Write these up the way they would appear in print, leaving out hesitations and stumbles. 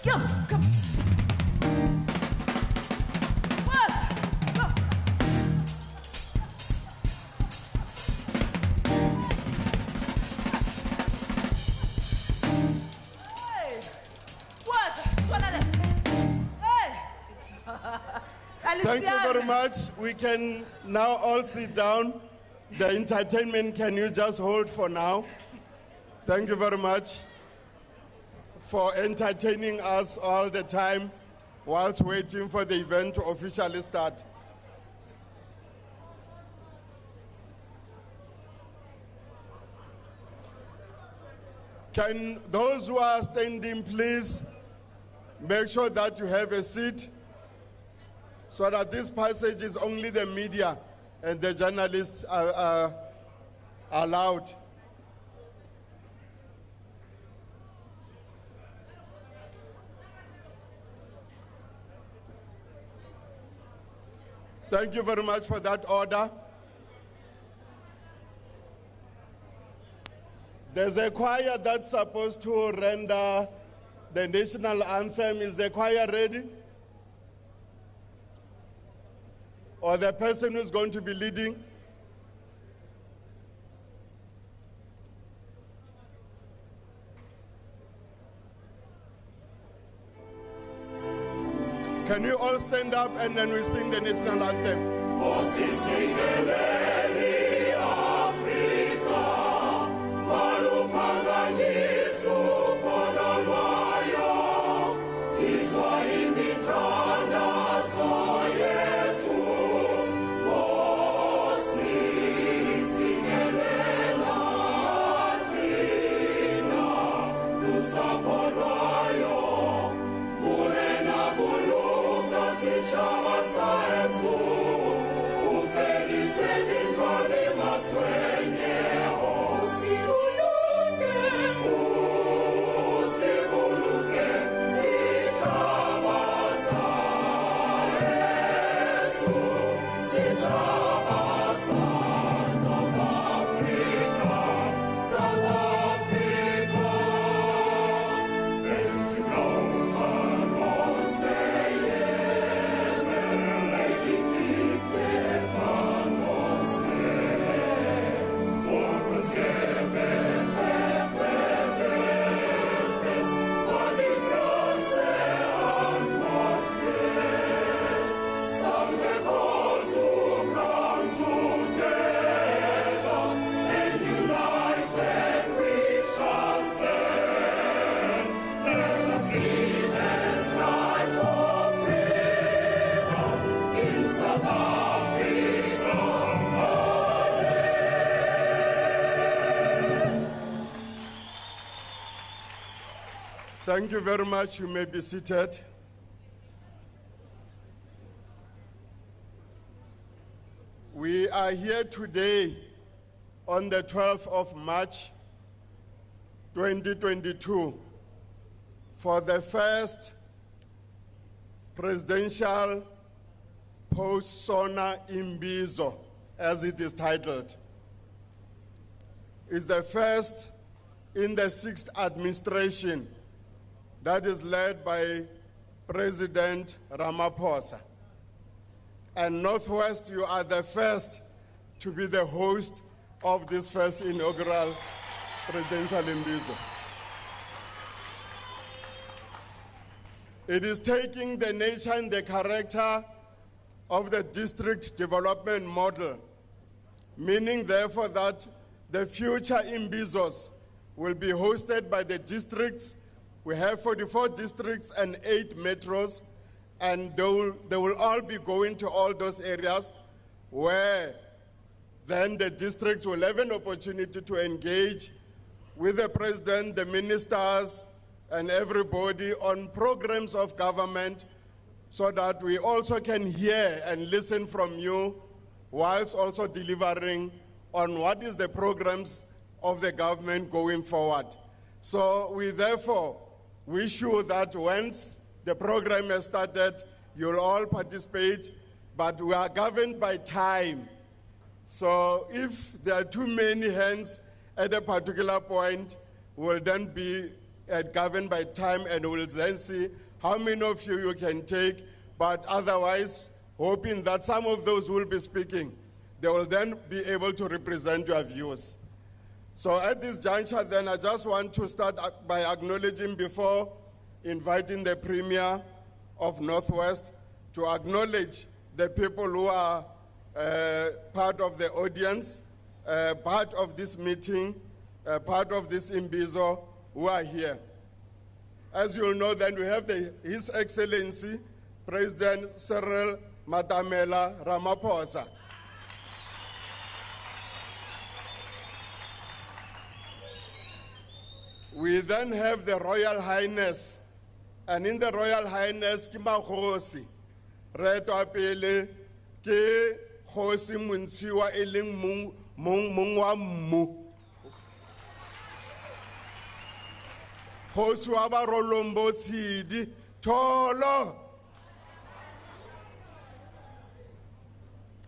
Come. Thank you very much. We can now all sit down. The entertainment, can you just hold for now? Thank you very much for entertaining us all the time whilst waiting for the event to officially start. Can those who are standing please make sure that you have a seat so that this passage is only the media and the journalists are allowed. Thank you very much for that order. There's a choir that's supposed to render the national anthem. Is the choir ready? Or the person who's going to be leading? Can you all stand up and then we sing the national anthem? Thank you very much. You may be seated. We are here today on the 12th of March, 2022, for the first presidential post-SONA Imbizo, as it is titled. It's the first in the 6th administration that is led by President Ramaphosa. And Northwest, you are the first to be the host of this first inaugural presidential Imbizo. It is taking the nature and the character of the district development model, meaning therefore that the future Imbizos will be hosted by the districts. We have 44 districts and 8 metros, and they will all be going to all those areas where then the districts will have an opportunity to engage with the president, the ministers, and everybody on programs of government so that we also can hear and listen from you whilst also delivering on what is the programs of the government going forward. So we therefore wish you that once the program has started, you'll all participate, but we are governed by time. So if there are too many hands at a particular point, we'll then be govern by time, and we'll then see how many of you can take. But otherwise, hoping that some of those who will be speaking, they will then be able to represent your views. So at this juncture then, I just want to start by acknowledging, before inviting the Premier of Northwest, to acknowledge the people who are part of the audience, part of this meeting, part of this Imbizo, who are here. As you know, then we have His Excellency, President Cyril Matamela Ramaphosa. We then have the Royal Highness, and in the Royal Highness, ke Magosi, re toa pele ke Kgosi Montshiwa e leng mong wa mmu. Kgosi wa Barolombo Tshidi Tholo.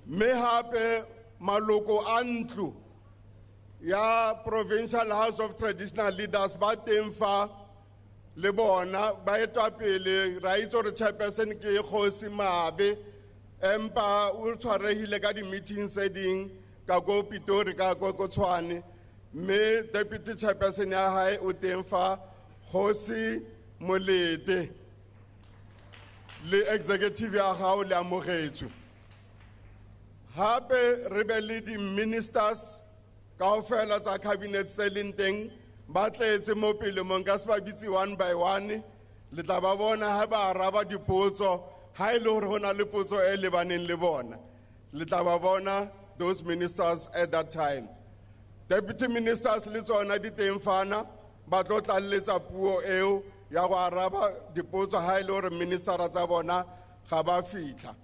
Me hape maloko a ntlo ya Provincial House of Traditional Leaders ba teng fa le bona ba etwa pele ra itse re chairperson ke Kgosi Mabe empa o tshwarehile ka di meetings tse ding ka go Pitori ka go Tshwane, me deputy chairperson ya hae o teng fa Kgosi Molete le executive ya gao le amogetswe. Hape re be le di ministers kaofela tsa cabinet tse leng teng ba tletse mo pele mo nka se ba bitse one by one, le tla ba bona ha ba araba dipotso ha ile hore ho na le potso e lebaneng le bona, le tla ba bona those ministers at that time. Deputy ministers le tsona di teng fana ba tlo tlalletsa puo eo ya go araba dipotso ha ile hore ministera tsa bona ga ba fitla.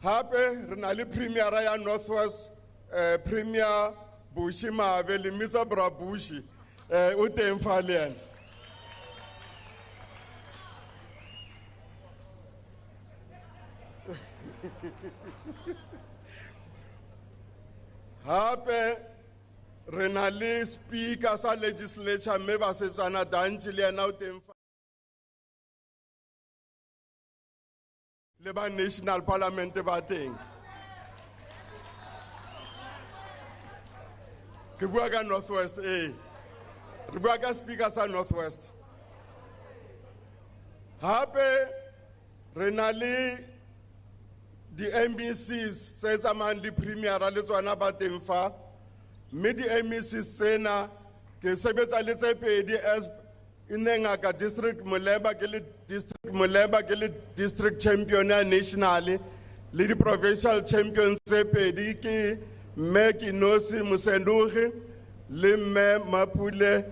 Hape re na le Premier ya Northwest, Premier Bushi Mabe le Mr. Bra Bushi o teng fa le ena. Hape re na le Speaker sa legislature mme ba setsana Dantsi le ena o teng fa le ba National Parliament ba teng. Ke bua ka Northwest re bua ka Speaker sa Northwest. Hape re na le di MECs tse tsamayang le Premier le tsona ba teng fa, mme di MECs tsena ke sebetsa le tse pedi as Ngaka District Muleba ke le District Champion national le di Provincial Champions tse pedi ke mme Kinosi Mosendugi le mme Mapule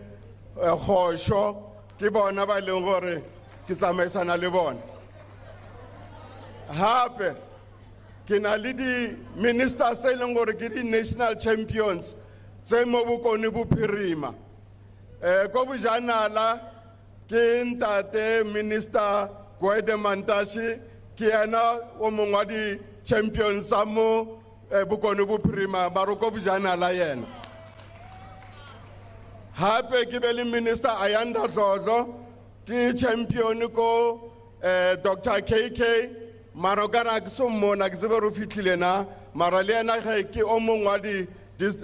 Khosho, ke bona ba leng gore ke tsamaisana le bona. Hape ke na le di ministers tse leng gore ke di national champions tse mo bokone bophirima. Ko Bojanala ke ntate Minister Gwede Mantashe ke ena o mongwe wa di champions tsa mo bokone bophirima ba ro ko Bojanala yena. Hape ke be le Minister Ayanda Dlodlo ke champion ko Dr. KK Marokana ke so mona ke tsebe ro fitlhile na mara le ena ke o mongwe wa di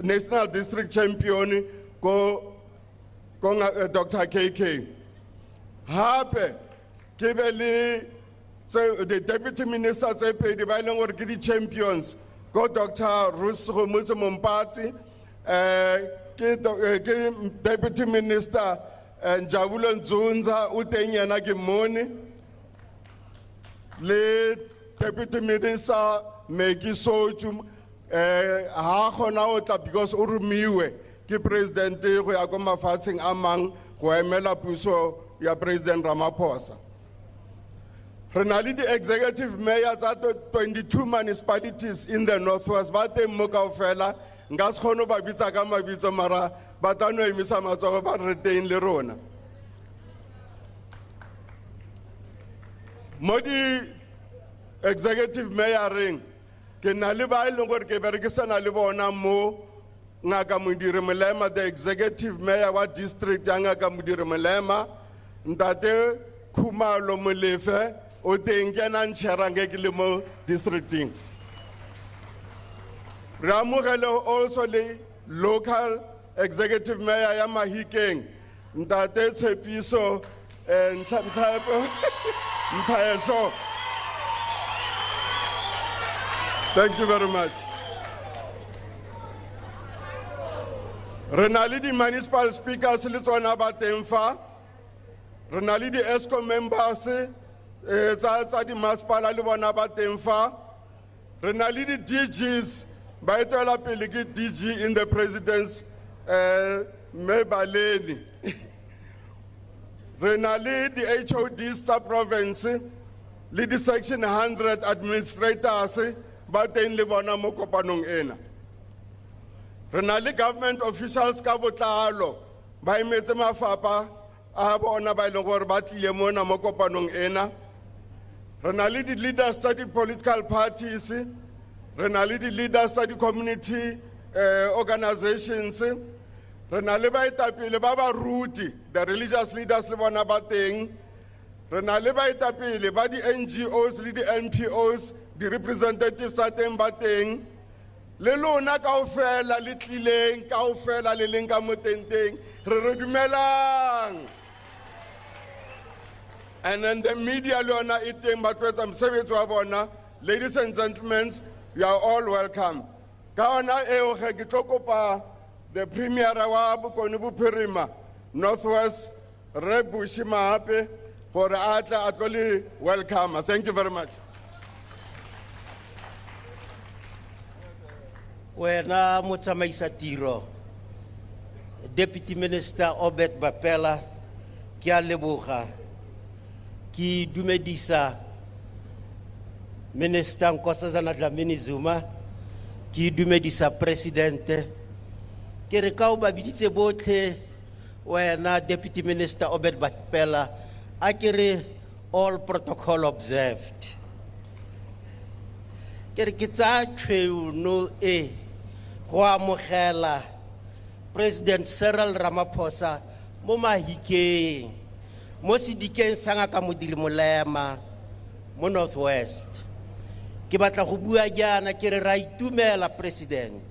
national district champion ko Dr. KK. Hape ke be le the deputy minister tse pedi ba leng gore ke di champions ko Dr. Rusigo Mompati, ke deputy minister Njabulo Nzunza o teng yena ke mone, le deputy minister Meki Sochu ha gona o tla because o rumiwe ke president go ya go mafatsheng a mang go emela puso ya President Ramaphosa. Re na le di executive mayors tsa 22 municipalities in the Northwest ba teng mo kaofela, nka se kgone ba bitsa ka mabitso mara ba tla no emisa matsogo ba re teng le rona. Mo di executive mayoring ke na le ba e leng gore ke berekisana le bona mo ngaka Modiri Molema, the executive mayor wa district ya ngaka Modiri Molema, ntate Khumalo Molefe o teng ke na ntšherang ke le mo districting. Re amogele also le local executive mayor ya Mahikeng, ntate Tshepiso Mphaehlo. Thank you very much. Re na le di municipal speakers le tsona ba teng fa. Re na le di ESCO members tsa di masepala le bona ba teng fa. Re na le di DGs ba etela pele ke DG in the president's Mebaleni. Re na le di HODs tsa province le di section 100 administrators ba teng le bona mo kopanong ena. Re na le government officials ka botlalo ba emetse mafapha a bona ba ile gore ba tlile mona mo kopanong ena. Re na le di leaders tsa di political parties, re na le di leaders tsa di community organizations, re na le baetapele ba baruti, the religious leaders le bona ba teng. Re na le baetapele ba di NGOs le di NPOs, di representatives tsa teng ba teng. Le lona kaofela le tlileng kaofela le leng ka motenteng re dumelang. And then the media le yona e teng ba twetsa mosebetsi wa bona. Ladies and gentlemen, you are all welcome. Ka ona eo ge ke tlo kopa the premier wa Bokone Bophirima Northwest Re Bushi Mahape gore a tla a tlo le welcome. Thank you very much. Wena motsamaisa tiro Deputy Minister Obed Bapela ke a leboga ki dumedisa Minister Nkosazana Dlamini Zuma ki dumedisa Presidente ke re ka o ba biditse botlhe wena Deputy Minister Obed Bapela a ke re all protocol observed ke re ke tsa tshweu no go amogela President Cyril Ramaphosa mo Mahikeng mo sedikeng sa ngaka Modiri Molema mo Northwest. Ke batla go bua jana ke re ra itumela President,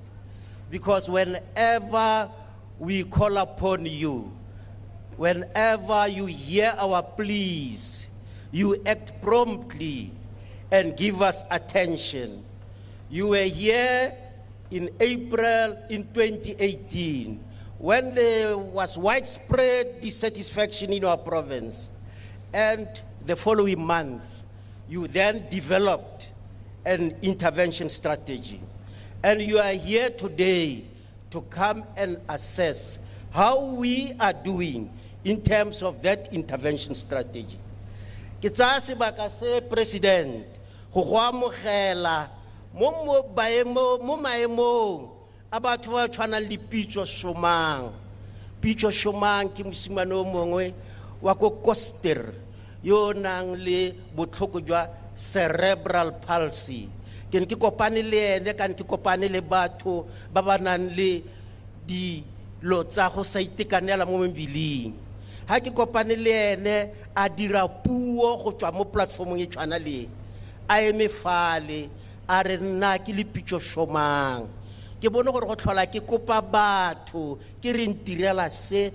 because whenever we call upon you, whenever you hear our pleas, you act promptly and give us attention. You were here in April in 2018 when there was widespread dissatisfaction in our province, and the following month you then developed an intervention strategy, and you are here today to come and assess how we are doing in terms of that intervention strategy. Ke tsa sebaka se President go amogela mo maemong a batho ba tshwana le Pitso Shomang. Pitso Shomang ke mosimane o mongwe wa ko Koster yo nang le botlhoko jwa cerebral palsy. Ke ne ke kopane le ene ka ne ke kopane le batho ba ba nang le dilo tsa go sa itekanela mo mebileng. Ha ke kopane le ene a dira puo go tswa mo platformong e tshwana le a eme fale a re nna ke le Pitso Shomang ke bone gore go tlhola ke kopa batho ke re ntirela se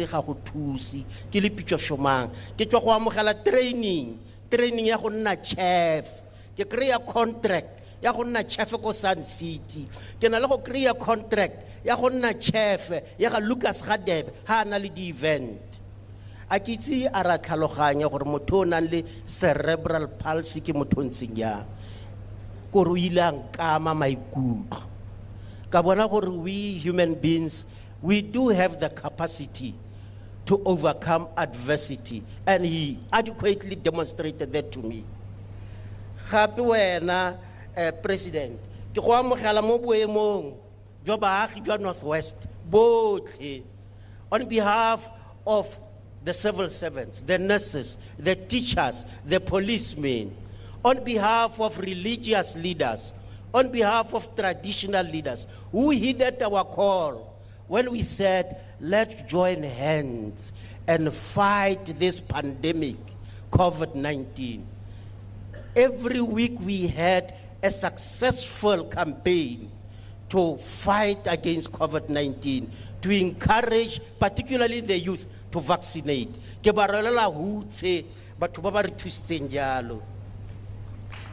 ga go thusi ke le Pitso Shomang ke tswa go amogela training ya go nna chef ke kreya contract ya go nna chef ko Sun City ke na le go kreya contract ya go nna chef ya ga Lucas Radebe ha na le di event a kitse a ra tlhaloganya gore motho o nang le cerebral palsy ke motho ntseng ya gore o ile a nkama maikutlo ka bona gore we human beings we do have the capacity to overcome adversity, and he adequately demonstrated that to me. Gape wena President ke go amogela mo boemong jwa baagi jwa Northwest botlhe on behalf of the civil servants, the nurses, the teachers, the policemen, on behalf of religious leaders, on behalf of traditional leaders who heeded our call when we said, let's join hands and fight this pandemic, COVID-19. Every week we had a successful campaign to fight against COVID-19, to encourage particularly the youth to vaccinate. Ke ba rolela hutse batho ba ba re thusitseng jalo.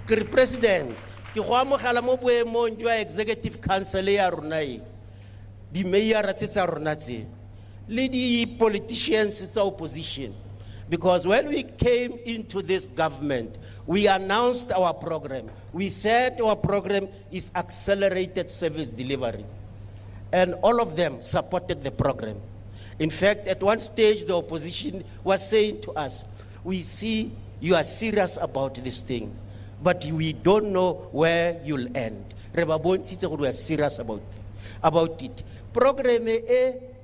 Ke re President, ke go amogela mo boemong jwa Executive Council ya rona e, di mayor tsa rona tse, le di politicians tsa opposition. Because when we came into this government, we announced our program. We said our program is accelerated service delivery. And all of them supported the program. In fact, at one stage, the opposition was saying to us, we see you are serious about this thing, but we don't know where you'll end. We are serious about it. Program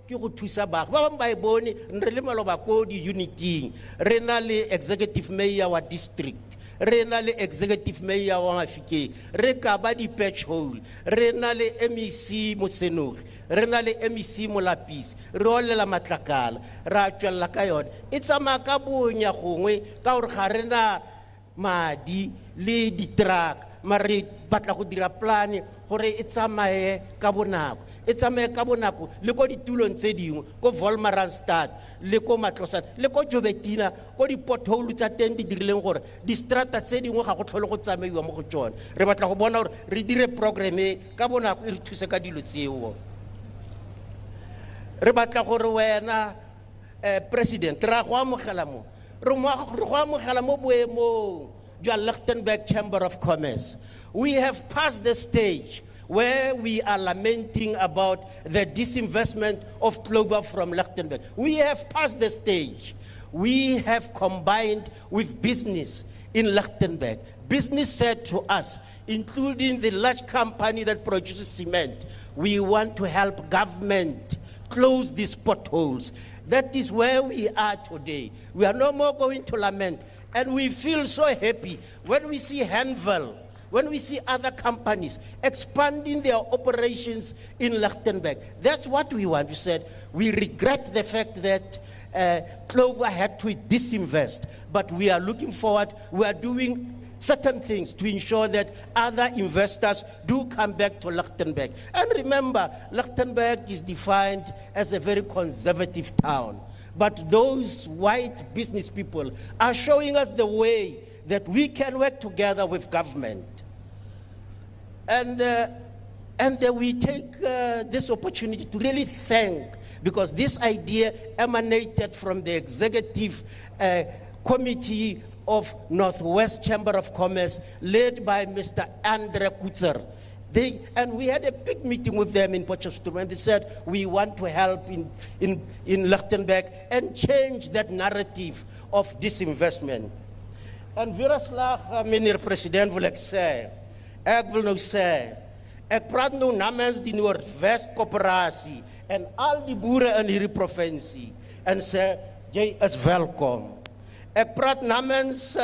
ke go thusa baagi ba bang ba e bone re le maloba ko di unity re na le executive mayor wa district, re na le executive mayor wa Mafikeng, re ka ba di patch hole, re na le MEC Mosenogi, re na le MEC Molapisi, re olela Matlakala, ra tswella ka yona e tsamaya ka bonya gongwe ka gore ga re na madi le di truck mare batla go dira plan gore e tsamaye ka bonako, e tsamaye ka bonako le ko ditulong tse dingwe ko Wolmaranstad le ko Matlosana le ko Jobetina ko di pothole tsa teng di dirileng gore di strata tse dingwe ga go tlhole go tsamaiwa mo go tsone. Re batla go bona gore re dire programme ka bonako e re thuse ka dilo tseo. Re batla gore wena President ra go amogela mo re go amogela mo boemong jwa Lichtenburg Chamber of Commerce. We have passed the stage where we are lamenting about the disinvestment of clover from Lichtenburg. We have passed the stage. We have combined with business in Lichtenburg. Business said to us, including the large company that produces cement, we want to help government close these potholes. That is where we are today. We are no more going to lament. And we feel so happy when we see Hanvel, when we see other companies expanding their operations in Lichtenburg. That's what we want. We said, we regret the fact that Clover had to disinvest, but we are looking forward. We are doing certain things to ensure that other investors do come back to Lichtenburg. And remember, Lichtenburg is defined as a very conservative town. But those white business people are showing us the way that we can work together with government. And we take this opportunity to really thank, because this idea emanated from the executive committee of Northwest Chamber of Commerce, led by Mr. Andre Kutzer. And we had a big meeting with them in Potchefstroom, and they said, we want to help in Lichtenburg and change that narrative of disinvestment. En weerslag, meneer president, wil ek wil nou sê, ek praat nou namens die Noordwest Koöperasie en al die boere in hierdie provinsie en sê, jy is welkom. Ek praat namens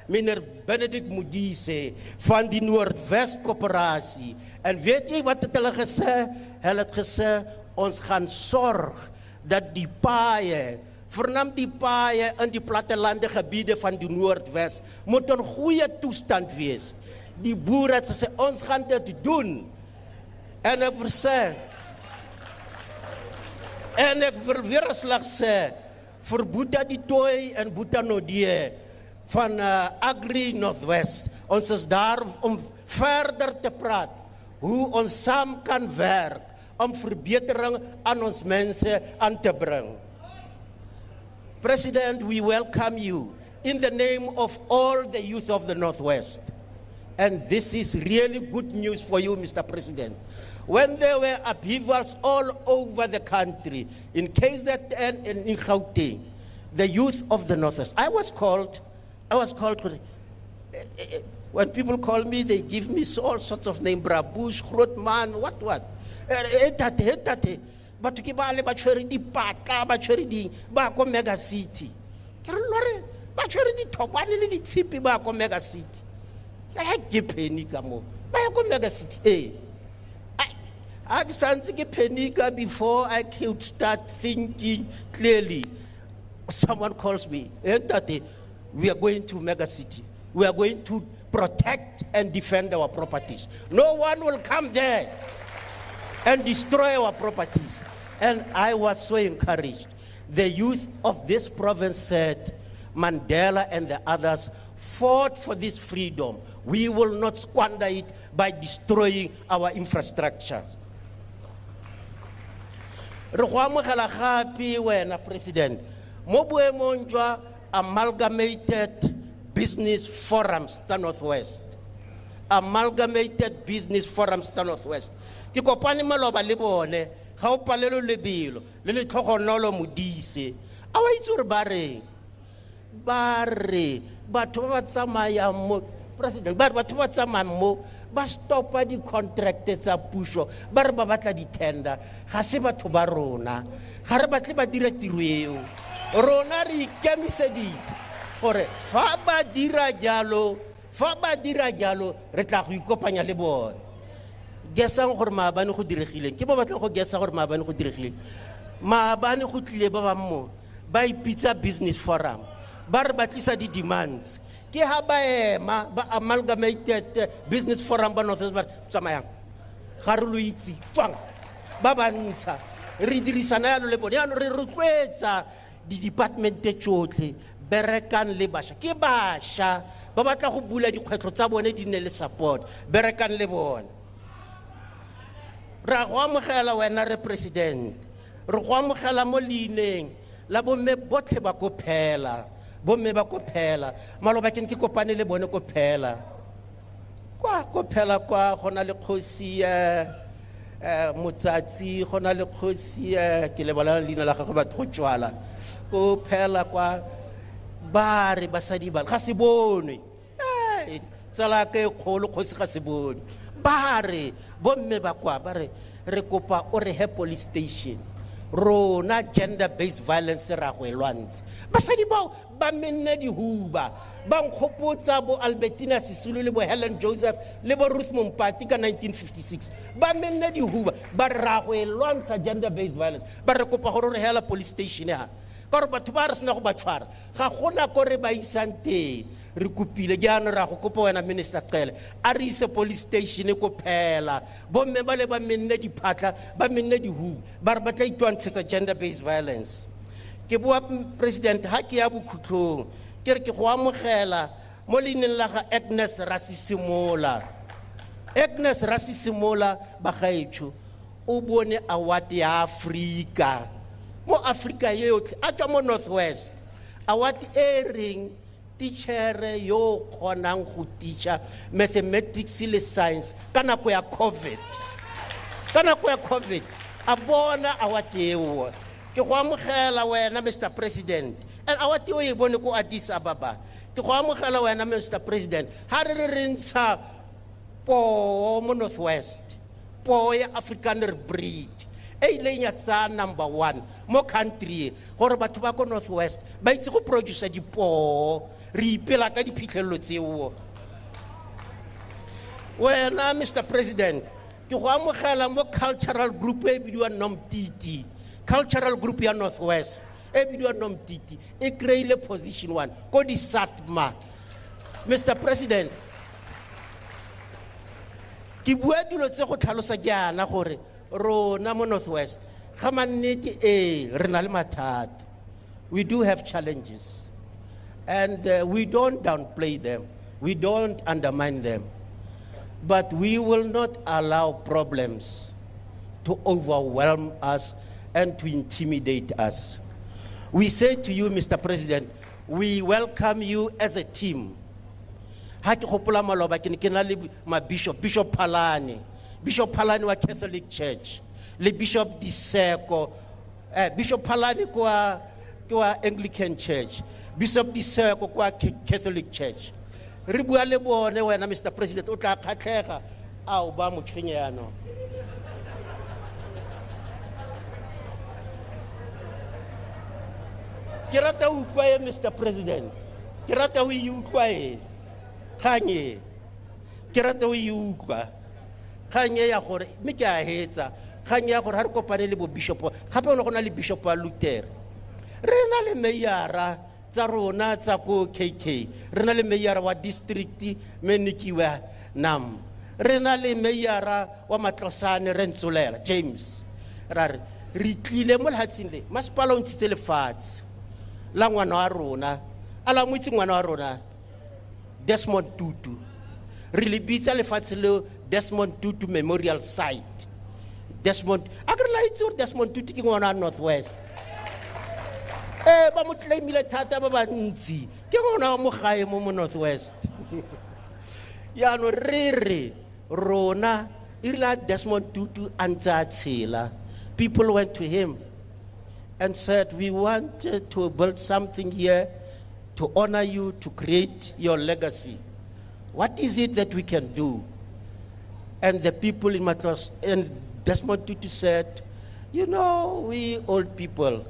meneer Benedict Modise van die Noordwest Koöperasie. En weet jy wat het hulle gesê? Hulle het gesê, ons gaan sorg dat die paaie, voornam die paaie in die plattelande gebiede van die Noordwest, moet in goeie toestand wees. Die boere het gesê, ons gaan dit doen. En ek wil sê, en ek wil weer 'n slag sê, voor Boeta die Toy en Boeta Nodie van Agri Northwest. Ons is daar om verder te praat hoe ons saam kan werk om verbetering aan ons mense aan te bring. President, we welcome you in the name of all the youth of the Northwest. And this is really good news for you, Mr. President. When there were upheavals all over the country, in KZN and in Gauteng, the youth of the Northwest, I was called, when people call me, they give me all sorts of names, Brabush, Grootman, what? But to keep all the bachori di pata, bachori di bako mega city. Bachori di top, one little tippy bako mega city. I give penny kamo. ba ya ko Mega City I sanse ke panika before I could start thinking clearly. Someone calls me, Entate, we are going to Mega City. We are going to protect and defend our properties. No one will come there and destroy our properties. And I was so encouraged. The youth of this province said, Mandela and the others fought for this freedom. We will not squander it by destroying our infrastructure. Re go amogela gape wena President mo boemong jwa Amalgamated Business Forums tsa Northwest. Amalgamated Business Forums tsa Northwest. Ke kopane maloba le bone ga o palelo lebelo le le tlhogonolo modise a wa itse re ba re batho ba tsamaya mo President batho ba tsamaya mo ba stopa di contract tsa puso ba re ba batla di tender ga se batho ba rona ga re batle ba dire tiro eo rona re ikemiseditse gore fa ba dira jalo re tla go ikopanya le bone gesang gore maabane go diregileng ke ba batla go gesa gore maabane go diregileng maabane go tlile ba mo ba ipitsa business forum ba re batlisa di demands ke ha ba ema ba Amalgamated Business Forum ba Northwest ba tsamayang ga re lo itse tswang ba bantsha re dirisana yalo le bone yalo re rotloetsa di department tsotlhe berekan le basha ke basha ba batla go bula dikgwetlo tsa bone di ne le support berekan le bone ra go amogela wena re president re go amogela mo leineng la bomme botlhe ba ko phela bomme ba ko phela maloba ke kopane le bone ko phela kwa gona le kgosi motsatsi gona le kgosi ke le bala leina la go batho go tswala ko phela kwa ba re basadi ba ga se bone tsala ke kholo kgosi ga se bone ba re bomme ba kwa ba re kopa o re he police station rona gender-based violence ra go elwantse basadi bao ba menne di huba ba nkgopotsa bo Albertina Sisulu le bo Helen Joseph le bo Ruth Mompati ka 1956 ba menne di huba ba ra go elwantsa gender-based violence ba re kopa gore re hela police station ya ka gore batho ba re sena go ba tshwara ga gona ko re ba isante re kupile jaana ra go kopa wena minister Cele a re ise police station ko phela bomme ba le ba menne di phatla ba menne di huba ba re batla itwantshetsa gender-based violence ke bua president ha ke ya bokhutlong ke re ke go amogela mo leineng la ga Agnes Rasisimola ba gaetsho o bone award ya Africa mo Africa yotlhe a tswa mo Northwest award ring teacher yo kgonang go teacher mathematics le science ka nako ya COVID a bona award eo ke go amogela wena Mr President and award eo e bone ko Addis Ababa ke go amogela wena Mr President ha re ntsha po mo Northwest po ya African breed ile nya tsa number 1 mo country gore batho ba ko Northwest ba itse go produce dipo re ipela ka diphitlhelelo tseo wena Mr President ke go amogela mo cultural group e bidiwa Nomtiti cultural group ya Northwest e bidiwa Nomtiti e creile position 1 ko di Satma Mr President ke bua dilo tse go tlhalosa jaana gore rona mo Northwest ga mannete re na le mathata we do have challenges and we don't downplay them we don't undermine them but we will not allow problems to overwhelm us and to intimidate us we say to you Mr President we welcome you as a team ha ke gopola maloba ke na le ma bishop Palani wa Catholic Church le Bishop Diseko Bishop Palani kwa Anglican Church Bishop Diseko kwa Catholic Church re bua le bone wena Mr President o tla khatlhega a o ba mo tshwenyano ke rata o utlwa Mr President ke rata o utlwa khanye ke rata o e utlwa kgang e ya gore mme ke a hetsa kgang ya gore ha re kopane le bo bishop gape o ne go na le bishop wa Luther re na le meyara tsa rona tsa ko KK re na le meyara wa district Menikiwa Nam re na le meyara wa Matlosane Rentsolela James ra re tlile mo lehatsing le masepala o ntshitse lefatshe la ngwana wa rona ala motse ngwana wa rona Desmond Tutu re le bitsa lefatshe le Desmond Tutu Memorial Site Desmond a ke la itse Desmond Tutu ke ngwana wa Northwest ba mo claimile thata ba bantsi ke ngwana wa mo gae mo Northwest ya no re rona ila Desmond Tutu antsa tshela people went to him and said we want to build something here to honor you, to create your legacy. What is it that we can do? And the people in Matlos and Desmond Tutu said, you know, we old people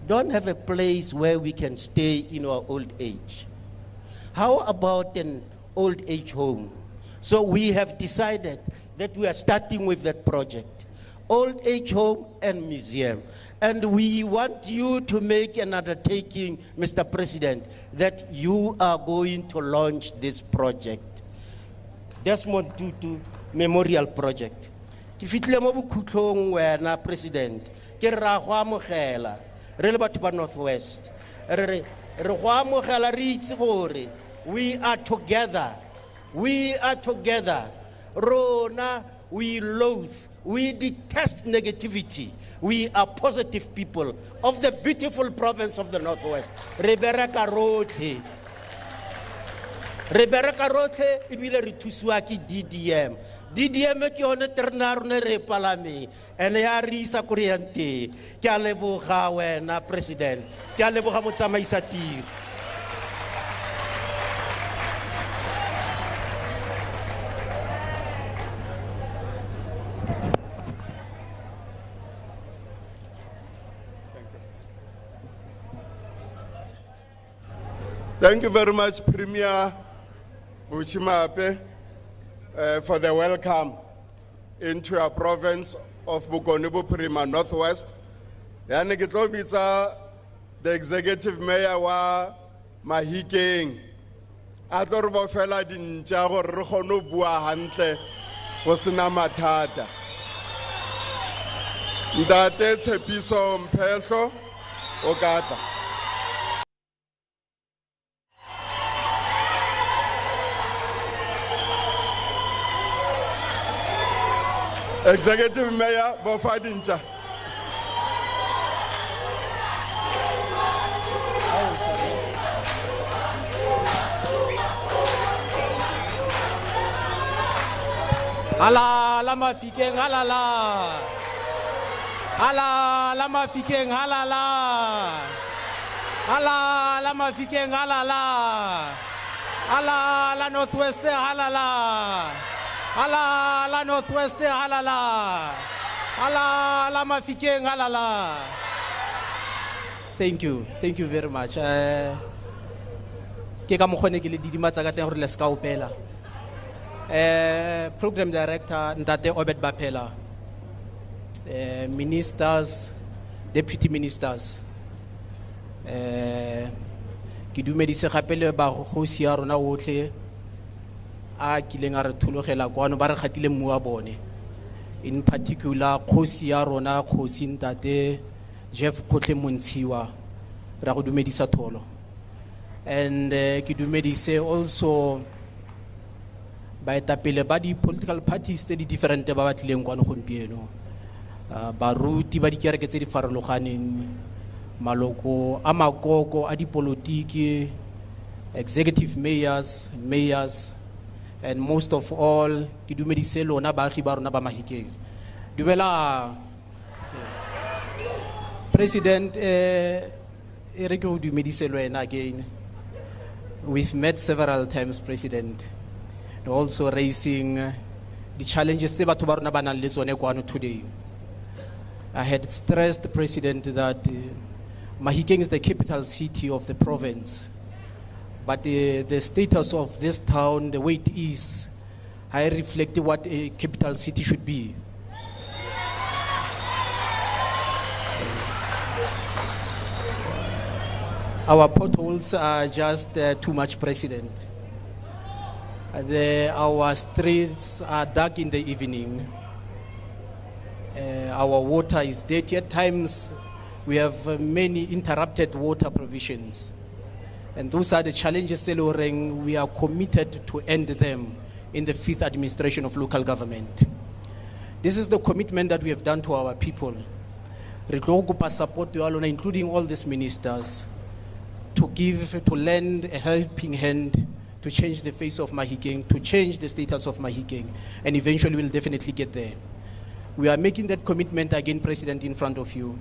don't have a place where we can stay in our old age. How about an old age home? So we have decided that we are starting with that project, old age home and museum. And we want you to make an undertaking, Mr. President, that you are going to launch this project, Desmond Tutu Memorial Project. Ke fitlile mo bokhutlong wena President, ke ra go amogela re le batho ba Northwest. Re go amogela re itse gore we are together. We are together. Rona, we loathe, we detest negativity. We are positive people of the beautiful province of the Northwest. Rebereka rotlhe. Rebereka rotlhe ebile re thusiwa ke DDM. DDM ke yone terna rona re palame ene ya re isa ko re yang teng. Ke a leboga wena President. Ke a leboga motsamaisa tiro. Thank you very much, Premier Buchimape, for the welcome into our province of Bokone-Bophirima Northwest. Yani ke tlo bitsa the executive mayor wa Mahikeng. A tlo re bofela dintja gore re kgone ho bua hantle go sena mathata. Ntate Tshepiso Mphehlo o ka tla. Executive Mayor Bofadincha. Hala lama fikeng halala. Hala lama fikeng halala. Hala lama fikeng halala. Hala la Northwest halala. Hala la Northwest halala. Hala la Mafikeng halala. Thank you very much. Ke ka mokgone ke le didimatsa ka teng gore le ska opela. Program Director Ntate Obed Bapela. Ministers, Deputy Ministers. Ke dumedise gape le ba go sia rona otlhe. A kileng a re thologela kwano ba re kgatile mmu wa bone in particular khosi ya rona khosi Ntate Jeff Khotle Montshiwa ra go dumedisa tholo and ke dumedise also baetapele ba di political parties tse di different ba batlileng kwano gompieno baruti ba dikereke tse di farologaneng maloko a makoko a dipolotiki executive mayors and most of all ke dumedise lona baagi ba rona ba Mahikeng. Dumela President re ke go dumedise le wena again. We've met several times, President, also raising the challenges tse batho ba rona ba nang le tsone kwano today. I had stressed, President, that Mahikeng is the capital city of the province. But the status of this town, the way it is, I reflect what a capital city should be. Our potholes are just too much, President. Our streets are dark in the evening. Our water is dirty. At times, we have many interrupted water provisions. And those are the challenges we are committed to end them in the 5th administration of local government. This is the commitment that we have done to our people. Re tlo kopa support ya lona, including all these ministers, to lend a helping hand to change the face of Mahikeng, to change the status of Mahikeng, and eventually we'll definitely get there. We are making that commitment again, President, in front of you.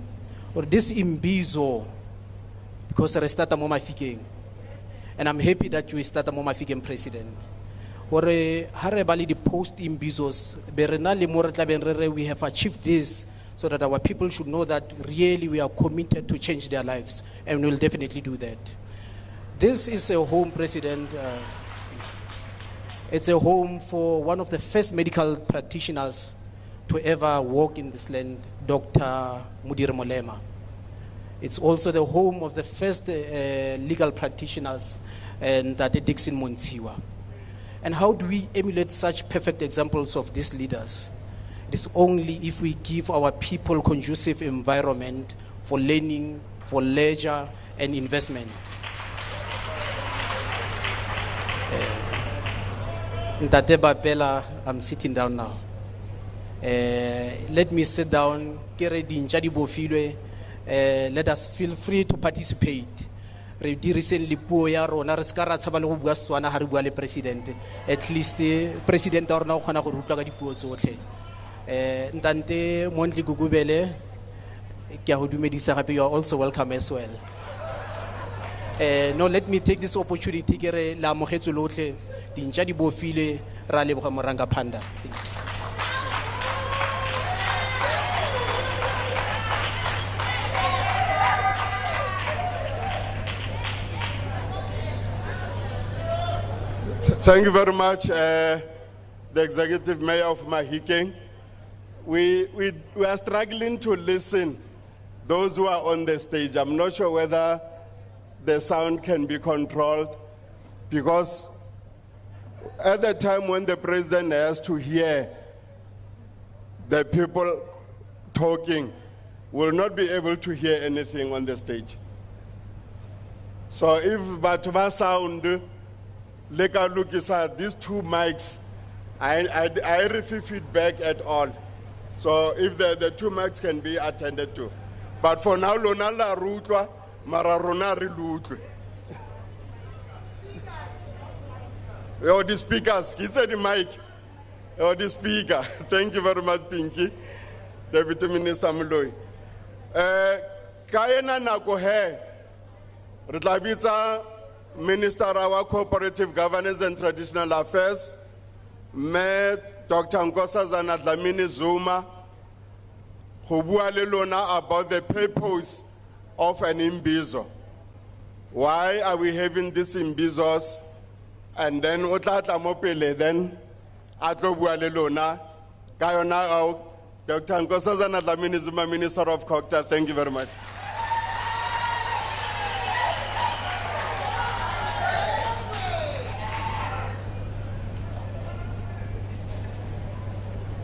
Or this Imbizo, because I start mo Mahikeng, and I'm happy that you start mo Mahikeng, President. Or harebali the post Imbizos, berenali mo re tla beng re re we have achieved this, so that our people should know that really we are committed to change their lives, and we will definitely do that. This is a home, President. It's a home for one of the first medical practitioners to ever walk in this land, Dr. Mudir Molema. It's also the home of the first legal practitioners, and Tate Dixon Montsiwa. And how do we emulate such perfect examples of these leaders? It is only if we give our people conducive environment for learning, for leisure, and investment. Ntate Bapela, I'm sitting down now. Let me sit down. Let us feel free to participate. Recently, President. At least the President or now Ntante Montli Gugubele, you are also welcome as well. No, let me take this opportunity to la mohetso lotle dinja di bofile ra leboga moranga phanda. Thank you very much, the Executive Mayor of Mahikeng. We are struggling to listen, those who are on the stage. I'm not sure whether the sound can be controlled, because at the time when the President has to hear the people talking, will not be able to hear anything on the stage. So if Batuma sound, look at these two mics, I receive feedback at all. So if the two mics can be attended to. But for now, lona la rutwa, mara rona ri lutlwe. Yo, the speakers, he said the mic. Yo, the speaker. Thank you very much, Pinky. Deputy Minister Moloi. Kayena nako he, re tla bitsa Minister of Cooperative Governance and Traditional Affairs, met Dr. Nkosazana Dlamini Zuma, who bua le lona about the purpose of an Imbizo. Why are we having these Imbizos? And then Otata Mopele, then Atlo bua le lona, Kayona au, Dr. Nkosazana Dlamini Zuma, Minister of Culture. Thank you very much.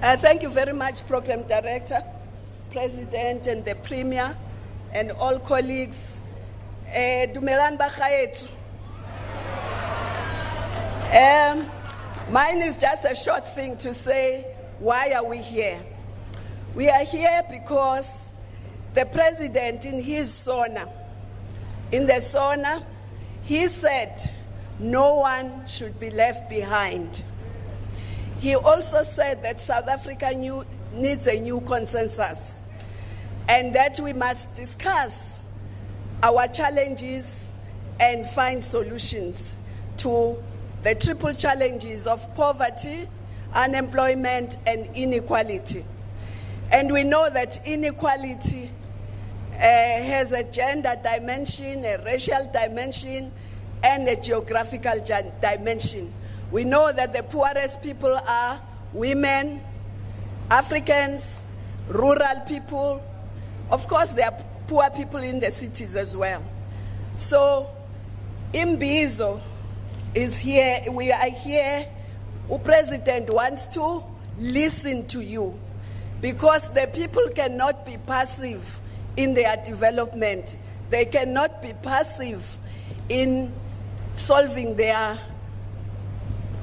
Thank you very much, Program Director, President, and the Premier, and all colleagues. Dumelan Bakhayetu. Mine is just a short thing to say, why are we here? We are here because the President in his SONA, he said no one should be left behind. He also said that South Africa needs a new consensus, and that we must discuss our challenges and find solutions to the triple challenges of poverty, unemployment, and inequality. And we know that inequality has a gender dimension, a racial dimension, and a geographical dimension. We know that the poorest people are women, Africans, rural people. Of course, there are poor people in the cities as well. So, Imbizo is here. We are here. The president wants to listen to you because the people cannot be passive in their development. They cannot be passive in solving their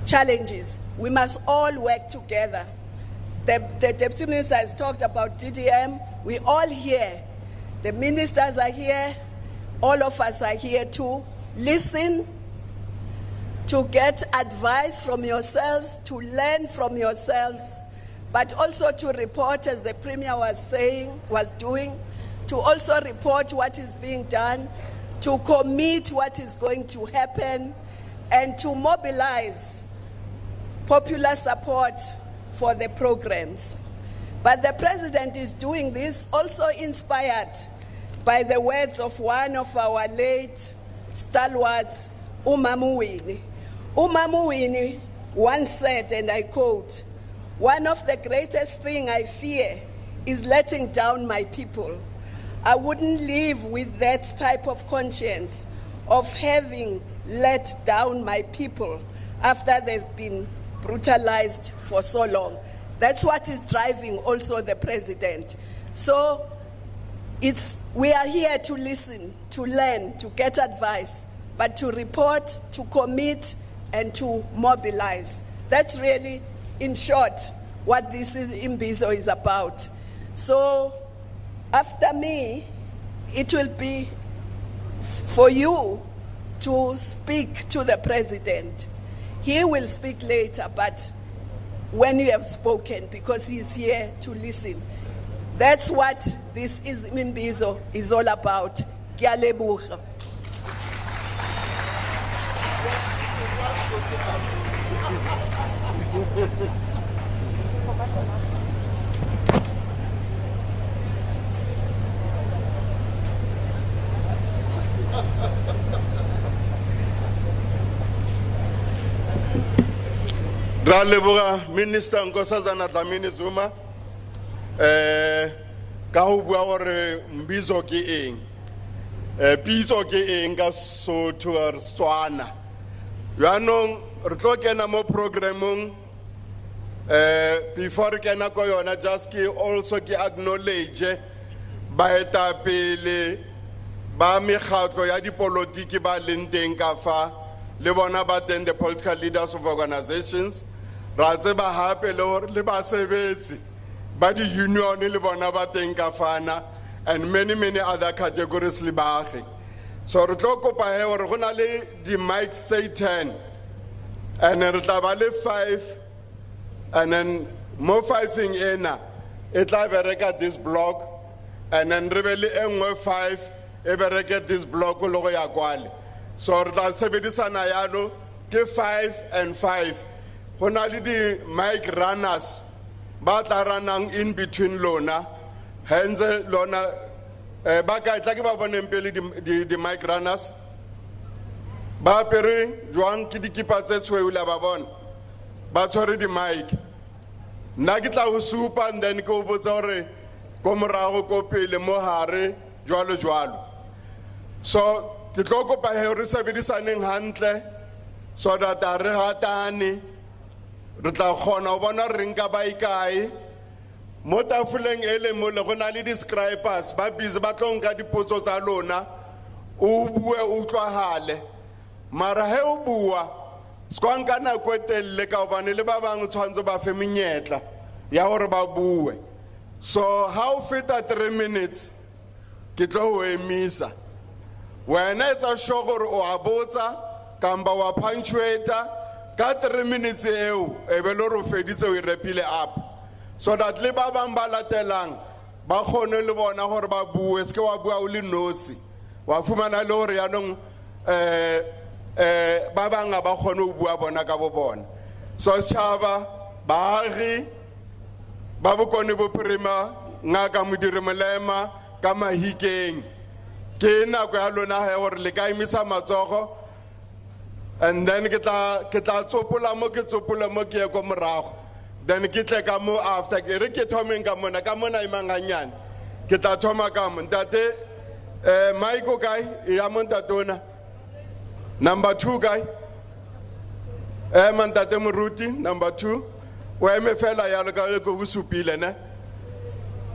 challenges. We must all work together. The Deputy Minister has talked about DDM. We all here. The ministers are here. All of us are here to listen, to get advice from yourselves, to learn from yourselves, but also to report, as the Premier was doing, to also report what is being done, to commit what is going to happen, and to mobilize popular support for the programs. But the President is doing this also inspired by the words of one of our late stalwarts, Umamuwini. Umamuwini once said, and I quote, "One of the greatest things I fear is letting down my people. I wouldn't live with that type of conscience of having let down my people after they've been brutalized for so long." That's what is driving also the President. So we are here to listen, to learn, to get advice, but to report, to commit, and to mobilize. That's really, in short, what this Imbizo is about. So after me, it will be for you to speak to the President. He will speak later, but when you have spoken, because he's here to listen. That's what this Imbizo is all about. Ke a leboga. Ra leboga Minister Nkosazana Dlamini Zuma ka ho bua hore Imbizo ke eng. Pitso ke eng ka Sotho or Setswana. Yaanong re tlo kena mo programmong before ke na ko yona just ke also ke acknowledge baetapele ba mekgatlo ya dipolotiki ba leng teng ka fa le bona ba teng the political leaders of organizations ra tseba hape le hore le basebetsi ba di union le bona ba teng ka fana and many other categories le baagi. So re tlo kopa he hore go na le di mic say 10 and re tla ba le 5 and then mo 5ing ena e tla bereka this block and then re be le engwe 5 e bereka this block lo go ya kwale. So re tla sebedisana yalo ke 5 and 5. Go na le di mic runners ba tla ranang in between lona hence lona ba ka tla ke ba boneng pele di mic runners ba pere jwang ke dikipa tse tshweu la ba bona ba tshwere di mic nna ke tla go supa and then go botsa hore ko morago ko pele mo hare jwalo. So ke tlo kopa he re sebedisaneng hantle so that re hatane re tla khona go bona re nka ba ikae mo tafoleng ele mo le gona le describers ba busy ba tlonka dipotso tsa lona o bue o tlwahale mara he o bua skwanka na kwetelle ka obane le ba bang tshwanzo ba fe menyetla ya hore ba bue. So how feta 3 minutes ke tlo ho emisa wena etsa sure gore o a botsa kamba wa punctuator ka 3 minutes eo e be lo ro feditse o repile up so that le ba bang ba latelang ba khone le bona gore ba bue se ke wa bua o le nosi wa fumana le hore yanong ba bang ba khone o bua bona ka bo bona. So setšhaba baagi ba bokone bophirima ngaka modiri molema ka mahikeng ke nako ya lona he gore le ka imisa matsogo and then ke tla tsopola mo ke ye ko morago, then ke tle ka mo after ke re ke thomeng ka mona imanganyane ke tla thoma ka mo ntate Michael guy ya mo ntatona number 2 guy mantate Moruti number 2 wa eme fela ya le ka go busupile ne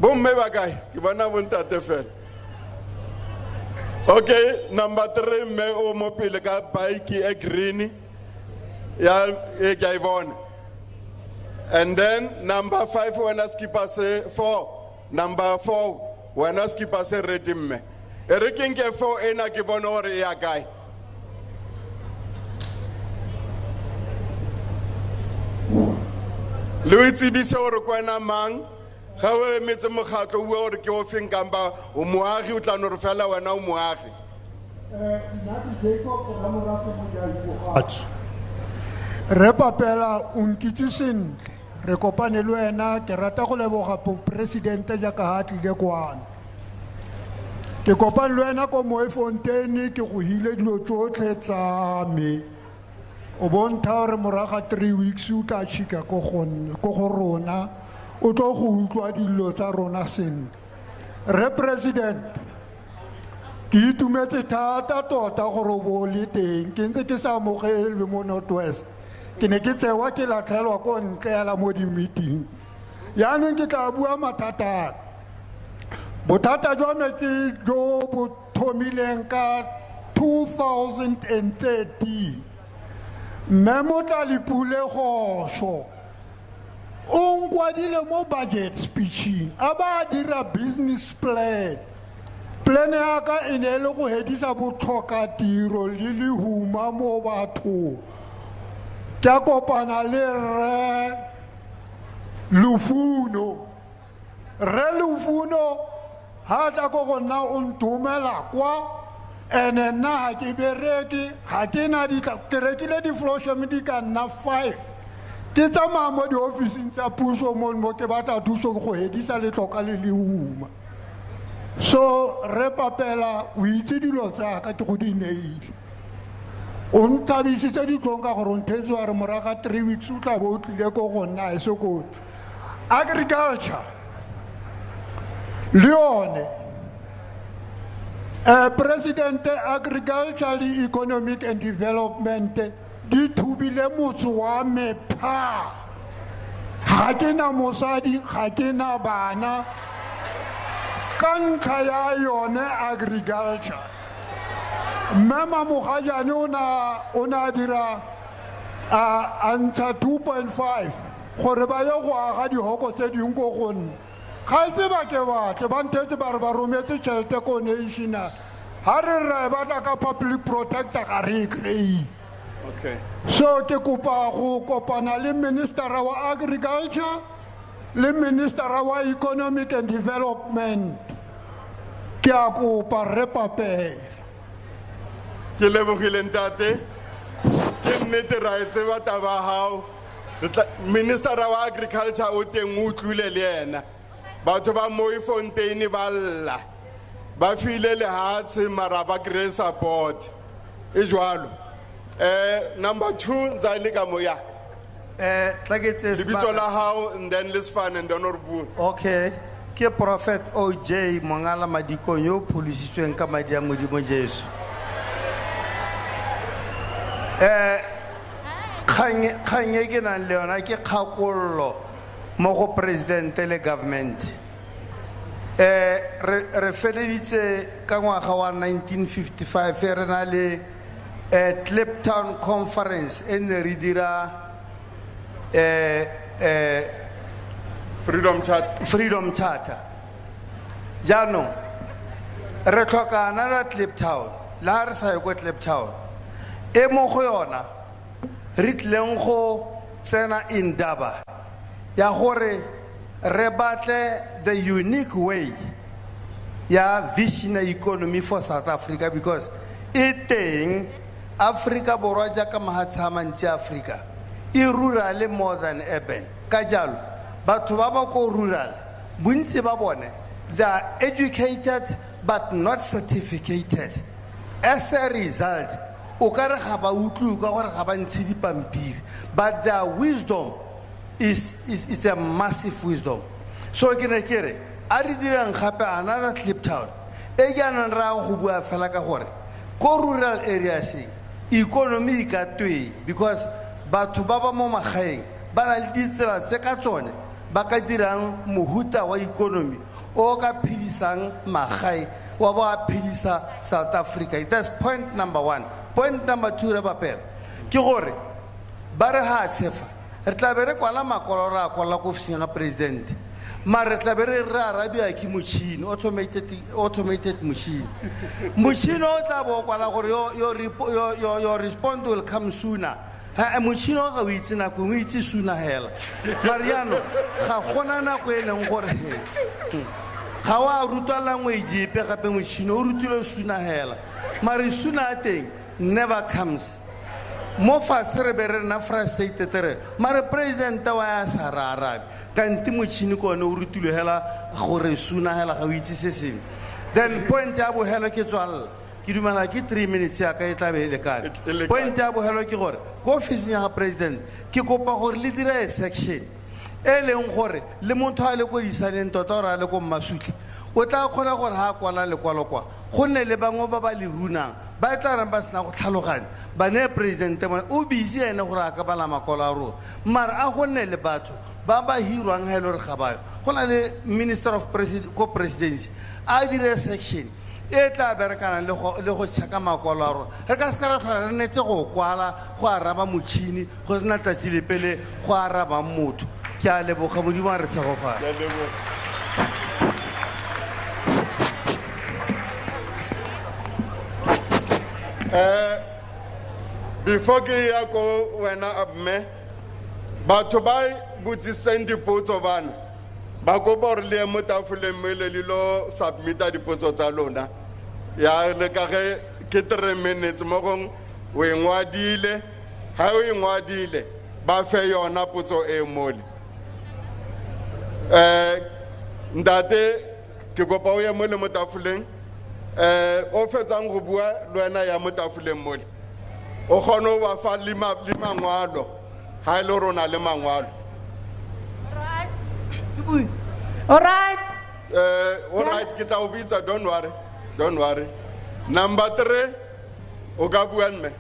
bomme ba kae ke bona bo ntate fela. Okay, number 3 me o mo pele ka bike e green ya e ke ibona. And then number 5 when us keep us 4 number 4 when us keep us ready me e re ke nke 4 ena ke bona hore ya kae. Louis Imbizo hore kwena mang ga we metse mogatlo o hore ke o feng kamba o moagi o tla no re fela wena o moagi. Re papela unkitse sentle re kopane le wena ke rata go leboga presidente jaaka ha tlile kwana ke kopane le wena ko Moefontein ke go hile dilo tsotlhe tsa me o bonta hore moraga 3 weeks o tla chika ko go rona o tlo go utlwa dilo tsa rona sentle. Re president ke itumetse thata tota gore o bo le teng ke ntse ke sa mogele mo Northwest ke ne ke tsewa ke latlhelwa ko ntlela mo di meeting yaanong ke tla bua mathata bothata jwa me ke jo bo thomileng ka 2013 memo tla lipule gosho o nkwadile mo budget speeching a ba dira business plan ya ka e ne le go hedisa botlhoka tiro le lehuma mo batho ke a kopana le Re Lufuno ha tla go gona o ntumela kwa ene nna ha ke bereke ha ke na ke rekile di-flosham di ka nna 5 ke tsamaya mo di-officing tsa puso mo ke batla thuso go hedisa letloka le lehuma. So re papela o itse dilo tsa ka ke go di neile o ntabisitse ditlong ka gore o nthetse wa re moraga 3 weeks o tla bo o tlile ko go nna e sekolo. Agriculture le yone President Agriculture le Economic and Development di thubile motse wa me pha ha ke na mosadi ga ke na bana ka ntlha ya yone agriculture. Mama mogajane o na dira anta 2.5 gore ba ye go aga dihoko tse ding ko gonne ga se ba ke batle ba ntetse ba re ba rometse tšhelete ko national ha re re batla ka public protector ga re kry. Okay. So ke kopa go kopana le Minister wa Agriculture le Minister wa Economic and Development ke a kopa re papela. Ke lebogile ntate ke nnete ra e tseba taba hao Minister wa Agriculture o teng o tlile le ena batho ba Moefontein ba lla ba file le hatse mara ba kry support e jwalo. Number 2 nzali ka moya lebitso la hao and then let's find and then orbu. Okay, ke Prophet OJ Mongala Madikonyo polisitsweng ka madi a Modimo Jesu. Khanye ke na le yona ke kgakollo mo go president le government. Re feleditse ka ngwaga wa 1955 re na le Cliptown Conference e ne re dira Freedom Charter. Jaanong re tlhoka na Cliptown la re sa go Cliptown e mo go yona re tleng go tsena indaba ya gore re batle the unique way ya vision economy for South Africa because it teng Africa borwa jaaka mahatshama ntse Africa e rural more than urban ka jalo batho ba ba ko rural bontsi ba bone they are educated but not certificated. As a result o ka re ga ba utlwe ka gore ga ba ntshe dipampiri, but their wisdom is a massive wisdom. So ke ne ke re a re dirang gape another Kliptown e ke anong ra go bua fela ka gore ko rural areas economy ka twe because batho ba ba mo magaeng ba na le ditsela tse ka tsone ba ka dirang mohuta wa economy o ka phedisang magae wa ba phedisa South Africa. That's point number 1. Point number 2 re bapela ke gore ba re ha tsefa re tla be re kwala makolo ra kwala ko ofising ya president mara re tla be re arabia ke motšhini automated machine o tla bo kwala gore your response will come sooner. Motšhini o ga o itse nako o itse sooner hela mara yaanong ga gona nako e leng gore ga wa rutwa language epe gape motšhini o rutile sooner hela mara sooner a teng never comes. Mo fase re be re na frustrated re mara president wa ya sa ra arabe kanti motšhini ko ne o rutilwe hela gore sooner hela ga o itse se sengwe. Then point ya bo hela ke tswalla ke dumela ke 3 minutes ya ka e tla be le kane. Point ya bo hela ke gore ko ofising ya president ke kopa gore le dire a section e leng gore le motho a le ko disaneng tota gore a le ko Mmasutli o tla kgona gore ha kwala lekwalo kwa go nne le bangwe ba ba le runang ba tla rang ba sena go tlhaloganya ba ne president mona o busy ene gore a ka bala makwalo a rona mara a go nne le batho ba ba hirwang ha e le gore ga bayo go na le minister of presidency a dire section e tla berekana le go cheka makwalo a rona re ka se ka ra tlhola re netse go kwala go araba motšhini go sena tsatsi le pele go araba motho ke a leboga modimo a re tshegofala. Before ke ya ko wena amme batho ba botsiseng dipotso bana ba go ba re le mo tafoleng mele le lo submita dipotso tsa lona ya le ka ge ke 3 minutes mo gong o engwadile ha o engwadile ba fe yona potso e mole ndate ke go pa o ya mo le mo tafoleng o fetsang go bua le wena ya mo tafoleng mole o kgone ba fa le mangwalo ha ile rona le mangwalo. All right. All right, ke tla o bitsa, don't worry. Number 3 o ka bua mme.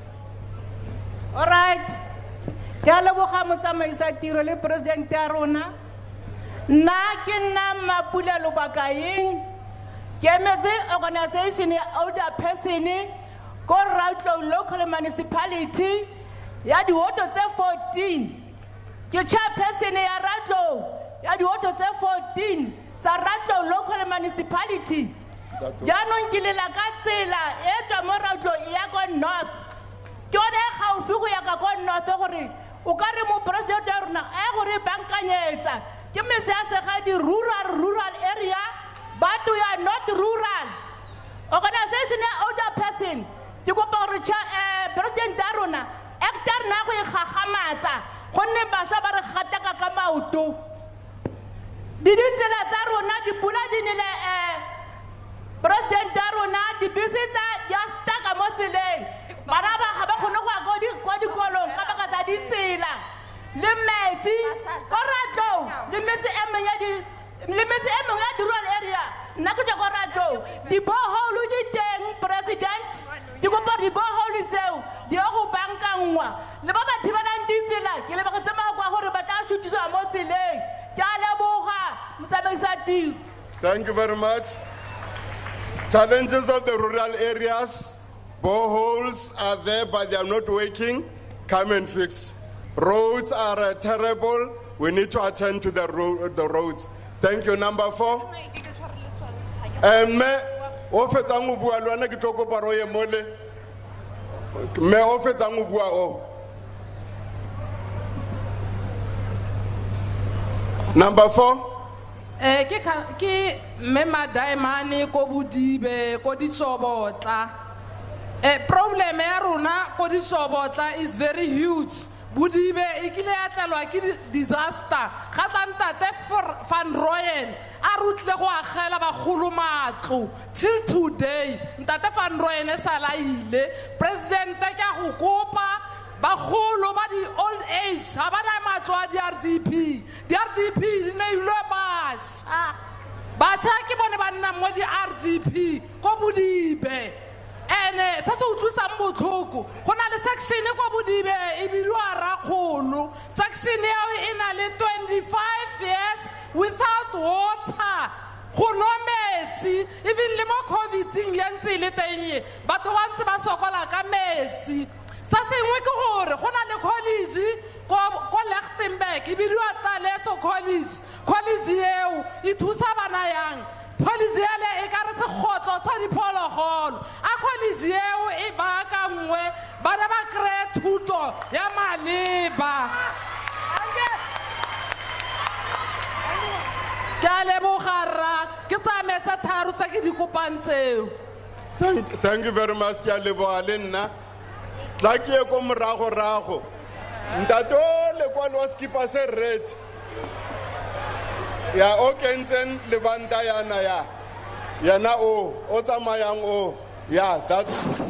All right. Ke a leboga motsamaisa tiro le president ya rona. Nna ke nna Mapula Lobakaeng ke emetse organization ya older person ko Rautlo local municipality ya diwoto tse 14 ke chairperson ya Rautlo ya diwoto tse 14 sa Rautlo local municipality jaanong ke lela ka tsela e tswa mo Rautlo ya ko north ke one gaufi go ya ka ko north gore o ka re mo president ya rona a gore bankanyetsa ke metse a sega di rural area but we are not rural organization ya older person ke go pa gore president ya rona hectare na go e gagamatsa gonne basha ba re gataka ka maoto di ditsela tsa rona di pula di nele president ya rona di bisitsa ya staka mo tseleng bana ba ga ba khone go kwa dikolong ka baka tsa ditsela le metsi ko Rautlo le metsi e mengwe ya di rural area nna ke go Rautlo di bohole di teng president di go pa di bohole tseo di go bankangwa le ba ba thibanang ditsela ke le ba go tsamaya kwa gore ba tla shutisa mo tseleng ke a leboga motsamaisa tiro. Thank you very much. Challenges of the rural areas, boreholes are there but they are not working. Come and fix. Roads are terrible. We need to attend to the roads. Thank you. Number 4. Me o fetsang go bua lwana ke tlo go paro ye mole. Me o fetsang go bua o. Number 4. Ke mema daimane ko Budibe ko Ditsobotla. Problem ya rona ko Ditsobotla is very huge. Bodibe e kile ya tlelwa ke disaster ga tla ntate Van Rooyen a rutle go agela bagolo matlo till today ntate Van Rooyen e sala ile president ke a go kopa bagolo ba di old age ha ba na matlo a di-RDP di ne ilwe bašwa ke bone ba nna mo di-RDP ko Bodibe ene se se utlwisang botlhoko go na le section ko Bodibe e bidiwa Rakgolo section eo e na le 25 years without water go nwa metsi even le mo COVID-ing ya ntse le teng batho ba ntse ba sokola ka metsi sa sengwe ke gore go na le college ko Lichtenburg e bidiwa Taletso college eo e thusa bana yang college ele e ka re sekgotlo tsa diphologolo a college eo e baakangwe bana ba kry-e thuto ya maleba ke a lebogara ke tsa metsa tharo tsa ke di kopang tseo. Thank you very much, ke a leboga le nna tla ke ye ko morago ntate o lekwalo wa skipa se red ya o kentseng lebanta yana yana o tsamayang o yeah that's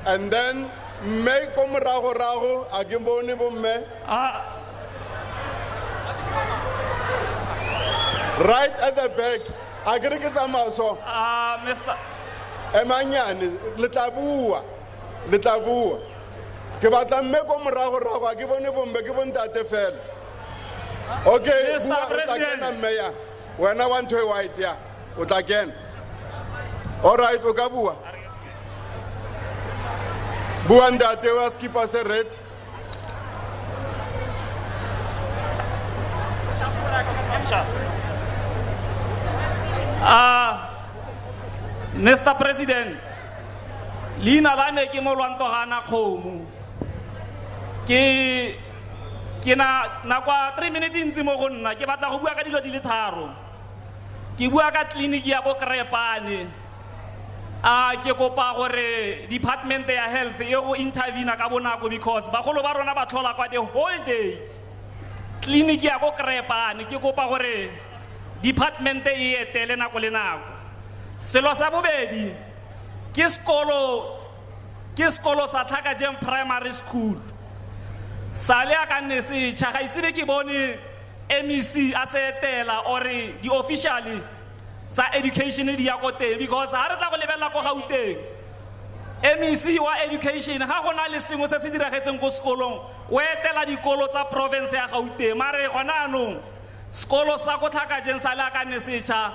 and then mme ko morago a ke bone bomme right at the back a ke re ke tsamaya so Mr. emanyane le tla bua ke batla mme ko morago a ke bone bomme ke bontate fela okay Mr. bua o tla President. kena mme ya wena wa ntho e white ya o tla kena all right o ka bua ntate wa skipa se red Mr. President, leina la me ke Molwantogana Kgomo. Ke na kwa 3 minutes ntse mo go nna ke batla go bua ka dilo di le tharo. Ke bua ka clinic ya go Krepane. Ke kopa gore department ya health e go intervene ka bonako because bagolo ba rona ba tlhola kwa the whole day. Clinic ya go Krepane ke kopa gore department e etele nako le nako. Selo sa bobedi ke skolo sa Thakajem Primary School. Sale a ka nne se tšhaga isibe ke bone MEC a se etela or di officially sa education di ya ko teng because ha re tla go lebella ko Gauteng MEC wa education ga go na le sengwe se se diragetseng ko sekolong o etela dikolo tsa province ya Gauteng mare gona anong skolo sa go Thakajem sale a ka nne se tša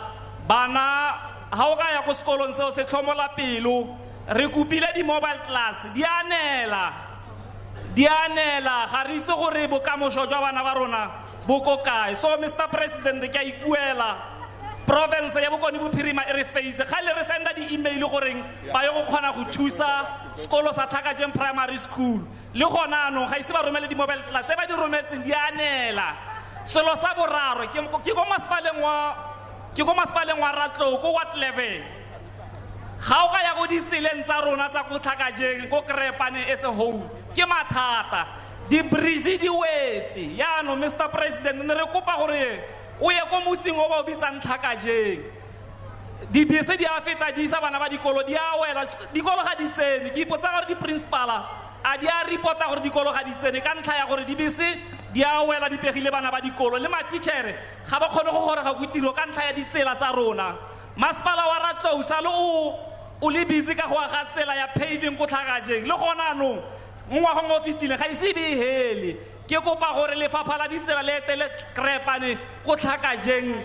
bana ha o ka ya ko sekolong seo se tlhomola pelo re kupile di mobile class di anela ga re itse gore bokamoso jwa bana ba rona bo ko kae so Mr. President ke a ikuela province ya Bokone Bophirima e re face ga le re senda di email goreng ba yo go kgona go thusa sekolo sa Thakajem Primary School le gona anong ga ise ba romele di mobile class e ba di rometseng di anela selo sa boraro ke go masipaleng wa Ratlo ko what level ga o ka ya go ditseleng tsa rona tsa go Thakajeng ko Krepane as a whole ke mathata di bridge di wetse yaano Mr. President ne re kopa gore o ye ko motseng o ba o bitsang Thakajeng di bese di a feta di isa bana ba dikolo di a wela dikolo ga di tsene ke ipotsa gore di principala a di a reporta gore dikolo ga di tsene ka ntlha ya gore di bese di a wela di pegile bana ba dikolo le matitšhere ga ba kgone go gore ga go tiro ka ntlha ya ditsela tsa rona masepala wa Ratlou sale o le busy ka go aga tsela ya paving go Thakajeng le gona anong ngwaga mo fitile ga ise be hele ke kopa gore lefapha la ditsela le etele Krepane go Thakajeng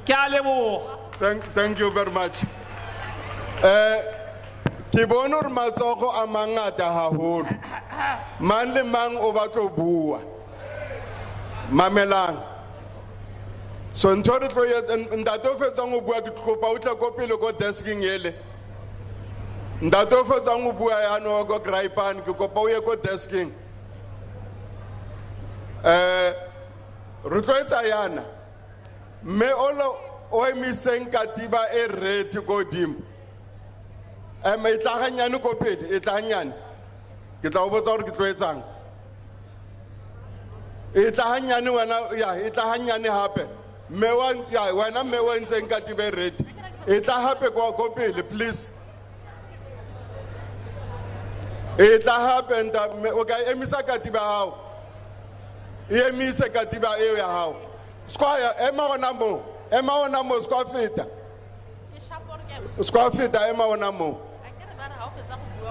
ke a leboga. Thank you very much. Ke bone gore matsogo a mangata haholo mang le mang o batlo bua mamelang so ntho re tlo ntate o fetsang go bua ke kopa o tla ko pele ko desking ele ntate o fetsang go bua yana go Krepane ke kopa o ye ko desking re tlo etsa yana mme o emiseng katiba e red go dim e tla ganyane ko pele e tla nyane ke tla o botsa gore ke tlo etsang e tla hanyane wena ya e tla hanyane hape me wa ya wena me wa ntseng katiba e red e tla hape go pele please e tla hape nta o ka emisa katiba hao e emise katiba eo ya hao squire ema ona mo squire feta ema ona mo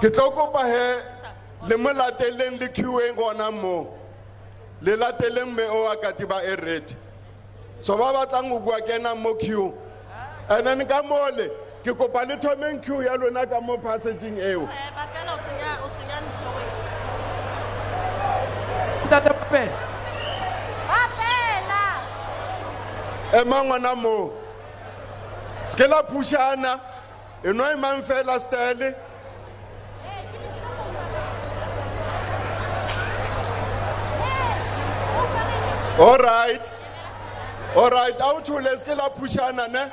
ke tlo kopa he le mo lateleng le queueng gona mo le lateleng me o a katiba e red so ba batlang go bua kena mo queue and then ka mole ke kopa le thomeng queue ya lona ka mo passaging eo ema ngwana mo ske la pushana e no e man fela style all right out to let's get la pushana ne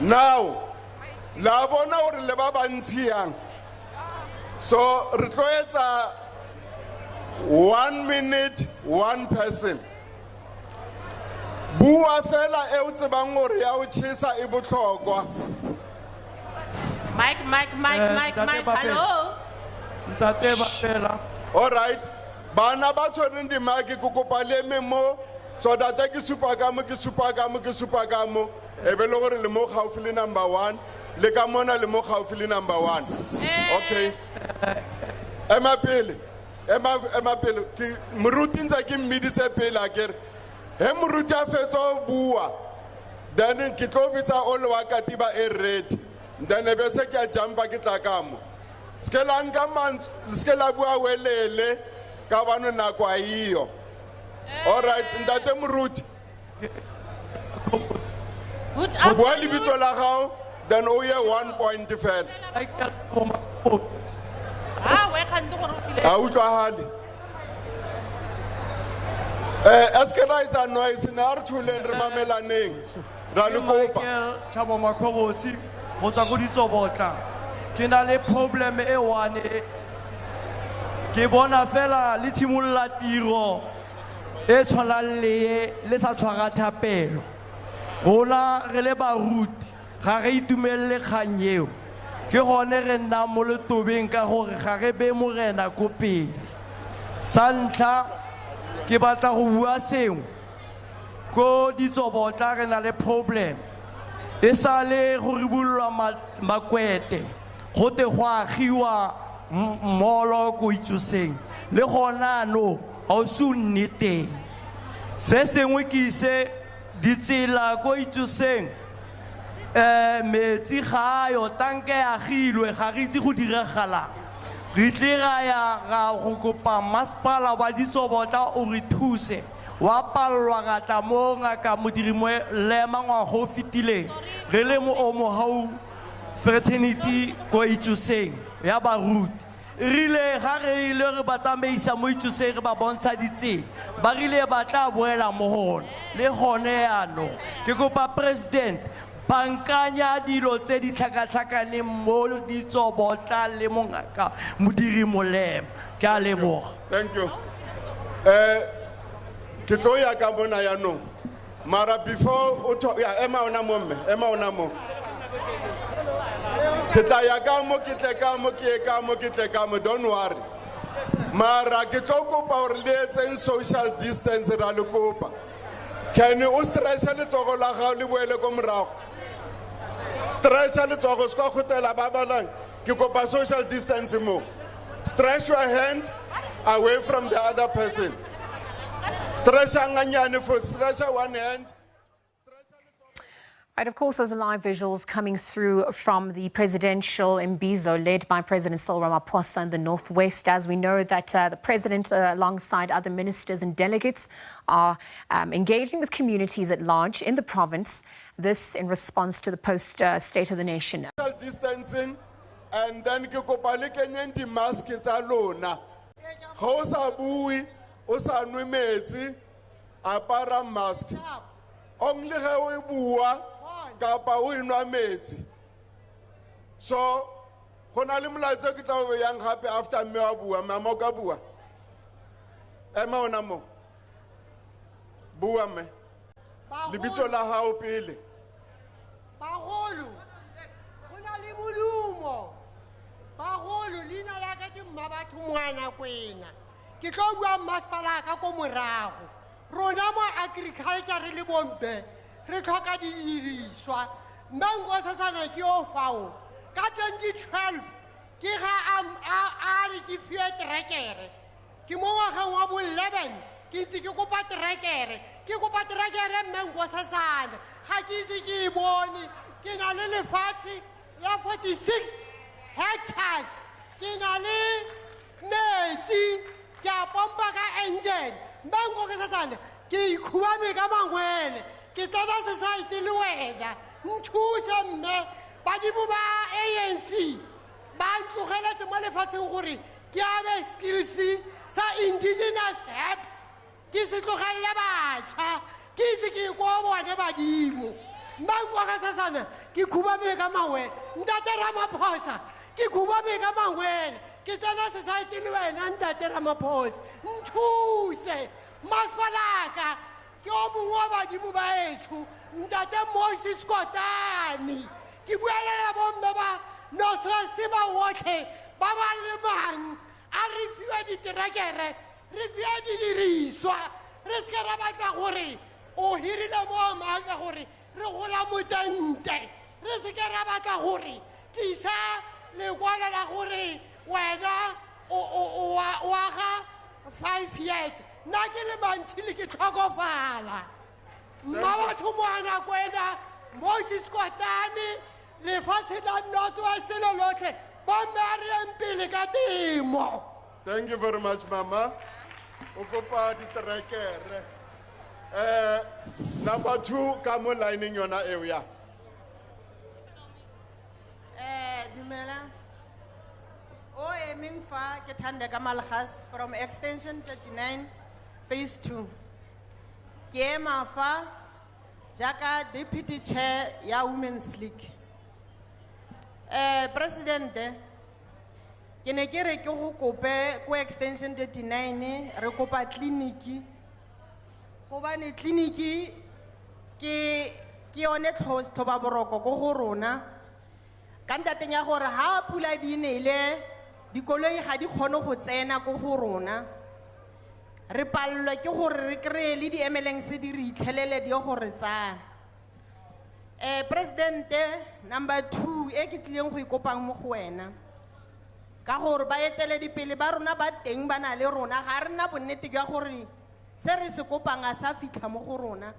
now la bona hore le ba bantsiang so re tloetsa 1 minute 1 person bua fela e o tsebang hore ya o tshisa e botlhokwa Mike, hello? Ntate Bapela. all right bana ba tshwereng dimaki ke kopa le me mo so that ke supa ka mo e be le gore le mo gaufi le number 1 le ka mona le mo gaufi le number 1 okay ema pele ke moruti ntse ke mmiditse pele a kere he moruti a fetsa o bua then ke tlo bitsa o le wa katiba e red then e be se ke a jumpa ke tla ka mo ske la nka man ske la bua welele ka bana na kwa hiyo all right ntate moruti Good bua afternoon. le bitso la gago then o ye 1 point fela Ah, we can't do what we feel. a utlwahale eske ra etsa noise na re thuleng re mamelaneng ra le kopa Thabo Makhobosi go tswa go ditsobotla ke na le problem e one ke bona fela le tshimolla tiro e tshwanang le sa tshwara thapelo rona re le baruti ga re itumelle kgang eo ke gone re nna mo letobeng ka gore ga re be morena ko pele sa ntlha ke batla go bua sengwe ko ditsobotla re na le problem e sa le go ribolwa makwete go te go agiwa molo ko itsoseng le gona no ga o se o nne teng se sengwe ke ise ditsela ko itsoseng metsi ga yo tanke ya agilwe ga re itse go diragalang re tle ra ya ga go kopa masepala wa ditsobotla o re thuse wa palelwa ga tla mo ngaka modiri mo lema ngwaga o fetileng re le mo o mogau fraternity ko itsoseng ya baruti rile ga re ile re ba tsamaisa mo itsoseng re ba bontsha ditsela ba rile ba tla boela mo gona le gone ano ke kopa president bankanya dilo tse di tlhakatlhakaneng mo ditsobotla le mongaka modiri molema ke a leboga thank you ke tlo ya ka bona ya no mara before o ya ema ona mo ke tla ya ka mo ke tle ka mo don't worry mara ke tlo kopa gore le etseng social distance ra le kopa can o stretch le tsogo la gago le boele ko morago stretch le tsogo ska khotela ba balang ke kopa social distance mo stretch your hand away from the other person stretch one hand. Right, of course, those are live visuals coming through from the presidential Imbizo led by President Cyril Ramaphosa in the Northwest. As we know that the president, alongside other ministers and delegates, are engaging with communities at large in the province. This in response to the post-State of the Nation. Social distancing, and then ke kopa le kenyeng di mask tsa lona. Go sa bui, o sa nwe metsi, apara mask. Only ge o bua kapa o nwa metsi. So go na le molaetsa ke tla o yang gape after me wa bua mama ka bua ema ona mo Bua me. Lebitso la hao pele. Bagolo, go na le modumo. Bagolo, leina la ka ke Mmabatho Moana Kwena. Ke tlo bua masepala ka ko morago. Rona mo agriculture re le bombe, re tlhoka didiriswa. Mmango Sasana ke o fao. Ka 2012, ke ga a re ke fie trekere. Ke mo ngwageng wa bo 11, ke itse ke kopa trekere. Ke kopa trekere Mmango Sasana. Ga ke itse ke e bone. Ke na le lefatshe la 46 hectares. Ke na le metsi, ke a pompa ka engine. Mmango Sasana, ke ikhubame ka mangwele. Ke tsena society le wena. Nthuse mme, badimo ba ANC ba ntlogeletse mo lefatsheng gore ke abe skills sa indigenous herbs. Ke se tlogelle batjha, ke ise ke ko bone badimo. Mmango Sasana, ke khubame ka mangwele. Ntate Ramaphosa, ke khubame ka mangwele. Ke tsena society le wena Ntate Ramaphosa. Nthuse masepalaka ke o mongwe wa badimo ba etšho Ntate Moses Kotane. Ke buelela bomme ba Northwest ba wotlhe ba ba lemang a re fiwe diterekere, re fiwe didiriswa, re se ke ra batla gore o hirile mo maaka gore re gola motente, re se ke ra batla gore tlisa lekwalo la gore wena o aga 5 years. Nna ke le mantshile ke tlhokofala. Mmabatho Moana Kwena, Moses Kotane, lefatshe la Northwest le lotlhe bomme a re yeng pele ka temo. Thank you very much, Mama. Okopa diterekere. Number 2, ka mo lining yona eo ya. Dumela. O emeng fa ke Thandeka Malgas from extension 39 phase 2. Ke ema fa jaka deputy chair ya Women's League. Presidente, ke ne ke re ke go kope ko extension 39 re kopa kliniki. Gobane kliniki ke yone tlhoba boroko go go rona. Ka ntateng ya gore ha pula di nele dikoloi ga di kgone go tsena go go rona. Re pallwa ke gore re kreye le di ambulance di re itlhelele di go re tsaya. Presidente, number 2 e ke tlileng go ikopang mo go wena ka gore ba eteledipele ba rona ba teng ba na le rona ga re na bonnete jwa gore se re se kopang a sa fitlha mo go rona.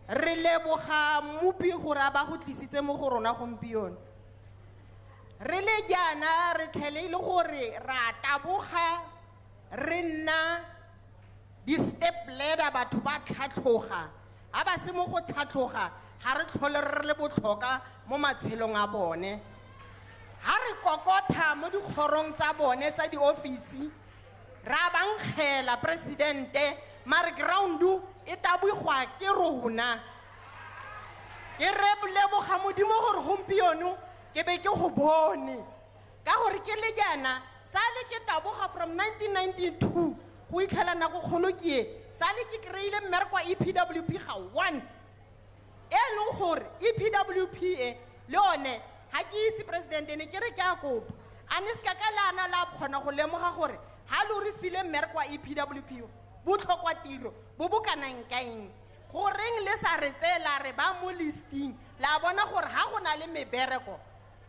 Re leboga mmupi gore a ba go tlisitse mo go rona gompieno. Re le jana re tlhele le gore ra taboga re nna di step ladder batho ba tlhatlhoga a ba se mo go tlhatlhoga ga re tlhole re le botlhoka mo matshelong a bone. Ha re kokotha mo dikgorong tsa bone tsa di ofisi ra bangela presidente mare groundu e tabugwa ke rona. Ke re leboga modimo gore gompieno ke be ke go bone ka gore ke le jana sale ke taboga from 1992 go itlhela nako kgolo ke sale ke kreile mmerkwa EPWP ga 1 e leng gore EPWP e le one ha ke itse presidente ne ke re ke a kopa a ne se ka lana la kgona go lemoga gore ha lo re file mmerkwa EPWP bo tlhokwa tiro bo bokanang kaeng goreng le sa re tsela re ba mo listing la bona gore ha go na le mebereko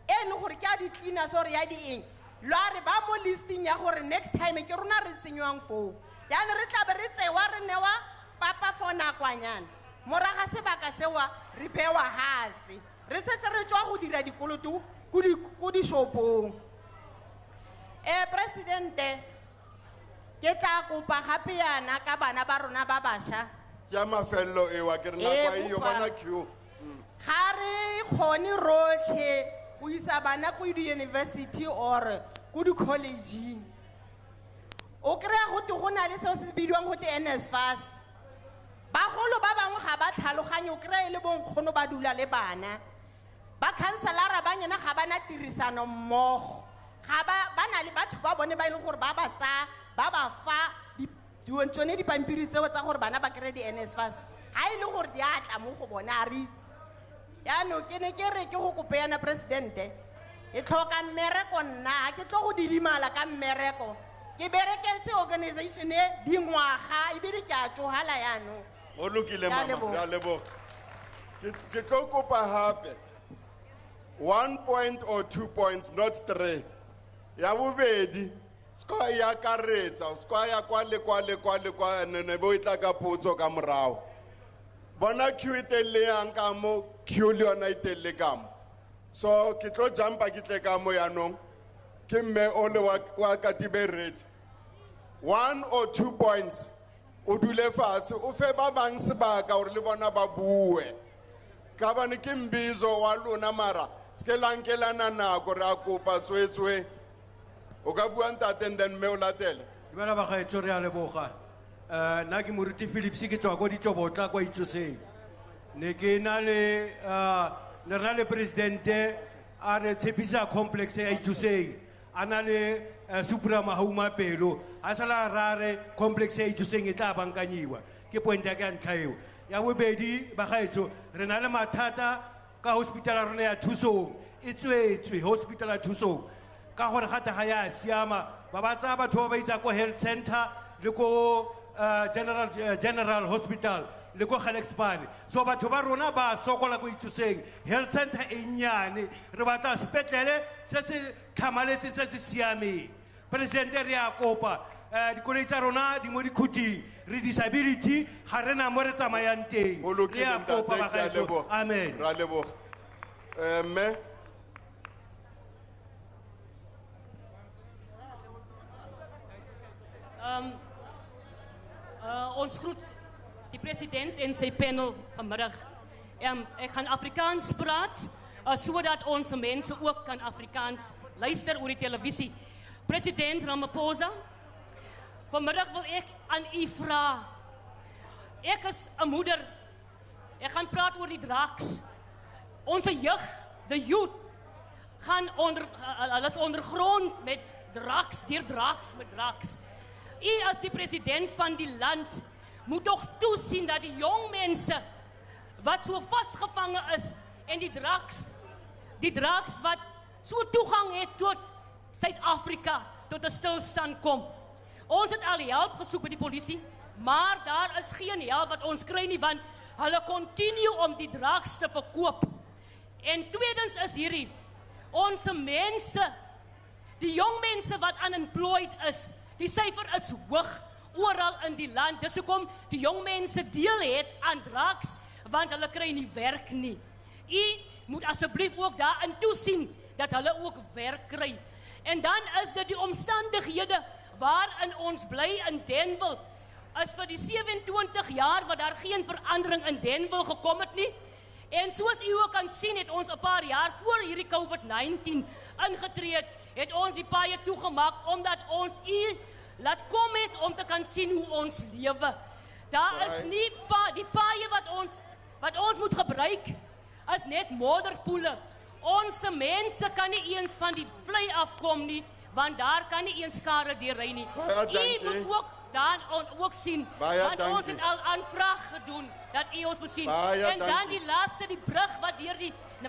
ene gore ke a di cleaners or ya di eng lo re ba mo listing ya gore next time ke rona re tsenywang foo ya ne re tla be re tsewa re newa papa for nakwanyana moraga sebaka sewa re bewa hase re setse re tswa go dira dikoloto go di shopong. Presidente ke tla kopa gape yana ka bana ba rona ba basha Ya mafello e wa ke re nakwa e yo bana queue. ga re kgone rotlhe go isa bana ko di-university or ko di-collegeng o kry-a gote go na le seo se bidiwang gote NSFAS bagolo ba bangwe ga ba tlhaloganye o kry-a le bonkgono ba dula le bana ba khanselara ba nyena ga ba na tirisano mmogo ga ba na le batho ba bone ba e leng gore ba ba tsaya ba ba fa tsone dipampiri tseo tsa gore bana ba kry di-NSFAS ha e le gore di a tla mo go bona a re itse yaanong ke ne ke re ke go kope yana presidente e tlhoka mmereko nna ha ke tlo go didimala ka mmereko ke bereketse organization e dingwaga ebile ke a tsohala yaanong o lokile Ke a mama leboha. re a leboga ke tlo kopa hape 1 point or 2 points not 3 ya bobedi ska ya karetsa ska ya kwa nene bo itla ka potso ka morao bona queue e telle yang ka mo queue le yona e telle ka mo so ke tlo jumpa ke tle ka mo yanong ke mme ole wa Katibe ready 1 or 2 points o dule fatshe o fe ba bang sebaka gore le bona ba bue ka bane ke Imbizo wa lona mara ske lankelana nako re a kopa tswetswe o ka bua ntate and then mme o latele Dumela bagaetsho re a leboga nna ke moruti Philips ke tswa ko ditsobotla kwa Itsoseng ne ke na le ne re na le presidente a re tshepisa complex ya Itsoseng a na le Supra Mahauma pelo a sala rare complex ya Itsoseng e tla bankanyiwa ke point ya ka ntlha eo ya bobedi bagaetsho re na le mathata ka hospital ya rona ya Thusong e tswetswe hospital ya Thusong ka gore gata ga ya siama ba ba tsa batho ba ba isa ko health center le ko general hospital le ko Galexpan so batho ba rona ba sokola ko Itsoseng health center e nyane re batla sepetlele se se tlhamaletse se se siameng presidente re a kopa dikoloi tsa rona di mo dikhuting re disability ga re na mo re tsamayang teng re a kopa bagaetsho amen ra leboga mme Ons groet die president en sy panel vanmiddag. Ek gaan Afrikaans praat, sodat onze mense ook kan Afrikaans luister oor die televisie. President Ramaphosa, vanmiddag wil ek aan u vra. Ek is 'n moeder. Ek gaan praat oor die drugs. Onze jeug, the youth, gaan hulle is ondergrond met drugs, deur drugs met drugs. U as die president van die land moet toch toesien dat die jong mense wat so vasgevange is en die drugs wat so toegang het tot Suid-Afrika tot 'n stilstand kom. Ons het al hulp gesoek by die polisie, maar daar is geen hulp wat ons kry nie want hulle continue om die drugs te verkoop. En tweedens is hierdie ons mense, die jong mense wat unemployed is. Die syfer is hoog oral in die land. Dis hoekom die jong mense deel het aan drugs want hulle kry nie werk nie. U moet asseblief ook daarin toesien dat hulle ook werk kry. En dan is dit die omstandighede waarin ons bly in Denville. Is vir die 27 jaar wat daar geen verandering in Denville gekom het nie. En soos u ook kan sien het ons 'n paar jaar voor hierdie COVID-19 ingetree het ons die paaie toegemaak omdat ons u laat kom het om te kan sien hoe ons lewe. Daar is nie die paaie wat ons moet gebruik is net modderpoele. Ons mense kan nie eens van die vlei afkom nie, want daar kan nie eens skare deurry nie. U moet ook dan ook sien, want ons het al aanvraag gedoen dat u ons moet sien. En dan die laaste, die brug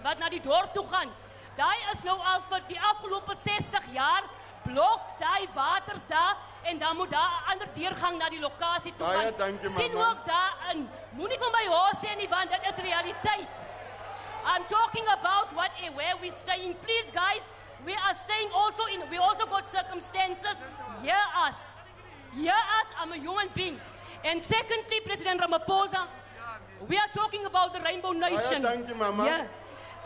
wat na die dorp toe gaan. Daai is nou al vir die afgelope 60 jaar blok daai waters daar en dan moet daar 'n ander deurgang na die lokasie toe gaan. Sien ook daarin. Moenie vir my hoor sê nie want dit is realiteit. I'm talking about where we staying. Please guys, we are staying also we also got circumstances. Hear us. I'm a human being. And secondly, President Ramaphosa, we are talking about the Rainbow Nation. Thank you, Mama. Yeah.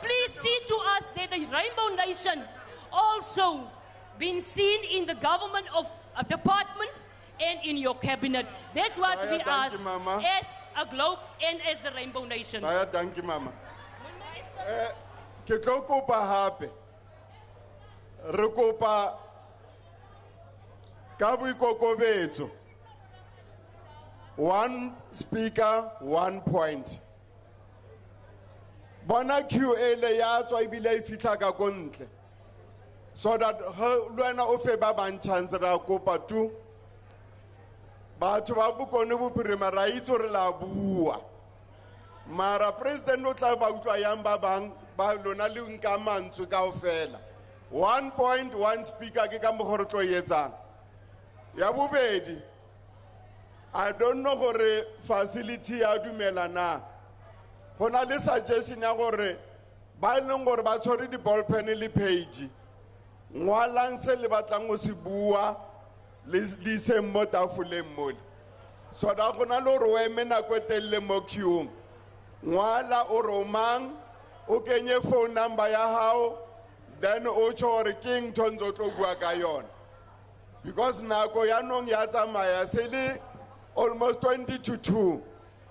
Please see to us that the Rainbow Nation also been seen in the government of departments and in your cabinet. That's what we ask as a globe and as the Rainbow Nation. Thank you, Mama. Ke tlo kopa hape. Re kopa ka boikokobetso. 1 speaker, 1 point. Bona QA ya tswa ibile e fitla ka kontle. So that lwena o fe ba bang chance ra kopa tu batho ba bokone bophirima ra itse gore la bua mara president o tla ba utlwa yang ba bang ba lona le nka mantswe kaofela 1 point 1 speaker ke ka mogore tlo etsang ya bobedi I don't know gore facility ya dumela na gona le suggestion ya gore ba leng gore ba tshwere di ball pen le page ngwalang se le batlang go se bua le se mo tafoleng mole so da gona le gore o eme nako e telele mo queue ngwala o romang o kenye phone number ya hao then o tšho gore ke ntho ntse o tlo bua ka yona because nako ya nong ya tsamaya se le almost 20 to 2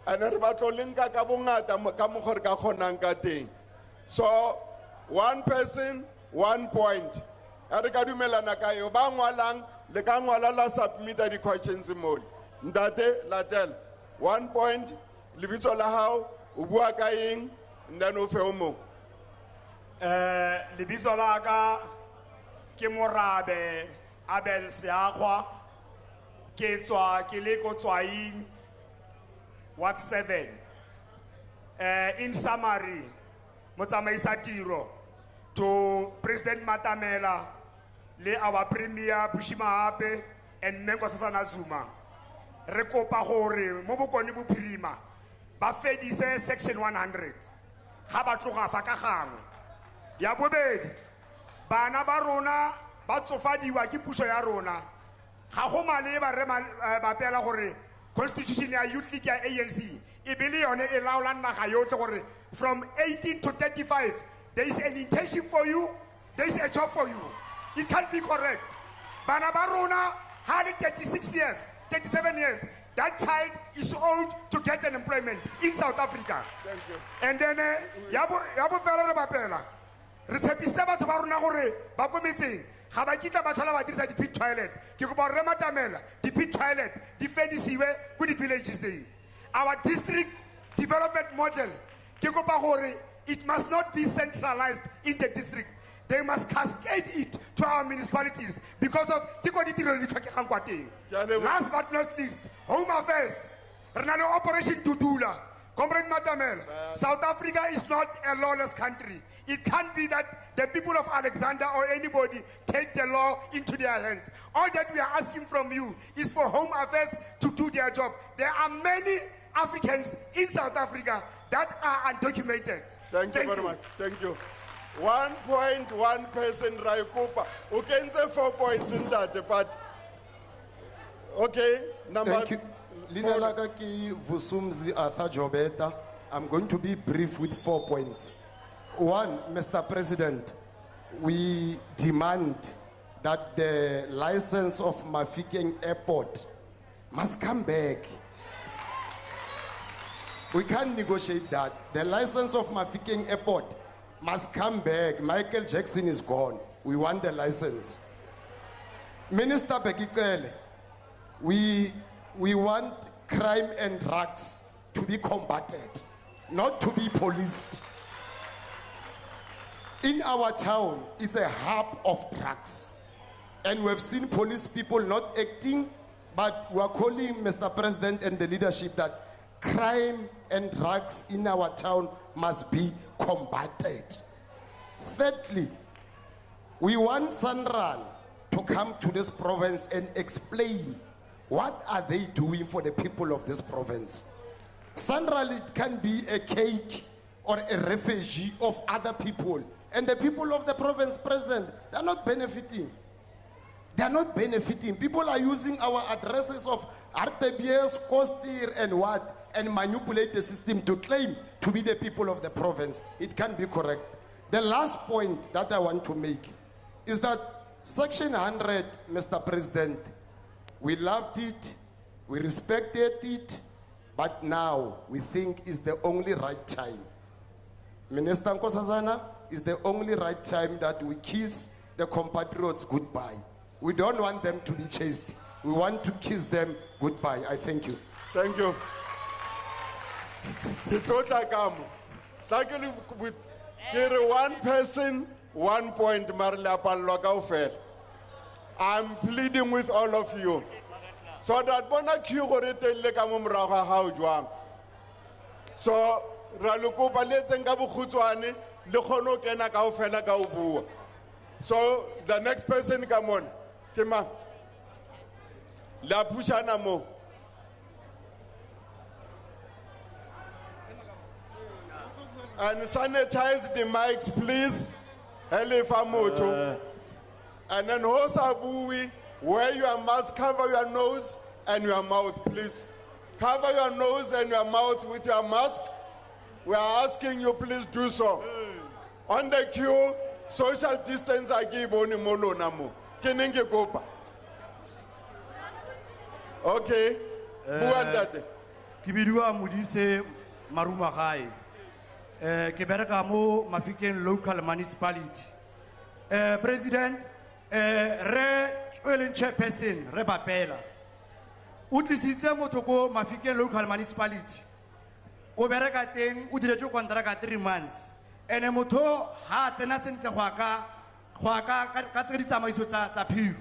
and re batlo le nka ka bongata ka mo gore ka kgonang ka teng so one person 1 point a re ka dumelana ka yo ba ngwalang le ka ngwala la submit di questions mo ntate latela 1 point lebitso la hao o bua ka eng and then o fe o mo lebitso la ka ke Morabe Abel Seakwa ke tswa ke le ko tswaing what 7 in summary motsamaisa tiro to President Matamela le our premier Bushimahape and Mengo Sasana Zuma re kopa gore mo bokone bophirima ba fedise section 100 ga ba tloga fa ka gangwe ya bobedi bana ba rona ba tsofadiwa ke puso ya rona ga go maleba re ba pela gore constitution ya youth league ya ANC e bile yone e laola naga yotlhe gore from 18 to 35 there is an intention for you, there is a job for you. It can't be correct. Bana ba rona had 36 years, 37 years. That child is owed to get an employment in South Africa. Thank you. And then yabo fela re ba pela re tshepisa batho ba rona gore ba ko metseng ga ba kitla ba tlhola ba dirisa di-pit toilet ke kopa re matamela di-pit toilet di fedisiwe ko di-villages. Our district development model ke kopa gore it must not be centralized in the district. They must cascade it to our municipalities because of last but not least, Home Affairs. Operation Dudula. Comrade Matamel, South Africa is not a lawless country. It can't be that the people of Alexander or anybody take the law into their hands. All that we are asking from you is for Home Affairs to do their job. There are many Africans in South Africa that are undocumented. Thank you very much. Thank you. 1 point, 1 person, Raikopa. You can say 4 points in that, but okay. Number. Thank you. Lina laka ki Vusumzi Arthur Jobeta. I'm going to be brief with 4 points. 1, Mr. President, we demand that the license of Mafikeng Airport must come back. We can't negotiate that. The license of Mafikeng Airport must come back. Michael Jackson is gone. We want the license. Minister Bekitele, we want crime and drugs to be combated, not to be policed. In our town, it's a hub of drugs. And we've seen police people not acting, but we're calling Mr. President and the leadership that crime and drugs in our town must be combated. Thirdly, we want Sanral to come to this province and explain what are they doing for the people of this province. Sanral, it can be a cake or a refugee of other people. And the people of the province, President, they're not benefiting. They're not benefiting. People are using our addresses of RTBS, Kostir, and what, and manipulate the system to claim to be the people of the province. It can't be correct. The last point that I want to make is that Section 100, Mr. President, we loved it, we respected it, but now we think is the only right time. Minister Nkosazana, is the only right time that we kiss the compatriots goodbye. We don't want them to be chased. We want to kiss them goodbye. I thank you. Thank you. With 1 person, 1 point, I'm pleading with all of you. So that bona queue gore telle ka mo morago ga hao jwang. So ra lo kopa le tseng ka bokhutswane le khono kena ka o fela ka o bua. So the next person come on. Kema. La pushana mo. And sanitize the mics, please. Helifa moto. And then hosa bui, wear your mask, cover your nose and your mouth, please. Cover your nose and your mouth with your mask. We are asking you, please do so. On the queue, social distance I give only molo namo. Keninge kopa. Okay. Buandate. Kibirua Mudise Maruma Gai. Keberga mo Mafiken local municipality. President, Re Oilen Chairperson, Rebapela. Utlisitse motoko Mafiken local municipality. Oberega teng udirejo kontraka 3 months. Ene moto ha tsena sentle gwaka ka tse di tsamaiso tsa phiru.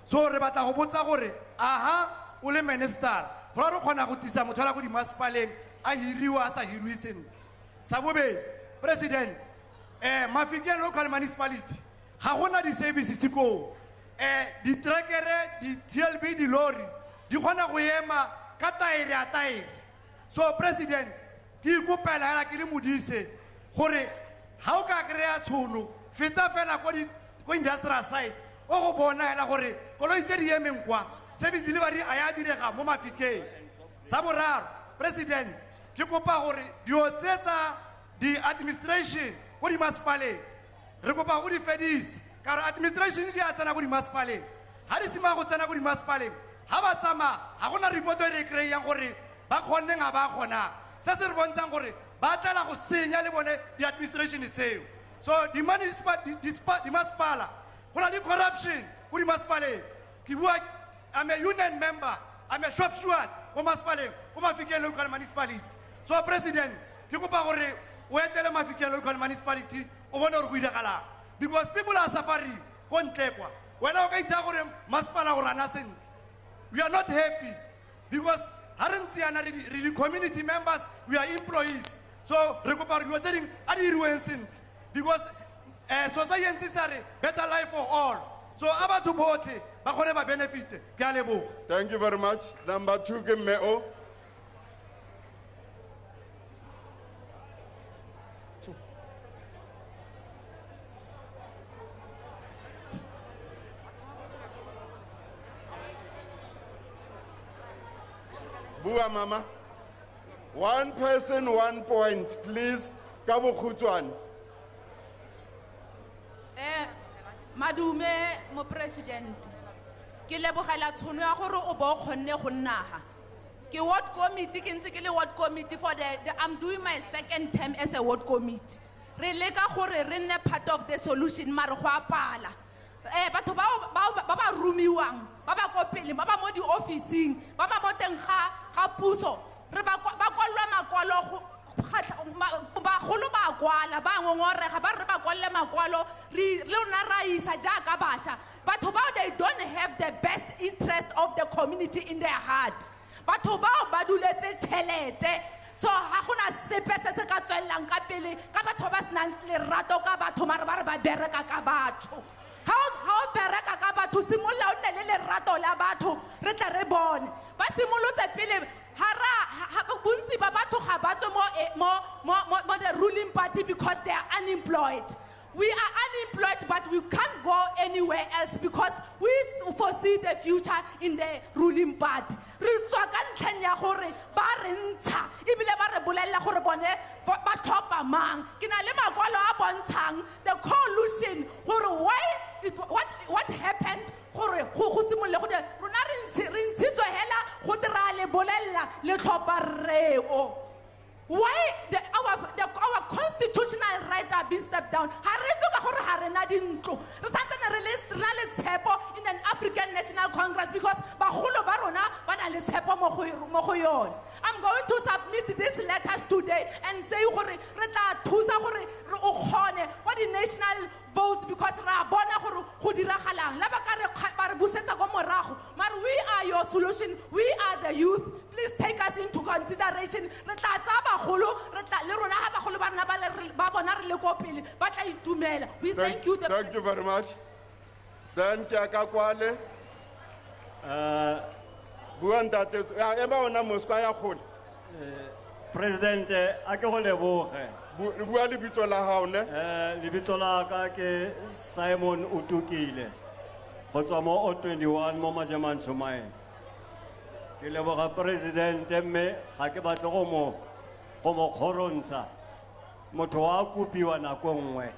So re batla go botsa gore aha o le minister go re khona go tisa motho la go di masipaleng a hiriwa sa hirwi sentle. Sa bobe president Mafikeng local municipality ga gona di services siko di trackere di TLB di lorry di khona go ema ka taere a taere. So president ke ikopela la ke le modise gore ha o ka krea tshono feta fela ko industrial side o go bona ela gore koloi tse di emeng kwa service delivery a ya direga mo Mafikeng. Sa boraro president ke kopa gore dio tsetsa di administration go di masipaleng re kopa go di fedise ka re administration di a tsena go di masipaleng ha di sima go tsena go di masipaleng ha ba tsama ha gona report e re kry-ang gore ba khonne nga ba khona se se re bontshang gore ba tla go senya le bone di administration tseo. So di masipala gona di corruption go di masipaleng ke bua I'm a union member, I'm a shop steward go masipaleng go Mafikeng local municipality. So president ke kopa gore o etele Mafikeng local municipality o bone gore go diragala because people are suffering go ntlekwa wena o ka itha gore masipala go rana sentle. We are not happy because harentiana re community members, we are employees. So re kopa re tse ding a di dirweng sentle because society is a better life for all. So abatho botlhe ba khone ba benefit ke a leboga. Thank you very much. Number 2 ke Meo. Bua mama. 1 person, 1 point, please. Ka bokhutswane. Madume mo president ke lebogela tshono ya gore o bo khonne go nnaga ke ward committee ke ntse ke le ward committee for I'm doing my second term as a ward committee re leka gore re nne part of the solution mare go apala batho ba rumiwang ba ba ko pele ba ba mo di officing ba ba mo teng ga puso re ba kwalwa makwalo ba golo ba kwala ba ngongorega ba re ba kwalle makwalo le ona raisa jaaka basha batho bao they don't have the best interest of the community in their heart batho bao ba duletse tšhelete so ha gona sepe se se ka tswellang ka pele ka batho ba senang lerato ka batho mare ba re ba bereka ka batho ha o bereka ka batho simolla o nne le lerato la batho re tla re bone ba simolotse pele bontsi ba batho ga ba tswe mo the ruling party because they are unemployed. We are unemployed, but we can't go anywhere else because we foresee the future in the ruling party. Re tswa ka ntlheng ya gore ba re ntsha ebile ba re bolella gore bone ba tlhopa mang ke na le makwalo a bontshang the coalition gore what happened gore go simolle go rona re ntshitswe hela go dira le bolella le tlhopa reo. Why our constitutional right are being stepped down? In an African National Congress because I'm I'm going to submit these letters today and say gore re tla thusa gore re o kgone kwa di national votes because ra bona gore go diragalang la ba ka re ba re busetsa go morago mara we are your solution, we are the youth. Please take us into consideration. Re tla tsa bagolo re tla le rona ga bagolo ba nna ba bona re le ko pele ba tla itumela. We thank you. Thank you very much. Then ke ka kwale bua ntate eba ona moskwa ya khole President a ke go leboge bua lebitso la hao ne lebitso la ka ke Simon Utukile go tswa mo O21 mo Majeman Shumai ke leboga President mme ga ke batle go mo khorontsha motho wa kopiwa nako nngwe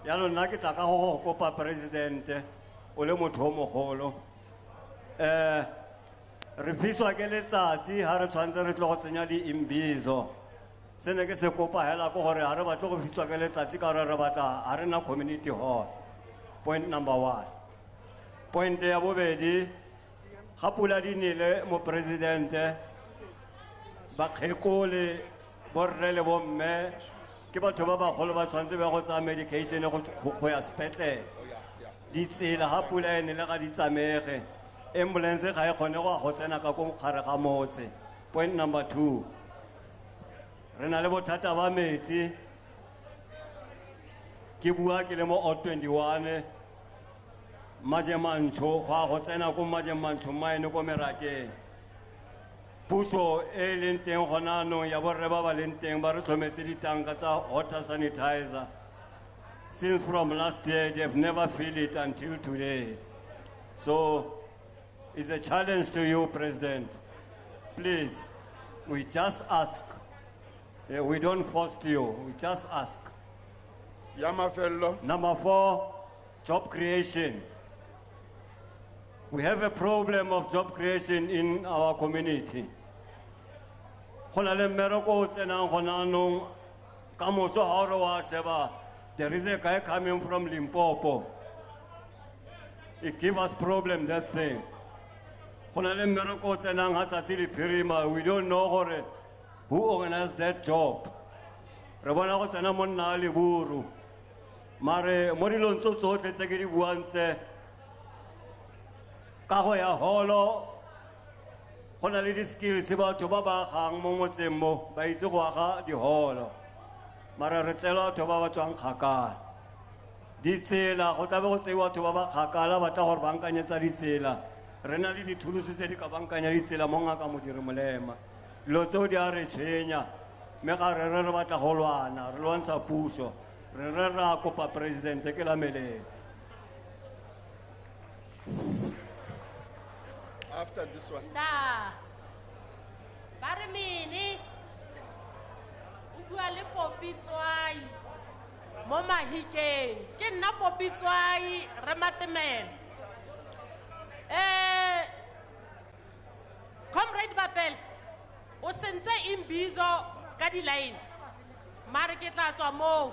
ya lo nna ke tla ka go kopa President o le motho o mogolo re fiswa ke letsatsi ha re tshwantse re tlo go tsenya di Imbizo se ne ke se kopa hela go gore ha re batle go fiswa ke letsatsi ka re batla ha re na community hall. Point number 1. Point ya bobedi ga pula di nele mo presidente ba khekole borre le bomme ke batho ba bagolo ba tshwantse ba go tsa medication go ya sepetlele di tsela ha pula ene le ga di tsamege ambulance ga e kgone go tsena ka go gare ga motse. Point number 2 re na le bothata ba metsi ke bua ke le mo O21 Majemantsho go tsena go Majemantsho mine ko merakeng puso e leng teng gona no ya borre ba ba leng teng ba re tlhometse ditanka tsa water sanitizer. Since from last year they have never filled it until today. So it's a challenge to you, President. Please, we just ask. We don't force you, we just ask. Number 4, job creation. We have a problem of job creation in our community. There is a guy coming from Limpopo. It gives us problem, that thing. We don't know who organized that job. Mare morilon tso tse ke di buang tse ka go ya holo gona le di skills batho ba ba gang mo motseng mo ba itse go aga di holo mara re tsela batho ba ba tswang kgakala di tsela go tla be go tsewa batho ba ba kgakala ba tla gore bankanyetsa di tsela re na le dithulusi tse di ka bankanya di tsela mo ngaka modiri molema lo tseo di a re tshwenya me ga re batla go lwana re lwantsha puso re ra kopa presidente ke la mele. After this one. Da. Barimini. Ubua le popitswai. Mo Mahikeng. Ke nna popitswai re matemela. Comrade Babel. O sentse Imbizo ka di line. Mare ke tla tswa mo.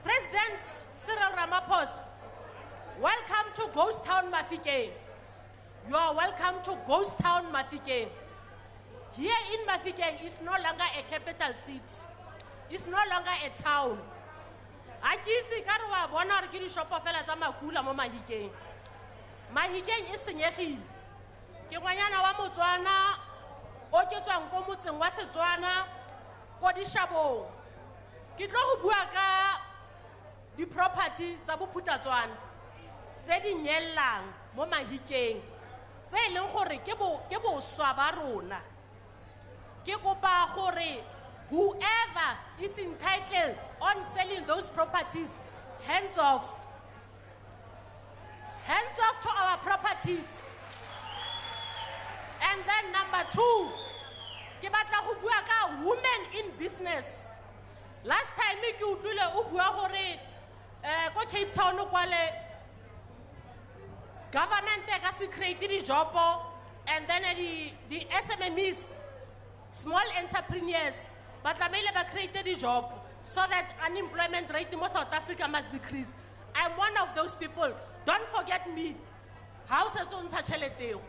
President Cyril Ramaphosa, welcome to Ghost Town Mafikeng. You are welcome to Ghost Town Mafikeng. Here in Mafikeng is no longer a capital city. It's no longer a town. Akitsi ka re wa bona re ke di shopo fela tsa makula mo Mahikeng. Mahikeng e senyegile. Ke ngwanyana wa Motswana o ke tswang ko motseng wa Setswana ko di Shabong. Ke tlo go bua ka di property tsa Bophutatswana tse di nyellang mo Mahikeng tse leng gore ke boswa ba rona. Ke kopa gore whoever is entitled on selling those properties, hands off to our properties. And then number 2, ke batla go bua ka women in business. Last time ke utlwile o bua gore ko Cape Town kwale government ka se create di job and then the SMMEs, small entrepreneurs ba tlamehile ba create di job so that unemployment rate in South Africa must decrease. I'm one of those people. Don't forget me. How se tsontsha tšhelete eo.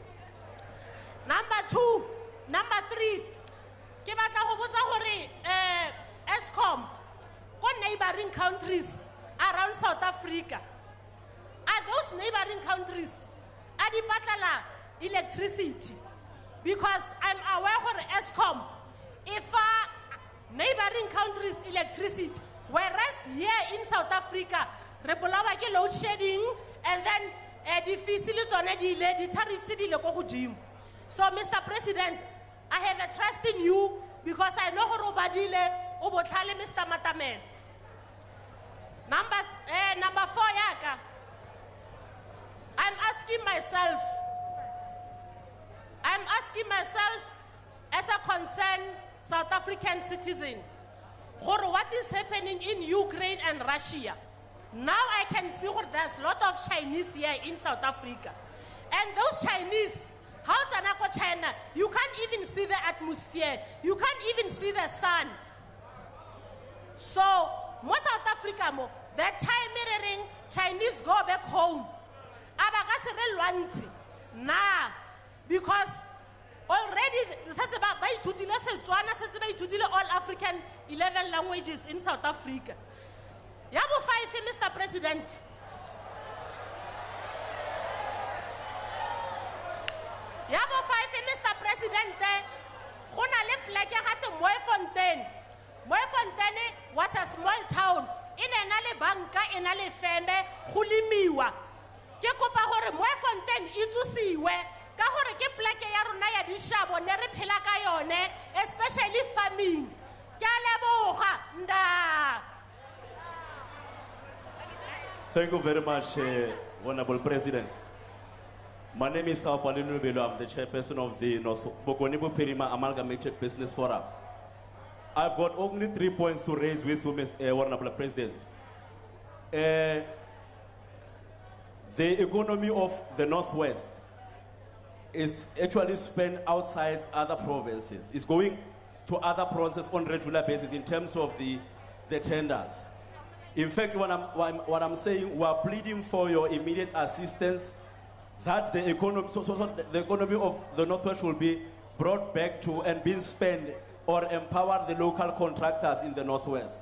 Number 2, Number 3, ke batla go botsa gore Eskom ko neighboring countries around South Africa, are those neighboring countries a di patala electricity? Because I'm aware gore Eskom if neighboring countries electricity, whereas here in South Africa re bolawa ke load shedding, and then di fees le tsone di le di tariffs di le go godimo. So Mr. President, I have a trust in you because I know gore o badile o botlhale Mr. Matamela. Number 4 yaka, I'm asking myself as a concerned South African citizen, what is happening in Ukraine and Russia? Now I can see there's a lot of Chinese here in South Africa. And those Chinese, how China, you can't even see the atmosphere. You can't even see the sun. So, most South Africa, that time mirroring Chinese go back home. Nah, because already all African 11 languages in South Africa. Yabo 5, Mr. President. Yabo 5, Mr. President. Gona le pleke gate Moefontein. Moefontein was a small town. Ina le banka, ina le feme, go lemiwa. Ke kopa gore Moefontein e tsusiwe ka gore ke pleke ya rona ya dishabo ne re phela ka yone, especially farming. Ke a leboga nda. Thank you very much, Honorable President. My name is Taupalinu Belo. I'm the chairperson of the North Bokonibo Perima Amalgamated Business Forum. I've got only 3 points to raise with you, Honorable President. The economy of the Northwest is actually spent outside other provinces. It's going to other provinces on a regular basis in terms of the tenders. In fact, what I'm saying, we are pleading for your immediate assistance that the economy, the economy of the Northwest will be brought back to and being spent or empower the local contractors in the Northwest.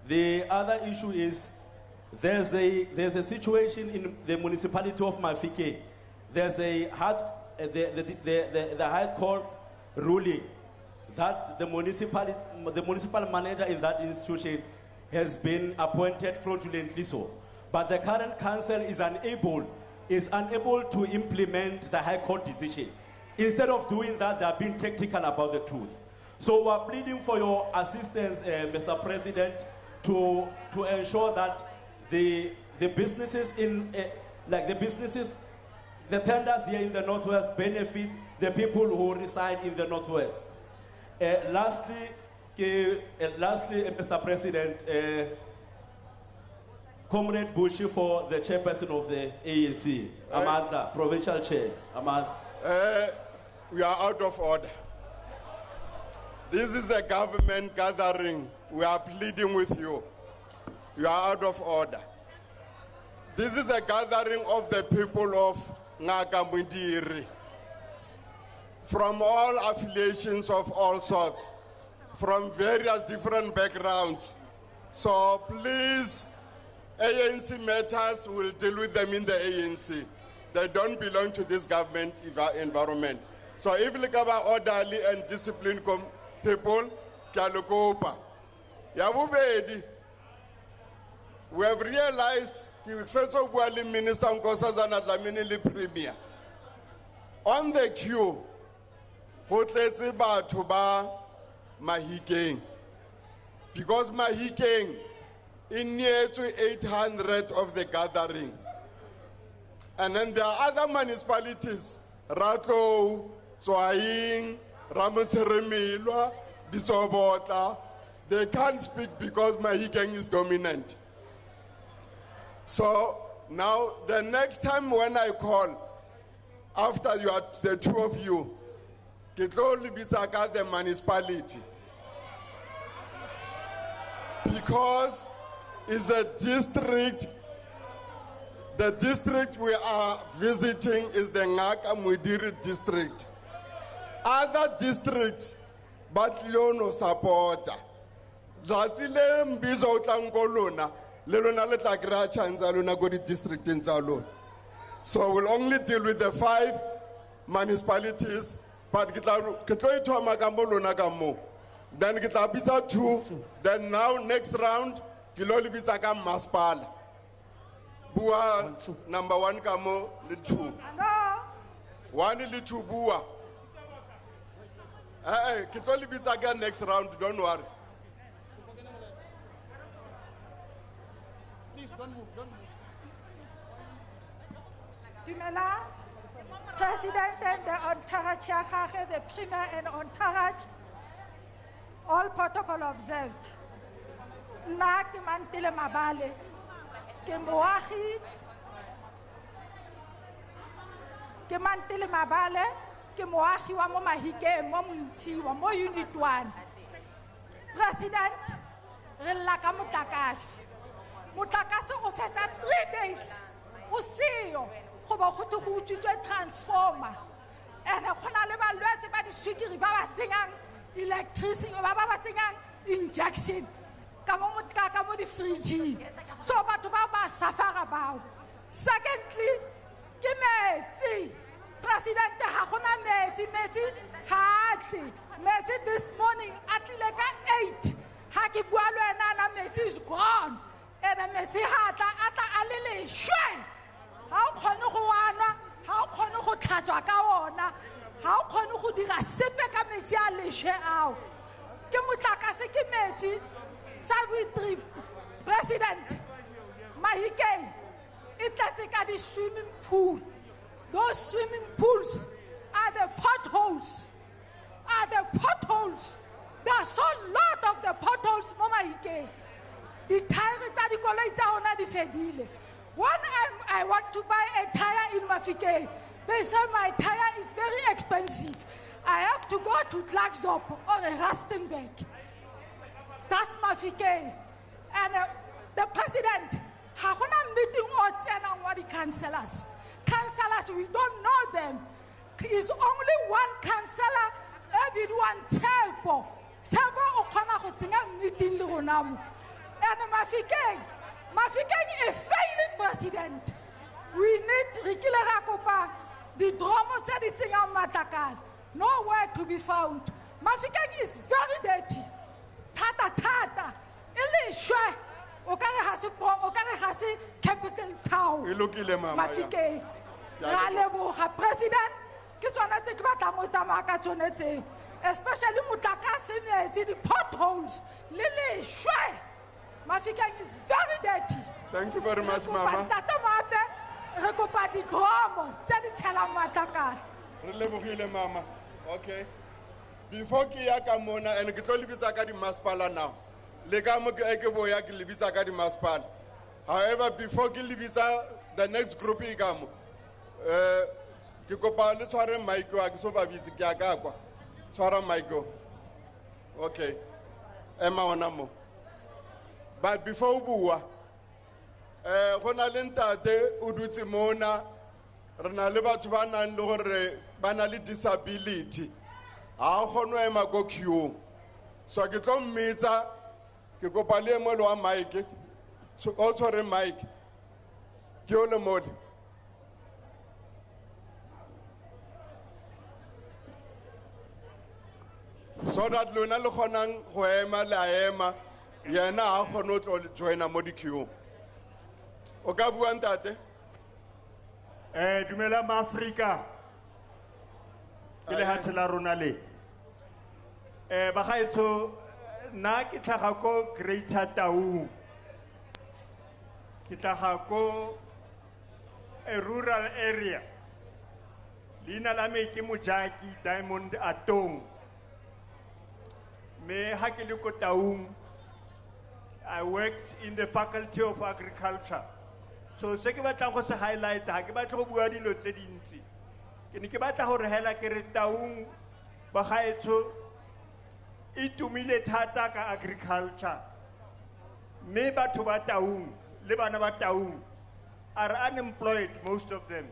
The other issue is there's a situation in the municipality of Mafike. There's a High Court ruling that the municipal manager in that institution has been appointed fraudulently so. But the current council is unable to implement the High Court decision. Instead of doing that, they are being tactical about the truth. So we are pleading for your assistance, Mr. President, to ensure that the businesses the tenders here in the Northwest benefit the people who reside in the Northwest. Lastly, Mr. President, Comrade Bushi for the chairperson of the ANC, Amanda, Provincial Chair, Amanda. We are out of order. This is a government gathering. We are pleading with you. You are out of order. This is a gathering of the people of Ngaka Mundiri, from all affiliations of all sorts, from various different backgrounds. So please, ANC matters, will deal with them in the ANC. They don't belong to this government environment. So if you look about orderly and disciplined people, we have realized Minister Nkosazana Dlamini Premier on the queue, Mahikeng, because Mahikeng in near to 800 of the gathering. And then there are other municipalities, Rato, Tswaing, Ramaphosa, Bitsobotla. They can't speak because Mahikeng is dominant. So now the next time when I call, after you are the two of you, Kitlo Libitaka the municipality. Because it's a district. The district we are visiting is the Ngaka Mudiri district. other districts but no supporter. That's le Imbizo utlangolona le lona le tla kry-a chance ya lona ko di-districteng tsa lona. So we'll only deal with the 5 municipalities, but ke tlo ithoma ka mo lona ka mo. Then ke tla bitsa 2, then now next round ke lo le bitsa ka masipala. Bua number 1 ka mo le 2. 1 le 2 bua. Ke tlo le bitsa ka next round, don't worry. Please don't move, don't move. Dumela, President and the entourage, the Premier and entourage, all protocol observed. Na ke Mantile Mabale, ke moagi, ke Mantile Mabale, ke moagi wa mo Mahikeng, mo Montshiwa, mo Unit 1. President, re lla ka motlakase. Motlakase o fetsa 3 days. O seo. Go ba go go utswitswe transformer and go na le balwetse ba di swikiri ba ba tsenyang electricity ba ba tsenyang injection ka mo motlaka mo di fridge so batho ba ba safara bao. Secondly, ke metsi. President ha gona metsi ha atle metsi this morning atlile ka 8 ha ke bua le wena na metsi is gone and metsi ha atla alele shwe. How can you go on? How can you go tlhatswa ka ona? How can you go dira sepe ka metsi a leshe ao? Ke motlakase ke metsi. Savitri, President, Mahikeng, it tletse ka di swimming pool. Those swimming pools are the potholes. There are so lot of the potholes mo Mahikeng. Di tire tsa dikoloi tsa ona di fedile. When I want to buy a tire in Mafikeng, they say my tire is very expensive. I have to go to Klerksdorp or Rustenburg. That's Mafikeng. And the president, how can I meeting or tell what the councillors? Councillors, we don't know them. It's only one councillor, every one table. Table okana go tsenga meeting le rona. And Mafikeng is failing president. We need Rikile Rakopa, the drama said it in Matakal. Nowhere to be found. Mafikeng is very dirty. Tata. Ele shwe. Okare has a capital town. Mafikeng. Ralebo, president. Kiswana take Matamaka Tonete. Especially Mutakasi, the potholes. Lily shwe. Mafikeng is very dirty. Thank you very much, Mama. Mama. Okay. Before Kiyaka Mona and Kitolibizaka di Maspala now. Legamoekeboya Gilibizaka di Maspal. However, before Gilibiza, the next group Igamo. Kikopa Litware Maiko Agsoba Vizikiagagua. Twara Maiko. Okay. Emma Onamo. But before Bua, Hona Lentate Uduti Mona, Ranaleba Tuvana and Lore, Banali disability. Our Honoema go Q. So I get on meter, Kikopale Molo Mike, also a Mike, Kiola Mod. So that Luna Lohonan, Hoema, Laema. Yana ako not join a modicue. Ogabu antate. Dumela Africa. Ile hatela runale. Bagaetso na ke tlhaga ko Greater Taung. Ke tlhaga ko a rural area. Lina la me ke Mojaki Diamond Atong. Me ha ke le ko Taung. I worked in the Faculty of Agriculture. So se ke batla go se highlight ha ke batla go bua dilo tse dintsi. Ke ne ke batla go re hela ke re Taung ba gaetso e tumile thata ka agriculture. Me batho ba Taung le bana ba Taung are unemployed, most of them.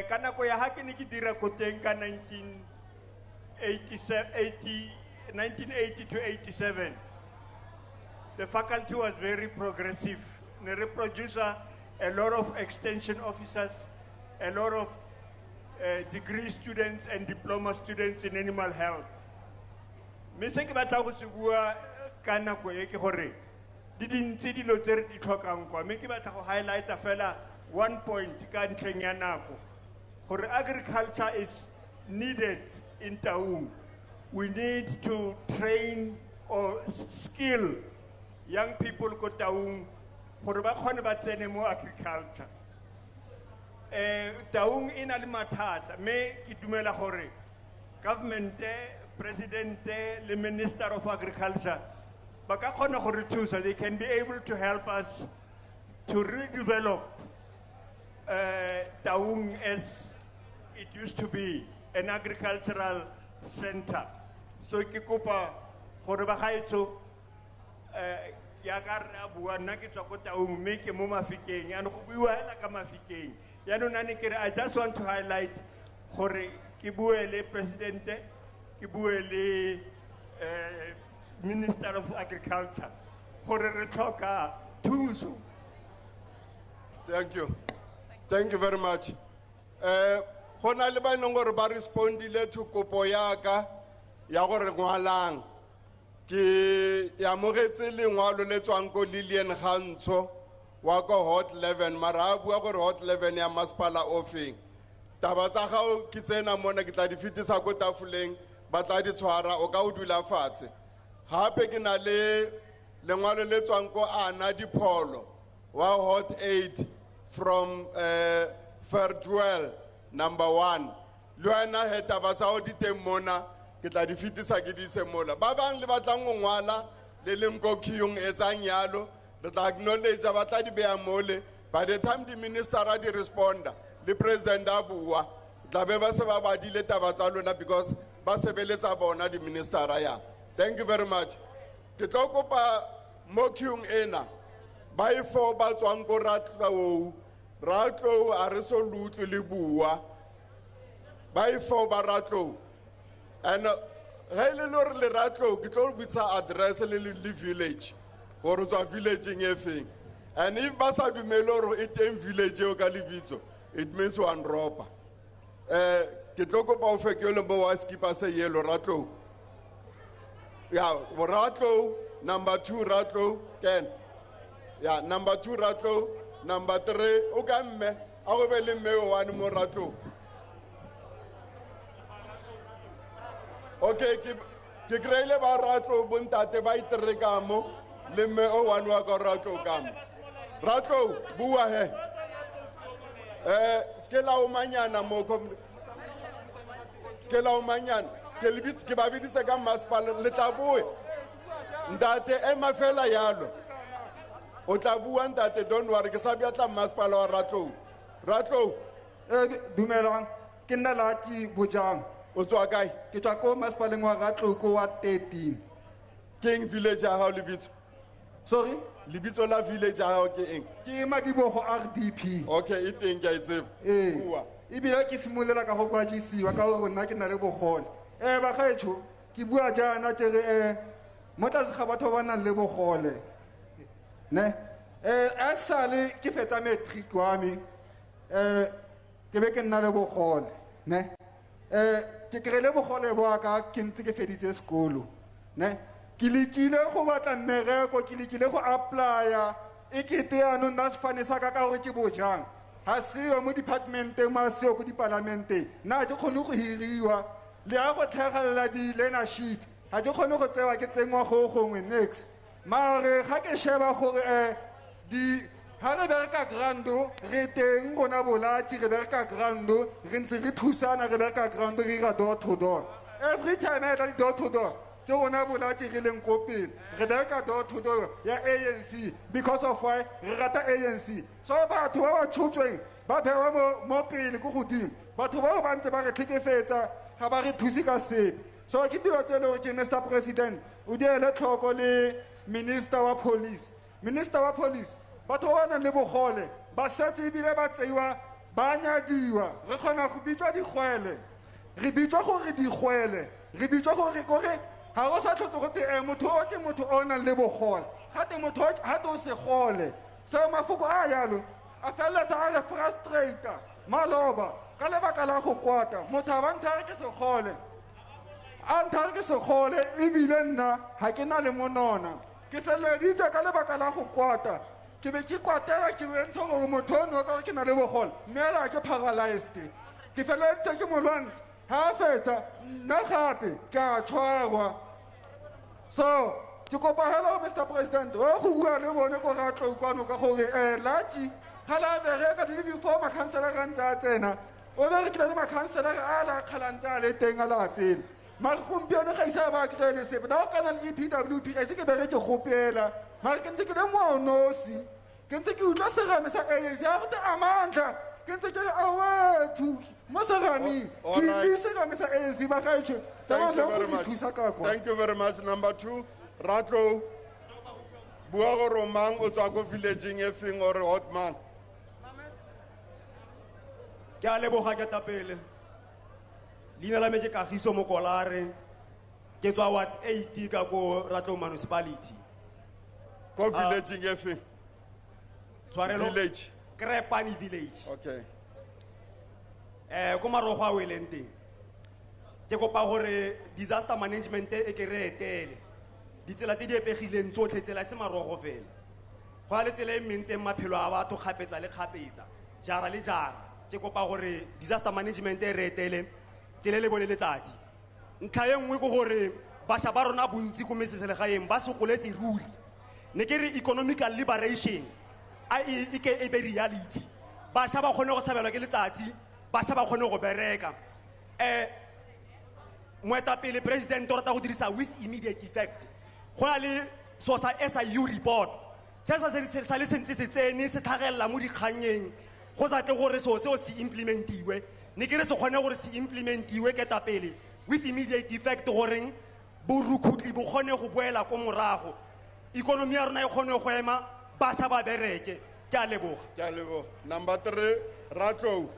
Ka nako ya ha ke ne ke dira ko teng ka 1980 to 87, the faculty was very progressive. Ne re producer a lot of extension officers, a lot of degree students and diploma students in animal health. Me se ke batla go se bua ka nako e ke gore di dintse dilo tse re di tlhokang kwa, me ke batla go highlighta fela one point ka ntlheng ya nako gore agriculture is needed in Taung. We need to train or skill young people ko Taung gore ba kgone ba tsene mo agriculture. Taung e na le mathata, me ke dumela gore government, president, le minister of agriculture ba ka kgona gore thusa. They can be able to help us to redevelop Taung as it used to be, an agricultural center. So ke kopa gore ba gaetso ya ka re a bua nna ke tswa ko Taung mme ke mo Mafikeng, ya no go buiwa hela ka Mafikeng. Ya no nane ke re I just want to highlight gore ke bue le president, ke bue le Minister of Agriculture gore re tlhoka thuso. Thank you. Thank you very much. Hona le ba neng gore ba respondile to kopo ya ka ya gore ngwalang ke ya mogetse lengwalo le tswang ko Lillian Gantsho wa ko hot 11 mara a bua gore hot 11 ya masepala ofeng. Taba tsa gago ke tsena mona ke tla di fitisa ko tafoleng ba tla di tshwara o ka o dula fatshe. Hape ke na le lengwalo le tswang ko Ana Dipholo wa hot 8 from Fairduel number 1. Le wena he taba tsa o di teng mona ke tla di fitisa ke di se mola. Ba bang le batlang go ngwala le leng ko khiyong e tsang yalo re tla acknowledge ba tla di beya mole. By the time the minister a di responda le president a bua tla be ba se ba badile taba tsa lona because ba sebeletsa bona di minister ya. Thank you very much. Ke tlo kopa mo khiyong ena ba ifo ba tswang ko ratlo a re so lutlu le bua ba ifo ba ratlo and hele lo re le ratlo ke tlo bitsa address le village gore tswa villageng e feng, and if ba sa dumele gore e teng village o ka lebitso it means one ropa. Ke tlo kopa o fekele mo wa skipa se yellow ratlo ya ratlo number 2 ratlo Ken. Yeah, number 2 ratlo, number 3 o ka mme a go be le mme o one mo ratlo. Okay, ke kreile ba ratlo bontate ba itere ka mo le mme o one wa ka ratlo ka mo. Ratlo bua he. Skela o manyana mo skela o manyana ke lebitse ke ba biditse ka masepala le tla bue ntate e mafela yalo o tla bua ntate, don't worry ke sa biatla masepala wa ratlo dumelang ke nna la ki bojang o tswa kae? Ke tswa ko masepaleng wa ratlo ko wa 13 King village ya hao lebitso. Sorry, lebitso la village ya hao ke eng? ke Madibogo RDP. Okay, e teng ke a tseba. Bua. Ebile ke simolela ka go kwajisiwa ka gore nna ke na le bogole. Ba gaetsho ke bua jana tere mo tla se ga batho ba nang le bogole ne a sale ke fetsa matric wa me ke be ke nna le bogole ne ke krele bogole bo ka ke ntse ke feditse sekolo ne ke lekile go batla mmereko, ke lekile go applya e kete ano nna sefane sa ka ka gore ke bojang ha seo mo departmenteng ma seo ko dipalamenteng na ke kgone go hiriwa le a go tlhagalla di leadership ha ke kgone go tsewa ke tsengwa go gongwe next mare ga ke sheba gore di ha re bereka grando re teng gona bolati re bereka grando re ntse re thusana re bereka grando re ra door to door every time I tla door to door tse gona bolati re leng ko pele re bereka door to door ya ANC because of why re rata ANC. So batho ba ba tshotsweng ba bewa mo pele go godimo batho ba ba ntse ba re tlhekefetsa ga ba re thusi ka sepe. So ke dilo tse le ke Mr. President o diele tlhoko le Minister wa Police batho ba nang le bogole ba setse ebile ba tseiwa ba nyadiwa re kgona go bitswa dikgwele re bitswa gore dikgwele re bitswa gore kore ha go sa tlhotse go te motho o ke motho o nang le bogole gate motho ha te o se gole so mafoko a yalo a feletsa a re frustrata maloba ka lebaka la go kwata motho a ba nthare ke segole a nthare ke segole ebile nna ha ke na le monona ke feleditse ka lebaka la go kwata ke be ke kwatela ke bentse gore motho o no ka ke na le bogole mme ela ke paralyzed ke feleditse ke molwantse ha a fetsa nna gape ke a tshwarwa so ke kopa hela Mr. President o go bua le bone ko ra tlo kwano ka gore laji ga la bereka di before makhansela ga ntse a tsena o be re ke le makhansela a la khalantsa le teng a la pele mara gompieno ga isa ba ke le sepe da kana le EPWP a se ke bereke gopela mara ke ntse ke le monosi ke ntse ke utla serame sa ANC ya go te amandla ke ntse ke awethu mo serame ke itse serame sa ANC ba gaetsho Thank you very much. Number 2, Ratlo. Buago Romang Otsako villaging a thing or a hot man. Kialebo Hagatapele. Lina la Meje Kahiso Mokolare. Ketwa wat 80 go Ratlo municipality. Go villaging a thing. Village. Crepani village. Okay. Kumaroha Welente. Ke kopa gore disaster management e ke re etele ditsela tse di epegileng tsotlhe tsela se marogo fela go a le tsela e mentse maphelo a batho kgapetsa le kgapetsa jara le jara ke kopa gore disaster management e re etele tsela le bone letsatsi ntlha e nngwe go gore basha ba rona bontsi go meseselegaeng ba sokoletse ruri ne ke re economical liberation e ke e be reality basha ba kgone go tshabelwa ke letsatsi basha ba kgone go bereka Moetapele president o rata go dirisa with immediate effect go na le sosa SIU report se sa le sentse se tsene se tlhagelela mo dikganyeng go sa tle gore so se implementiwe ne ke re se kgone gore se implementiwe ke tapele with immediate effect goreng borukhutli bo kgone go boela ko morago economy ya rona e kgone go ema basha ba bereke ke a leboga Number 3, Ratlo.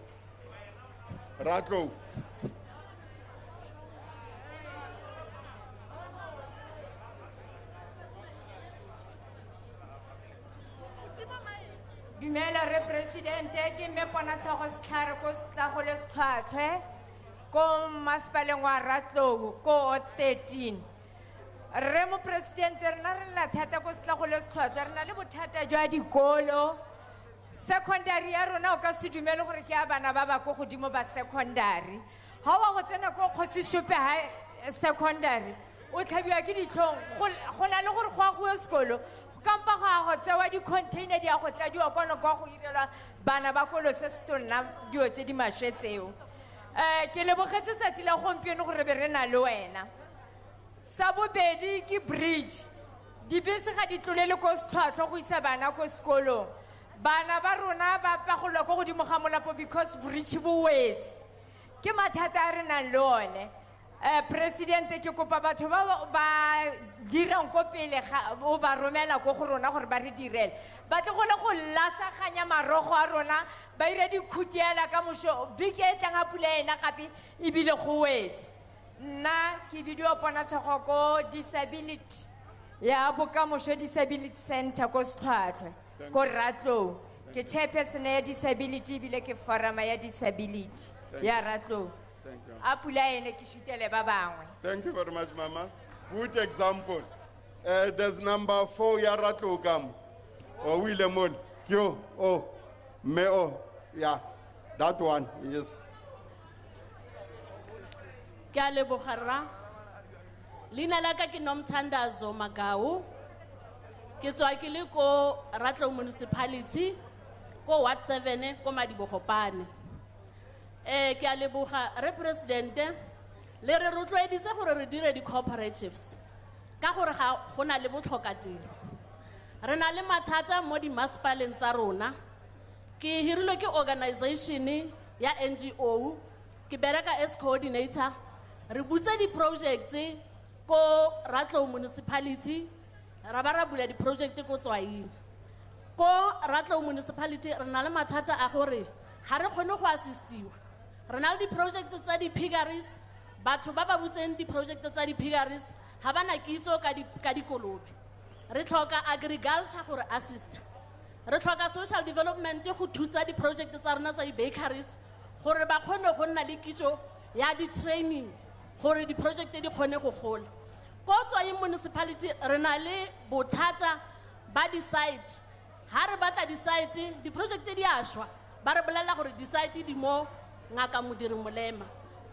Dumela re presidente ke me pona tsa go stlhare ko setlago le setlhwatlhwe ko masepaleng wa Ratlo ko 13 re mo presidente rena re la thata ko setlago le setlhwatlhwe re na le bothata jwa dikolo secondary ya rona o ka se dumele gore ke a bana ba ba ko godimo ba secondary ha wa go tsena ko kgosishope ha secondary o tlhabiwa ke ditlhong go na le gore go a go sekolo kampa ga go tsewa di-container di a go tladiwa kono kwa go irelwa bana ba kolo se se tonna dio tse di maswe tseo ke lebogetse tsatsi la gompieno gore be re na le wena sa bobedi ke bridge dibese ga di tlolele ko setlhwatlhwa go isa bana ko sekolong bana ba rona ba pagolwa ko godimo ga molapo because bridge bo wetse ke mathata a re nang le one presidente ke kopa batho ba dirang ko pele o ba romela ko go rona gore ba re direle ba tle gone go lasaganya marogo a rona ba ire dikhutiela ka moso bike e tlang a pula ena gape ebile go wetse nna ke bidio pona tsego ko disability ya bokamoso disability center ko setlhwatlhwe ko Ratlo ke chairperson ya disability ebile ke forama ya disability ya Ratlo. Thank you very much, Mama. Good example. There's number 4, Yaratlo Gam. Or Williamon. Yo, Meo. Yeah, that one, yes. Kale Bukhara. Lina laka ki nomthandazo Magau. Kitwakili ko Ratlo municipality. Ko Ward 7 ko Madibokopane. Ke a leboga re presidente le re rotloeditse gore re dire di cooperatives ka gore ga gona le botlhokatiro re na le mathata mo di masepaleng tsa rona ke hirilwe ke organization ya NGO ke bereka as coordinator re butse di projects ko Ratlo municipality ra ba ra bula di project ko Tswaing ko Ratlo municipality re na le mathata a gore ga re kgone go assistiwa re na le di-project tsa di-piggeries batho ba ba butseng di-project tsa di-piggeries ga ba na kitso ka dikolobe re tlhoka agriculture gore assista re tlhoka social development go thusa di-project tsa rona tsa di-bakeries gore ba kgone go nna le kitso ya di-training gore di-project di kgone go gola ko Tswaing municipality re na le bothata ba di-site ha re batla di-site di-project di a shwa ba re bolela gore di-site di mo ngaka modiri molema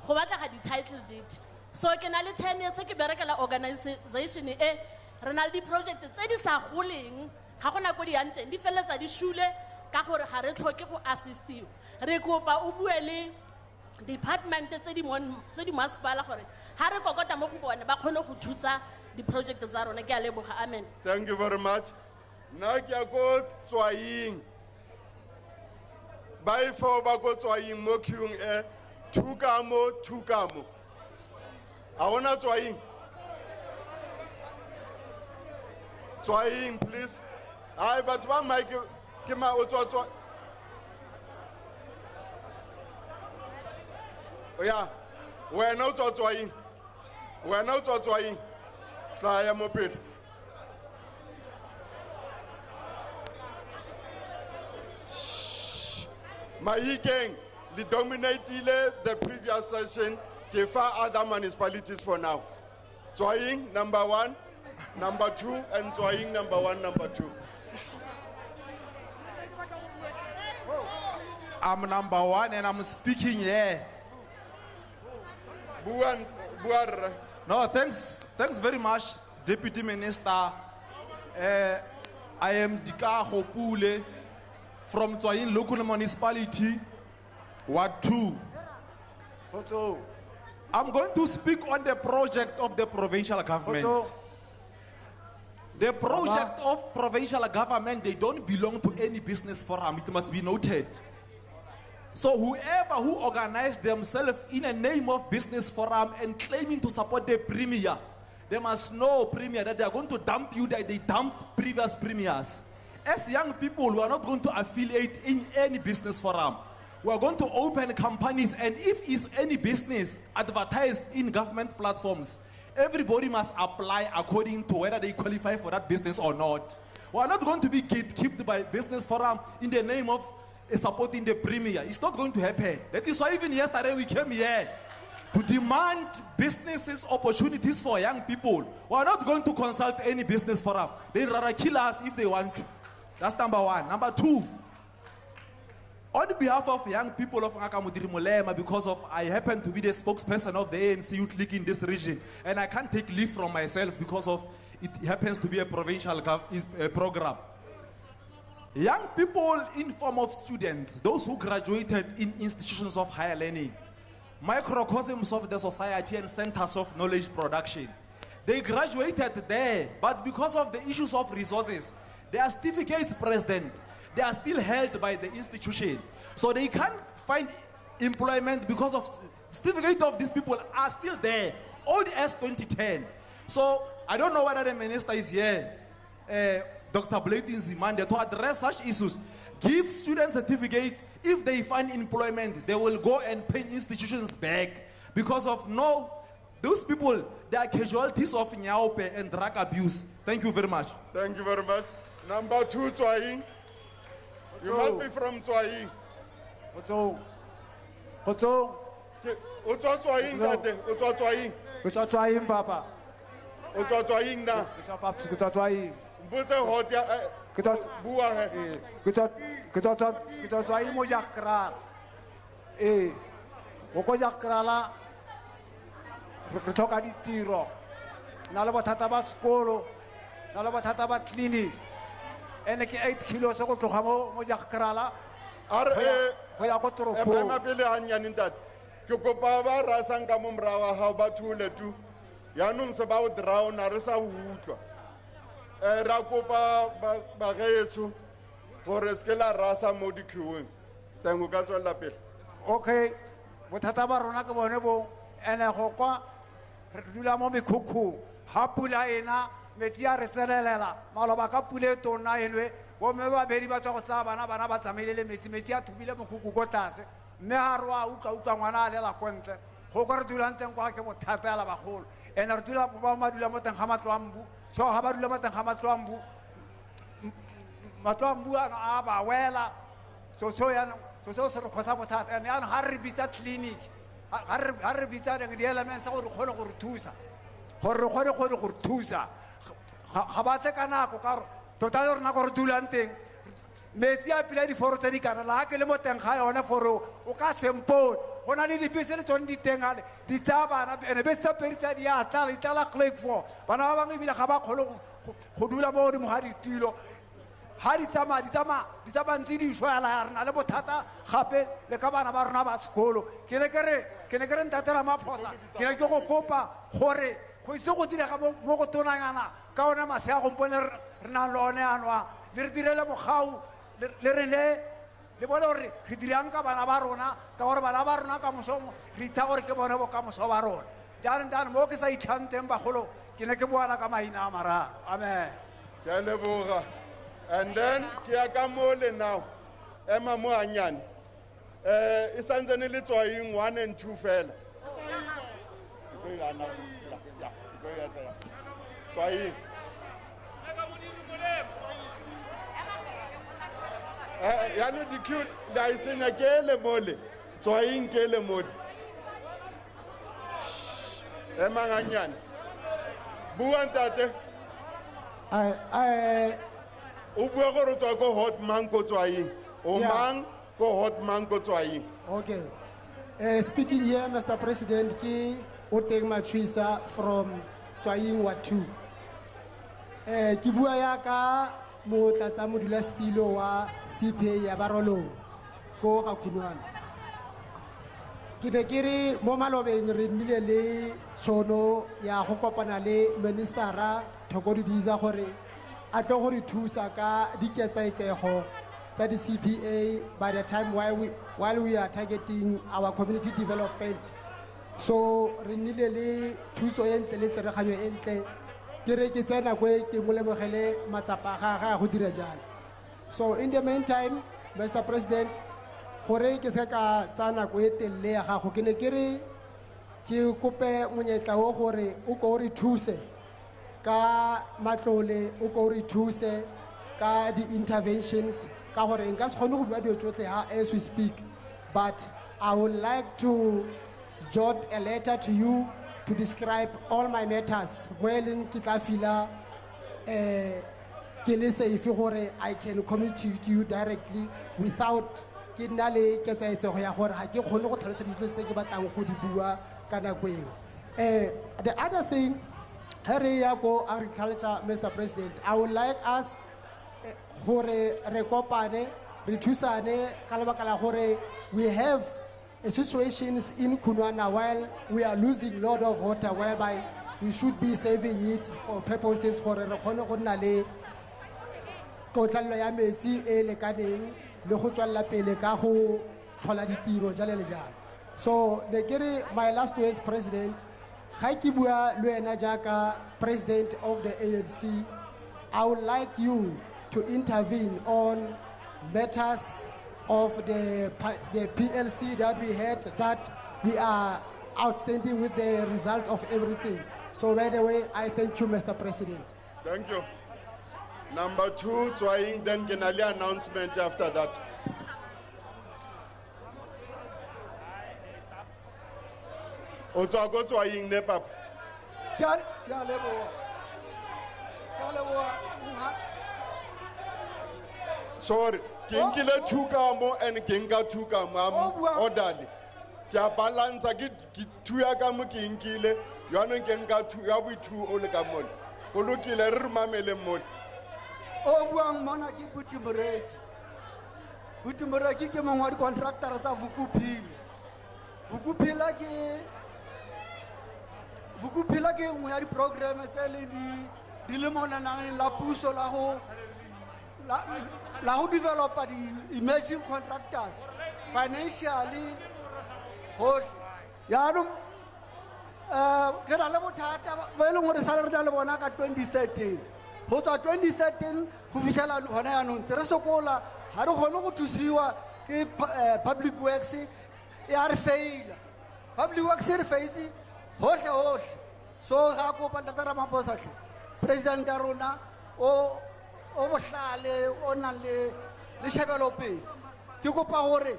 go batla ga di-title deed so ke na le 10 years ke berekela organization e re na le di-project tse di sa goleng ga gona ko di yang teng di feletsa di shule ka gore ga re tlhoke go assistiwa re kopa o bue le department tse di masepala gore ha re kokota mo go bone ba kgone go thusa di-project tsa rona ke a leboga amen. Thank you very much. Now ke a go Tswaing ba ifo ba go Tswaing mo queuing e thukamo a bona Tswaing please ai batho ba mike ke ma o tswa oya wena o tswa Tswaing tla ya mo pele Mahikeng they dominated the previous session ke fa other municipalities for now Tswaing number 1 number 2 and Tswaing number 1 number 2. I'm number 1 and I'm speaking here. No, thanks very much, Deputy Minister. I am Dika Hopule from Tswaing local municipality, Ward 2. I'm going to speak on the project of the provincial government. The project of provincial government, they don't belong to any business forum, it must be noted. So whoever who organized themselves in a name of business forum and claiming to support the premier, they must know, premier, that they are going to dump you, that they dump previous premiers. As young people, we are not going to affiliate in any business forum. We are going to open companies, and if is any business advertised in government platforms, everybody must apply according to whether they qualify for that business or not. We are not going to be gatekept by business forum in the name of supporting the premier. It's not going to happen. That is why even yesterday we came here to demand businesses opportunities for young people. We are not going to consult any business forum. They rather kill us if they want to. That's number 1. Number 2, on behalf of young people of Ngakamudiri Molema, because of I happen to be the spokesperson of the ANC Youth League in this region, and I can't take leave from myself because of it happens to be a provincial program. Young people in form of students, those who graduated in institutions of higher learning, microcosms of the society and centers of knowledge production. They graduated there, but because of the issues of resources, their certificates, President, they are still held by the institution. So they can't find employment because of certificate of these people are still there, old as 2010. So I don't know whether the minister is here, Dr. Blayton Zimande, to address such issues. Give student certificate. If they find employment, they will go and pay institutions back. Because of those people, they are casualties of nyaope and drug abuse. Thank you very much. Thank you very much. Number 2, Tswaing. You must be from Tswaing. Tswaing, Papa. Tswaing na. Tswaing. Mbutse hotia bua he. Tswaing mo jakra. Go jakra la re tlhoka ditiro. Na le bothata ba sekolo, na le bothata ba clinic. Ene ke 8 kilos go tloga mo jakra la. Go ya go toropong. Ema pele hanyane ntate. Ke kopa ba rasang ka mo mrawa ha ba thule tu. Yaanong se ba o drown a re sa utlwa. Ra kopa ba gaetso gore se ke la rasa mo dikhweng. Tengo ka tswela pele. Okay. Bothata ba rona ke bone bo ene go kwa re dula mo mekhukhu. Ha pula ena metsi a re tsenelela maloba ka pula e tona enwe bomme babedi ba tswa go tsaya bana ba tsamaile le metsi a thubile mokhukhu ko tlase mme ha re wa utlwa ngwana a lela ko ntle go ko re dulang teng kwa ke bothata ya la bagolo and re dula ba madula mo teng ga matlo a mbu so ga ba dula mo teng ga matlo a mbu ano a ba wela so se re khosa bothata and yana ha re bitsa clinic ha re bitsa di elements go re kgone go re thusa gore re kgone go re thusa ga ba tle ka nako ka tota re na go re dulang teng metsi a pila diforo tse di kana la ke le mo teng ga yona foro o ka sempone go na le dibese le tsone di teng ale di tsaya bana ene be sa peritsa di a tla le tla click for bana ba bangwe ebile ga ba kgolo go dula mo di mo ha ditilo ha di tsama ntse di shwela ya rena le bothata gape le ka bana ba rona ba sekolo ke ne ke re ntate Ramaphosa ke ne ke go kopa gore go ise go direga mo go tonangana ka ona masea gompone re na le one anwa le re direle mogau le rene le bone gore re dirang ka bana ba rona ka gore bana ba rona ka mosomo re itha gore ke bone bo ka moso ba rona jaanong mo ke sa itlhanteng bagolo ke ne ke buana ka maina a mararo amen Ke a leboga. And then ke ya ka mole now ema mo anyane e santsene le tswaing 1 and 2 fela tswaing yani di cute da isenya kele mole tswaing kele mole ema nganyane bua ntate o bua gore tswa go hot man go tswaing o mang go hot man go tswaing. Okay. Speaking here, Mr. President, ki Oteng Machwisa from Tswaing Ward 2. Ki bua ya ka mo tlatsa modula stilo wa CPA ya Barolong ko ga Khunwana. Ke ne ke re mo malobeng re nnile le tšhono ya go kopana le ministera Thokodi Diza gore a tlo go re thusa ka diketsaetsego tsa di CPA by the time while we are targeting our community development. So re nnile le thuso e ntle le tsereganyo e ntle ke re ke tsena kwe ke mo lebogele matsapa ga go dira jalo. So in the meantime, Mr. President, gore ke se ka tsana ko e telele ya gago ke ne ke re ke kope monyetla o gore o ko re thuse ka matlole o ko re thuse ka di interventions ka gore nka se kgone go bua dio tsotlhe as we speak, but I would like to jot a letter to you to describe all my matters where ke tla fila ke le safe gore I can communicate to you directly without ke nna le ketsaetsego ya gore ga ke kgone go tlhalosa dilo tse ke batlang go di bua ka nako eo. The other thing, Go agriculture, Mr. President, I would like us gore re kopane re thusane ka lebaka la gore we have situations in Khunwana while we are losing a lot of water whereby we should be saving it for purposes gore re kgone go nna le kotlalo ya metsi e lekaneng le go tswalla pele ka go tlhola ditiro jale le jalo. So my last words, President, ga ke bua le wena jaaka president of the ANC, I would like you to intervene on matters of the PLC that we had, that we are outstanding with the result of everything. So by the way, I thank you, Mr. President. Thank you. Number 2, Tswaing, then Genali announcement after that. Otswa Tswaing ne papa. Sorry, kinkile tukamo and kinga tukamo odali. Kya balance ki tuya kamu kinkile, yana kinga tuya wi tu olegamol. Olukile rmamele mol. O buang mona ki butimoreki. Butimoreki ke mongwa di contractor tsa Vukuphile. Vukuphile ke nngwe ya di program tse le di le mona nang la puso la go develop di emerging contractors financially hohle. Yaanong ke na le bothata ba e leng gore sa le re na le bona ka 2013 Ho tswa 2013 ho fihlela hona yaanong ntse re sokola ha re kgone go thusiwa ke public works e a re faila. Public works e re faitse hohle. So ga kopa Ntate Ramaphosa hle president ya rona o bohlale o nang le shebelo pele. Ke kopa hore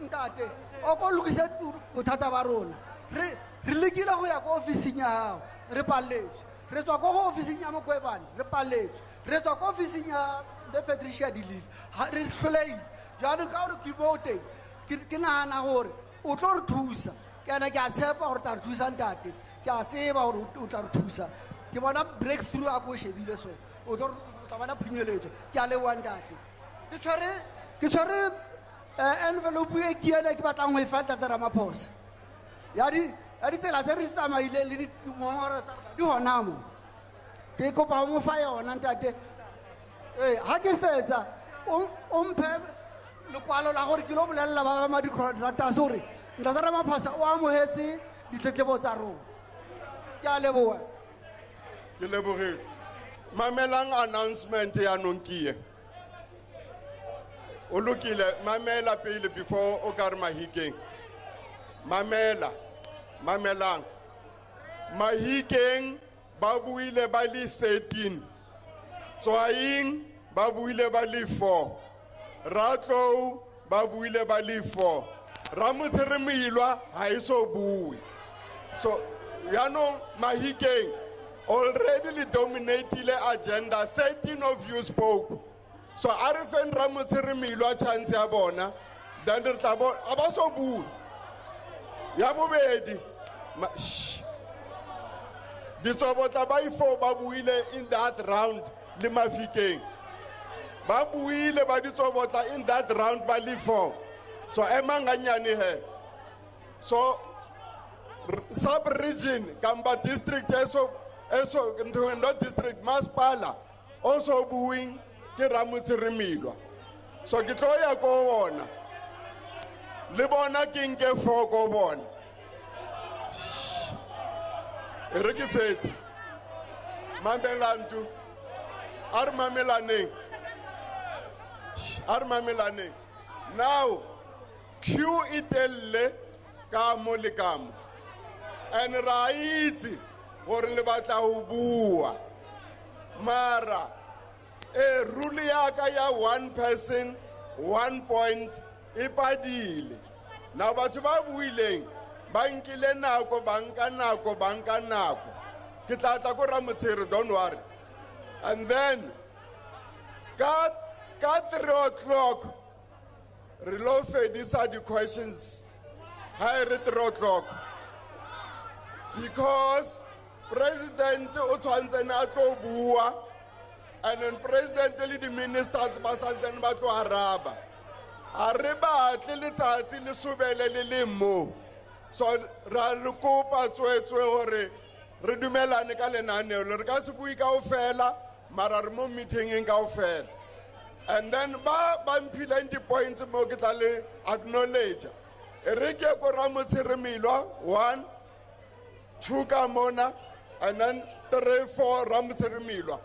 ntate o ko lokisa bothata ba rona. Re lekile go ya ko ofising ya hao re paletswe. Re tswa ko ofising ya Mokwebane re paletswe. Re tswa ko ofising ya Patricia Dilile re hloleile. Jaanong ka gore ke bote ke nahana gore o tlo re thusa. Ke ana ke a tshepa gore tla re thusa ntate. Ke a tseba gore o tla re thusa. Ke bona breakthrough a go shebile so. O tla bona phunyeletso. Ke a leboha ntate. Ke tshware envelope e ke ena ke batlang go e fa Ntate Ramaphosa. Ya di tsela tse re tsamaile le dingongoro tsa di hona mo. Ke kopa ho mo fa yona ntate. Ha ke fetsa o mphe lekwalo la gore ke lo bolella ba ma di-contractors gore Ntate Ramaphosa o amohetse ditletlebo tsa rona. Ke a leboha. Ke lebogile. Mamelang announcement ya nonkie. O lokile mamela pele before o ka re Mahikeng. Mamelang. Mahikeng ba buile ba le 13. Tswaing ba buile ba le 4. Ratlou ba buile ba le 4. Ramotshiremilwa ha iso bue. So yaanong Mahikeng already dominated the agenda. 13 of you spoke. So Arifen Ramotshiremilwa chance ya bona. Then re tla bona abaso bue. Ya bobedi. Ditsobotla ba ifo ba buile in that round le Mafikeng. Ba buile ba ditsobotla in that round ba le 4. So emanganyane he. So sub-region Kamba district eso not district Maspala also buing ke Ramotshiremilwa. So ke tlo ya ko bona. Le bona ke nke 4 ko bona. Re ke fetse. Mamelantu. Armamelane. Now Q itelle ka mo le ka mo. And raitsi gore le batla ho bua. Mara rule ya ka ya 1 person 1 point e padile. Na batho ba buileng ba nkile nako banka nako. Ke tla tla ko Ramotshiri, don't worry. And then ka 3 o'clock re lo fedisa di questions. Hi re 3 o'clock. Because President o tshwantse na tlo bua and then President le di ministers ba santsane ba tlo araba. A re batle letsatsi le subele le mo. So ra re kopa tswetswe hore re dumelane ka lenaneo le re ka se bui kaofela mara re mo meeting kaofela. And then ba mphileng di points mo ke tla le acknowledge. Re ke ko Ramotshiremilwa 1 2 ka mona and then 3 4 Ramotshiremilwa.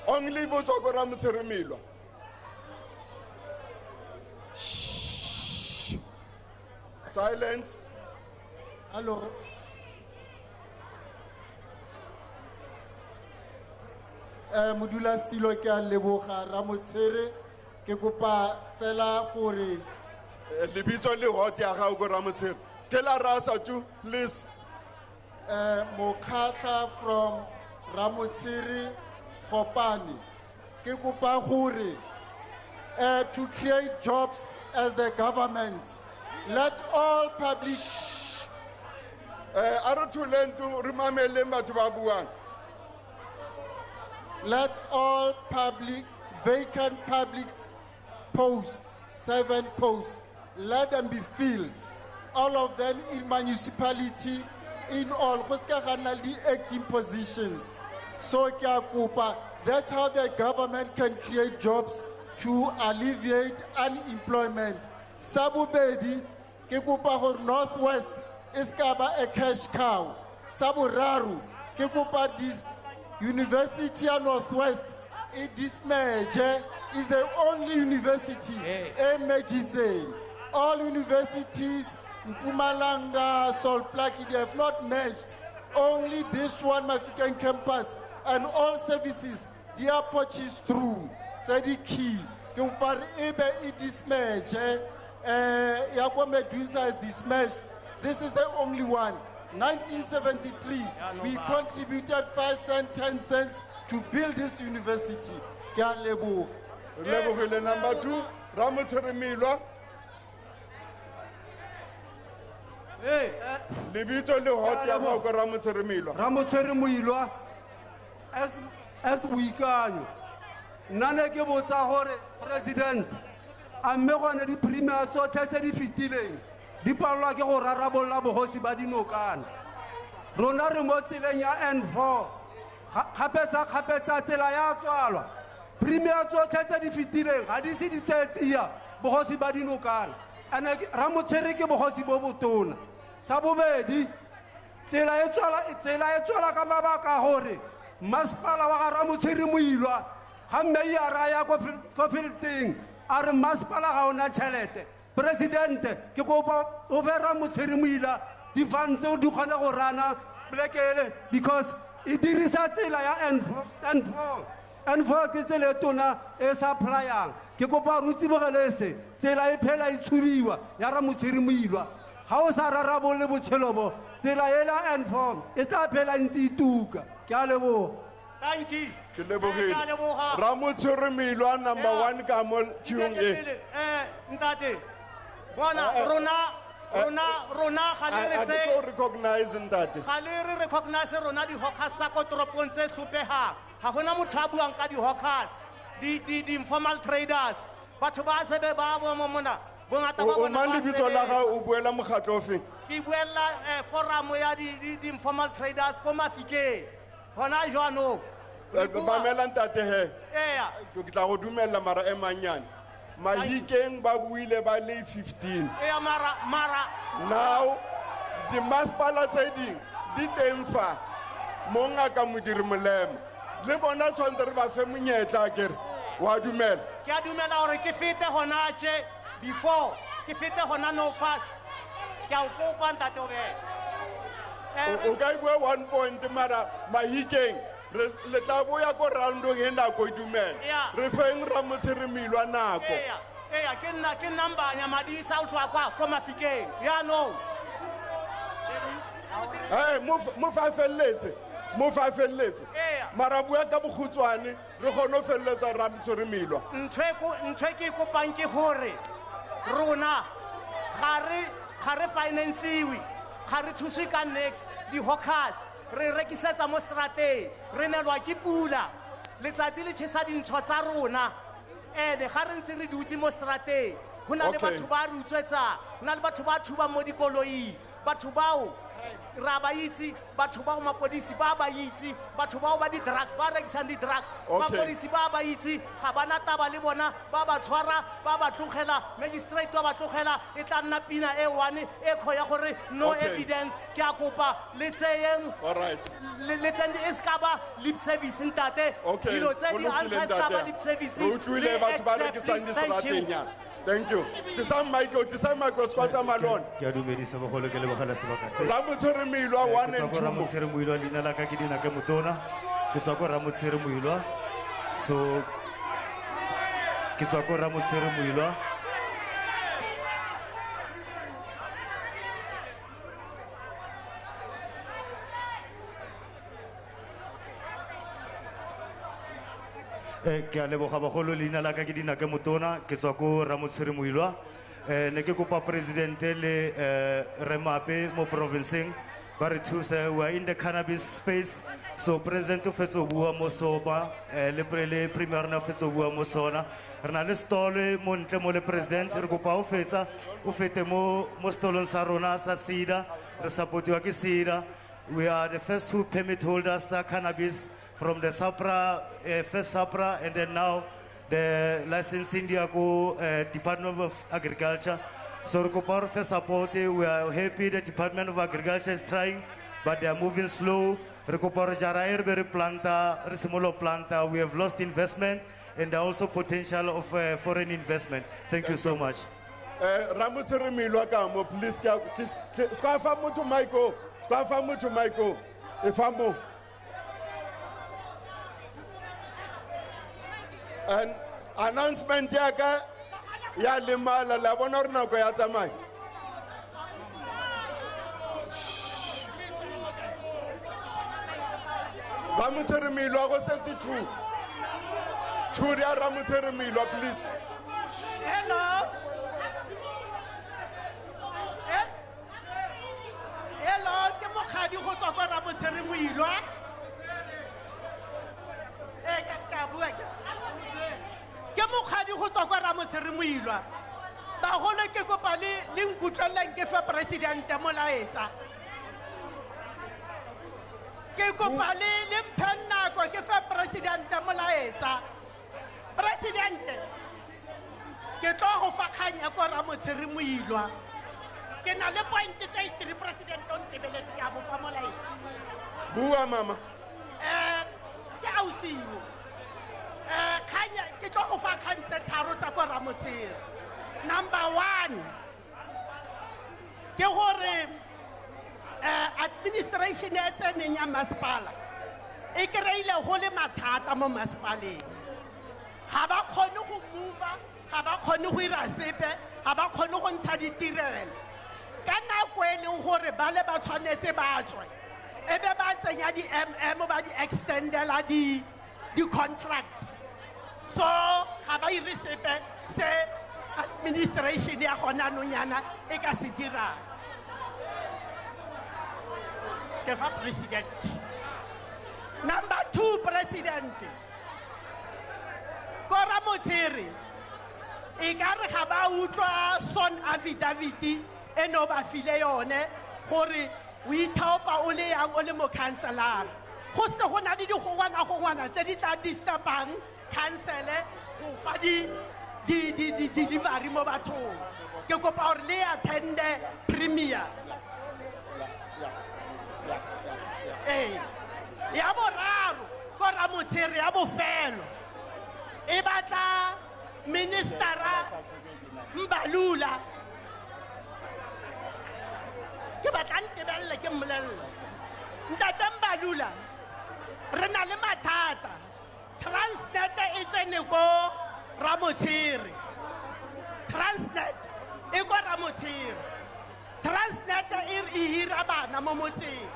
Only vote ko Ramotshiremilwa. Silence. Alors, modula stilo ke a leboga Ramotshiri ke kopa fela gore lebitso le hot ya ga go Ramotshiri. Skela rasa tu please. Mokhatla from Ramotshiri Kopani ke kopa gore to create jobs as the government, let all public let all vacant public posts, 7 posts, let them be filled. All of them in municipality, in all, because 18 positions. So that's how the government can create jobs to alleviate unemployment. Sabubedi, Kikupa Northwest, is a cash cow. Saburaru, Kikupa University ya Northwest this merge is the only university emerging. All universities, Mpumalanga, Solplaki, they have not merged. Only this one Mafikeng campus and all services, they are purchased through. That's the key. It is merged. Yakwa Medusa is dismissed. This is the only one. 1973, we contributed 5 cents, 10 cents to build this university. Level number 2, Ramaphosa. Hey, Libito le hot ya go Ramaphosa, as we can. Nane ke botsa hore president a mme gone di premier tsotlhe tse di fetileng di palwa ke go rarabolla bogosi ba dinokana. Rona re mo tseleng ya N4 kgapetsa tsela ya tswalwa premier tsotlhe tse di fetileng ga di se di tsetsia bogosi ba dinokana. Ane Ramaphosa ke bogosi bo botona. Sa bobedi tsela e tswala ka mabaka gore masepala wa ga Ramaphosa moilwa ga mmeara ya ko filting a re masepala ga ona tšhelete. Presidente ke kopa o fe Ramaphosa moila di van tseo di kgone go rana blekele because e dirisa tsela ya N4 ke tsela e tona e supplyang. Ke kopa re tsibogele se tsela e phela e tshubiwa ya Ramaphosa moilwa ga o sa rarabolle botshelo bo tsela e la N4 e tla phela ntse ituka. Ke a leboga. Thank you. Ramaphosa Milwa number 1 ka mo queue e. Ntate. Bona rona ga le re tse so recognize ntate. Ga le re recognize rona di hawkers sa ko toropong tse hlopehang. Ha gona motho a buang ka di hawkers, di informal traders. Batho ba sebe ba bo mona. Bongata ba bona. O mang lebitso la ga o buela mokgatlo ofe? Ke buela forum ya di informal traders ko Mafikeng. Hona jwanong. Mamela ntate he. Ke tla go dumella mara e manyane. Mahikeng ba buile ba le 15. Mara. Now the masepala tse ding di teng fa mo ngaka modiri molemo. Le bona tshwantse re ba fe monyetla akere. Wa dumela? Ke a dumela gore ke fete hona tše before ke fete hona no fast. Ke a o kopa ntate o be. O ka bua 1 point mara Mahikeng le tla boya ko roundong e nako e dumela. Re feng Ramaphosa Milwa nako. Ke namba nya madi sa utlwa kwa ko Mafikeng. Ya no. Mo fa felletse. Mara bua ka bokhutswane re gone felletsa Ramaphosa Milwa. Ntwe ke kopang ke gore rona ga re financewe. Ga re thuswe ka next di hawkers re rekisetsa mo strateng re nelwa ke pula letsatsi le tšhesa dintho tsa rona ene ga re ntse re dutse mo strateng go na le batho ba re utswetsa go na le batho ba thubang mo dikoloing batho bao ra ba itse batho bao mapodisi ba ba itse batho bao ba di-drugs ba rekisang di-drugs mapodisi ba ba itse ga bana taba le bona ba ba tshwara ba ba tlogela magistrate wa ba tlogela e tla nna pina e one e kgoya gore no evidence ke a kopa le tseyeng e ska ba lip service ntate dilo tse di answer ska ba lip service re utlwile batho ba rekisang di-strateng. Thank you. Kisam Michael Squatta Malone. Kiadumedisa bogolo ke le bogala sebaka se. Ramaphosa Milwa 1 and 2. Ramaphosa Milwa lina la ka ke dina ke motona. Ke tswa ko Ramaphosa Milwa. So ke tswa ko Ramaphosa Milwa. Ke a leboga bagolo leina la ka ke dina ke motona ke tswa ko Ramaphosa Milwa ne ke kopa presidente le Remape mo provinceng ba re thuse we are in the cannabis space so president o fetso bua mo soba le premier na fetso bua mo sona re na le stole mo ntle mo le president re kopa o fete mo stolong sa rona sa sida re supportiwa ke sida we are the first 2 permit holders sa cannabis from the SAPRA, first SAPRA, and then now the licensing Department of Agriculture. So for support, we are happy the Department of Agriculture is trying, but they are moving slow. Re kopa hore jara e re be re planta, re simolo planta. We have lost investment and also potential of foreign investment. Thank you so much. Ramutse Milwa kamo, please, skwafa mutu Michael, skwafa mutu Michael, ifamo. And announcement yaka ya limala la bona rena go ya tsamaya. Ramutse Milwa go setse 2. 2 dia Ramutse Milwa, please. Hello. Hello, ke mokhadi go tswa kwa Ramotse Moilwa. Ka bua ke mokhadi go tswa kwa Ramotse Moilwa. Ba gole ke kopa le nkutlwelang ke fa president molaetsa. Ke kopa le mphenna ko ke fa president molaetsa. President ke tlo go fa khanya kwa Ramotse Moilwa. Ke na le point tsa 3 president on tebeletse ya bo fa molaetsa. Bua mama. Ke ausiwo. Khanya ke tlo go fa khantse tharo tsa kwa Ramotse. Number 1 ke gore administration ya tseneng ya masepala e kreile go le mathata mo masepaleng. Ha ba khone go move, ha ba khone go ira sepe, ha ba khone go ntsha ditirelo. Ka nako e leng gore ba le ba tshwanetse ba tswe e be ba tsenya di ba di extendela di contract. So ha ba ire sepe se administration ya gona nonyana e ka se dira. Ke fa president. Number 2 president ko Ramotse e ka re ga ba utlwa son affidavit eno ba file yone gore o ithaopa o le yang o le mo councilor go se go na le digongwana tse di tla disturbang council go fa di delivery mo bathong. Ke kopa gore le attende premier. Ya boraro ko Ramotse ya bofelo e batla ministera Mbalula. Ke batla ntebelle ke mmolelle ntate Mbalula re na le mathata. Transnet e tsene ko Ramotse. Transnet e ko Ramotse. Transnet e hira bana mo motseng.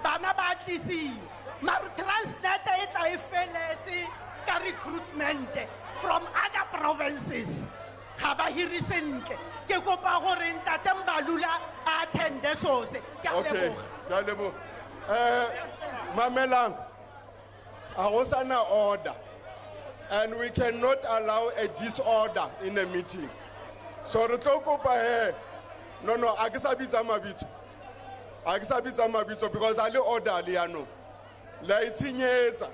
Bana ba tlisiwa. Mar Transnet e tla e feletse ka recruitment from other provinces. Ga ba hiri sentle. Ke kopa gore ntate Mbalula a attende sohle. Ke a leboga. Ke a leboga. Mamelang, a go sana order, and we cannot allow a disorder in a meeting. So re tlo kopa he. No, a ke sa bitsa mabitso. A ke sa bitsa mabitso because a le order le ya no. La itshenyetsa.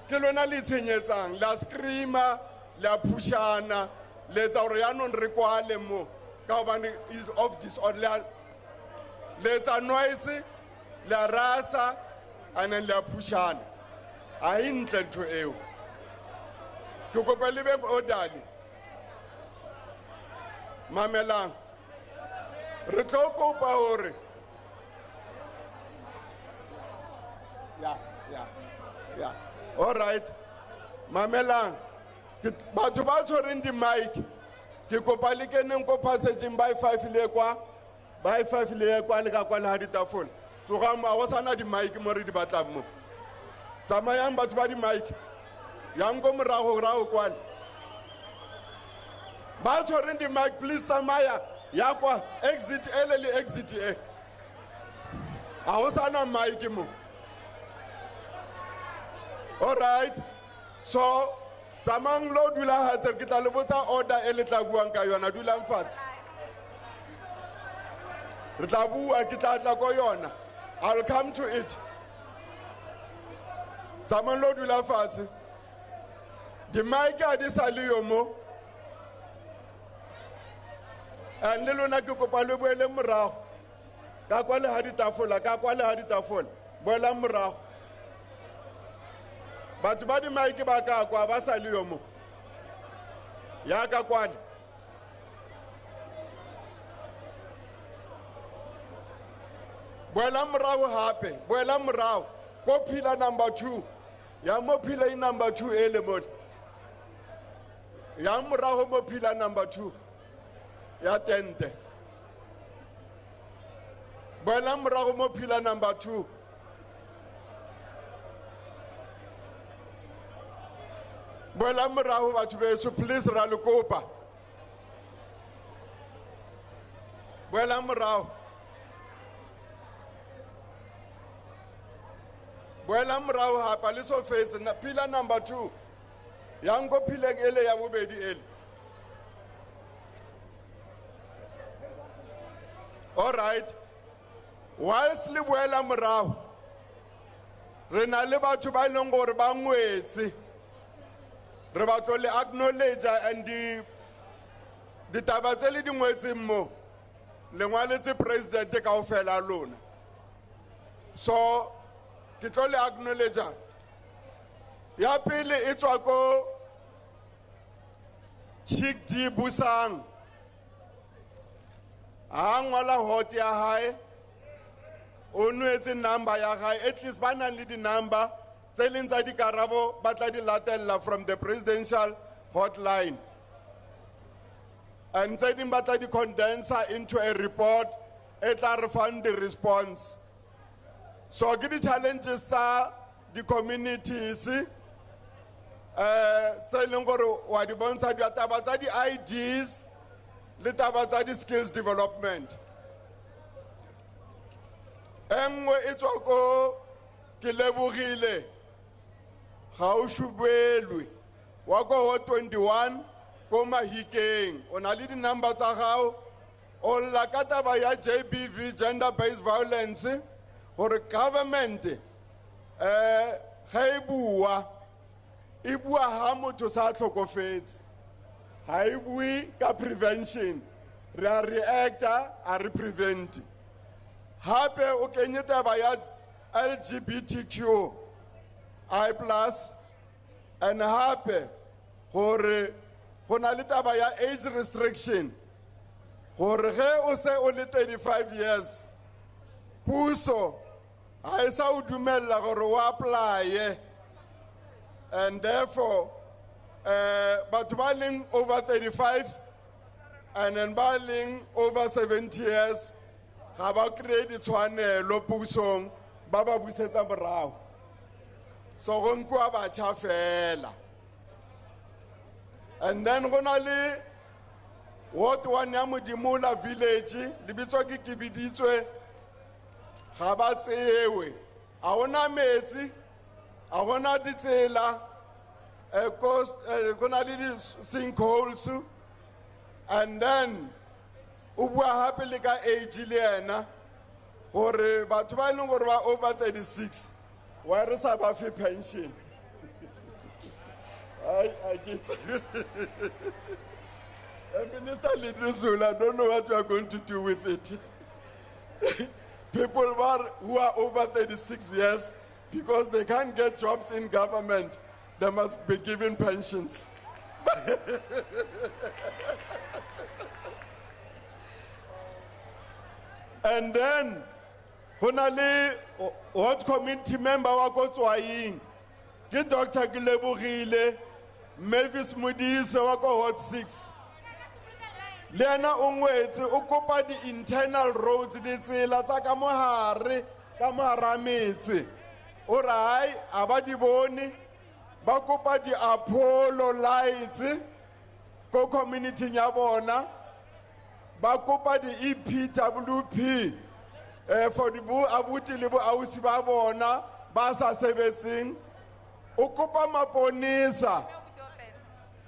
Ke lona le itshenyetsang, la screamer, la pushana, le tsa gore ya no re kwale mo. Ka hobane is of disorder. Le tsa noise, la rasa, and then la pushana. A intle ntho eo. Ke kopa le be orderly. Mamelang. Re tlo kopa hore yeah. All right. Mamelang. Batho ba tshwereng di mic. Ke kopa le keneng ko passageng by 5 le kwa. By 5 le kwa le ka kwa le ha ditafole. Tsoga mo go sana di mic mo re di batla mo. Tsamayang batho ba di mic. Yang go morago kwale. Ba tshwereng di mic, please tsamaya. Ya kwa exit le exit e. A go sana mic mo. All right. So, tsamang lo dula hatser ke tla le botsa order e le tla buang ka yona dula mfatshe. Re tla bua ke tla tla ko yona. I'll come to it. Tsamang lo dula fatshe. Di mic a di sa le yo mo. Le lona ke kopa le boele morago. Ka kwa le ha ditafola, ka kwa le ha ditafola. boela morago batho ba di-mike ba ka kwa ba sa le yo mo ya ka kwane boela morago gape boela morago ko pillar number 2 ya mo pillar number 2 e le mole ya morago mo pillar number 2 ya tente boela morago mo pillar number 2 boela morago batho beso please ra le kopa boela morago boela morago hapa le so fetse na pillar number 2 yang go pileng ele ya bobedi ele all right whilst le boela morago re na le batho ba ileng gore ba ngwetse re batlo le acknowledge and ditaba tse le dingwetseng mo le ngwaletse president kaofela lona so ke tlo le acknowledge ya pele e tswa ko Chick D Busang a ngwala hot ya hae o nwetse number ya hae at least ba nang le di number tse leng tsa dikarabo ba tla di latella from the presidential hotline and tse ding ba tla di condenser into a report e tla re fang the response so ke di challenges tsa di communities tse leng gore wa di bontsha di taba tsa di IDs le taba tsa di skills development engwe e tswa ko ke lebogile ga o shubelwe wa ko ho 21 ko Mahikeng o na le di number tsa gago o la ka taba ya JBV gender based violence gore government ga e bua ha motho sa tlhokofetse ha e bue ka prevention re a reacta a re prevent hape o kenye taba ya LGBTQ I plus and hape gore go na le taba ya age restriction gore ge o se o le 35 years puso ha e sa o dumella gore o apply and therefore batho ba leng over 35 and then ba leng over 70 years ga ba create ditshwanelo pusong ba ba busetsa morago so go nkwa batjha fela and then go na le what one ya Modimola village le bitswa ke Kibiditswe ga ba tsewe a ona metsi a ona ditsela go na le sinkholes and then o bua hape le ka age le ena gore batho ba ileng gore ba over 36 wa re sa ba fe pension I get Minister Lidrisula, I don't know what you are going to do with it. People who are over 36 years, because they can't get jobs in government, they must be given pensions. And then, honali, what committee member wa go tswaing, ke Dr. Gilebogile, Mavis Modise wa go hot 6. Lena ongwetse o kopa di internal roads di tsela tsa ka mohare ka mohara metse o rai aba di bone ba kopa di Apollo lights ko community ya bona ba kopa di EPWP for di bu abuti le bo ausi ba bona ba sa sebetseng o kopa maponisa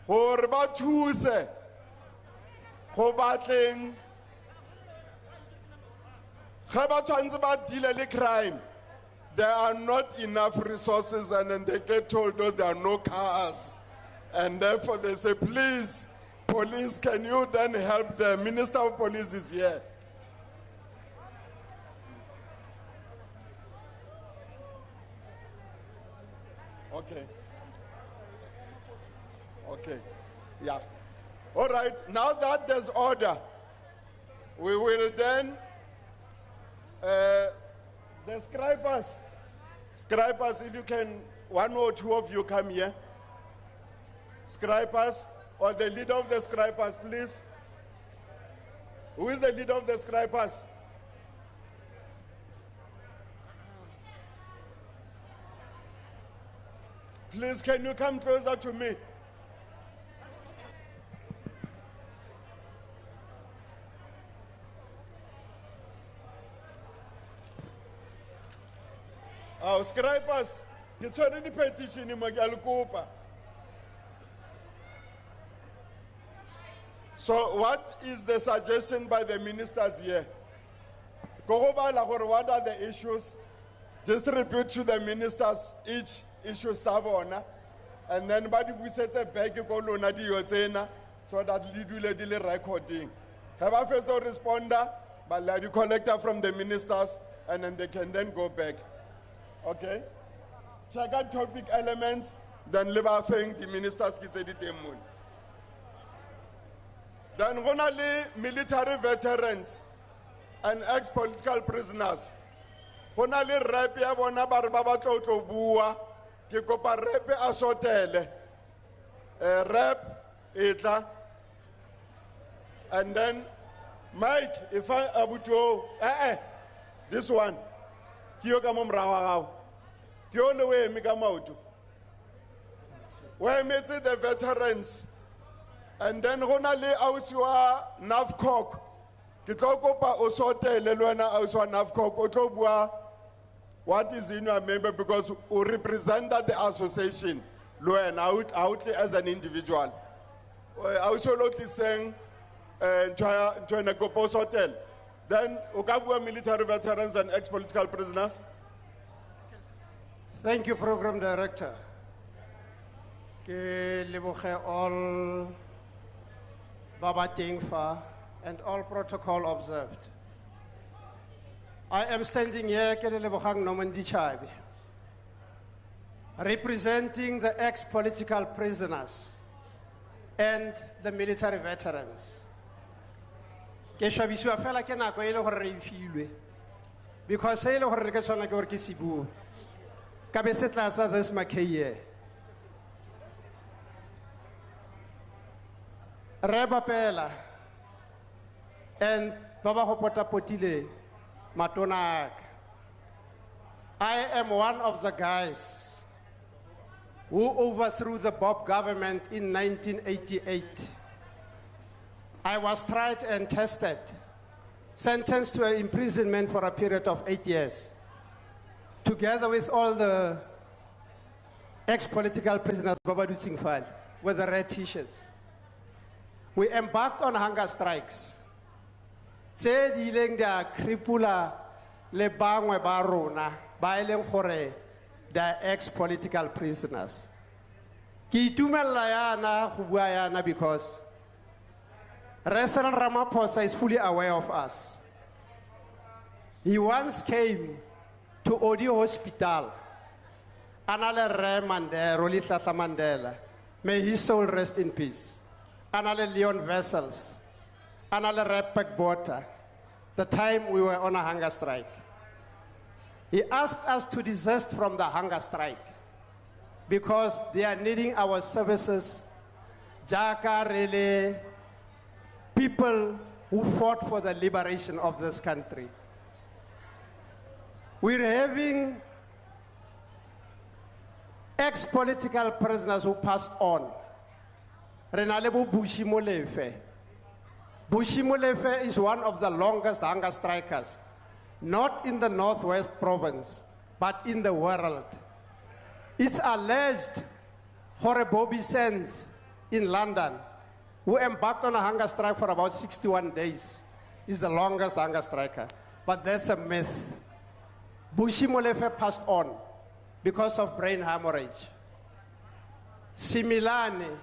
gore ba thuse go batleng ga ba tshwantse ba deal le crime. There are not enough resources, and then they get told that there are no cars, and therefore they say, please police, can you then help them? Minister of Police is here. Okay. Okay. Yeah. All right. Now that there's order, we will then the scribers, if you can, one or two of you come here. Scribers, or the leader of the scribers, please. Who is the leader of the scribers? Please, can you come closer to me? Oh, scribers, get already petition in Magalukupa. So, what is the suggestion by the ministers here? What are the issues? Distribute to the ministers each issue savona, and then we set a bag so that we do the recording. Have a first responder, but let you collector from the ministers, and then they can then go back. Okay? Check out topic elements, then leave the ministers get the moon. Then only military veterans and ex-political prisoners. Only rep ya bona ba re ba batla go bua ke kopa rep a sotele. Rep etla. And then Mike, if I abuto this one kiyo ka mo mrawa gago. Ke one we emi ka maoto. We emetse the veterans. And then Ronali Ausua Navcock. Kitokopa Osotele Luana Ausua Navcock Otobua. What is in your member? Because we represent the association Luana out as an individual. I also locally saying to an Gopos Hotel. Then Okabua military veterans and ex-political prisoners. Thank you, Program Director. Ke leboge all Baba Tingfa and all protocol observed. I am standing here ke le lebogang Nomandi Chabi, representing the ex-political prisoners and the military veterans. Ke shabisiwa fela ke nako e le gore re ifilwe because se e le gore re ke tshwana ke gore ke se bua ka be se tlasa this makeye re bapela and baba go potapotile matona. I am one of the guys who overthrew the Bob government in 1988. I was tried and tested, sentenced to imprisonment for a period of 8 years, together with all the ex-political prisoners, Babadu Tsingfali, with the red t-shirts. We embarked on hunger strikes. Tse di ileng dia kripula le bangwe ba rona ba e leng gore the ex-political prisoners. Ki itumella yana go bua yana because President Ramaphosa is fully aware of us. He once came to Odi Hospital, Anale Re Mandela, Rolitla Mandela. May his soul rest in peace. Anale Leon Vessels, Anale Repek Bota, the time we were on a hunger strike. He asked us to desist from the hunger strike because they are needing our services. Jaka Rele, people who fought for the liberation of this country. We're having ex-political prisoners who passed on. Renalebo Bushi Molefe. Bushi Molefe is one of the longest hunger strikers, not in the Northwest province, but in the world. It's alleged Hore Bobby Sands in London, who embarked on a hunger strike for about 61 days, is the longest hunger striker. But that's a myth. Bushi Molefe passed on because of brain hemorrhage. Similane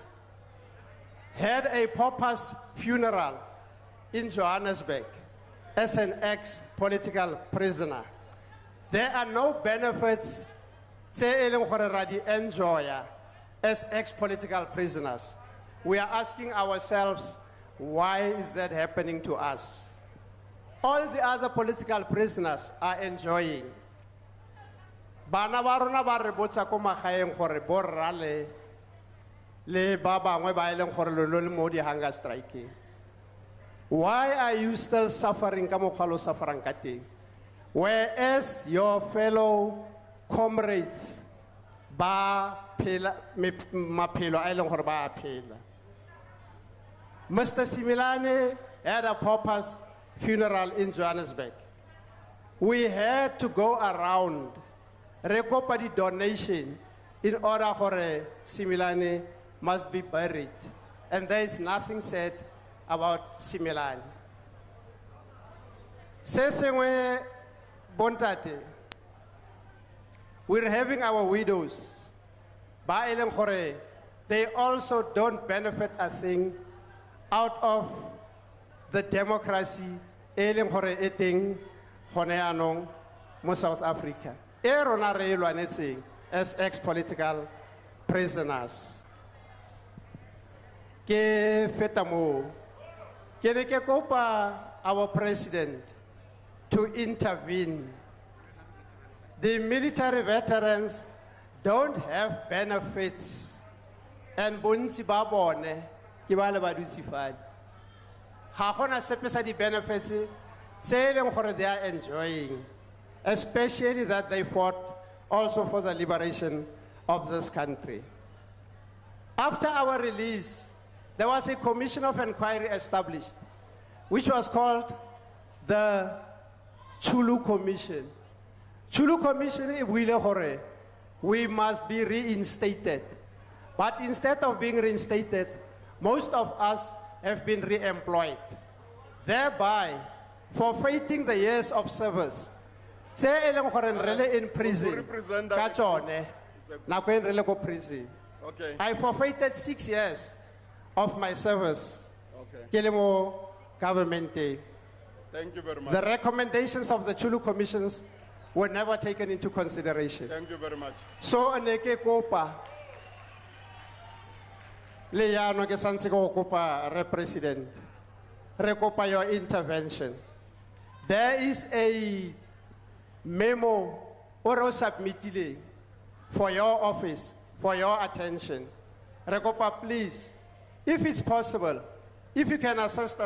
had a pauper's funeral in Johannesburg as an ex-political prisoner. There are no benefits tse e leng gore ra di enjoya as ex-political prisoners. We are asking ourselves, why is that happening to us? All the other political prisoners are enjoying. Bana ba rona ba re botsa ko magaeng gore borra le ba bangwe ba e leng gore lo le mo di hunger striking. Why are you still suffering ka mokgwa lo sufferang ka teng? Whereas your fellow comrades ba phela maphelo a e leng gore ba a phela. Mr. Similane had a paupers funeral in Johannesburg. We had to go around, rekopa di donation in order for Similane must be buried. And there is nothing said about Similane. Se sengwe bontate, we're having our widows. Ba e leng gore they also don't benefit a thing out of the democracy e leng gore e teng gone anong mo South Africa. E rona re lwanetseng as ex-political prisoners. Ke feta mo, ke ne ke kopa our president to intervene. The military veterans don't have benefits, and bontsi ba bone ke ba le ba dutse fane. Ga gona sepe sa di benefits tse e leng gore they are enjoying, especially that they fought also for the liberation of this country. After our release, there was a commission of inquiry established, which was called the Chulu Commission. Chulu Commission e buile gore we must be reinstated. But instead of being reinstated, most of us have been re-employed, thereby forfeiting the years of service. Tse e leng gore re in prison ka tsone nako e re le ko prison. Okay. I forfeited 6 years of my service. Okay. Ke le mo government. Thank you very much. The recommendations of the Chulu commissions were never taken into consideration. Thank you very much. So ne ke kopa le yano ke santse go kopa re president re kopa your intervention. There is a memo or submitted for your office, for your attention. Re kopa, please, if it's possible, if you can assist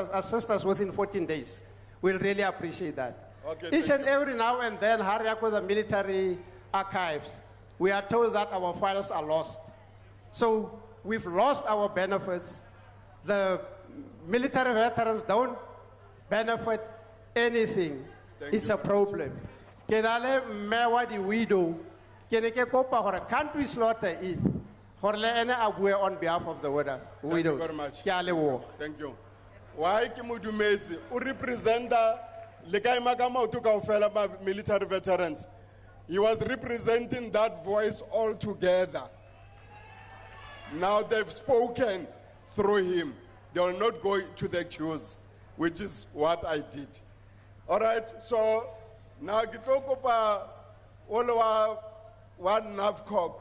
us within 14 days, we'll really appreciate that. Okay, Each and every now and then, hurry up with the military archives. We are told that our files are lost. So we've lost our benefits. The military veterans don't benefit anything. It's a problem. Kenale mewa di widow. Keneke kopa hore can't we slaughter it? Hore le ene abue on behalf of the widows. Thank you very much. Ke a leboha. Thank you. Why ke modumetse o representa le kae magama o tuka o fela ba military veterans. He was representing that voice all together. Now they've spoken through him. They will not go to the queues, which is what I did. All right, so now kitoko pa all one NAVCOG,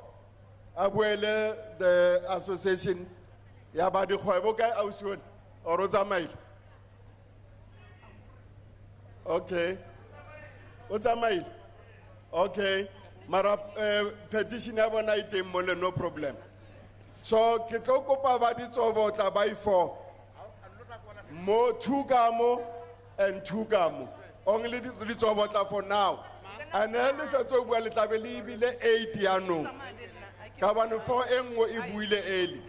abuele the association ya ba di kgwebo kae ausione or o tsamaile. Okay. O tsamaile. Okay. Mara petition ya bona iteng mo le no problem. So ke tlo kopa ba di tsobotla by 4. Mo 2 kamo and 2 kamo. Only di tsobotla for now. And then if fetso bua le tlabele ibile 8 ya no. Ka bana 4 engwe e buile early.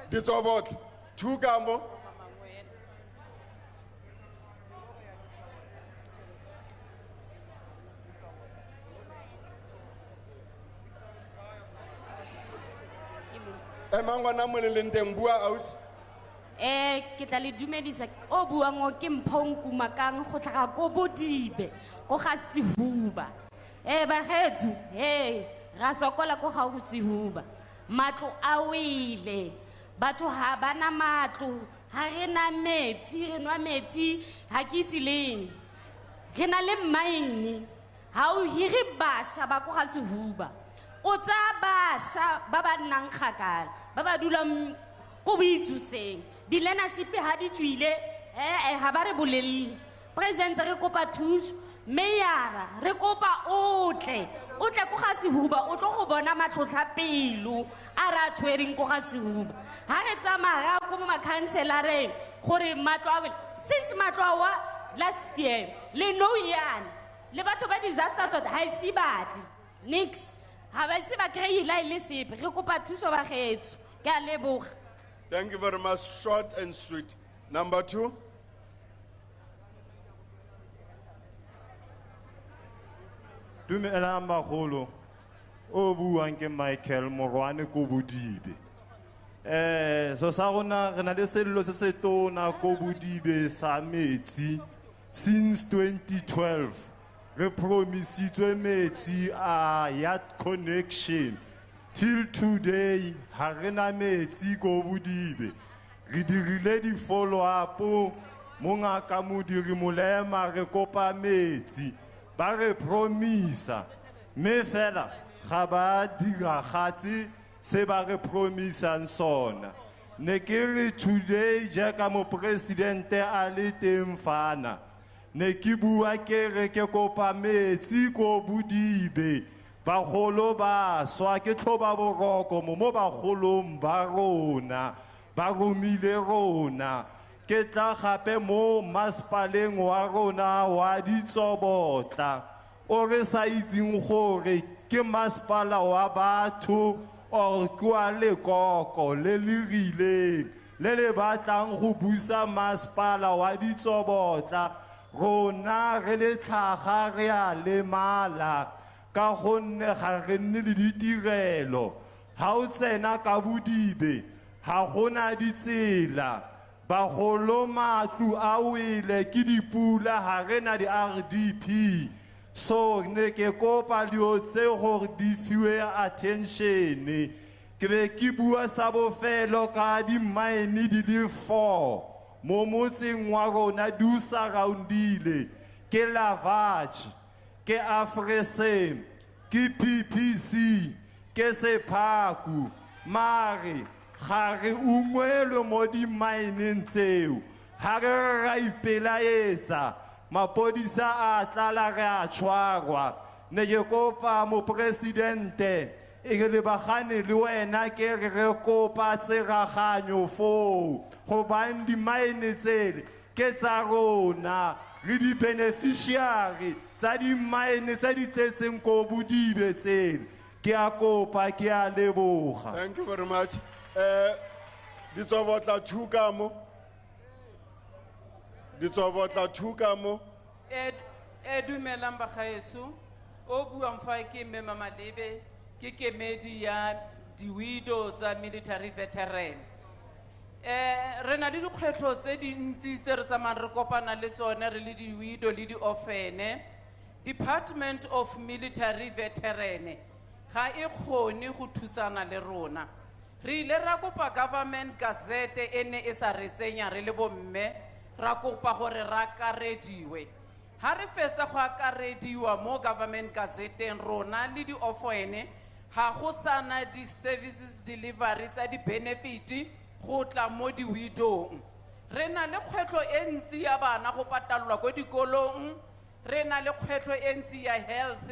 Di tsobotla 2 kamo. Emangwana mo le lenteng bua aus. Ke tla le dumedisa o buang o ke Mphonku makang go tlhaga ko Bodibe go ga Sehuba. Ba gethu ga sokola ko ga go Sehuba. Matlo a wele batho ha bana matlo ha rena metsi re nwa metsi ha ke tsileng. Re na le maine ha o hiri basha ba go ga Sehuba. o tsa basha ba ba nnang kgakala ba ba dulang ko boitsuseng di-learnership ha di tswile ha ba re bolelle president re kopa thuso meyara re kopa otle ko ga Sehuba o tlo go bona matlhotlha pelo a ra tshwereng ko ga Sehuba ha re tsamaya ko mo makhanselareng gore matlo since matlo wa last year le no yan le batho ba disaster tota ha isi batli nix ha ba ise ba kreila ile sepe re kopa thuso ba getso ke a leboga. Thank you very much. Short and sweet. Number 2. Dumelang bagolo o buang ke Michael Morwane ko Bodibe. So sa rona re na le sello se se tona ko Bodibe sa metsi since 2012. Re promisitswe metsi a yacht connection. Till today ha re na metsi ko Bodibe. Re dirile di follow up mo ngaka modiri molema re kopa metsi. Ba re promisa me fela ga ba dira gatsi se ba re promisang sona ne ke re today jaaka mo presidente a le teng fana ne ke bua ke re ke kopa metsi ko Bodibe bagolo ba swa ke tloba boroko mo bagolong ba rona ba romile rona ke tla gape mo maspaleng wa rona wa Ditsobotla o re sa itseng gore ke maspala wa batho or kwa le koko le rileng le batlang go busa maspala wa Ditsobotla rona re le tlhaga re a le mala ka gonne ga re nne le ditirelo ha o tsena ka Bodibe ha gona ditsela bagolo matlu a wele ke dipula ha re na di RDP so ne ke kopa dio tse gore di fiwe attention ke be ke bua sa bofelo ka di mine di le 4 mo motseng wa rona du surroundile ke Lavage ke Afresem ke PPC ke Sephaku mare ga re ungwelwe mo di mine tseo ha re ra ipelaetsa mapodisa a tlala re a tshwarwa ne ke kopa mo presidente e ke lebagane le wena ke re kopa tseraganyo fo go bang di mine tsele ke tsa rona re di beneficiary tsa di mine tsa di tletseng ko Bodibe tsele ke a kopa ke a leboga. Thank you very much. Ditsobotla thukamo dumelang bagaetso o buang fa ke mme Mamalebe ke kemedi ya diwido tsa military veteran re na le dikgwetlho tse dintsi tse re tsamayang re kopana le tsone re le diwido le diofene. Department of Military Veteran ga e kgone go thusana le rona re ile ra kopa government gazette ene e sa re senya re le bomme ra kopa gore ra karediwe ha re fetsa go akarediwa mo government gazette rona le di ofene ha go sana di services delivery tsa di benefit go tla mo di widong re na le kgwetlo e ntsi ya bana go patalwa go dikolong re na le kgwetlo e ntsi ya health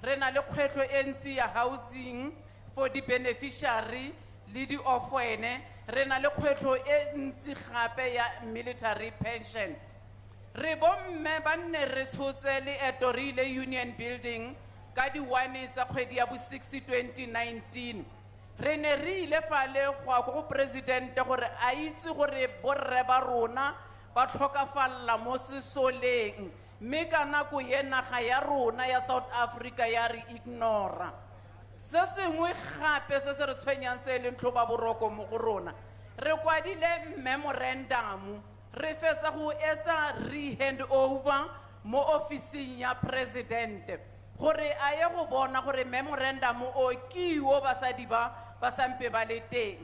re na le kgwetlo e ntsi ya housing for the beneficiary le di ofene re na le kgwetlo e ntsi gape ya military pension re bomme ba nne re tshotse le etorile union building ka di 1 tsa kgwedi ya bo 6 2019 re ne re ile fale go president gore a itse gore borre ba rona ba tlhokafalla mo sesoleng mme ka nako ye naga ya rona ya South Africa ya re ignora se sengwe gape se se re tshwenyang se le ntlo ba boroko mo go rona re kwadile memorandum re fetsa go etsa re-hand over mo ofising ya president gore a ye go bona gore memorandum o kiwo basadi ba sampe ba le teng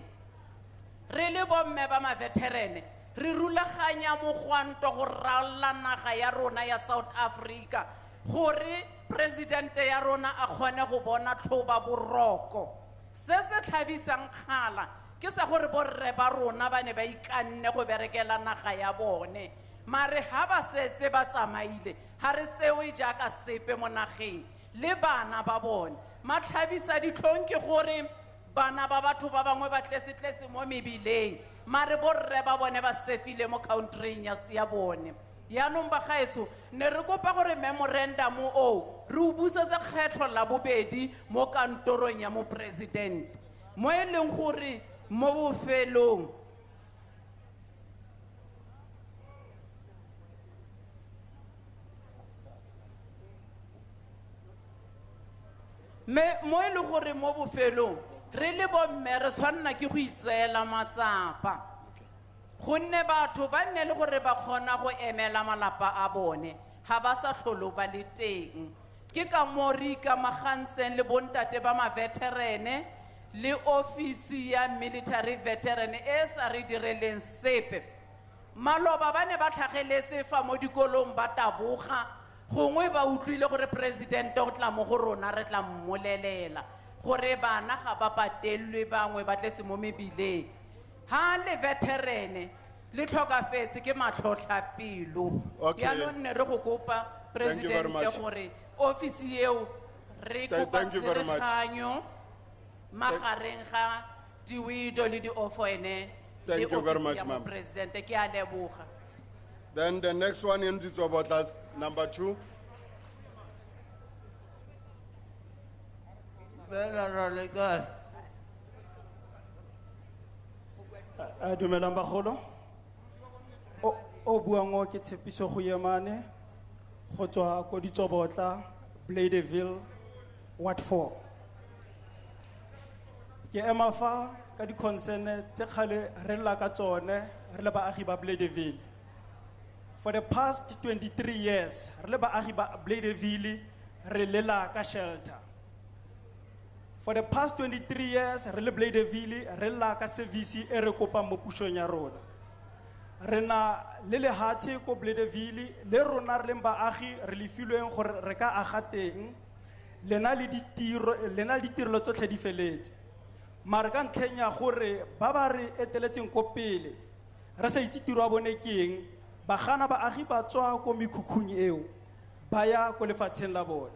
re le bomme ba maveterane re rulaganya mogwanto go ralla naga ya rona ya South Africa gore presidente ya rona a kgone go bona tlhoba boroko. Se se tlhabisang kgala ke sa gore borre ba rona ba ne ba ikanne go berekela naga ya bone. Mare ha ba setse ba tsamaile ha re tsewe jaaka sepe mo nageng le bana ba bone. Matlhabisa ditlhong ke gore bana ba batho ba bangwe ba tletse mo mebileng mare borre ba bone ba sefile mo countryng ya bone. Yaanong bagaetso ne re kopa gore memorandum o re o busetse kgetlo la bobedi mo kantorong ya mo president mo e leng gore mo bofelong mo e leng gore mo bofelong re le bomme re tshwanna ke go itseela matsapa gonne batho ba nne le gore ba kgona go emela malapa a bone ha ba sa tlholo ba le teng ke ka mo re ikamagantseng le bontate ba maveterane le ofisi ya military veteran e sa re direleng sepe maloba ba ne ba tlhageletse fa mo dikolong ba taboga gongwe ba utlwile gore president o tla mo go rona re tla mmolelela gore bana ga ba patelwe bangwe ba tletse mo mebileng ha le veterane le tlhokafetse ke matlhotlha pelo ya no nne re go kopa president gore ofisi eo re kopa sereganyo magareng ga diwido le di ofene Thank you very much, ma'am. President ke a leboga. Then the next one in Ditsobotla, number 2. Dumelang bagolo o buang o ke Tshepiso go Yemane go tswa ko Ditsobotla Bladeville Ward 4 ke ema fa ka di concern tse khale re la ka tsone re le baagi ba Bladeville. For the past 23 years re le baagi ba Bladeville re lela ka shelter. For the past 23 years, re le Bladeville, re la ka service e re kopa mo pushong ya rona. Re na le lehatshe ko Bladeville, le rona re leng baagi re lefilweng gore re ka aga teng, le na le ditirelo tsotlhe di feletse. Mare ka ntlheng ya gore ba ba re eteletseng ko pele, re sa itse tiro a bone keng, ba gana baagi ba tswa ko mekhukhung eo, ba ya ko lefatsheng la bone.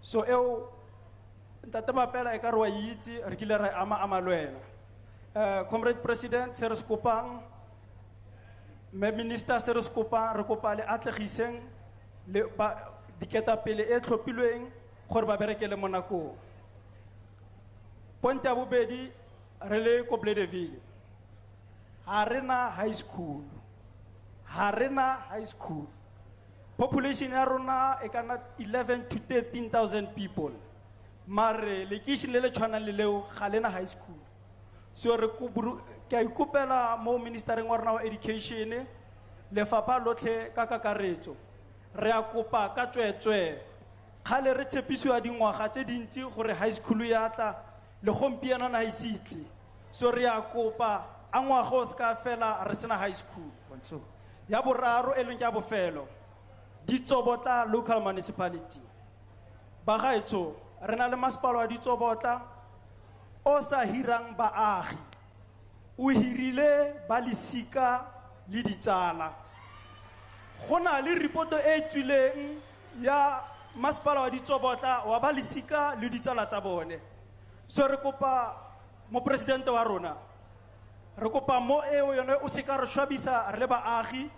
So eo Ntate Mapela e ka re wa itse re kile ra ama lwena. Comrade President se re skopang me minister se re skopang re kopa le atlegiseng le ba diketa pele e tlhophilweng gore ba berekele mo nakong. Point ya bobedi re le ko Bladeville ha rena high school, population ya rona e kana 11 to 13,000 people. Mare le kitchen le tshwana le leo ga lena high school. So re ke ikopela mo Ministerial wa rona wa education le fapa lotlhe ka kakaretso re a kopa ka tswetswe khale re tshepiswa dingwaga tse dintsi gore high school ya tla le gompieno na isitli. So re a kopa a ngwaga o ska fela re sena high school. Ya boraro e leng ya bofelo Ditsobotla local municipality ba gaetso re na le masepala wa Ditsobotla o sa hirang baagi o hirile ba lesika le ditsala go na le reporto e tswileng ya masepala wa Ditsobotla wa ba lesika le ditsala tsa bone. So re kopa mo president wa rona re kopa mo eo yone o se ka re shwabisa re le baagi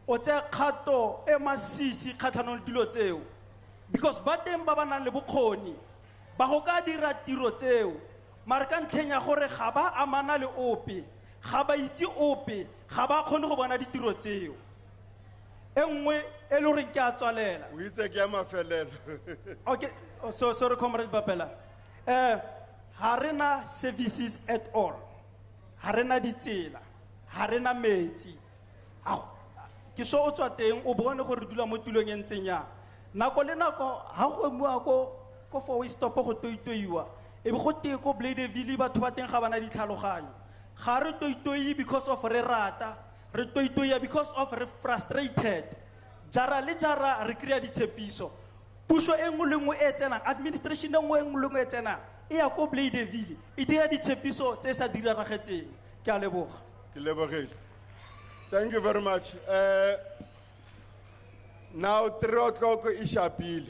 o tse kgato e masisi kgatlhanong dilo tseo because ba teng ba ba nang le bokgoni ba go ka dira tiro tseo mare ka ntlheng ya gore ga ba amana le ope ga ba itse ope ga ba kgone go bona ditiro tseo e nngwe e le gore ke a tswalela o itse ke ya mafelelo. Okay, so sorry Comrade Bapela. Ha rena services at all, ha rena ditsela, ha rena metsi. Ke so o tswa teng o bone gore dula mo tulong e ntseng ya nako le nako ha go mua ko for we stop go toitoiwa e be go te ko Bladeville batho ba teng ga bana ditlhaloganyo ga re toitoi because of re rata re toitoia because of re frustrated jara le jara re krea ditshepiso puso e nngwe le nngwe e tsenang administration e nngwe le nngwe e tsenang e ya ko Bladeville e dira ditshepiso tse sa diragetseng ke a leboga Ke lebogile. Thank you very much. Now 3 o'clock is sharpile.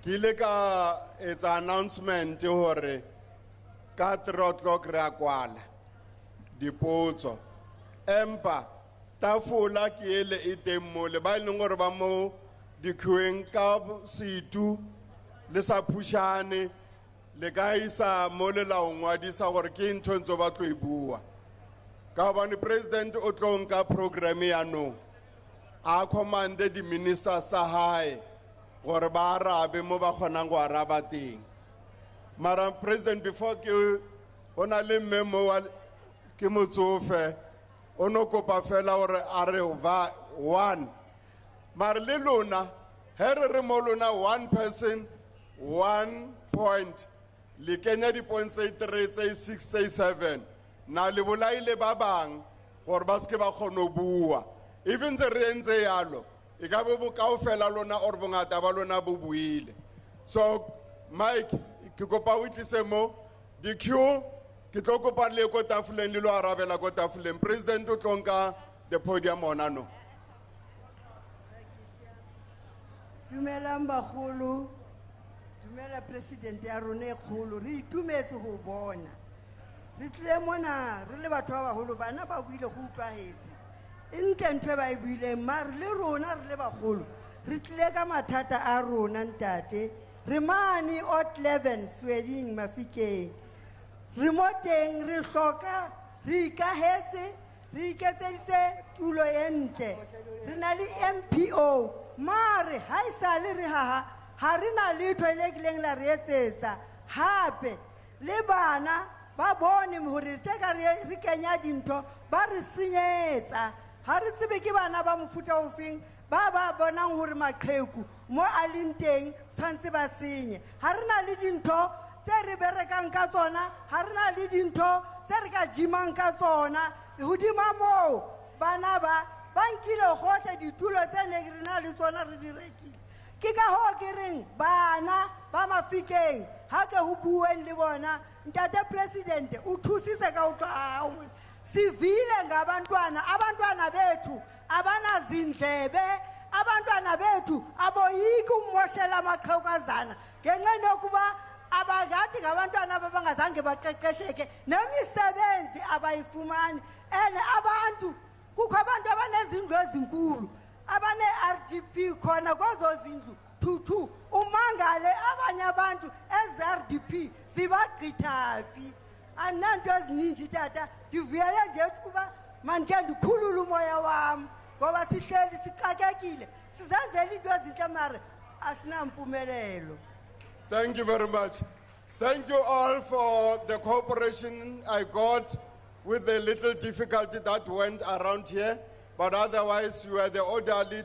Kile ka it's an announcement hore ka 3 o'clock re a kwala dipotso. Empa tafula ke ele e teng mo le ba ileng gore ba mo dikhueng ka situ le sa pushane le ka isa mo le la ngwadisa gore ke ntho ntse ba tlo e bua. Ka bana president o tlo nka program ya no a commande di minister sa hae gore ba arabe mo ba kgonang go araba teng. Mara president before ke ona le memo wa ke motsofe ono kopa fela gore are va one mara le lona here re mo lona 1 person 1 point le kenya di points 3 6 7 na le bolaile ba bang gore ba ske ba kgona bua even the renze yalo e ka bo kaofela lona or bongata ba lona bo buile. So Mike ke kopa o tlise mo di queue ke tlo kopa le ko tafoleng le lo arabela ko tafoleng. President o tlonka the podium ona no. Dumelang bagolo, dumela president ya rona e kgolo, re itumetse go bona. Re tle mona re le batho ba bagolo bana ba buile go utlwahetse. Ntle ntwe ba e buile mar le rona re le bagolo. Re tle ka mathata a rona ntate. Re mane ot 11 Sweding Mafikeng. Re moteng re hloka re ikahetse re iketseditse tulo e ntle. Re na le MPO mare ha isale re ha re na letho le kileng la re etsetsa hape le bana ba bone hore te ka re kenya dintho ba re senyetsa ha re tsebe ke bana ba mofuta ofeng ba bonang hore maqheku mo a leng teng tshwantse ba senye ha re na le dintho tse re berekang ka tsona ha re na le dintho tse re ka jimang ka tsona hodima moo bana ba nkile gohle ditulo tse ne re na le tsona re di rekile ke ka ho ke reng bana ba Mafikeng ha ke ho bueng le bona ntate president o thusise ka utlwa sivile ngabantwana bethu abana zindlebe abantwana bethu aboyiki umoshela amaqhawukazana ngenxa yokuba abagathi ngabantwana abangazange baqeqesheke nemisebenzi abayifumani ene abantu kukho abantu abanezindlu ezinkulu abane RDP khona kwazo zindlu 2 umangale abanye abantu eZRDP zibagqithaphi ananto eziningi tata ngivuyele nje ukuba manike ndikhulule umoya wami ngoba sihleli sixakekile sizenzela into ezinhle mara asinampumelelo. Thank you very much. Thank you all for the cooperation I got with the little difficulty that went around here, but otherwise you are the orderly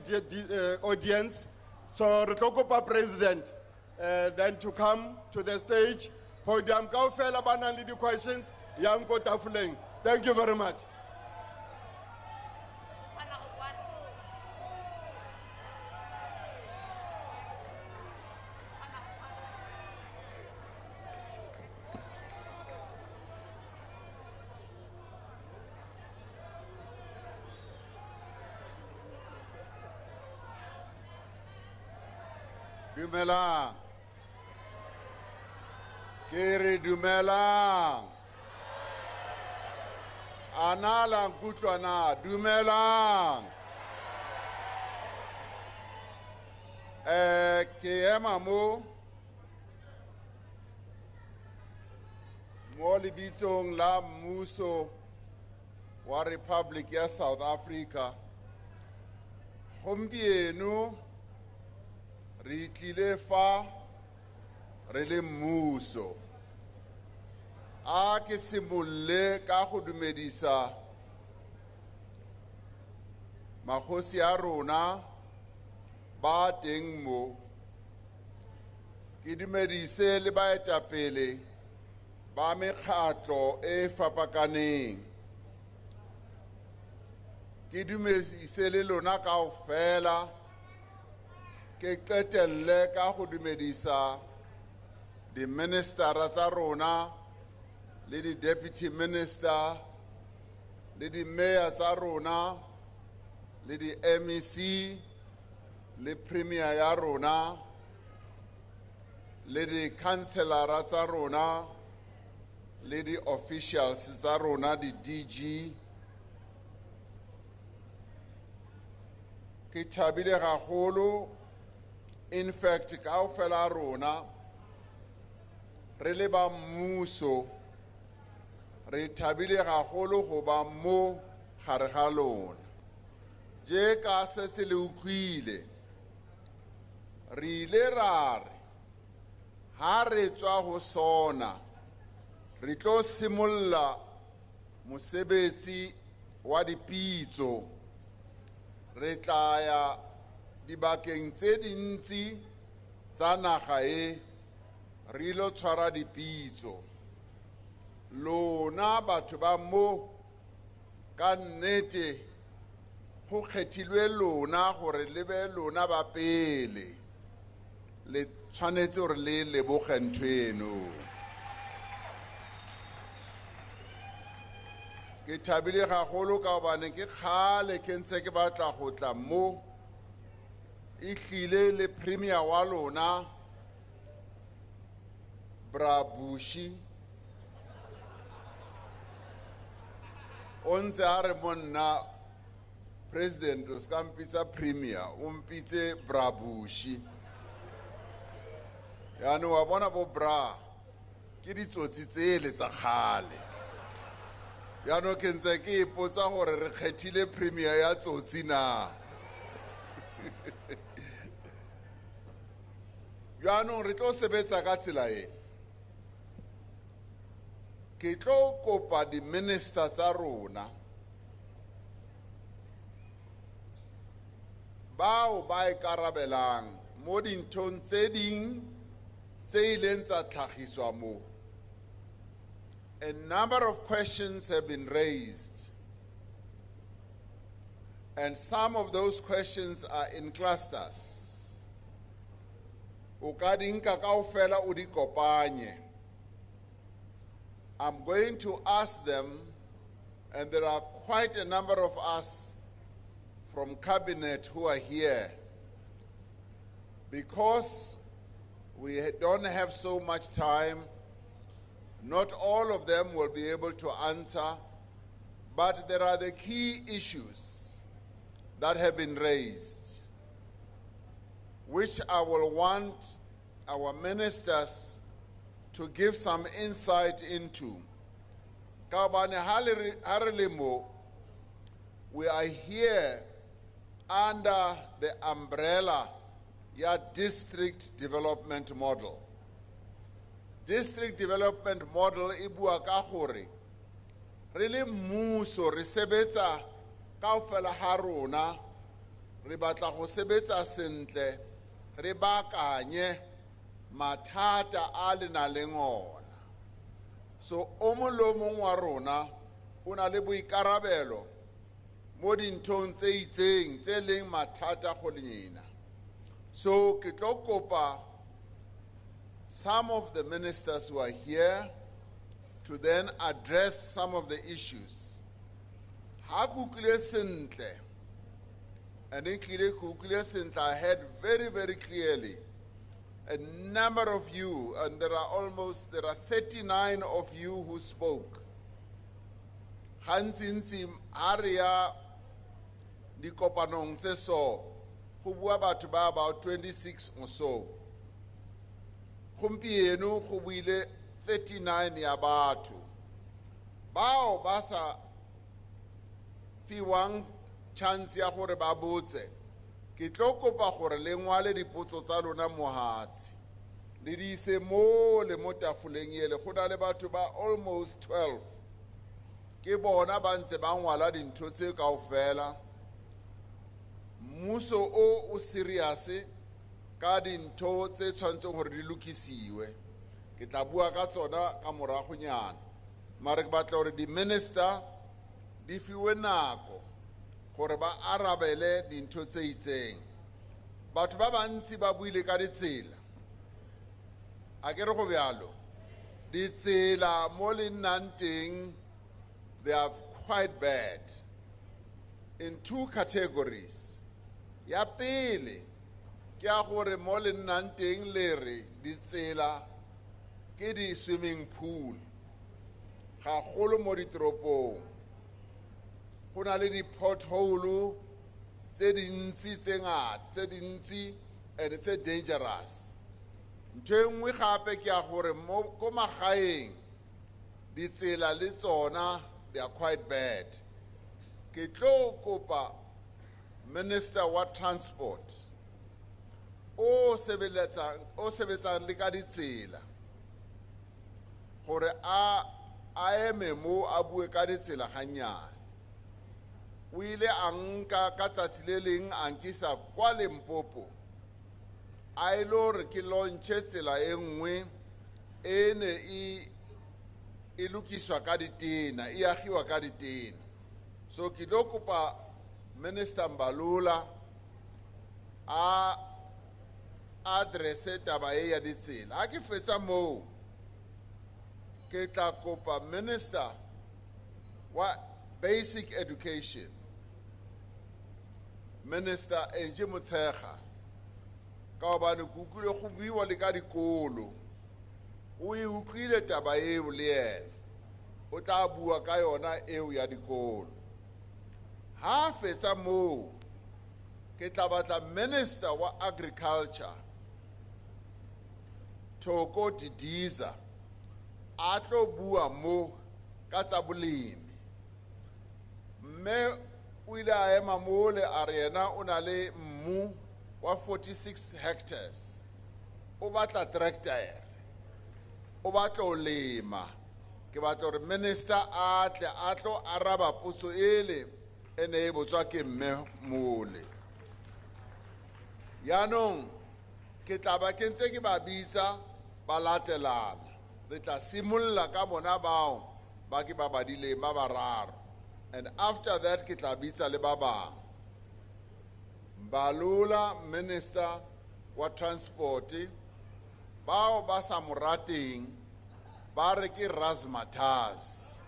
audience. So Retokopa President, then to come to the stage, podium kaofela bana le di questions yang ko tafoleng. Thank you very much. Dumelang. Kere dumelang. Analang kutlwana dumelang. Ke ema mo lebitsong la mmuso wa Republic ya South Africa. Gompieno re tlile fa re le mmuso a ke simolle ka go dumedisa magosi a rona ba teng mo ke dumedise le baetapele ba mekgatlo e fapakaneng ke dumedise le lona kaofela ke qetelle ka go dumedisa di ministera tsa rona le di deputy minister le di mayor tsa rona le di MEC le premier ya rona le di councilor tsa rona le di officials tsa rona di DG. Ke thabile gagolo, in fact kaofela rona re le ba mmuso re thabile gagolo go ba mo gare ga lona. Je ka setse le utlwile re ile ra re ha re tswa go sona re tlo simolla mosebetsi wa dipitso, re tla ya dibakeng tse dintsi tsa naga e re ilo tshwara dipitso. Lona batho ba mo ka nnete go kgethilwe lona gore le be lona ba pele, le tshwanetse gore le leboge ntho eno. Ke thabile gagolo ka gobane ke kgale ke ntse ke batla go tla mo, ehlile le premier wa lona Bra Bushi o ntse a re monna president o ska mpitsa premier o mpitse Bra Bushi. Yaanong wa bona bo bra ke ditsotsi tsele tsa kgale. Yaanong ke ntse ke ipotsa gore re kgethile premier ya tsotsi na. Yaanong re tlo sebetsa ka tsela e. Ke tlo kopa di minister tsa rona bao ba ikarabelang mo dinthong tse ding tse ileng tsa tlhagiswa mo. A number of questions have been raised, and some of those questions are in clusters. O ka di nka kaofela o di kopanye. I'm going to ask them, and there are quite a number of us from cabinet who are here. Because we don't have so much time, not all of them will be able to answer, but there are the key issues that have been raised, which I will want our ministers to give some insight into. Kabane Harilimo, we are here under the umbrella ya district development model. District development model ibua ka gore re le mmuso re sebetsa kaofela ha rona re batla go sebetsa sentle re bakanye mathata a le na leng ona. So o mo lo mong wa rona o na le boikarabelo mo dinthong tse itseng tse leng mathata go lena. So ke tlo kopa some of the ministers who are here to then address some of the issues. Ha kuklile sentle, and in kuklile sentle, I heard very, very clearly a number of you, and there are 39 of you who spoke. Hansinsi aria di kopanong se so, go bua batho ba about 26 or so. Gompieno go buile 39 ya batho. Bao ba sa fiwang chance ya gore ba botse. Ke tlo kopa gore le ngwale dipotso tsa lona mohatsi. Le di ise mo le mo tafoleng ele go na le batho ba almost 12. Ke bona ba ntse ba ngwala dintho tse kaofela. Mmuso o serious ka dintho tse tshwantseng gore di lokisiwe. Ke tla bua ka tsona ka moragonyana. Mare ke batla gore di minister di fiwe nako gore ba arabele dintho tse itseng. batho ba bantsi ba buile ka ditsela a ke re go bjalo ditsela mo le nnang teng they are quite bad in two categories ya pele ke a gore mo le nnang teng le re ditsela ke di swimming pool ga golo mo ditoropong go na le di pothole tse dintsi tse ngata tse dintsi and tse dangerous ntho e nngwe gape ke a gore ko magaeng ditsela le tsona they are quite bad ke tlo kopa minister wa transport o sebetsang le ka ditsela gore a eme mo a bue ka ditsela ganyane o ile a nka ka tsatsi le leng a nkisa kwa Limpopo a ile gore ke launche tsela e nngwe e ne e lokiswa ka ditena e agiwa ka ditena so ke lo kopa minister Mbalula a adresse taba e ya ditsela a ke fetsa moo ke tla kopa minister wa basic education minister Enje Motshekga ka hobane kukule go buiwa le ka dikolo o e utlwile taba eo le yena o tla bua ka yona eo ya dikolo ha fetsa moo ke tla batla minister wa agriculture Thoko Didiza a tlo bua mo ka tsa bolemi mme o ile a ema mole a re yena o na le mmu wa 46 hectares o batla tractor o batla o lema ke batla gore minister a tle a tlo araba potso ele ene e botswa ke mme mole yaanong ke tla ba ke ntse ke ba bitsa ba latelana re tla simolla ka bona bao ba ke ba badileng ba bararo and after that ke tla bitsa le ba bang Mbalula minister wa transport bao ba sa morateng ba re ke Razmataz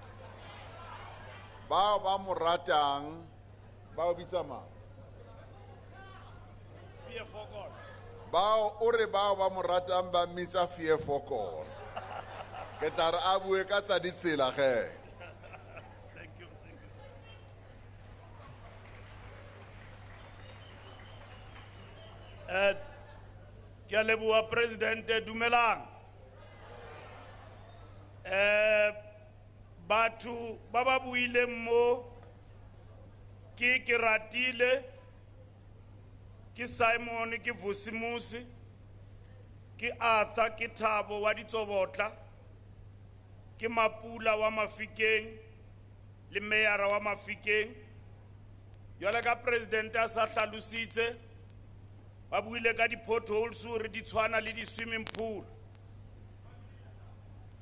bao ba moratang bao bitsa mang bao o re bao ba moratang ba mitsa fear for God ke tla re a bue ka tsa ditsela ge ke a leboha presidente dumelang batho ba ba buileng mo ke ratile ke Simon ke Vusimusi ke Arthur ke Thabo wa Ditsobotla ke Mapula wa Mafikeng le Mayoral wa Mafikeng jwale ka president a sa hlalositse ba buile ka di potholes re di tshwana le di swimming pool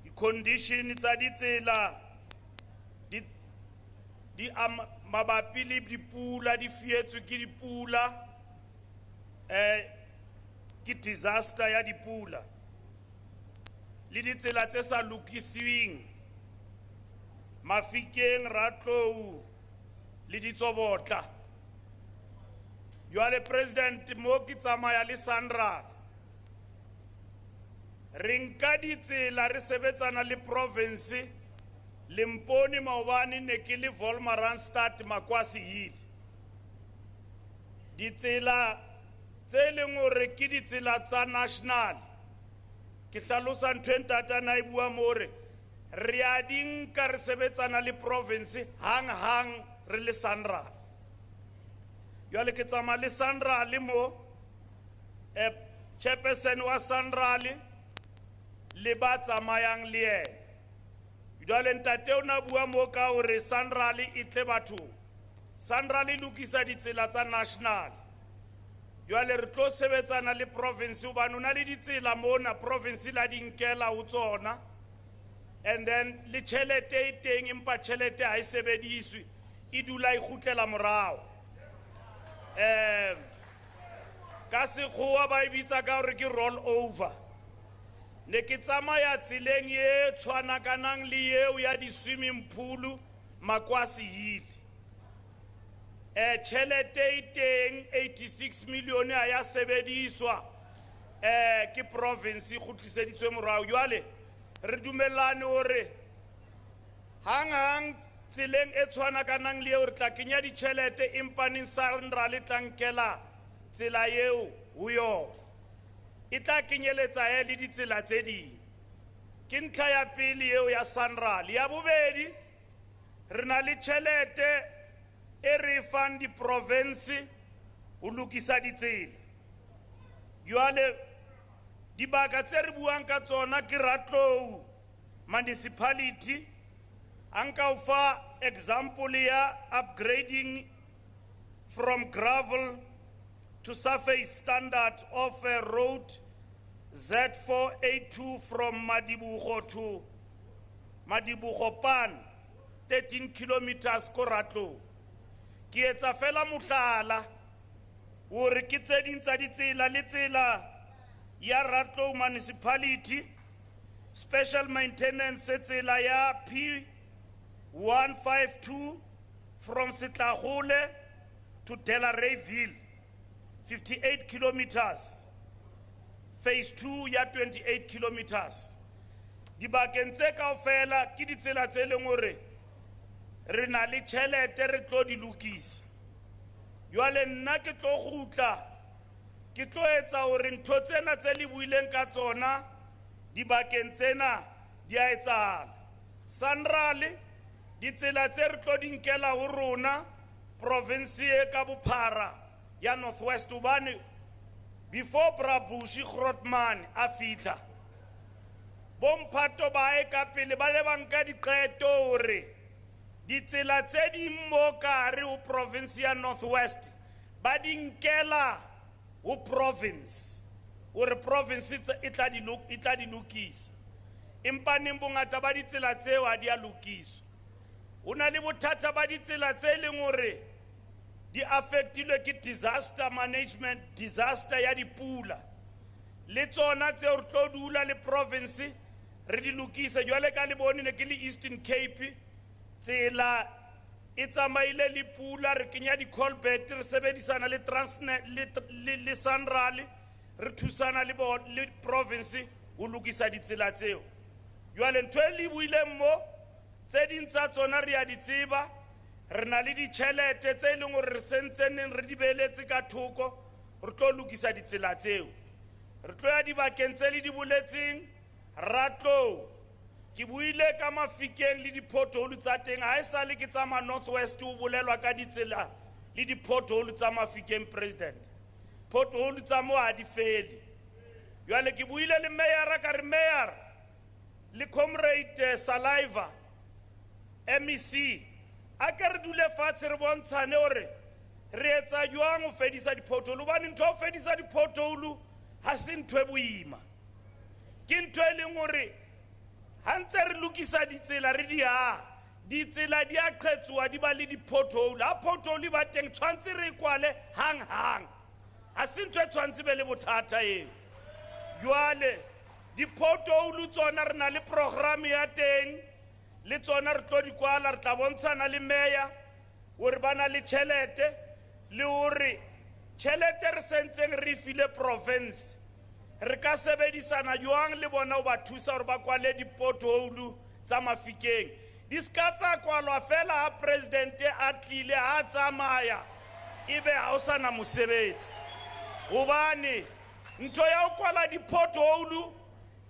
di condition tsa ditsela di mabapi le dipula di fietswe ke dipula ke disaster ya dipula le ditsela tse sa lokisiweng Mafikeng Ratlou le Ditsobotla jwale president mo ke tsamaya le Sandra re nka ditsela re sebetsana le province Limpopo maobane ne ke le Wolmaranstad Makwasi Hill ditsela tse leng gore ke ditsela tsa national ke hlalosa ntho e ntatana e bua more re a dinka re sebetsana le province hang re le Sandra jwale ke tsamaya le Sandra le mo chairperson wa Sandra le ba tsamayang le yena jwale ntate o na bua mo ka gore Sandra e tle batho Sandra lokisa ditsela tsa national jwale re tlo sebetsana le province hobane o na le ditsela mona province la dinkela ho tsona and then le tšhelete e teng empa tšhelete ha e sebediswe e dula e khutlela morao ka sekgowa ba e bitsa ka gore ke roll over ne ke tsamaya tseleng ye tshwanakanang le eo ya di-swimming pool Makwasi Hill tšhelete e teng 86 million a ya sebediswa ke province go tliseditswe morao jwale re dumelane gore hang tseleng e tshwanakanang le eo re tla kenya ditšhelete empaneng SANRAL le tlankela tsela eo ho yona e tla kenyeletsa le ditsela tse ding ke ntlha ya pele eo ya SANRAL ya bobedi re na le tšhelete e re fang di-province ho lokisa ditsela jwale dibaka tse re buang ka tsona ke Ratlou municipality anka ufa example ya upgrading from gravel to surface standard of a road Z482 from Madibugo to Madibugo Pan 13 kilometers ko Ratlou ke etsa fela mohlala hore ke tse ding tsa ditsela le tsela ya Ratlou municipality special maintenance tsela ya P152 from Sitlagole to Delareyville 58 kilometers phase 2 ya 28 kilometers dibakeng tse kaofela ke ditsela tse leng hore re na le tšhelete re tlo di lokisa jwale nna ke tlo gutla ke tlo etsa hore ntho tsena tse le buileng ka tsona dibakeng tsena di a etsahala SANRAL ditsela tse re tlo di nkela ho rona province e ka bophara ya Northwest ubane before Brabushi Grootman a fitla bomphato ba e ka pele ba le banka diqeto hore ditsela tse di mo kare ho province ya Northwest ba di nkela ho province hore province e tla di lokisa empa neng bongata ba ditsela tseo a di a lokiswa ho na le bothata ba ditsela tse leng hore di affectilwe ke disaster management disaster ya dipula le tsona tseo re tlo dula le province re di lokisa jwale ka le bone ne ke le Eastern Cape tsela e tsamaile le pula re kenya di colbert re sebedisana le Transnet le SANRAL re thusana le province ho lokisa ditsela tseo jwale ntwe le buile mo tse ding tsa tsona re ya di tseba re na le ditšhelete tse leng hore re sentseneng re di beeletse ka thoko re tlo lokisa ditsela tseo re tlo ya dibakeng tse le di boletseng Ratlou ke buile ka Mafikeng le di-pothole tsa teng ha e sale ke tsama Northwest ho bolelwa ka ditsela le di-pothole tsa Mafikeng president pothole tsa mo ha di fele jwale ke buile le mayor ka re mayor le comrade Saliva MEC a ke re dule fatshe re bontshane hore re etsa jwang ho fedisa di-pothole hobane ntho ho fedisa di-pothole ha se ntho e boima ke ntho e leng hore ha ntse re lokisa ditsela re di ditsela di a qhetsuwa di ba le di-pothole ha pothole ba teng tshwantse re kwale hang ha se ntho e tshwantse be le bothata eo jwale di-pothole tsona re na le program ya teng le tsona re tlo di kwala re tla bontshana le meya hore ba na le tšhelete le hore tšhelete re sentseng re file province re ka sebedisana jwang le bona ho ba thusa hore ba kwale di-pothole tsa Mafikeng di ska tsa kwalwa fela ha presidente a tlile a tsamaya ebe ha o sana mosebetsi hobane ntho ya ho kwala di-pothole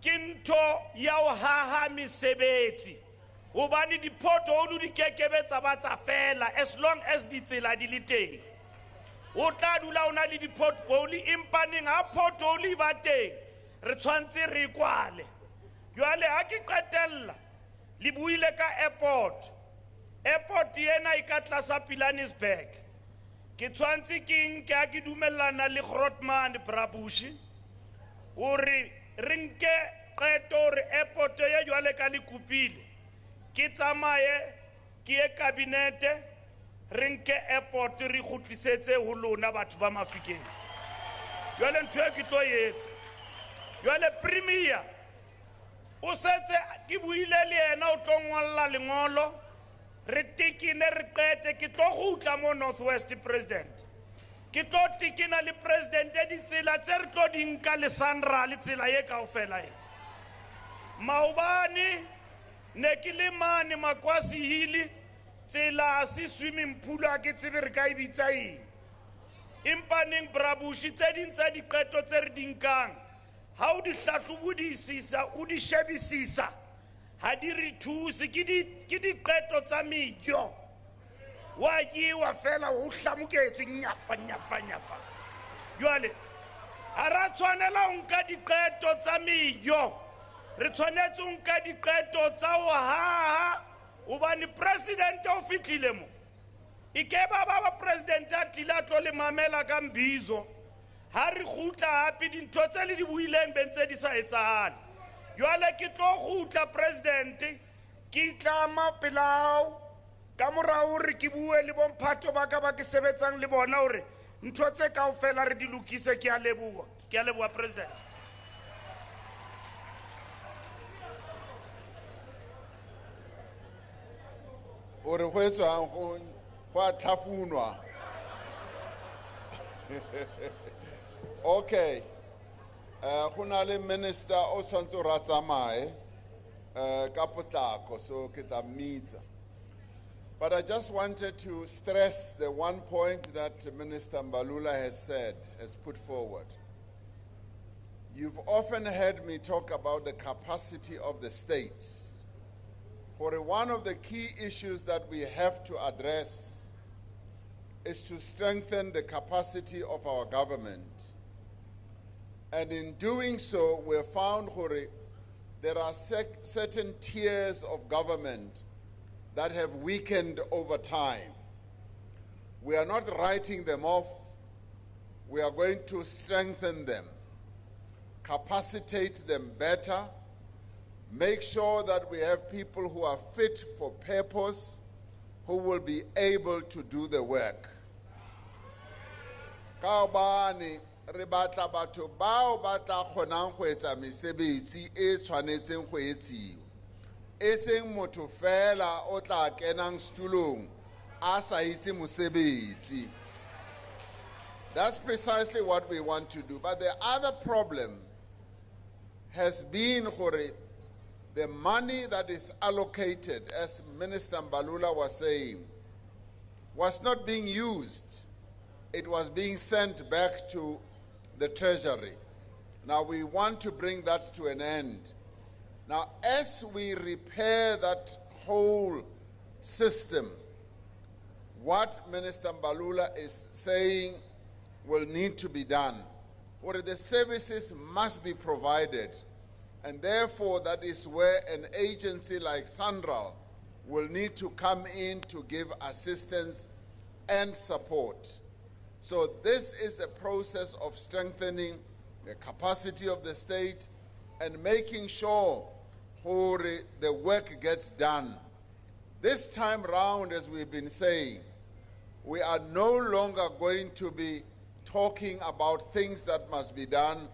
ke ntho ya ho haha mesebetsi hobane di-pothole di kekebe tsa ba tsa fela as long as ditsela di le teng o tla dula o na le di-pothole empaneng ha pothole ba teng re tshwantse re kwale jwale ha ke qetella le buile ka airport ena e ka tlasa Pilanesberg ke tshwantse ke nke ha ke dumellana le Grootman Brabushi hore re nke qeto hore airport ye jwale ka le kupile ke tsamaye ke ye kabinete re nke airport re khutlisetse ho lona batho ba Mafikeng jwale ntho e ke tlo etsa jwale premier o setse ke buile le yena o tlo ngolla lengolo re tikine re qete ke tlo gutla mo Northwest president ke tlo tikina le president ditsela tse re tlo di nka le Sandra le tsela ye kaofela e maobane ne ke le mane Makwasi hili tsela si swimming pool a ke tsebe re ka e bitsa eng empa neng brabushi tse ding tsa diqeto tse re di nkang ha o di hlahlobodisisa o di shebisisa ha di re thuse ke diqeto tsa mejo wa yiwa fela o hlamuketse nyafa jwale ha ra tshwanela o nka diqeto tsa mejo re tshwanetse o nka diqeto tsa o haha hobane president o fitlhile mo ike ba president a tlile a tlo le mamela ka Imbizo ha re gutla hape dintho tse le di buileng bentse di sa etsahale jwale ke tlo gutla president ke itlama pelao ka morao re ke bue le bomphato ba ka ba ke sebetsang le bona hore ntho tse kaofela re di lokise ke a leboha president ore go etswang go a tlhafunwa okay go na le minister o tshwantse o ra tsamaye ka potlako so ke tla mmitsa but I just wanted to stress the one point that Minister Mbalula has put forward. You've often heard me talk about the capacity of the state. For one of the key issues that we have to address is to strengthen the capacity of our government. And in doing so, we have found there are certain tiers of government that have weakened over time. We are not writing them off. We are going to strengthen them, capacitate them better, make sure that we have people who are fit for purpose, who will be able to do the work. Kaobani re batla batho bao ba tla kgonang go etsa mesebetsi e tshwanetseng go etsiwa e seng motho fela o tla kenang stulong a sa itse mosebetsi. That's precisely what we want to do. But the other problem has been the money that is allocated, as Minister Mbalula was saying, was not being used. It was being sent back to the Treasury. Now we want to bring that to an end. Now, as we repair that whole system, what Minister Mbalula is saying will need to be done, or the services must be provided, and therefore that is where an agency like Sandral will need to come in to give assistance and support. So this is a process of strengthening the capacity of the state and making sure the work gets done. This time round, as we've been saying, we are no longer going to be talking about things that must be done.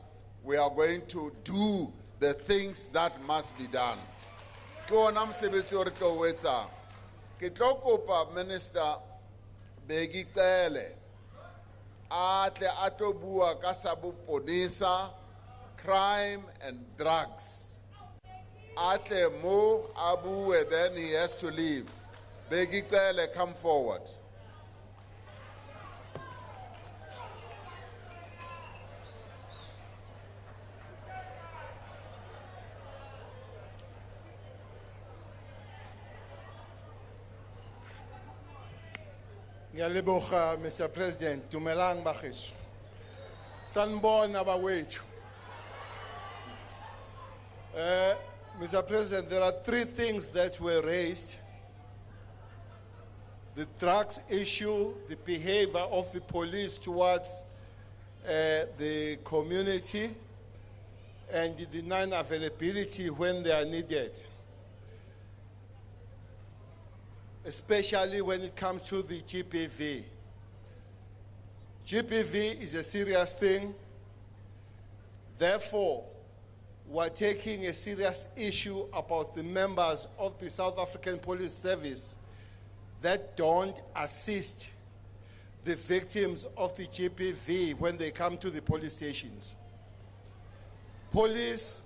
We are going to do the things that must be done. Ke tlo kopa Minister Begi Cele a tle a tlo bua ka sa boponisa, crime and drugs. A tle mo a bue, then he has to leave. Begi Cele, come forward. Ngiyaleboga Mr. President, dumelang bageso. Sanibona bawethu. Mr. President, there are three things that were raised. The drugs issue, the behavior of the police towards the community, and the non-availability when they are needed. Especially when it comes to the GPV. GPV is a serious thing. Therefore, we're taking a serious issue about the members of the South African Police Service that don't assist the victims of the GBV when they come to the police stations. Police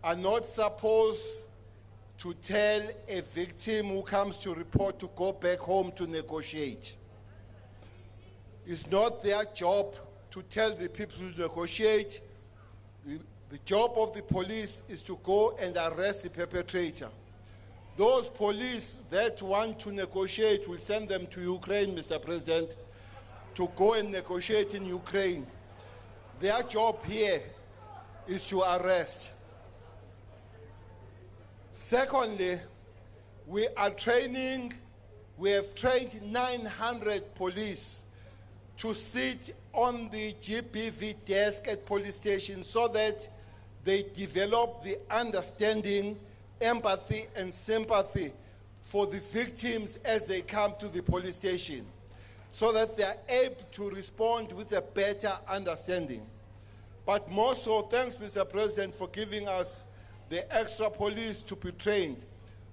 are not supposed to tell a victim who comes to report to go back home to negotiate. It's not their job to tell the people to negotiate. The job of the police is to go and arrest the perpetrator. Those police that want to negotiate will send them to Ukraine, Mr. President, to go and negotiate in Ukraine. Their job here is to arrest. Secondly, we have trained 900 police to sit on the GBV desk at police stations so that they develop the understanding, empathy, and sympathy for the victims as they come to the police station, so that they are able to respond with a better understanding. But more so, thanks, Mr. President, for giving us the extra police to be trained.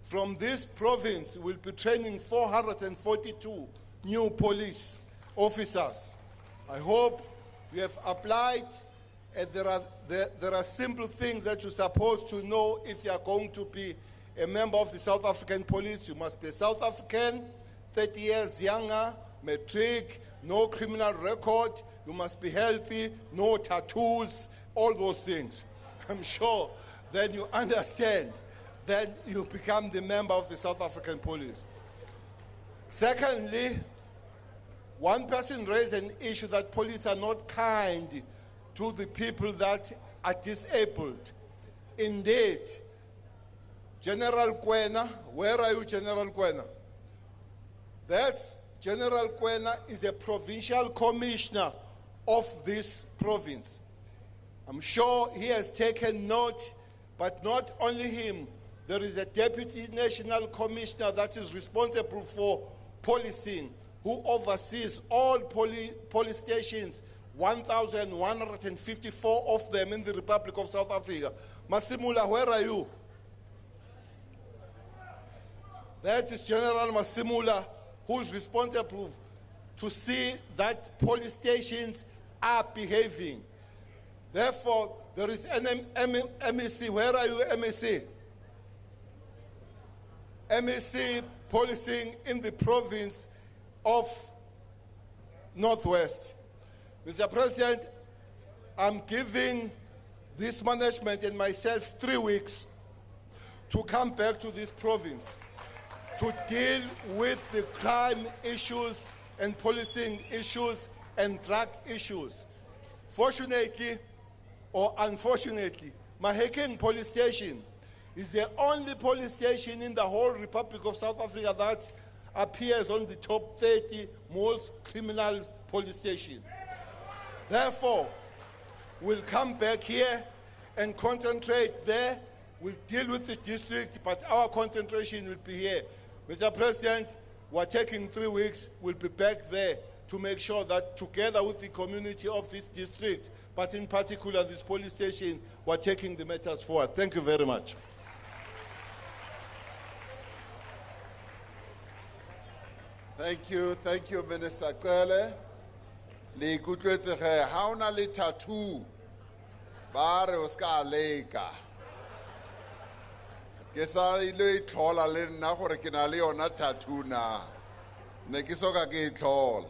From this province, we'll be training 442 new police officers. I hope you have applied, and there are simple things that you're supposed to know if you are going to be a member of the South African Police. You must be South African, 30 years younger, matric, no criminal record, you must be healthy, no tattoos, all those things. I'm sure then you understand, then you become the member of the South African Police. Secondly, one person raised an issue that police are not kind to the people that are disabled. Indeed, General Kwena, where are you, General Kwena? That's General Kwena is a provincial commissioner of this province. I'm sure he has taken note, but not only him. There is a deputy national commissioner that is responsible for policing, who oversees all police stations, 1,154 of them in the Republic of South Africa. Masimula, where are you? That is General Masimula, who is responsible to see that police stations are behaving. Therefore, there is an MEC. Where are you, MEC? MEC policing in the province of Northwest. Mr. President, I'm giving this management and myself 3 weeks to come back to this province to deal with the crime issues and policing issues and drug issues. Fortunately or unfortunately, Mahekeng police station is the only police station in the whole Republic of South Africa that appears on the top 30 most criminal police stations. Therefore, we'll come back here and concentrate there. We'll deal with the district, but our concentration will be here. Mr. President, we're taking 3 weeks. We'll be back there to make sure that together with the community of this district, but in particular this police station, we're taking the matters forward. Thank you very much. Thank you, Minister Cele. Le ikutlwetse ge ha o na le tattoo ba re o ska leka. Ke sa ile itlhola le nna gore ke na le yona tattoo na. Ne ke soka ke itlhola.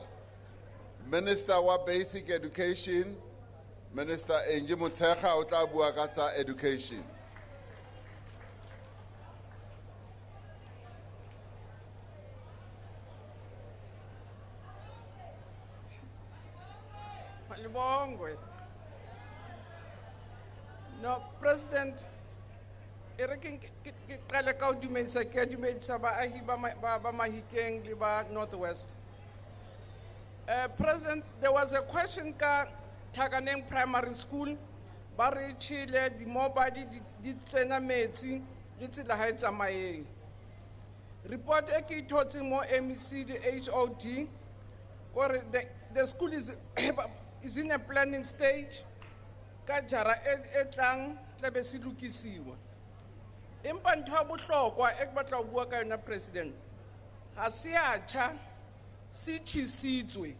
Minister wa Basic Education, Minister Enji Motshekga o tla bua ka tsa education. Malibongwe. No, President, e re ke qale ka o dumedisa ke dumedisa baahi ba Mahikeng le ba Northwest. President, there was a question ka Taganeng Primary School, ba re tshile di mobile di tsena metsi le tsela ha e tsamaeng. Report e ke thotse mo MEC le HOD gore the school is in a planning stage ka jara e tlang tla be se lokisiwa. Empa ntho ya bohlokwa e ke batla ho bua ka yona president, ha se a tjha se tjhisitswe.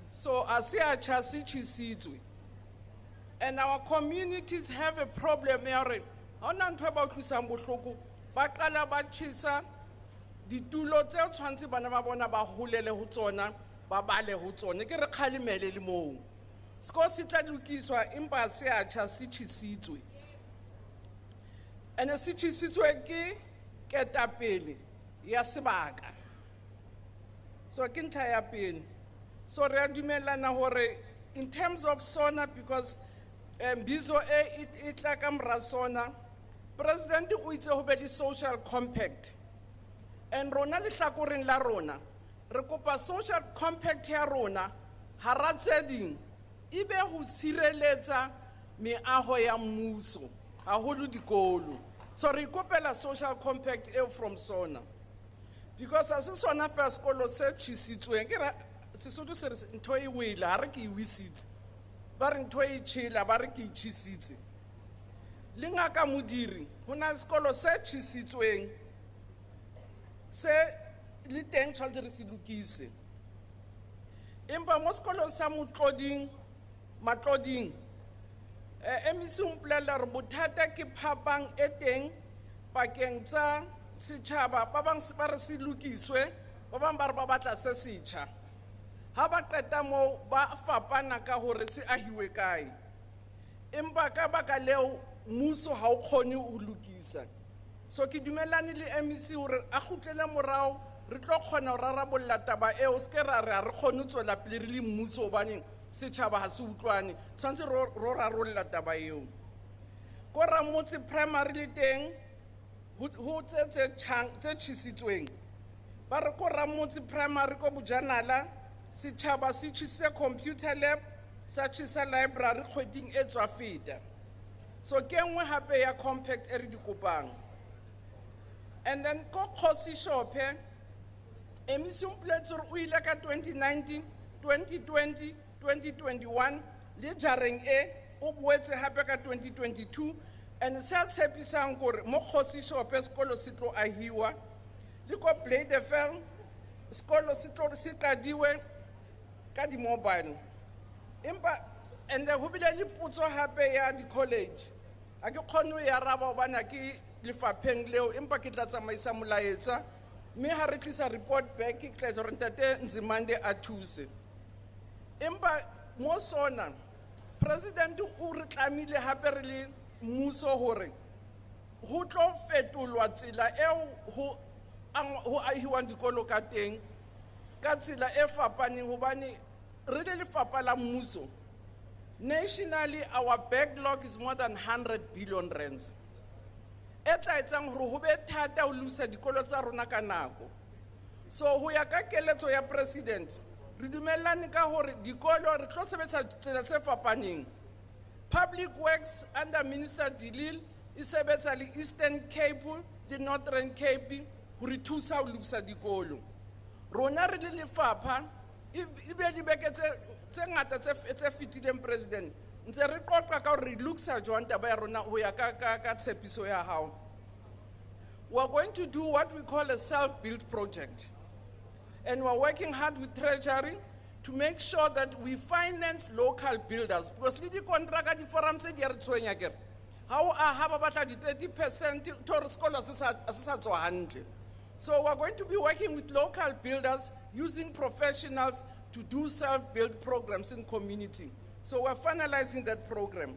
So ha se a tjha se tjhisitswe. And our communities have a problem ya hore ha hona ntho e ba utlwisang bohloko, ba qala ba tjhisa ditulo tseo tshwantse bana ba bona ba holele ho tsona, ba bale ho tsona, ke re kgalemele le moo. Sko se tla lokiswa empa se a tjha se tjhisitswe. And se tjhisitswe ke ketapele ya sebaka. So ke ntlha ya pele. So re a dumelana hore in terms of SONA, because Imbizo e tla ka mora SONA, President o itse ho be le social compact. And rona le hlakoreng la rona, re kopa social compact ya rona, hara tse ding, ibe ho tshireletsa meaho ya mmuso, haholo dikolo. So re kopela social compact from SONA. Because as SONA first sekolo se tjhisitsweng, ke ra Sesotho se re ntho e wele, ha re ke e wisitse. Ba re ntho e tjhela, ba re ke e tjhisitse. Le ngaka modiri, ho na le sekolo se tjhisitsweng, se le teng tshwantse re se lokise. Empa mo sekolong sa matloding, MEC o mpolelela re bothata ke phapang e teng pakeng tsa setjhaba, ba bang ba re se lokiswe, ba bang ba re ba batla se setjha. Ha ba qeta moo ba fapana ka hore se ahiwe kae. Empa ka baka leo mmuso ha o kgone ho lokisa. So ke dumelane le MEC hore a kgutlele morao, re tlo kgona ho rarabolla taba eo, se ke ra re ha re kgone ho tswela pele re le mmuso hobaneng setjhaba ha se utlwane, tshwantse ro rarolla taba eo. Ko Ramotse primary le teng ho tse tjhisitsweng, ba re ko Ramotse primary ko Bojanala, setjhaba se tjhise computer lab, sa tjhisa library kgweding e tswa feta. So ke nngwe hape ya compact e re di kopang. And then ko Khosi Shop, MEC o mpoletse hore o ile ka 2019, 2020, 2021, le jareng e o boetse hape ka 2022, and se a tshepisang hore mo Khosi Shop sekolo se tlo ahiwa, le ko Bladefell sekolo se tlo se qadiwe ka di mobile. Empa and ho bile le putso hape ya di college, a ke kgone ho ya raba hobane ke lefapheng leo, empa ke tla tsamaisa molaetsa, mme ha re tlisa report back ke tla re ntate Nzimande a thuse. Empa mo SONA president o re tlamile hape re le mmuso hore ho tlo fetolwa tsela eo ho ahiwang dikolo ka teng, ka tsela e fapaneng hobane re le lefapha la mmuso. Nationally, our backlog is more than 100 billion rands. E tla etsang hore ho be thata ho lusa dikolo tsa rona ka nako. So ho ya ka keletso ya president, re dumellane ka hore dikolo re tlo sebetsa tsela tse fapaneng. Public Works under Minister Dilil e sebetsa le Eastern Cape le Northern Cape ho re thusa ho lusa dikolo. Rona re le lefapha e be di beke tse ngata tse fitileng president, ntse re qoqa ka hore re lukisa jwang taba ya rona ho ya ka tshepiso ya hao. We are going to do what we call a self-build project, and we are working hard with Treasury to make sure that we finance local builders, because le di contract di forum tse di re tshwenya kere ha o aha ba batla di 30% to re sekolo se sa tswa hantle. So we're going to be working with local builders, using professionals to do self-build programs in community. So we're finalizing that program.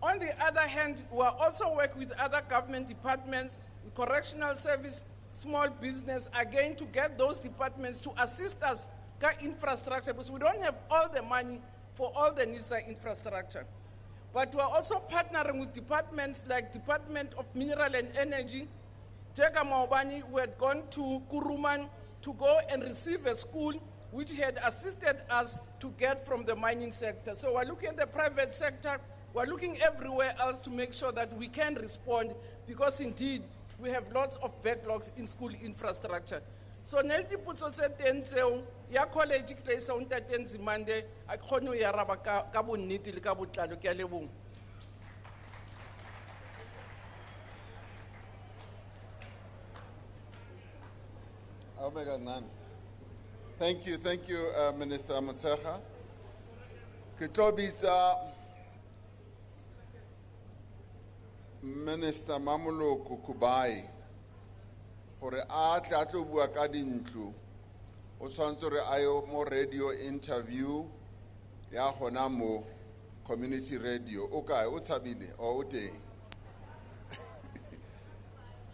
On the other hand, we're also working with other government departments, with correctional service, small business, again to get those departments to assist us with infrastructure, because we don't have all the money for all the needs of infrastructure. But we're also partnering with departments like Department of Mineral and Energy. Jega Maobani, we had gone to Kuruman to go and receive a school which had assisted us to get from the mining sector. So we're looking at the private sector, we're looking everywhere else to make sure that we can respond, because indeed we have lots of backlogs in school infrastructure. so ne le dipotso tse teng tseo ya college ke tla isa ho Ntate Nzimande a kgone ho ya araba ka bonnete le ka botlalo. Ke a leboha. Omega none. Thank you, Minister Motshekga. Ke tlo bitsa Minister Mamoloko Kubai gore a tle a tlo bua ka dintlo. O tshwanetse re a yo mo radio interview ya gona mo community radio. O kae o tshabile o o teng?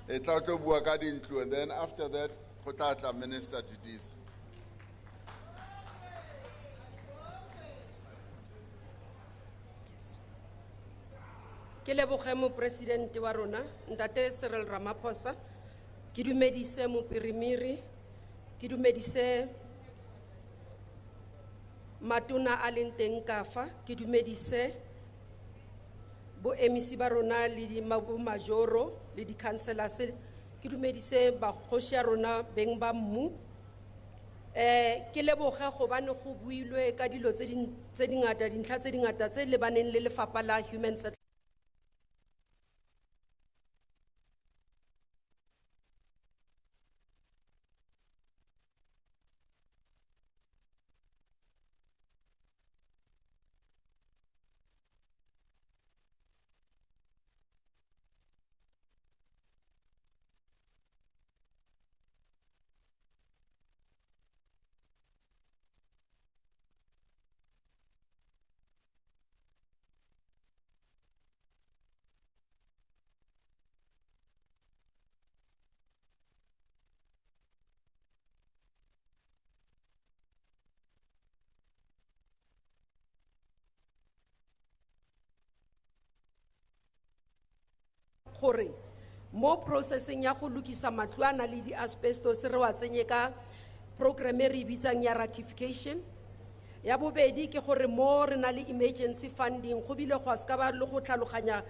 E tla tlo bua ka dintlo, and then after that go tla tla Minister Didiza. Ke leboge mo president wa rona Ntate Cyril Ramaphosa, ke dumedise mo pirimiri, ke dumedise matona a leng teng ka fa, ke dumedise bo MEC ba rona le di majoro le di councillors, ke dumedise ba kgoshi ya rona beng ba mmu. Ke leboge gobane go builwe ka dilo tse dingata, dintlha tse dingata tse lebaneng le lefapha la human settlement. Gore mo processing ya go lukisa matlo a na le di asbestos re wa tsenye ka programme re bitsang ya ratification. Ya bobedi ke gore mo re na le emergency funding go bile go ska ba le go tlhaloganya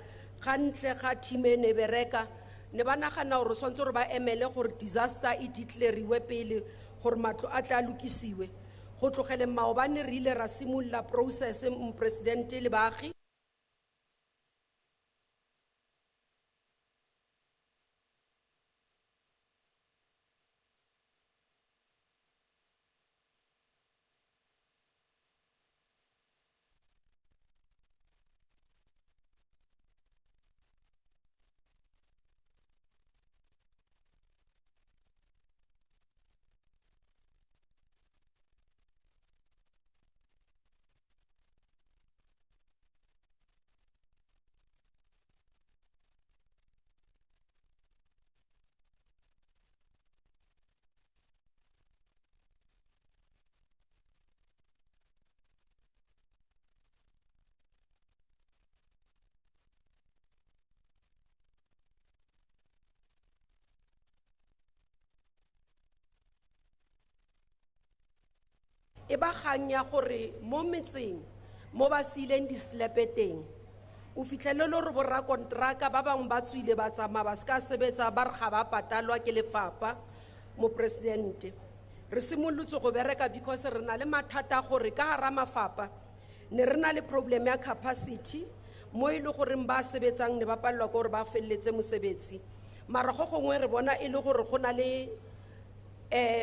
gantle ga team ne bereka ne ba nagana gore sontse re ba emele gore disaster e declarewe pele gore matlo a tla lukisiwe go tlogele maobane re ile ra simolla process mo president le baagi. E ba ganya gore mo metseng mo ba sileng di slepe teng o fitlhelele re borra kontraka ba bang ba tswile ba tsama ba ska sebetsa ba re ga ba patalwa ke lefapha mo presidente re simollotse go bereka because re na le mathata gore ka hara mafapha ne re na le problem ya capacity mo ile gore ba sebetsang ne ba pallwa gore ba felletse mosebetsi mara go gongwe re bona e le gore go na le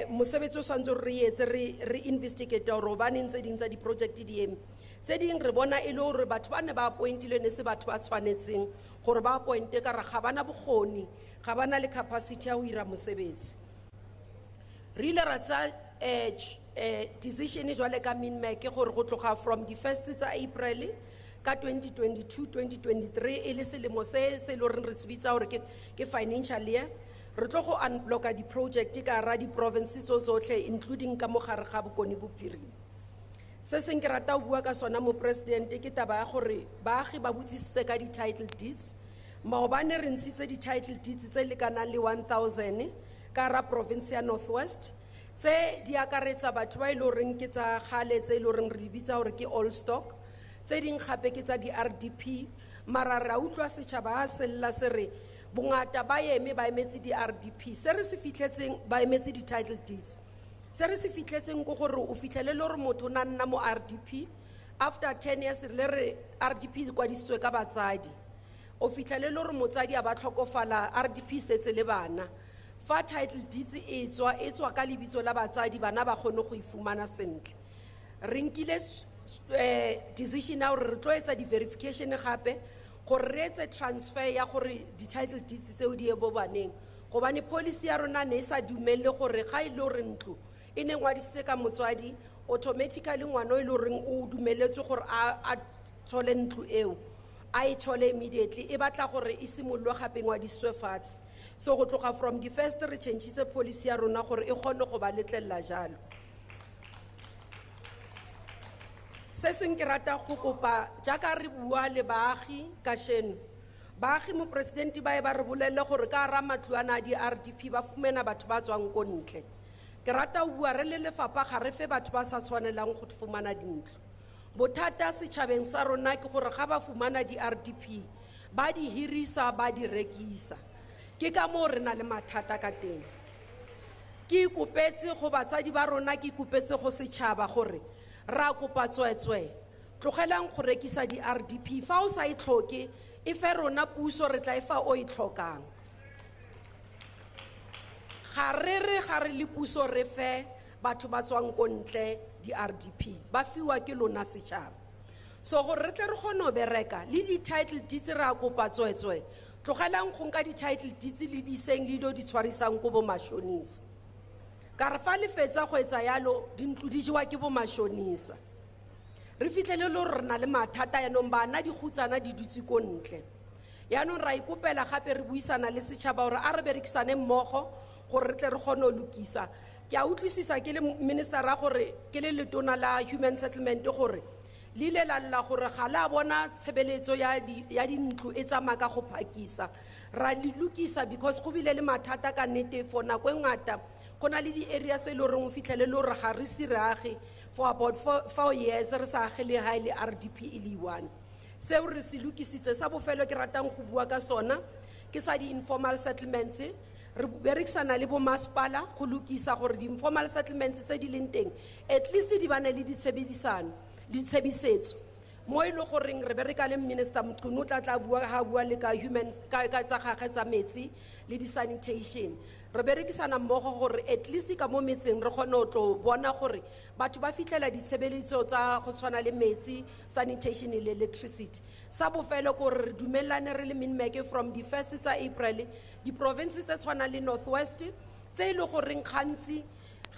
mosebetsi o santse re etse re investigate gore ba ntse ding tsa di project di eme tse ding re bona e le gore batho ba ne ba appointilwe ne se batho ba tshwanetseng gore ba appointe ka ra ga bana bokgoni ga bana le capacity ya go ira mosebetsi re ile ra tsa decision jwale ka minmac gore go tloga from the 1st tsa April ka 2022-2023 e le selemo se le gore re se bitsa gore ke financial year re tlo go unblocka di project ka ra di provinces tsotlhe including ka mogare ga bokoni bophirima se seng ke rata go bua ka sona mo president ke taba ya gore baagi ba botsisitse ka di title deeds maobane re ntshitse di title deeds tse lekanang le 1000 ka ra province ya Northwest tse di akaretsa batho ba ile reng ke tsa gale tse ile reng re di bitsa gore ke all stock tse ding gape ke tsa di RDP mara ra utlwa setšhaba a sella se re bongata ba eme ba emetse di-RDP se re se fitlhetseng ba emetse di-title deeds se re se fitlhetseng ko gore o fitlhele le gore motho o na nna mo RDP after 10 years le re RDP di kwadisitswe ka batsadi o fitlhele le gore motsadi a ba tlhokofala RDP setse le bana fa title deeds e tswa ka lebitso la batsadi bana ba kgone go ifumana sentle re nkile decision ya gore re tlo etsa di-verification gape gore re etse transfer ya gore di-title deeds tseo di ebo baneng gobane policy ya rona ne e sa dumelle gore ga e le gore ntlo e ne ngwadisitse ka motswadi automatically ngwana o e le goreng o dumeletswe gore a thole ntlo eo a e thole immediately e batla gore e simololwe gape ngwadisitswe fatshe so go tloga from the first re changitse policy ya rona gore e kgone go ba letlelela jalo se seng ke rata go kopa jaaka re bua le baagi ka sheno baagi mo presidente ba e ba re bolelle gore ka ra matluana di RDP ba fumena batho ba tswang ko ntle ke rata o bua re le lefapha ga re fe batho ba sa tshwanelang go fumana dintlo bothata setšhabeng sa rona ke gore ga ba fumana di RDP ba di hirisa ba di rekisa ke ka moo re na le mathata ka teng ke ikopetse go batsadi ba rona ke ikopetse go setšhaba gore ra kopa tswetswe tlogelang go rekisa di RDP fa o sa itlhoke e fe rona puso re tla e fa o itlhokang ga re le puso re fe batho ba tswang ko ntle di RDP ba fiwa ke lona setšhaba so gore re tle re kgone go bereka le di-title deeds ra kopa tswetswe tlogelang go nka di-title deeds le di iseng le di tshwarisang ko bo mashonisa ka re fa le fetsa go etsa yalo dintlo di jewa ke bo mashonisa re fitlhele le gore re na le mathata yaanong bana di kgutsana di dutse ko ntle yaanong ra ikopela gape re buisana le setšhaba gore a re berekisane mmogo gore re tle re kgone go lokisa ke a utlwisisa ke le ministera gore ke le letona la human settlement gore le ile la lla gore ga la bona tshebeletso ya dintlo e tsamaya ka go phakisa ra le lokisa because go bile le mathata ka nnete for nako e ngata go na le di-areas e le goreng o fitlhele le gore ga re sireage for about 4 years re sa age le ga e le RDP e le one seo re se lokisitse sa bofelo ke ratang go bua ka sona ke sa di-informal settlements re berekisana le bo masepala go lokisa gore di-informal settlements tse di leng teng at least di bane le ditshebedisetso mo e le goreng re bereka le minister Mqunu tla bua le ka human ka tsa gagwe tsa metsi le di-sanitation re berekisana mmogo gore at least ka mo metseng re kgone go tlo bona gore batho ba fitlhela ditshebeletso tsa go tshwana le metsi sanitation le electricity sa bofelo gore re dumelane re le minmeke from the 1st tsa April di-province tse tshwana le Northwest tse e le goreng gantsi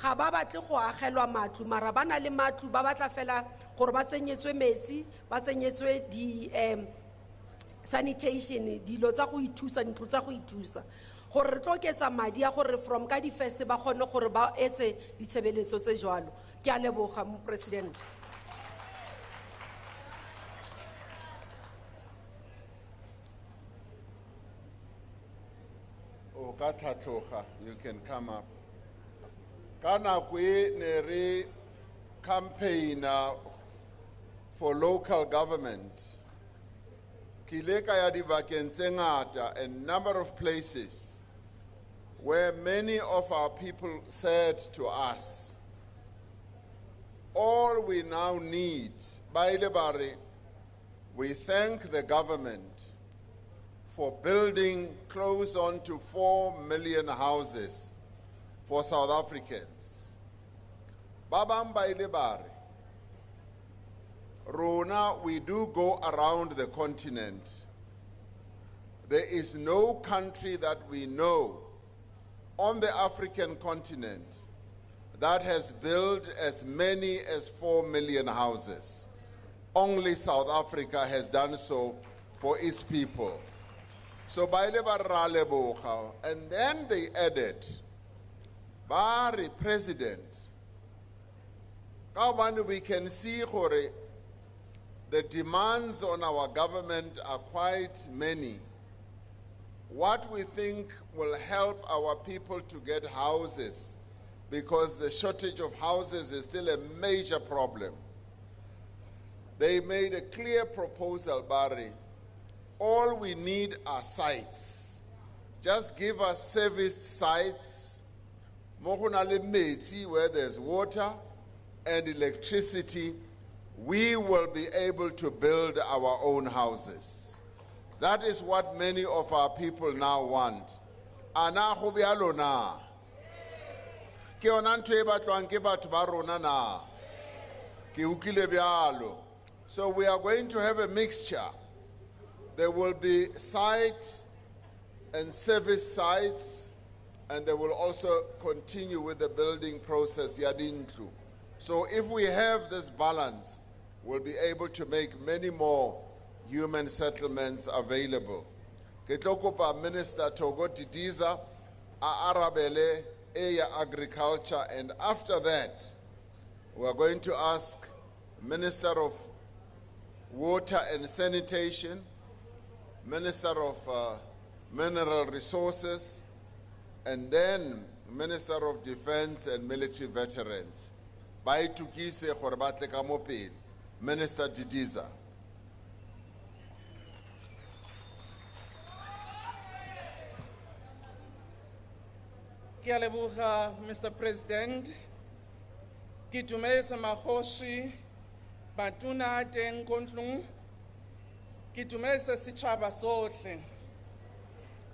ga ba batle go agelwa matlo mara ba na le matlo ba batla fela gore ba tsenyetswe metsi ba tsenyetswe sanitation dilo tsa go ithusa ntlo tsa go ithusa gore re tloketsa madi a gore from ka di-first ba kgone gore ba etse ditshebeletso tse jwalo ke a leboga mo president o ka tlhatloga you can come up ka nako e ne re campaigner for local government ke ile ka ya dibakeng tse ngata a number of places where many of our people said to us all we now need ba ile ba re we thank the government for building close on to 4 million houses for South Africans. Babam baile bare. Rona, we do go around the continent. There is no country that we know on the African continent that has built as many as 4 million houses. Only South Africa has done so for its people. So baile barale boga, and then they added, Bari President, we can see the demands on our government are quite many. What we think will help our people to get houses, because the shortage of houses is still a major problem. They made a clear proposal, Barry. All we need are sites. just give us serviced sites, mo go na le metsi, where there's water and electricity, we will be able to build our own houses. That is what many of our people now want. Ana go bjalo na? Ke yona ntho e batlwang ke batho ba rona na? Ke utlwile bjalo. So we are going to have a mixture. There will be site and service sites, and they will also continue with the building process, yadintlu. So if we have this balance, we'll be able to make many more human settlements available. Ke tlo kopa Minister Togo Didiza a arabele eya agriculture, and after that, we are going to ask Minister of Water and Sanitation, Minister of Mineral Resources, and then Minister of Defense and Military Veterans. Bai tukise gore ba tle ka mo pele. Minister Didiza. Ke a leboga, Mr. President. Ke dumedisa magoši, batona teng ko ntlong. Ke dumedisa setšhaba sohle.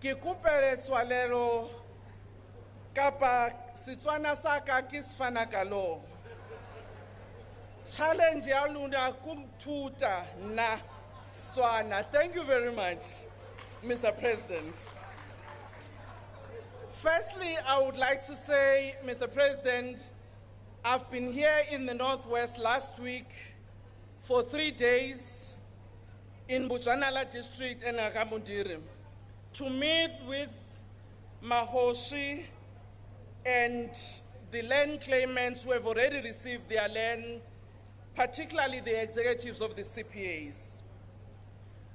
Ke kopele tswalelo kapa Setswana sa ka ke sefana ka lo. Challenge ya luna kumthuta na Setswana. Thank you very much, Mr. President. Firstly, I would like to say, Mr. President, I've been here in the Northwest last week for 3 days in Bujanala district and Agamundiri to meet with Mahoshi and the land claimants who have already received their land, particularly the executives of the CPAs.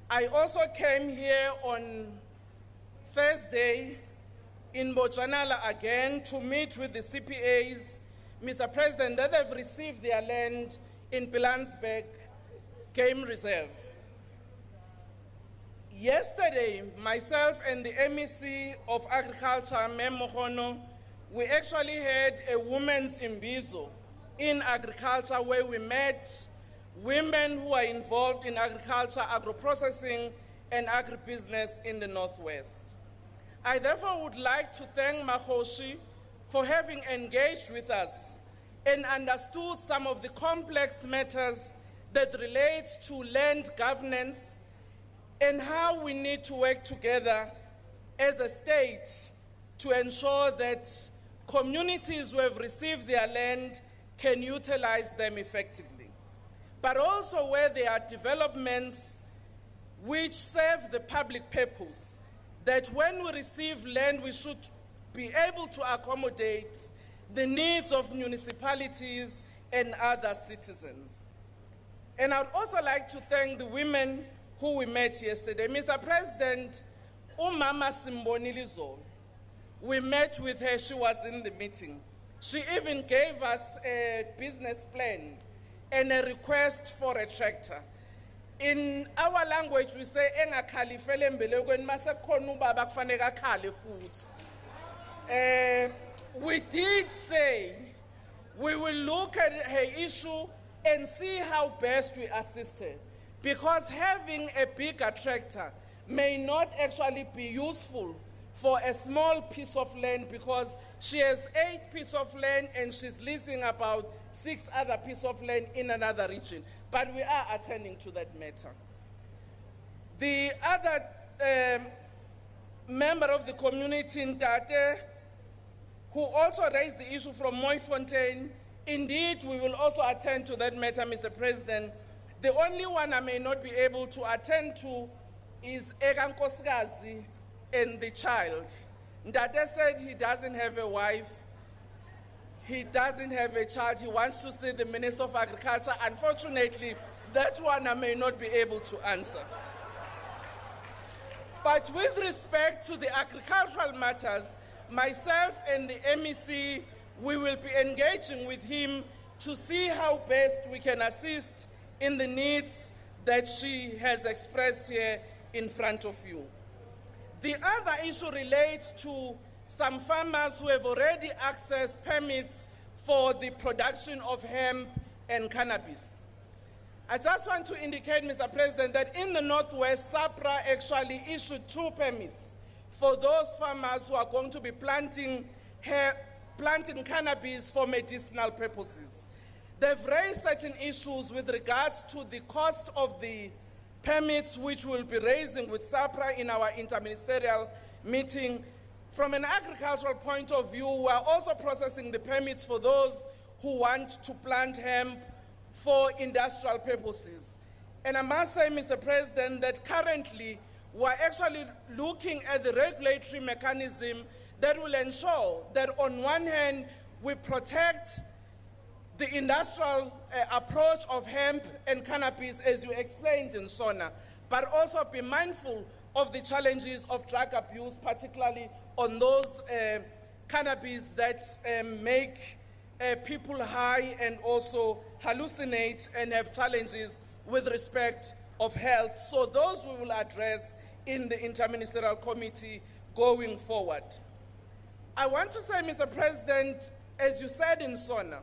I also came here on Thursday in Bojanala again to meet with the CPAs, Mr. President, that have received their land in Pilansberg Game Reserve. Yesterday, myself and the MEC of Agriculture, Mem Mogono, we actually had a women's Imbizo in agriculture where we met women who are involved in agriculture, agro-processing, and agribusiness in the Northwest. I therefore would like to thank Mahoshi for having engaged with us and understood some of the complex matters that relate to land governance and how we need to work together as a state to ensure that communities who have received their land can utilize them effectively. But also where there are developments which serve the public purpose, that when we receive land, we should be able to accommodate the needs of municipalities and other citizens. And I'd also like to thank the women who we met yesterday. Mr. President, Umama Simbonilizo, we met with her, she was in the meeting. She even gave us a business plan and a request for a tractor. In our language, we say, we did say we will look at her issue and see how best we assist her. Because having a bigger tractor may not actually be useful for a small piece of land, because she has 8 pieces of land and she's leasing about 6 other pieces of land in another region. But we are attending to that matter. The other member of the community, Ntate, who also raised the issue from Mooifontein, indeed, we will also attend to that matter, Mr. President. The only one I may not be able to attend to is Egan Koskazi and the child. Ntate said he doesn't have a wife, he doesn't have a child, he wants to see the Minister of Agriculture. Unfortunately, that one I may not be able to answer. But with respect to the agricultural matters, myself and the MEC, we will be engaging with him to see how best we can assist in the needs that she has expressed here in front of you. The other issue relates to some farmers who have already accessed permits for the production of hemp and cannabis. I just want to indicate, Mr. President, that in the Northwest, SAPRA actually issued 2 permits for those farmers who are going to be planting cannabis for medicinal purposes. They've raised certain issues with regards to the cost of the permits, which we'll be raising with SAPRA in our interministerial meeting. From an agricultural point of view, we're also processing the permits for those who want to plant hemp for industrial purposes. And I must say, Mr. President, that currently we're actually looking at the regulatory mechanism that will ensure that on one hand, we protect the industrial approach of hemp and cannabis, as you explained in SONA, but also be mindful of the challenges of drug abuse, particularly on those cannabis that make people high and also hallucinate and have challenges with respect of health. So those we will address in the interministerial committee going forward. I want to say, Mr. President, as you said in SONA,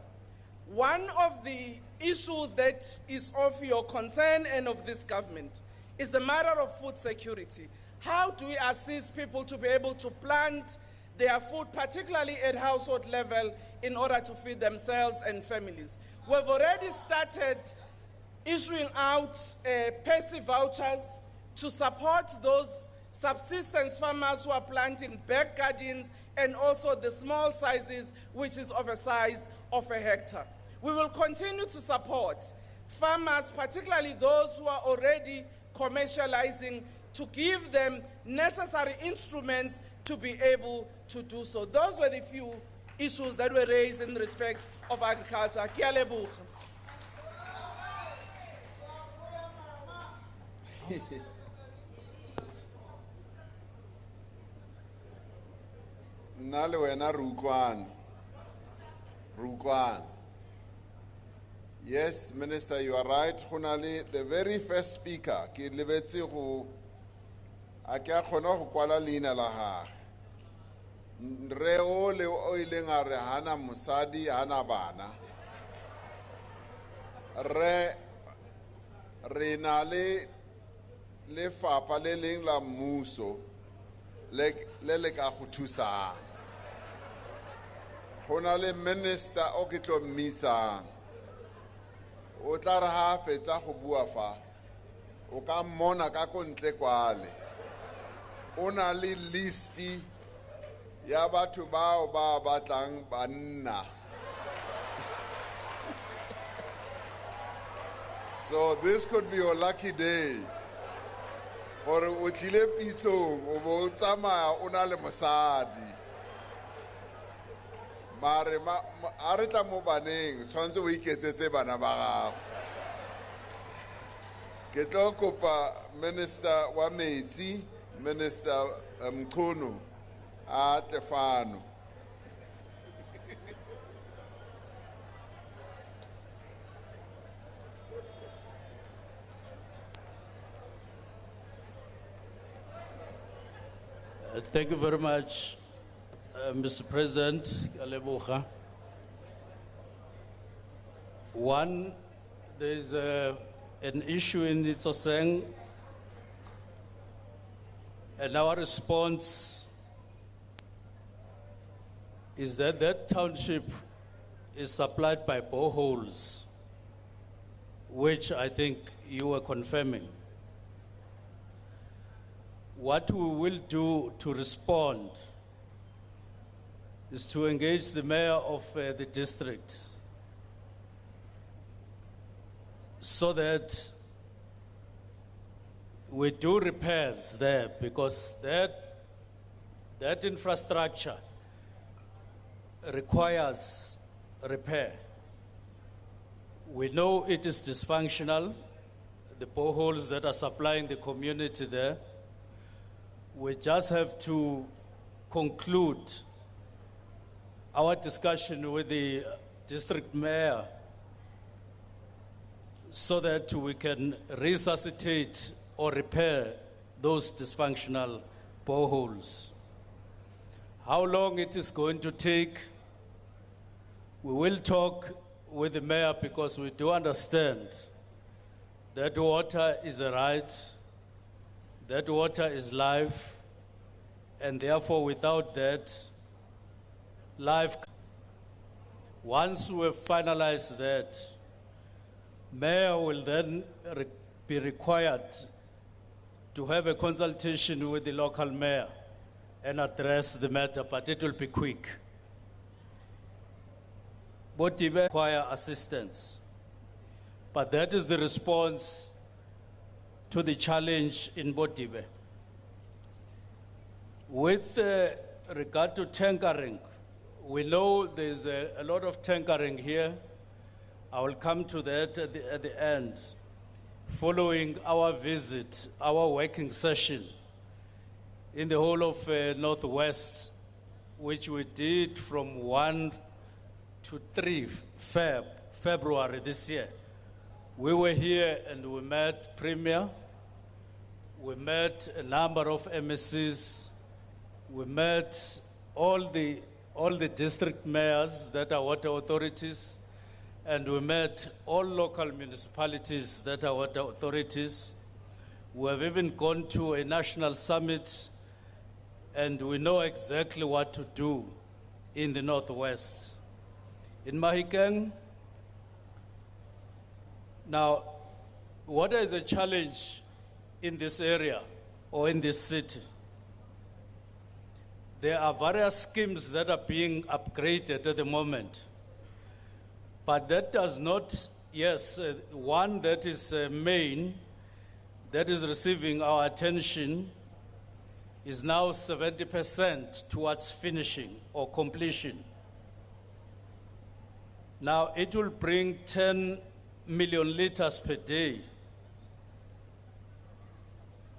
one of the issues that is of your concern and of this government is the matter of food security. How do we assist people to be able to plant their food, particularly at household level, in order to feed themselves and families? We've already started issuing out PESI vouchers to support those subsistence farmers who are planting back gardens and also the small sizes, which is of a size of a hectare. We will continue to support farmers, particularly those who are already commercializing, to give them necessary instruments to be able to do so. Those were the few issues that were raised in respect of agriculture. Ke a leboga. Nna le wena Rukwan. Yes, Minister, you are right. Khonale, the very first speaker, ke lebetse go a ke a khona go kwala leina la gagwe. Re o le o ileng a re hana mosadi hana bana. Re na le lefapha le leng la mmuso le ka go thusa. Go na le minister o ke tlo mmisang. O tla re ha fetsa go bua fa o ka mmona ka ko ntle kwale. O na le listi ya batho bao ba batlang banna. So this could be your lucky day. Or o tlile pisong o bo tsamaya o na le mosadi. Mare a re tla mo baneng tshwanetse o iketsetse bana ba gago. Ke tlo kopa Minister wa metsi, Minister Mkhunu a Tefano. Thank you very much, Mr. President. Aleboga. One, there's an issue in Itsoseng, and our response is that that township is supplied by boreholes, which I think you were confirming. What we will do to respond is to engage the mayor of the district so that we do repairs there, because that infrastructure requires repair. We know it is dysfunctional, the boreholes that are supplying the community there. We just have to conclude our discussion with the district mayor so that we can resuscitate or repair those dysfunctional boreholes. How long it is going to take, we will talk with the mayor because we do understand that water is a right, that water is life, and therefore without that, life. Once we have finalized that, mayor will then be required to have a consultation with the local mayor and address the matter, but it will be quick. Botibe require assistance, but that is the response to the challenge in Botibe. With regard to tankering, we know there's a lot of tankering here. I will come to that at the end. Following our visit, our working session in the whole of Northwest, which we did from 1 to 3 February this year. We were here and we met Premier, we met a number of MSCs, we met all the district mayors that are water authorities, and we met all local municipalities that are water authorities. We have even gone to a national summit, and we know exactly what to do in the Northwest. In Mahikeng, now, water is a challenge in this area or in this city. There are various schemes that are being upgraded at the moment. But that does not, yes, one that is main, that is receiving our attention, is now 70% towards finishing or completion. Now it will bring 10 million liters per day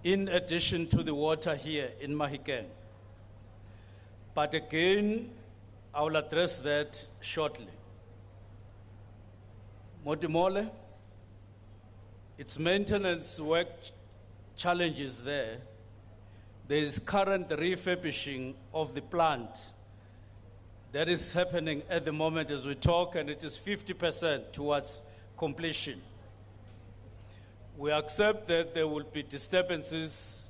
in addition to the water here in Mahikeng. But again, I will address that shortly. Modimole, its maintenance work challenges there. There is current refurbishing of the plant that is happening at the moment as we talk, and it is 50% towards completion. We accept that there will be disturbances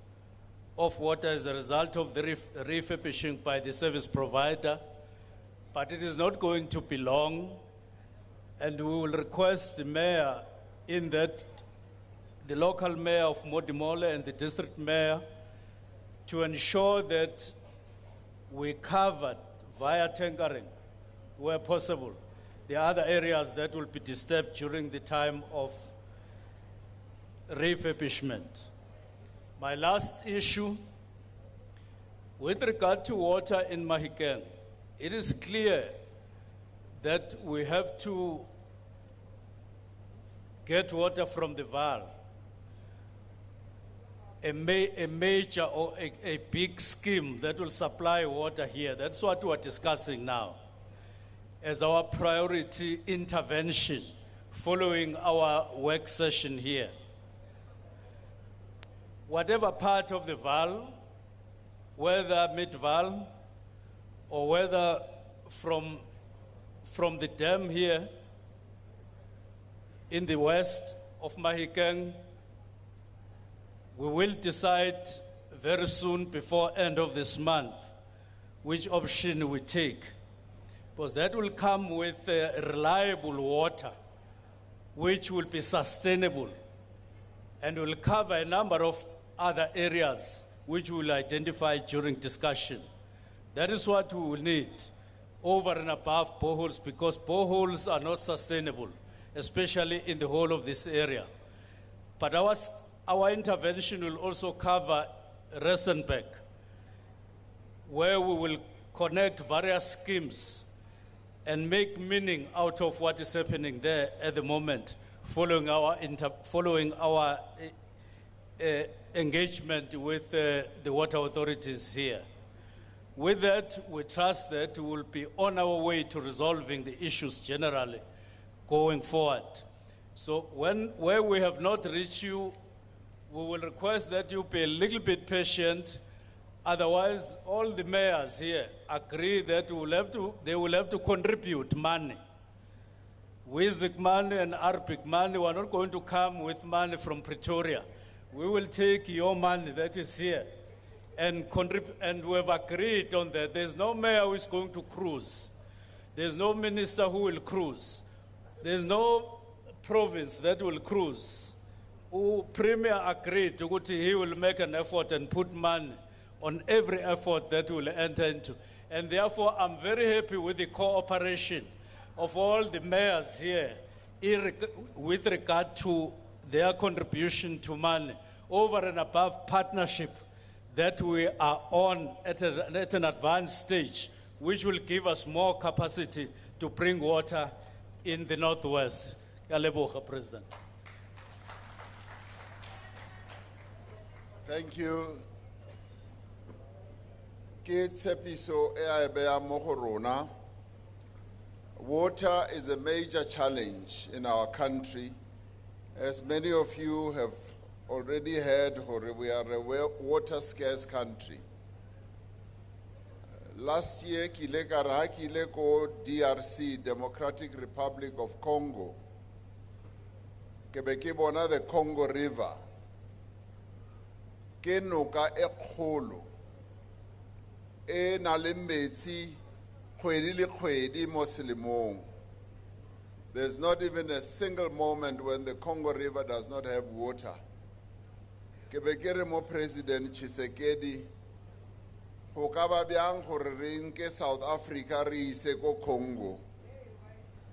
of water as a result of the refurbishing by the service provider, but it is not going to be long, and we will request the mayor in that, the local mayor of Modimole and the district mayor, to ensure that we covered via tankering, where possible, the other areas that will be disturbed during the time of refurbishment. My last issue, with regard to water in Mahikeng, it is clear that we have to get water from the Vaal. A major or a big scheme that will supply water here. That's what we're discussing now as our priority intervention following our work session here. Whatever part of the Vaal, whether mid-Vaal or whether from the dam here in the west of Mahikeng, we will decide very soon before end of this month which option we take, because that will come with reliable water which will be sustainable and will cover a number of other areas which we'll identify during discussion. That is what we will need over and above boreholes, because boreholes are not sustainable, especially in the whole of this area. But our intervention will also cover Resenbeck, where we will connect various schemes and make meaning out of what is happening there at the moment, following our engagement with the water authorities here. With that, we trust that we will be on our way to resolving the issues generally going forward. So where we have not reached you, we will request that you be a little bit patient Otherwise, all the mayors here agree that they will have to contribute money. WIZIC money and ARPIC money, we're not going to come with money from Pretoria. We will take your money that is here and contribute, and we have agreed on that. There's no mayor who is going to cruise. There's no minister who will cruise. There's no province that will cruise. Premier agreed to he will make an effort and put money on every effort that will enter into. And therefore, I'm very happy with the cooperation of all the mayors here with regard to their contribution to money over and above partnership that we are on at an advanced stage, which will give us more capacity to bring water in the Northwest. Ke a leboga, President. Thank you. Ke tshepiso e a e beya mo go rona. Water is a major challenge in our country. As many of you have already heard, we are a water scarce country. Last year, ki ile ko DRC, Democratic Republic of Congo, ke be ke bona the Congo River, ke noka e kgolo, e na le metsi kgwedi le kgwedi mo selemong. There's not even a single moment when the Congo River does not have water. Ke be ke re mo President Tshisekedi, go ka ba bjang gore re nke South Africa re ise ko Congo,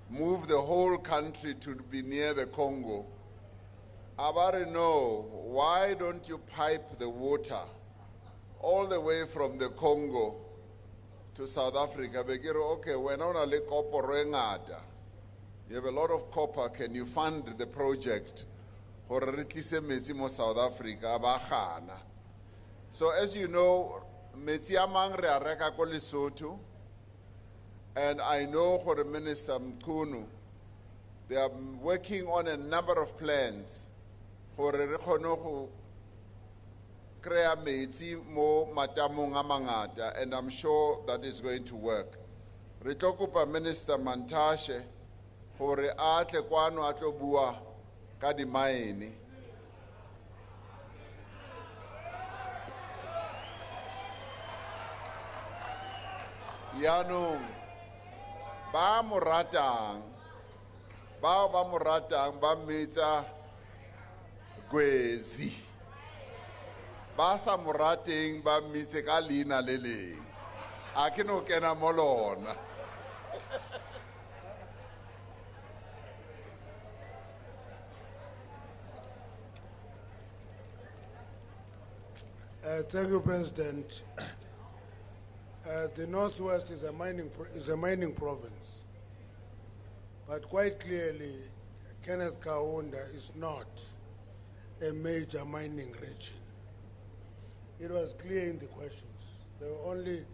move the whole country to be near the Congo. Abare, no, why don't you pipe the water all the way from the Congo to South Africa? Be ke re, okay, when o na le koporo e ngata, you have a lot of copper, can you fund the project gore re tlise metsi mo South Africa? Ba gana. So as you know, metsi a mang re a reka ko Lesotho, and I know for Minister Mkhunu, they are working on a number of plans for re kgone go krea metsi mo matamong a mangata, and I'm sure that is going to work. Re tlo kopa Minister Mantashe gore a tle kwano a tlo bua ka di mine. Yaanong ba mo ratang, bao ba mo ratang ba metsa gwezi, ba sa mo rateng ba mitse ka leina le leng. A ke no kena mo lona. Thank you, President. The Northwest is a mining province, but quite clearly, Kenneth Kaunda is not a major mining region. It was clear in the questions. There were only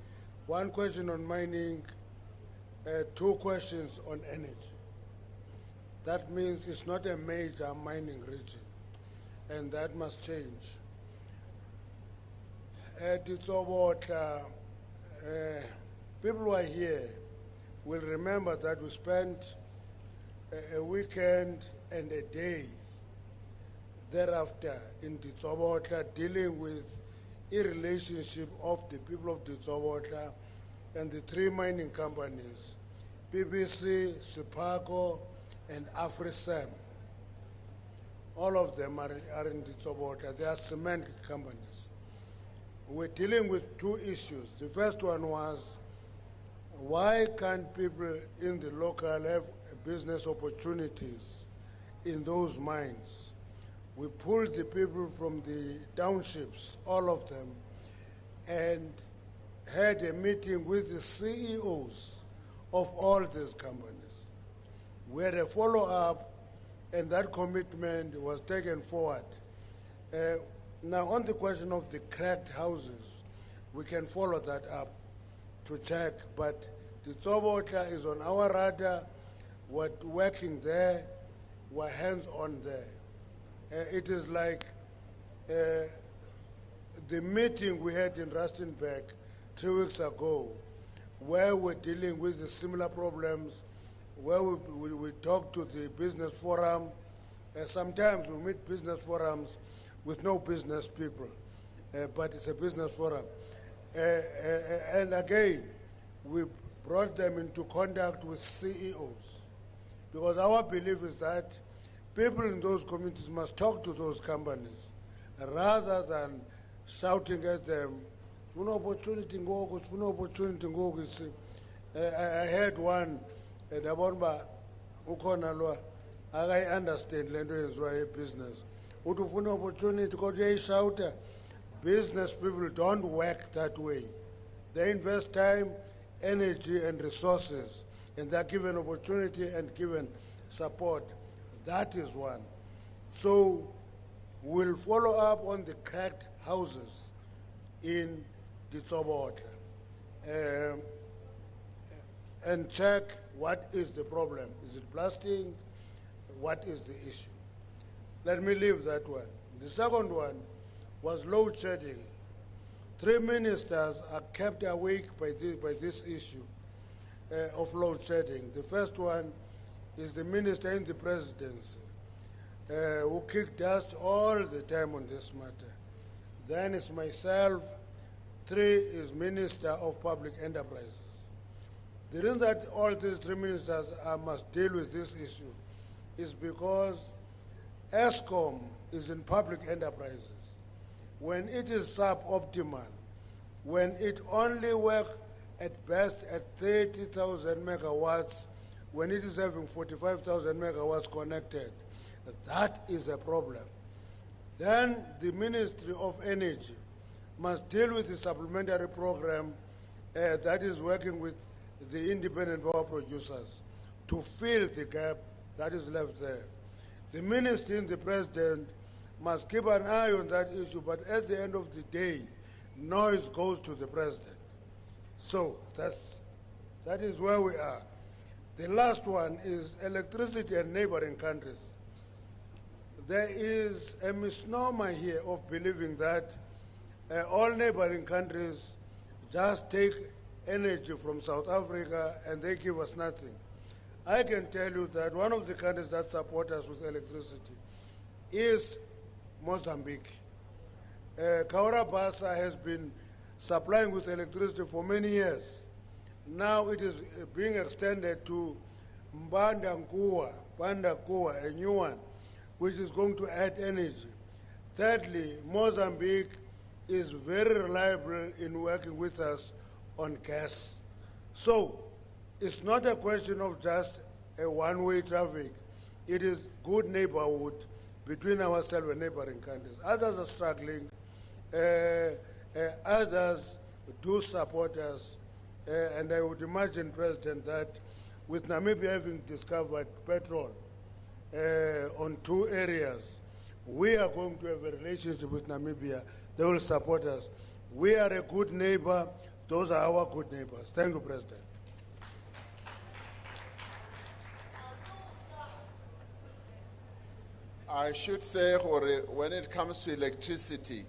one question on mining, two questions on energy. That means it's not a major mining region, and that must change. It's about people who are here will remember that we spent a weekend and a day thereafter in Ditsobotla dealing with a relationship of the people of Ditsobotla and the three mining companies, BBC, Sipago, and AfriSam. All of them are in Ditsobotla. They are cement companies. We're dealing with two issues. The first one was, why can't people in the local have business opportunities in those mines? We pulled the people from the townships, all of them, and had a meeting with the CEOs of all these companies. We had a follow-up, and that commitment was taken forward. Now, on the question of the cracked houses, we can follow that up to check, but the Tsobotla is on our radar. We're working there, we're hands-on there. It is like the meeting we had in Rustenburg 3 weeks ago, where we're dealing with the similar problems, where we talk to the business forum. Sometimes we meet business forums with no business people, but it's a business forum. And again, we brought them into contact with CEOs, because our belief is that people in those communities must talk to those companies rather than shouting at them, "Funa opportunity ngoku, funa opportunity ngoku." You see. I heard one, Dabonba, ukhona lo, I understand lento yenziwa business. Uthi ufuna opportunity kodwa uyayishouta. Business people don't work that way. They invest time, energy, and resources, and they're given opportunity and given support. That is one. So we'll follow up on the cracked houses in Ditsobotla and check what is the problem. Is it blasting? What is the issue? Let me leave that one. The second one was load shedding. 3 ministers are kept awake by this issue of load shedding. The first one is the minister in the presidency, who kicked dust all the time on this matter. Then it's myself. 3 is Minister of Public Enterprises. The reason that all these 3 ministers must deal with this issue is because ESCOM is in public enterprises. When it is suboptimal, when it only works at best at 30,000 megawatts, when it is having 45,000 megawatts connected, that is a problem. Then the Ministry of Energy must deal with the supplementary program that is working with the independent power producers to fill the gap that is left there. The minister and the president must keep an eye on that issue, but at the end of the day, noise goes to the president. So that is where we are. The last one is electricity and neighboring countries. There is a misnomer here of believing that all neighboring countries just take energy from South Africa and they give us nothing. I can tell you that one of the countries that support us with electricity is Mozambique. Kaura Basa has been supplying with electricity for many years. Now it is being extended to Mbanda Nkua, a new one, which is going to add energy. Thirdly, Mozambique is very reliable in working with us on gas. So it's not a question of just a one-way traffic. It is good neighborhood between ourselves and neighboring countries. Others are struggling. Others do support us. And I would imagine, President, that with Namibia having discovered petrol on 2 areas, we are going to have a relationship with Namibia. They will support us. We are a good neighbor. Those are our good neighbors. Thank you, President. I should say, when it comes to electricity,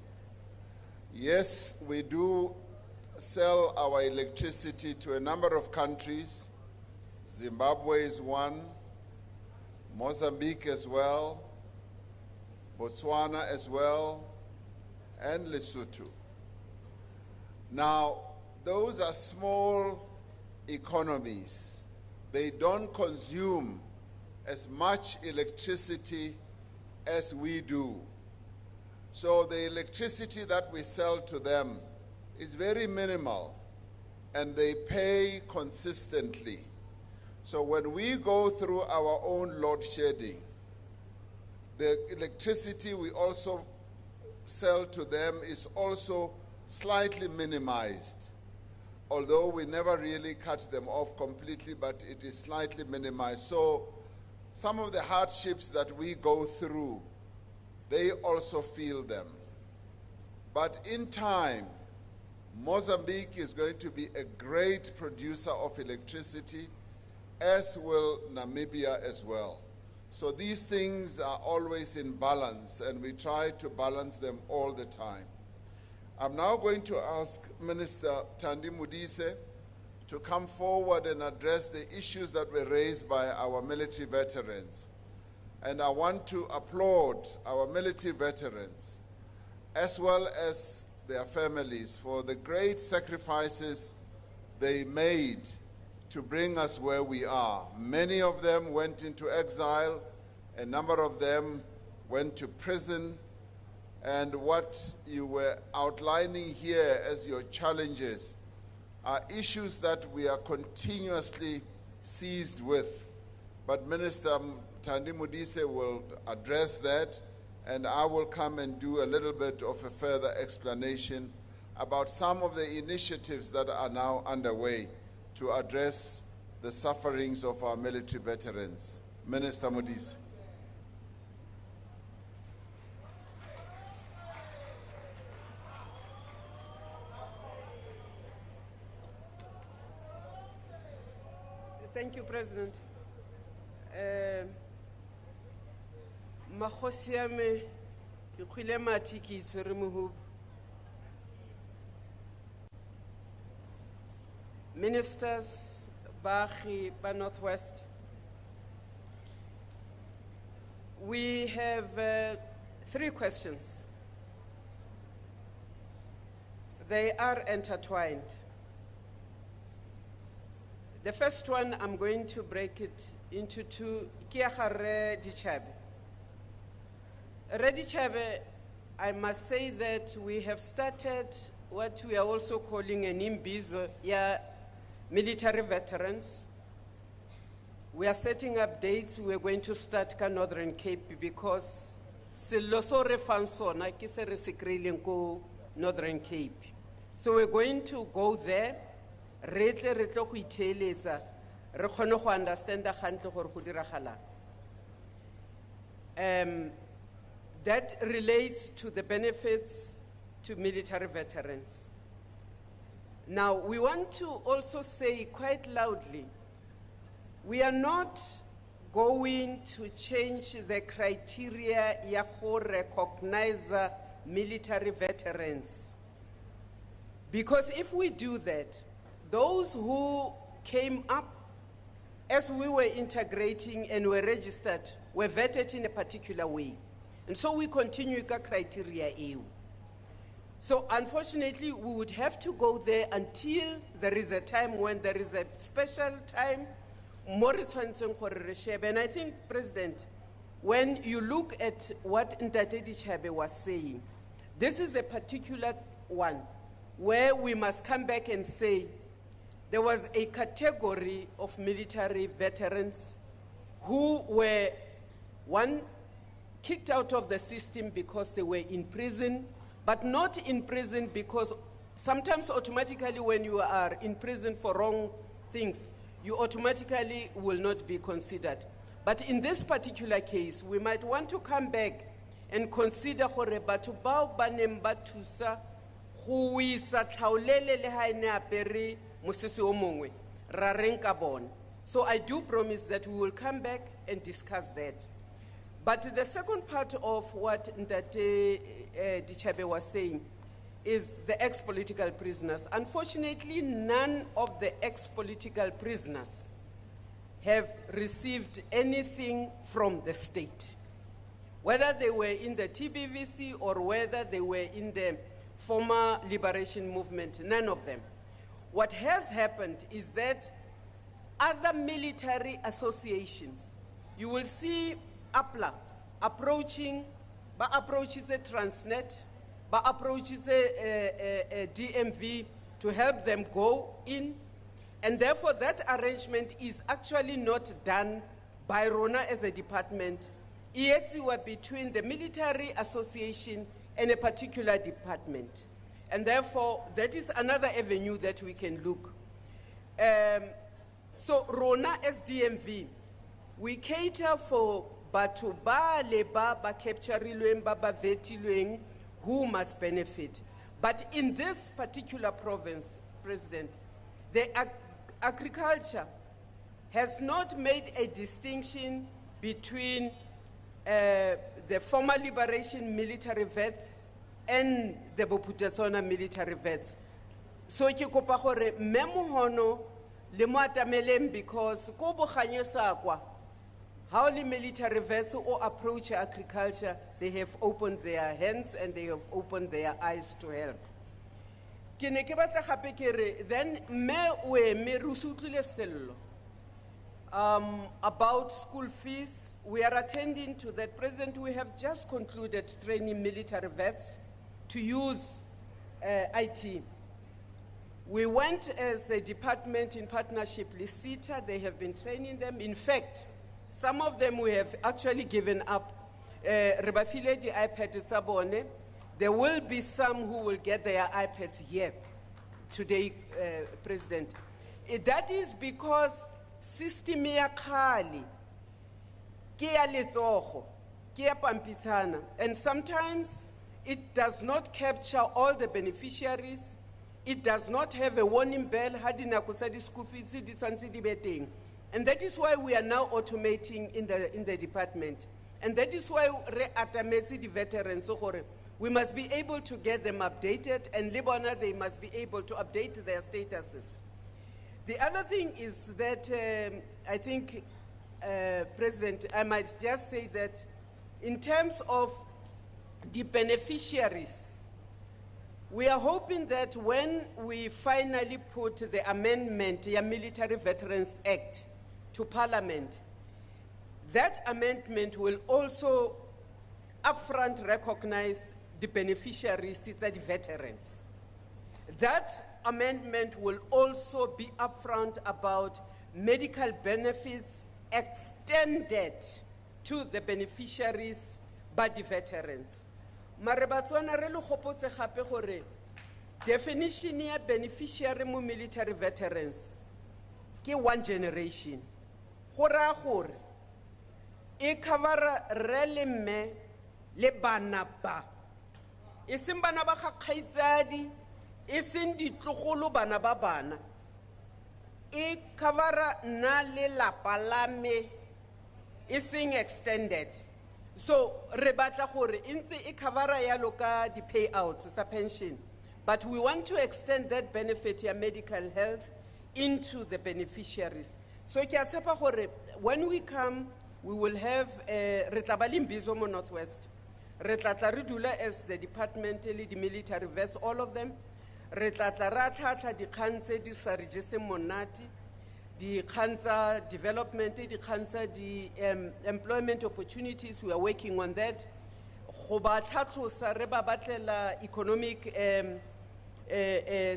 yes, we do sell our electricity to a number of countries. Zimbabwe is one, Mozambique as well, Botswana as well, and Lesotho. Now, those are small economies. They don't consume as much electricity as we do. So the electricity that we sell to them is very minimal, and they pay consistently. So when we go through our own load shedding, the electricity we also sell to them is also slightly minimized, although we never really cut them off completely, but it is slightly minimized. So some of the hardships that we go through, they also feel them. But in time, Mozambique is going to be a great producer of electricity, as will Namibia as well. So these things are always in balance, and we try to balance them all the time. I'm now going to ask Minister Thandi Modise to come forward and address the issues that were raised by our military veterans. And I want to applaud our military veterans, as well as their families, for the great sacrifices they made to bring us where we are. Many of them went into exile, a number of them went to prison, and what you were outlining here as your challenges are issues that we are continuously seized with. But Minister Thandi Modise will address that, and I will come and do a little bit of a further explanation about some of the initiatives that are now underway to address the sufferings of our military veterans. Minister Modise. Thank you, President. Makgosi a me, ke kgwile mathi ke itshwere mohubu. Ministers, baagi ba Northwest, we have 3 questions. They are intertwined. The first one, I'm going to break it into 2. Redichabe, I must say that we have started what we are also calling an Imbizo, military veterans. We are setting up dates. We are going to start ka Northern Cape because Siloso refansona kise resikrileng ko Northern Cape. So we're going to go there. Re tle go itheletsa re kgone go understand gantle gore go diragala. That relates to the benefits to military veterans. Now, we want to also say quite loudly, we are not going to change the criteria ya go recognize military veterans. Because if we do that, those who came up as we were integrating and were registered were vetted in a particular way. And so we continue ka criteria EU. So unfortunately, we would have to go there until there is a time when there is a special time. And I think, President, when you look at what Ntate Dichabe was saying, this is a particular one where we must come back and say, there was a category of military veterans who were, one, kicked out of the system because they were in prison, but not in prison because sometimes automatically when you are in prison for wrong things, you automatically will not be considered. But in this particular case, we might want to come back and consider gore batho bao ba neng ba thusa go isa tlhaolele le ha ene apere mosese o mongwe ra reng ka bona. So I do promise that we will come back and discuss that. But the second part of what Ntate Dichabe was saying is the ex-political prisoners. Unfortunately, none of the ex-political prisoners have received anything from the state. Whether they were in the TBVC or whether they were in the former liberation movement, none of them. What has happened is that other military associations, you will see APLA approaching the Transnet, approaches the DMV to help them go in, and therefore that arrangement is actually not done by RONA as a department. It's between the military association and a particular department. And therefore, that is another avenue that we can look. So RONA as DMV, we cater for batho ba le ba capturilweng ba vetilweng who must benefit. But in this particular province, President, the agriculture has not made a distinction between the former liberation military vets and the Boputetswana military vets. So ke kopa gore mme Mohono le mo atameleng because ko boganye sa kwa how the military vets or approach agriculture, they have opened their hands and they have opened their eyes to help. Ke ne ke batla gape ke re, then me o eme re se utlwile sello. About school fees, we are attending to that. President, we have just concluded training military vets to use IT. We went as a department in partnership with CETA. They have been training them. In fact, some of them we have actually given up. Rebafile di iPad tsabone. There will be some who will get their iPads here today, President. That is because system ya khali ke ya letsogo ke ya pampitshana, and sometimes it does not capture all the beneficiaries. It does not have a warning bell. Hadinako tsa di school fees di santse di be teng. And that is why we are now automating in the department. And that is why re atametse the veterans gore we must be able to get them updated, and Libona, they must be able to update their statuses. The other thing is that I think, President, I might just say that in terms of the beneficiaries, we are hoping that when we finally put the amendment, the Military Veterans Act, to Parliament, that amendment will also upfront recognize the beneficiaries, it's the veterans. That amendment will also be upfront about medical benefits extended to the beneficiaries by the veterans. Marebatswana re le gopotse gape gore definition ya beneficiary mo military veterans ke one generation. Go ra gore e cover re le mme le bana ba. E seng bana ba ga kgaitsadi, e seng ditlogolo bana ba bana. E cover na le lapa la me, e seng extended. So re batla gore intse e cover yalo ka di payouts sa pension, but we want to extend that benefit ya medical health into the beneficiaries. So ke a tshepa gore when we come, we will have re tla ba le Imbizo mo Northwest. Re tla tla re dula as the department le di military vets, all of them. Re tla tla ra tlhatlha dikgang tse di sa re jeseng monate, dikgang tsa development, dikgang tsa di employment opportunities. We are working on that. Go ba tlhatlhosa re ba batlela economic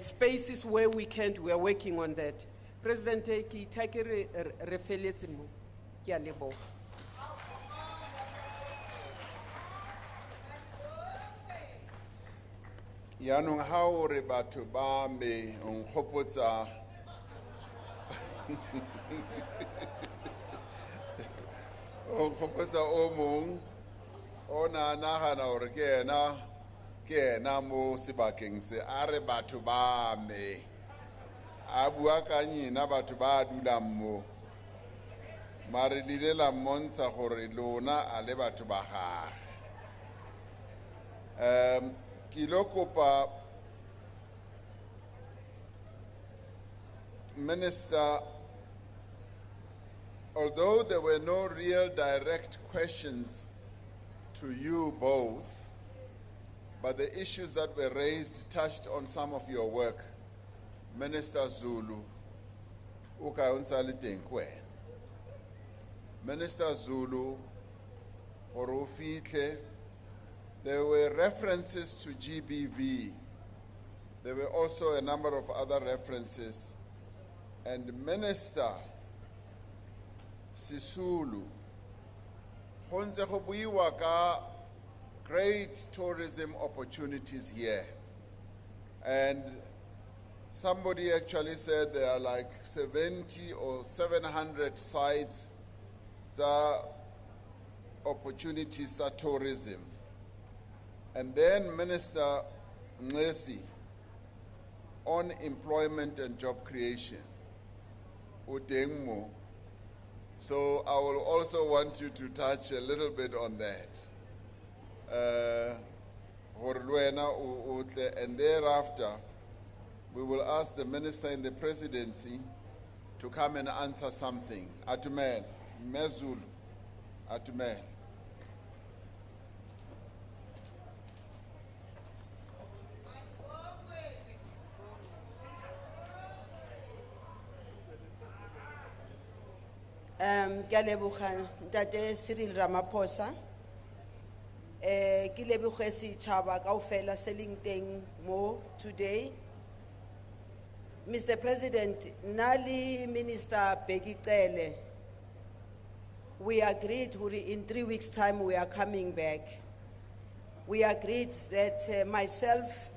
spaces where we can. We are working on that. President, ke itake re feletse mo. Ke a leboga. Yanong ha o re batho ba me o nkgopotsa o nkgopotsa o mong o na nagana gore ke ena mo sebakeng se a re batho ba me a bua ka nyina batho ba dulang mo mare lile la mmontsha gore lona a le batho ba gage. Kilokopa Minister, although there were no real direct questions to you both, but the issues that were raised touched on some of your work. Minister Zulu, Minister Zulu, Orofite, there were references to GBV. There were also a number of other references. And Minister Sisulu, honze go buiwa ka great tourism opportunities here. And somebody actually said there are like 70 or 700 sites that opportunities for tourism. And then Minister Ngesi on employment and job creation. Udengmo. So I will also want you to touch a little bit on that. hore le wena o tle, and thereafter we will ask the minister in the presidency to come and answer something. Atumel, Mezulu, Atumel. Ke a leboga Ntate Cyril Ramaphosa. Ke leboge setjhaba kaofela se leng teng mo today. Mr. President, Nali Minister Begicele, we agreed in 3 weeks' time we are coming back. We agreed that myself,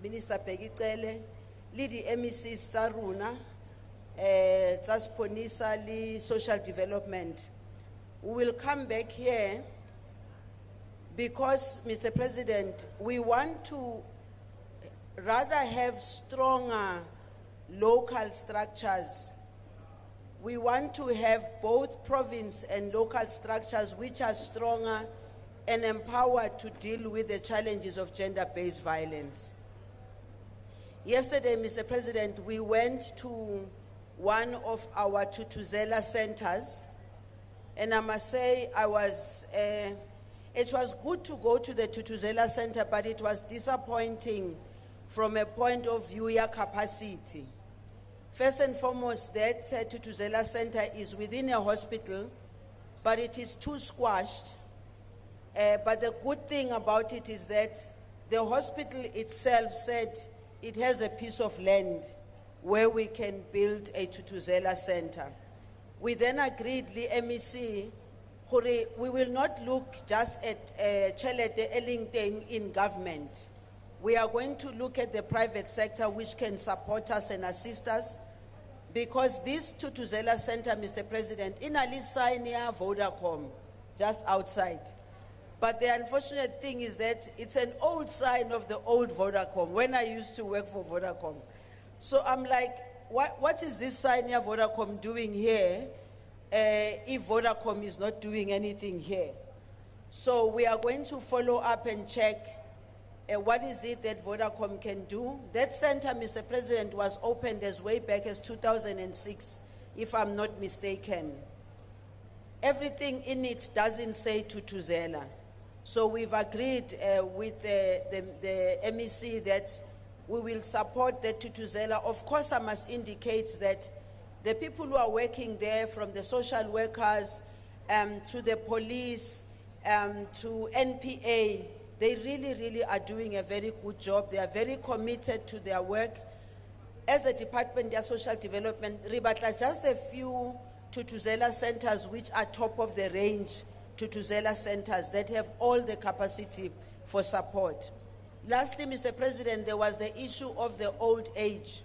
Minister Begicele, Lady MEC Saruna, Tasponisa Li Social Development, we will come back here because, Mr. President, we want to rather have stronger local structures. We want to have both province and local structures which are stronger and empowered to deal with the challenges of gender-based violence. Yesterday, Mr. President, we went to one of our Tutuzela centers, and I must say it was good to go to the Tutuzela center, but it was disappointing from a point of view your capacity. First and foremost, that Tutuzela center is within a hospital, but it is too squashed. But the good thing about it is that the hospital itself said it has a piece of land where we can build a Tutuzela center. We then agreed, the MEC, we will not look just at Chelete Ellington in government. We are going to look at the private sector which can support us and assist us, because this Tutuzela Center, Mr. President, in Alisa near Vodacom, just outside. But the unfortunate thing is that it's an old sign of the old Vodacom, when I used to work for Vodacom. So I'm like, what is this sign near Vodacom doing here if Vodacom is not doing anything here? So we are going to follow up and check what is it that Vodacom can do. That center, Mr. President, was opened as way back as 2006, if I'm not mistaken. Everything in it doesn't say Tutuzela. So we've agreed with the MEC that we will support the Tutuzela. Of course, I must indicate that the people who are working there, from the social workers to the police to NPA, they really are doing a very good job. They are very committed to their work. As a department of social development, Ribata, just a few Tutuzela centers which are top of the range Tutuzela centers that have all the capacity for support. Lastly, Mr. President, there was the issue of the old age.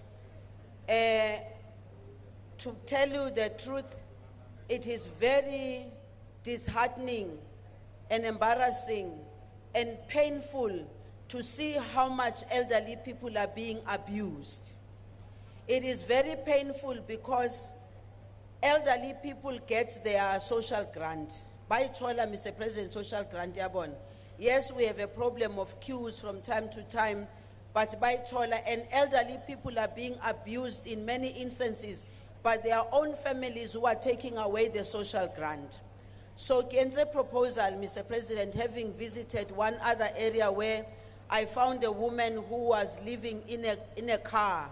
To tell you the truth, it is very disheartening and embarrassing and painful to see how much elderly people are being abused. It is very painful because elderly people get their social grant. By Chola, Mr. President, social grant, Yabon. Yes, we have a problem of queues from time to time, but by Chola, and elderly people are being abused in many instances by their own families who are taking away the social grant. So, Genze proposal, Mr. President, having visited one other area where I found a woman who was living in a car,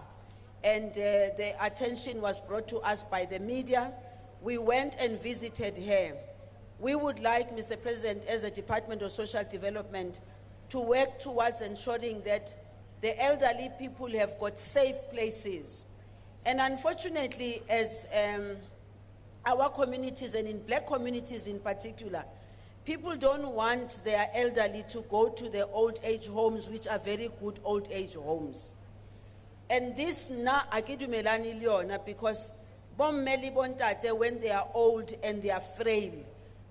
and the attention was brought to us by the media. We went and visited her. We would like, Mr. President, as a Department of Social Development, to work towards ensuring that the elderly people have got safe places. And unfortunately, as our communities, and in black communities in particular, people don't want their elderly to go to the old age homes, which are very good old age homes. And this na akidumelani liona, because bommeli bontate, when they are old and they are frail,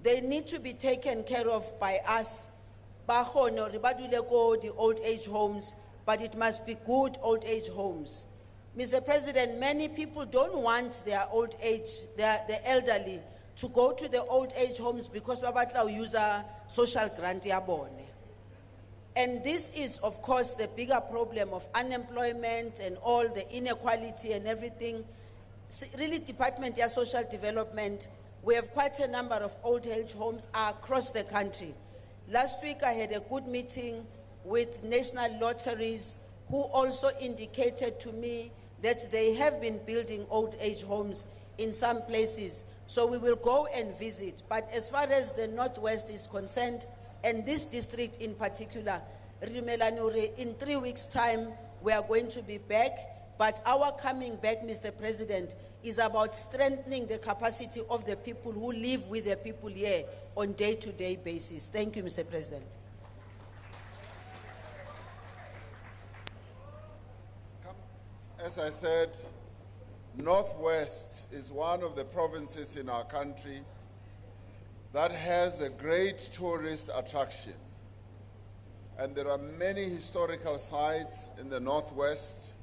they need to be taken care of by us. Bahono ribadule go the old age homes, but it must be good old age homes. Mr. President, many people don't want their old age, the elderly, to go to the old age homes because babatla use a social grant yabone. And this is, of course, the bigger problem of unemployment and all the inequality and everything. Really, Department of Social Development, we have quite a number of old age homes across the country. Last week, I had a good meeting with National Lotteries, who also indicated to me that they have been building old age homes in some places. So we will go and visit. But as far as the Northwest is concerned, and this district in particular, in 3 weeks' time, we are going to be back. But our coming back, Mr. President, is about strengthening the capacity of the people who live with the people here on day-to-day basis. Thank you, Mr. President. As I said, Northwest is one of the provinces in our country that has a great tourist attraction. And there are many historical sites in the Northwest,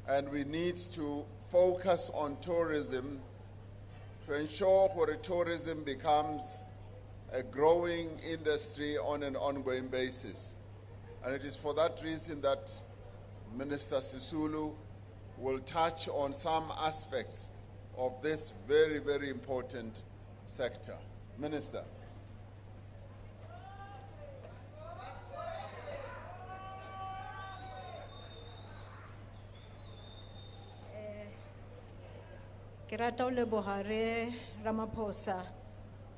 and we need to focus on tourism to ensure that tourism becomes a growing industry on an ongoing basis. And it is for that reason that Minister Sisulu will touch on some aspects of this very, very important sector. Minister. Ke rata ho leboha re Ramaphosa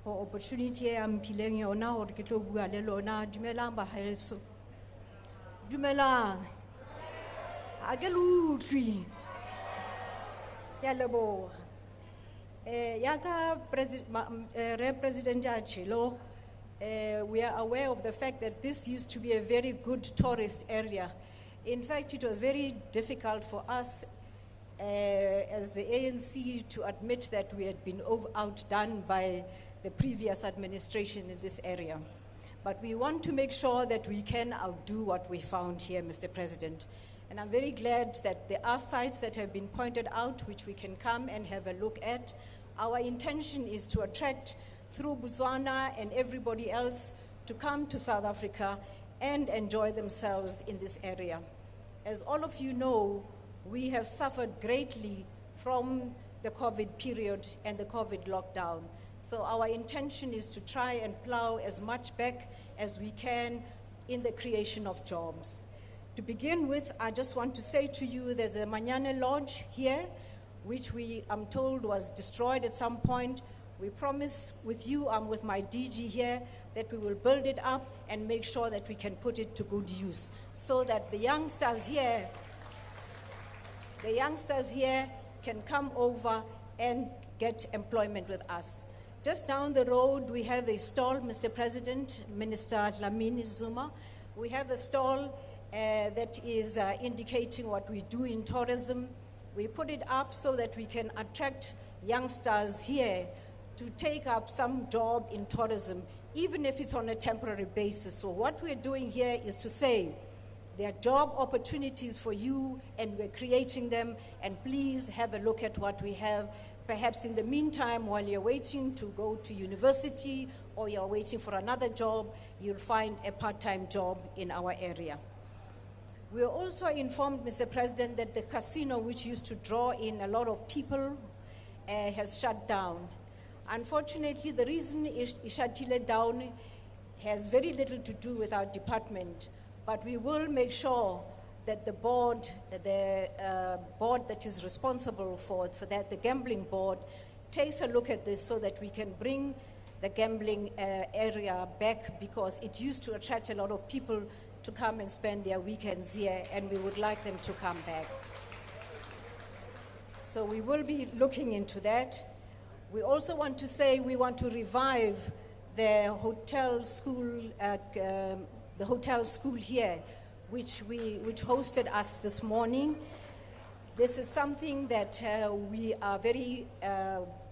for opportunity e a mphileng yona hore ke tlo bua le lona. Dumelang bahaeso. Dumelang. Ha ke le utlwi. Ke a leboha. Yaka President Achilo, we are aware of the fact that this used to be a very good tourist area. In fact, it was very difficult for us as the ANC to admit that we had been outdone by the previous administration in this area. But we want to make sure that we can outdo what we found here, Mr. President. And I'm very glad that there are sites that have been pointed out which we can come and have a look at. Our intention is to attract, through Botswana and everybody else, to come to South Africa and enjoy themselves in this area. As all of you know, we have suffered greatly from the COVID period and the COVID lockdown. So our intention is to try and plow as much back as we can in the creation of jobs. To begin with, I just want to say to you, there's a Manyane Lodge here, which I'm told was destroyed at some point. We promise with you, I'm with my DG here, that we will build it up and make sure that we can put it to good use, so that the youngsters here can come over and get employment with us. Just down the road, we have a stall, Mr. President, Minister Dlamini Zuma. We have a stall that is indicating what we do in tourism. We put it up so that we can attract youngsters here to take up some job in tourism, even if it's on a temporary basis. So what we're doing here is to say, there are job opportunities for you, and we're creating them, and please have a look at what we have. Perhaps in the meantime, while you're waiting to go to university or you're waiting for another job, you'll find a part-time job in our area. We are also informed, Mr. President, that the casino, which used to draw in a lot of people, has shut down. Unfortunately, the reason it shut down has very little to do with our department, but we will make sure that the board that is responsible for that, the gambling board, takes a look at this so that we can bring the gambling area back, because it used to attract a lot of people to come and spend their weekends here, and we would like them to come back. So we will be looking into that. We also want to say we want to revive the hotel school here, which hosted us this morning. This is something that we are very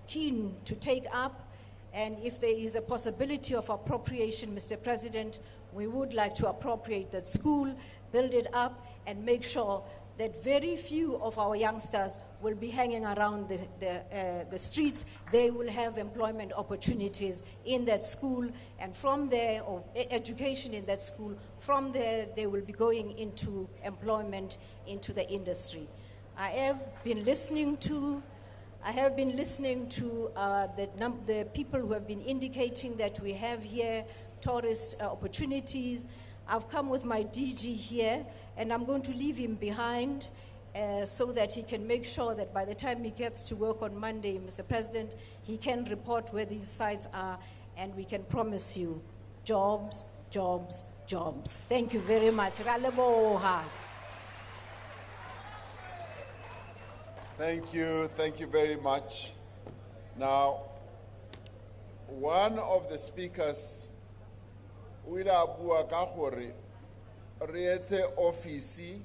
keen to take up, and if there is a possibility of appropriation, Mr. President, we would like to appropriate that school, build it up, and make sure that very few of our youngsters will be hanging around the streets. They will have employment opportunities in that school, and from there, or education in that school. From there, they will be going into employment into the industry. I have been listening to the people who have been indicating that we have here tourist opportunities. I've come with my DG here, and I'm going to leave him behind so that he can make sure that by the time he gets to work on Monday, Mr. President, he can report where these sites are, and we can promise you jobs, jobs, jobs. Thank you very much. Ra leboha. Thank you very much. Now, one of the speakers, Wila bua ka gore re etse office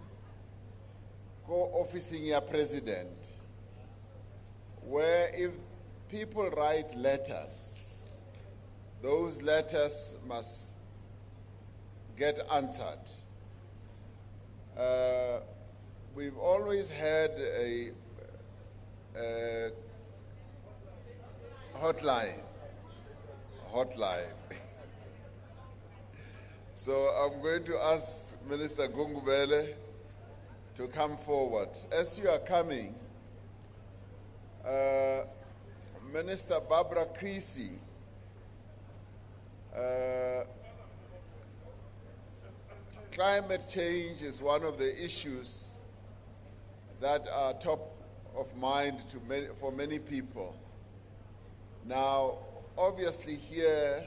ko officing ya president, where if people write letters, those letters must get answered. We've always had a hotline. So I'm going to ask Minister Gungubele to come forward. As you are coming, Minister Barbara Creasy, climate change is one of the issues that are top of mind for many people. Now, obviously here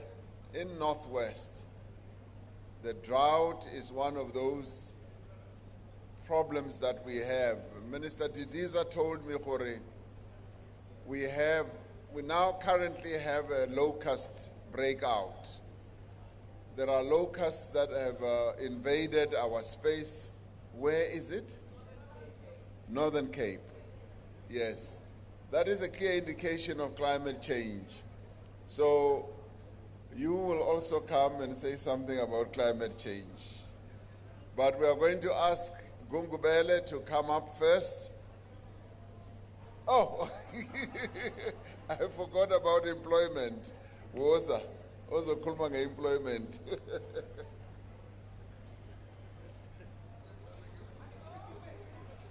in Northwest, the drought is one of those problems that we have. Minister Didiza told me, Khore, we now currently have a locust breakout. There are locusts that have invaded our space. Where is it? Northern Cape. Yes. That is a clear indication of climate change. So you will also come and say something about climate change. But we are going to ask Gungubele to come up first. Oh, I forgot about employment. Woza, also kulmanga employment.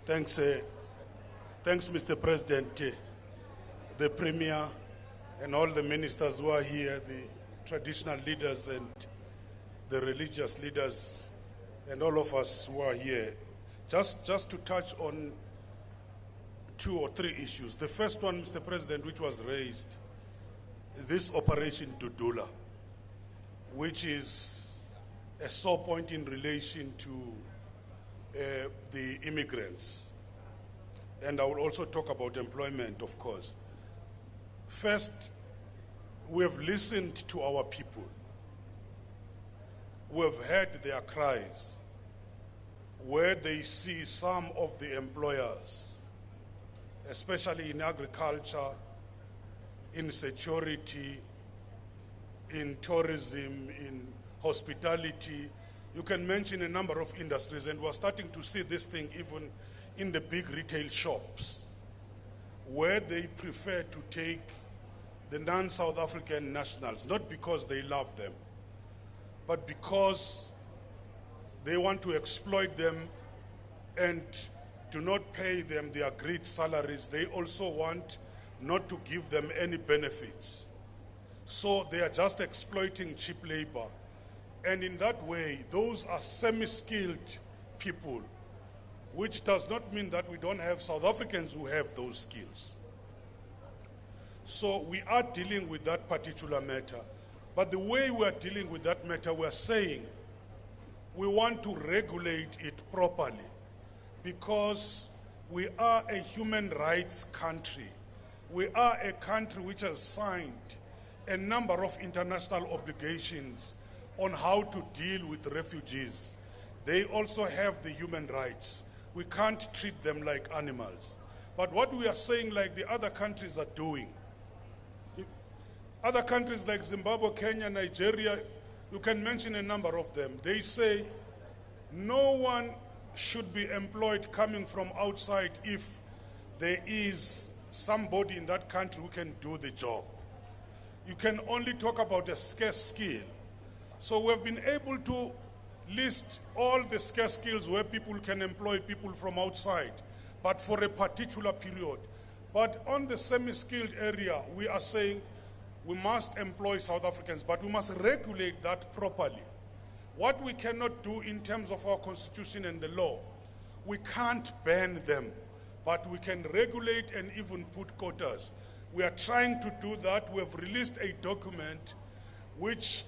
Thanks, Mr. President, the Premier, and all the ministers who are here, the traditional leaders and the religious leaders, and all of us who are here. Just to touch on 2 or 3 issues. The first one, Mr. President, which was raised, this Operation Dudula, which is a sore point in relation to the immigrants. And I will also talk about employment, of course. First, we have listened to our people. We have heard their cries, where they see some of the employers, especially in agriculture, in security, in tourism, in hospitality. You can mention a number of industries, and we're starting to see this thing even in the big retail shops, where they prefer to take the non-South African nationals, not because they love them, but because they want to exploit them and to not pay them the agreed salaries. They also want not to give them any benefits. So they are just exploiting cheap labor. And in that way, those are semi-skilled people, which does not mean that we don't have South Africans who have those skills. So we are dealing with that particular matter. But the way we are dealing with that matter, we are saying we want to regulate it properly, because we are a human rights country. We are a country which has signed a number of international obligations on how to deal with refugees. They also have the human rights. We can't treat them like animals. But what we are saying, like the other countries are doing, other countries like Zimbabwe, Kenya, Nigeria, you can mention a number of them. They say no one should be employed coming from outside if there is somebody in that country who can do the job. You can only talk about a scarce skill. So we have been able to list all the scarce skills where people can employ people from outside, but for a particular period. But on the semi-skilled area, we are saying we must employ South Africans, but we must regulate that properly. What we cannot do in terms of our constitution and the law, we can't ban them, but we can regulate and even put quotas. We are trying to do that. We have released a document which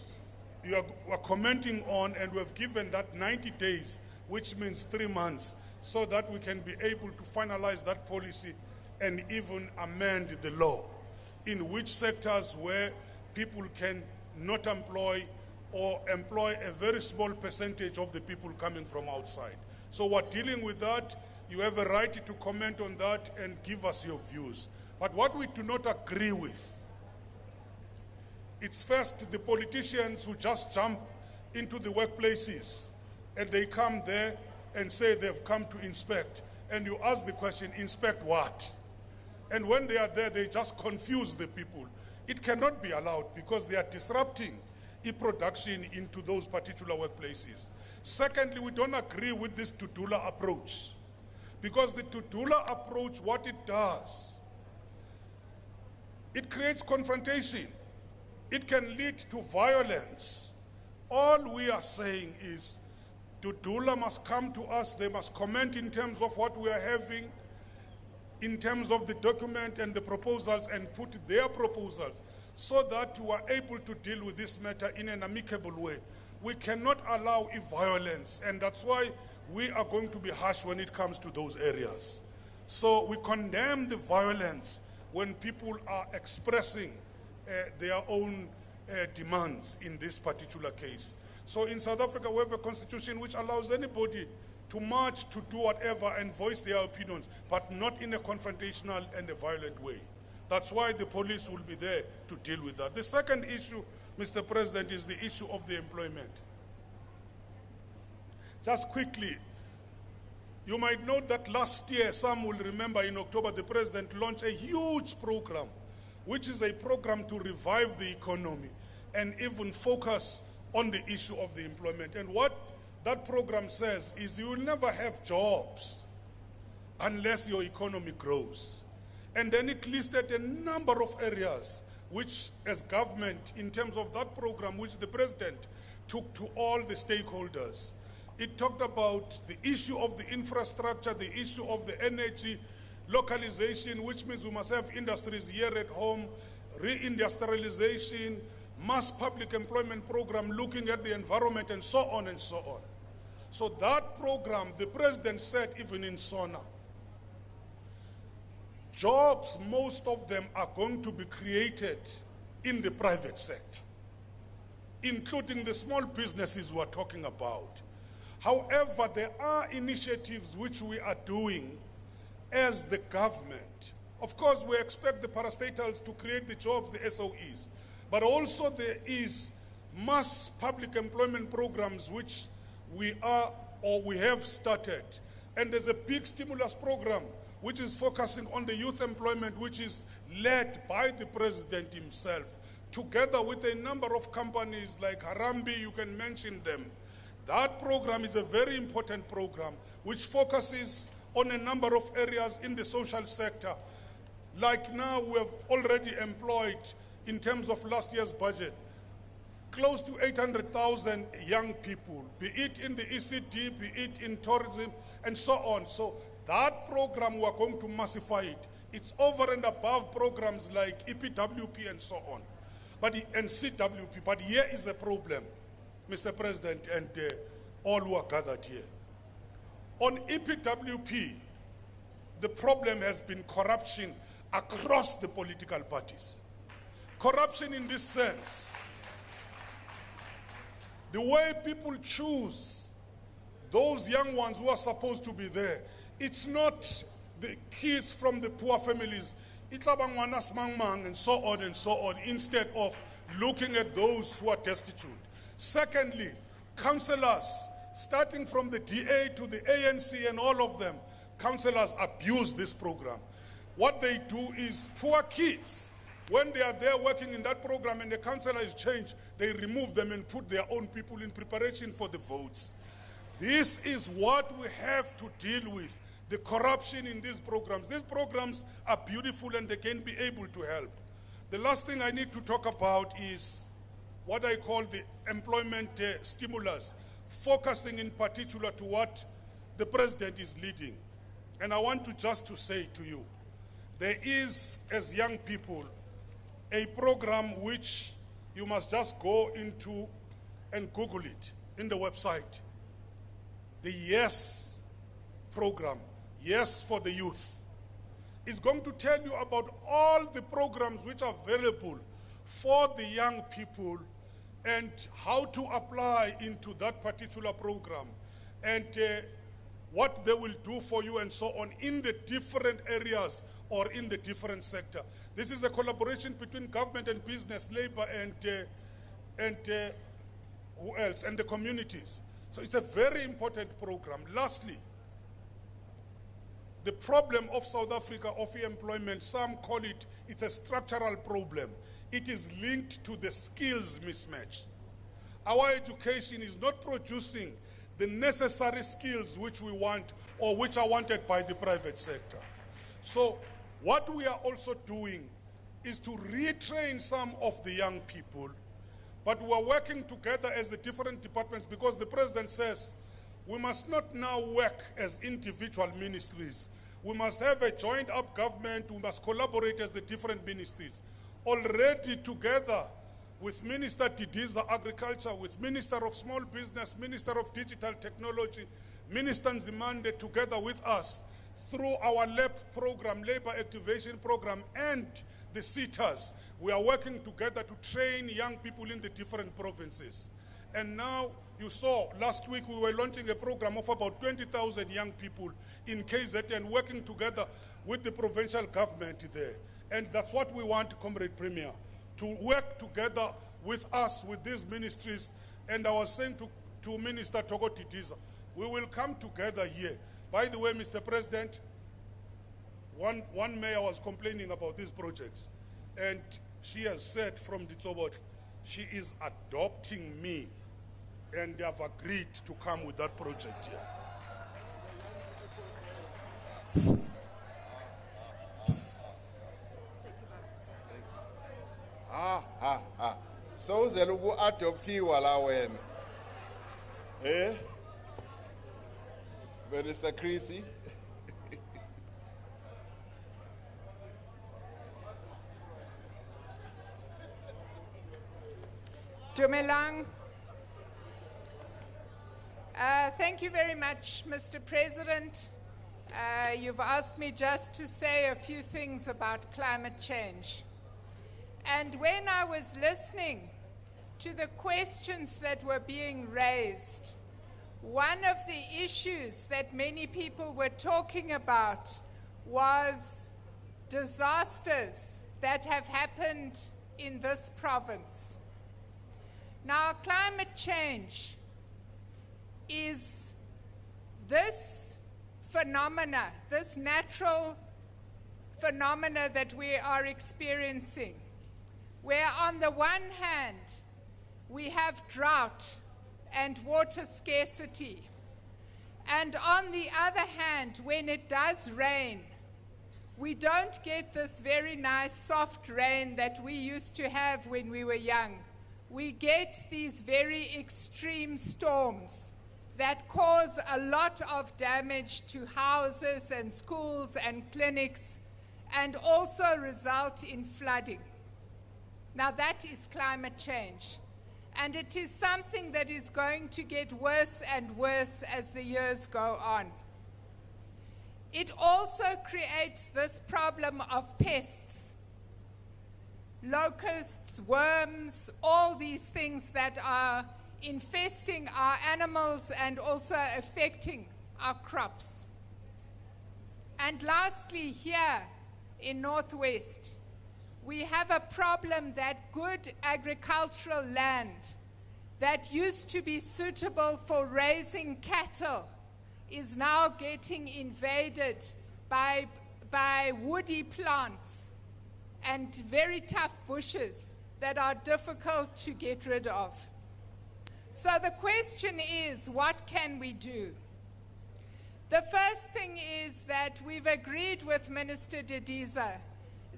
you are commenting on, and we have given that 90 days, which means 3 months, so that we can be able to finalize that policy and even amend the law in which sectors where people can not employ or employ a very small percentage of the people coming from outside. So we're dealing with that. You have a right to comment on that and give us your views. But what we do not agree with, it's first the politicians who just jump into the workplaces and they come there and say they've come to inspect. And you ask the question, inspect what? And when they are there, they just confuse the people. It cannot be allowed because they are disrupting e-production into those particular workplaces. Secondly, we don't agree with this Tutula approach, because the Tutula approach, what it does, it creates confrontation. It can lead to violence. All we are saying is Tutula must come to us. They must comment in terms of what we are having, in terms of the document and the proposals, and put their proposals so that we are able to deal with this matter in an amicable way. We cannot allow violence, and that's why we are going to be harsh when it comes to those areas. So we condemn the violence when people are expressing their own demands in this particular case. So in South Africa, we have a constitution which allows anybody to march, to do whatever and voice their opinions, but not in a confrontational and a violent way. That's why the police will be there to deal with that. The second issue, Mr. President, is the issue of the employment. Just quickly, you might note that last year, some will remember in October, the President launched a huge program, which is a program to revive the economy and even focus on the issue of the employment. And what that program says is you will never have jobs unless your economy grows. And then it listed a number of areas which, as government, in terms of that program, which the President took to all the stakeholders, it talked about the issue of the infrastructure, the issue of the energy, localization, which means we must have industries here at home, reindustrialization, mass public employment program, looking at the environment, and so on and so on. So that program, the President said even in SONA, jobs, most of them are going to be created in the private sector, including the small businesses we are talking about. However, there are initiatives which we are doing as the government. Of course, we expect the parastatals to create the jobs, the SOEs, but also there is mass public employment programs which we are or we have started. And there's a big stimulus program which is focusing on the youth employment, which is led by the President himself, together with a number of companies like Harambee, you can mention them. That program is a very important program which focuses on a number of areas in the social sector. Like now, we have already employed, in terms of last year's budget, close to 800,000 young people, be it in the ECD, be it in tourism, and so on. So that program, we are going to massify it. It's over and above programs like EPWP and so on, and CWP. But here is a problem, Mr. President, and all who are gathered here. On EPWP, the problem has been corruption across the political parties. Corruption in this sense, the way people choose those young ones who are supposed to be there, it's not the kids from the poor families, and so on, instead of looking at those who are destitute. Secondly, councillors starting from the DA to the ANC and all of them, councillors abuse this program. What they do is poor kids, when they are there working in that program and the councillor is changed, they remove them and put their own people in preparation for the votes. This is what we have to deal with, the corruption in these programs. These programs are beautiful and they can be able to help. The last thing I need to talk about is what I call the employment stimulus, focusing in particular to what the president is leading. And I want to just to say to you, there is, as young people, a program which you must just go into and Google it in the website. The YES program, YES for the youth, is going to tell you about all the programs which are available for the young people and how to apply into that particular program and what they will do for you and so on in the different areas or in the different sector. This is a collaboration between government and business, labor and who else, and the communities. So it's a very important program. Lastly, the problem of South Africa of employment, some call it, it's a structural problem. It is linked to the skills mismatch. Our education is not producing the necessary skills which we want or which are wanted by the private sector. So what we are also doing is to retrain some of the young people, but we are working together as the different departments because the president says we must not now work as individual ministries. We must have a joined up government. We must collaborate as the different ministries. Already together with Minister Didiza Agriculture, with Minister of Small Business, Minister of Digital Technology, Minister Nzimande together with us through our LAB program, Labor Activation Program, and the SETAs. We are working together to train young people in the different provinces. And now, you saw, last week we were launching a program of about 20,000 young people in KZN working together with the provincial government there. And that's what we want, Comrade Premier, to work together with us, with these ministries. And I was saying to Minister Togo Didiza, we will come together here. By the way, Mr. President, one mayor was complaining about these projects. And she has said from the Tsobot, she is adopting me. And they have agreed to come with that project here. So zelugu adopti wala wen. Minister Chrissy. Dumelang. Thank you very much, Mr. President. You've asked me just to say a few things about climate change. And when I was listening to the questions that were being raised, one of the issues that many people were talking about was disasters that have happened in this province. Now, climate change is this phenomena, this natural phenomena that we are experiencing, where on the one hand, we have drought and water scarcity. And on the other hand, when it does rain, we don't get this very nice soft rain that we used to have when we were young. We get these very extreme storms that cause a lot of damage to houses and schools and clinics and also result in flooding. Now that is climate change. And it is something that is going to get worse and worse as the years go on. It also creates this problem of pests, locusts, worms, all these things that are infesting our animals and also affecting our crops. And lastly, here in Northwest, we have a problem that good agricultural land that used to be suitable for raising cattle is now getting invaded by woody plants and very tough bushes that are difficult to get rid of. So the question is, what can we do? The first thing is that we've agreed with Minister Dediza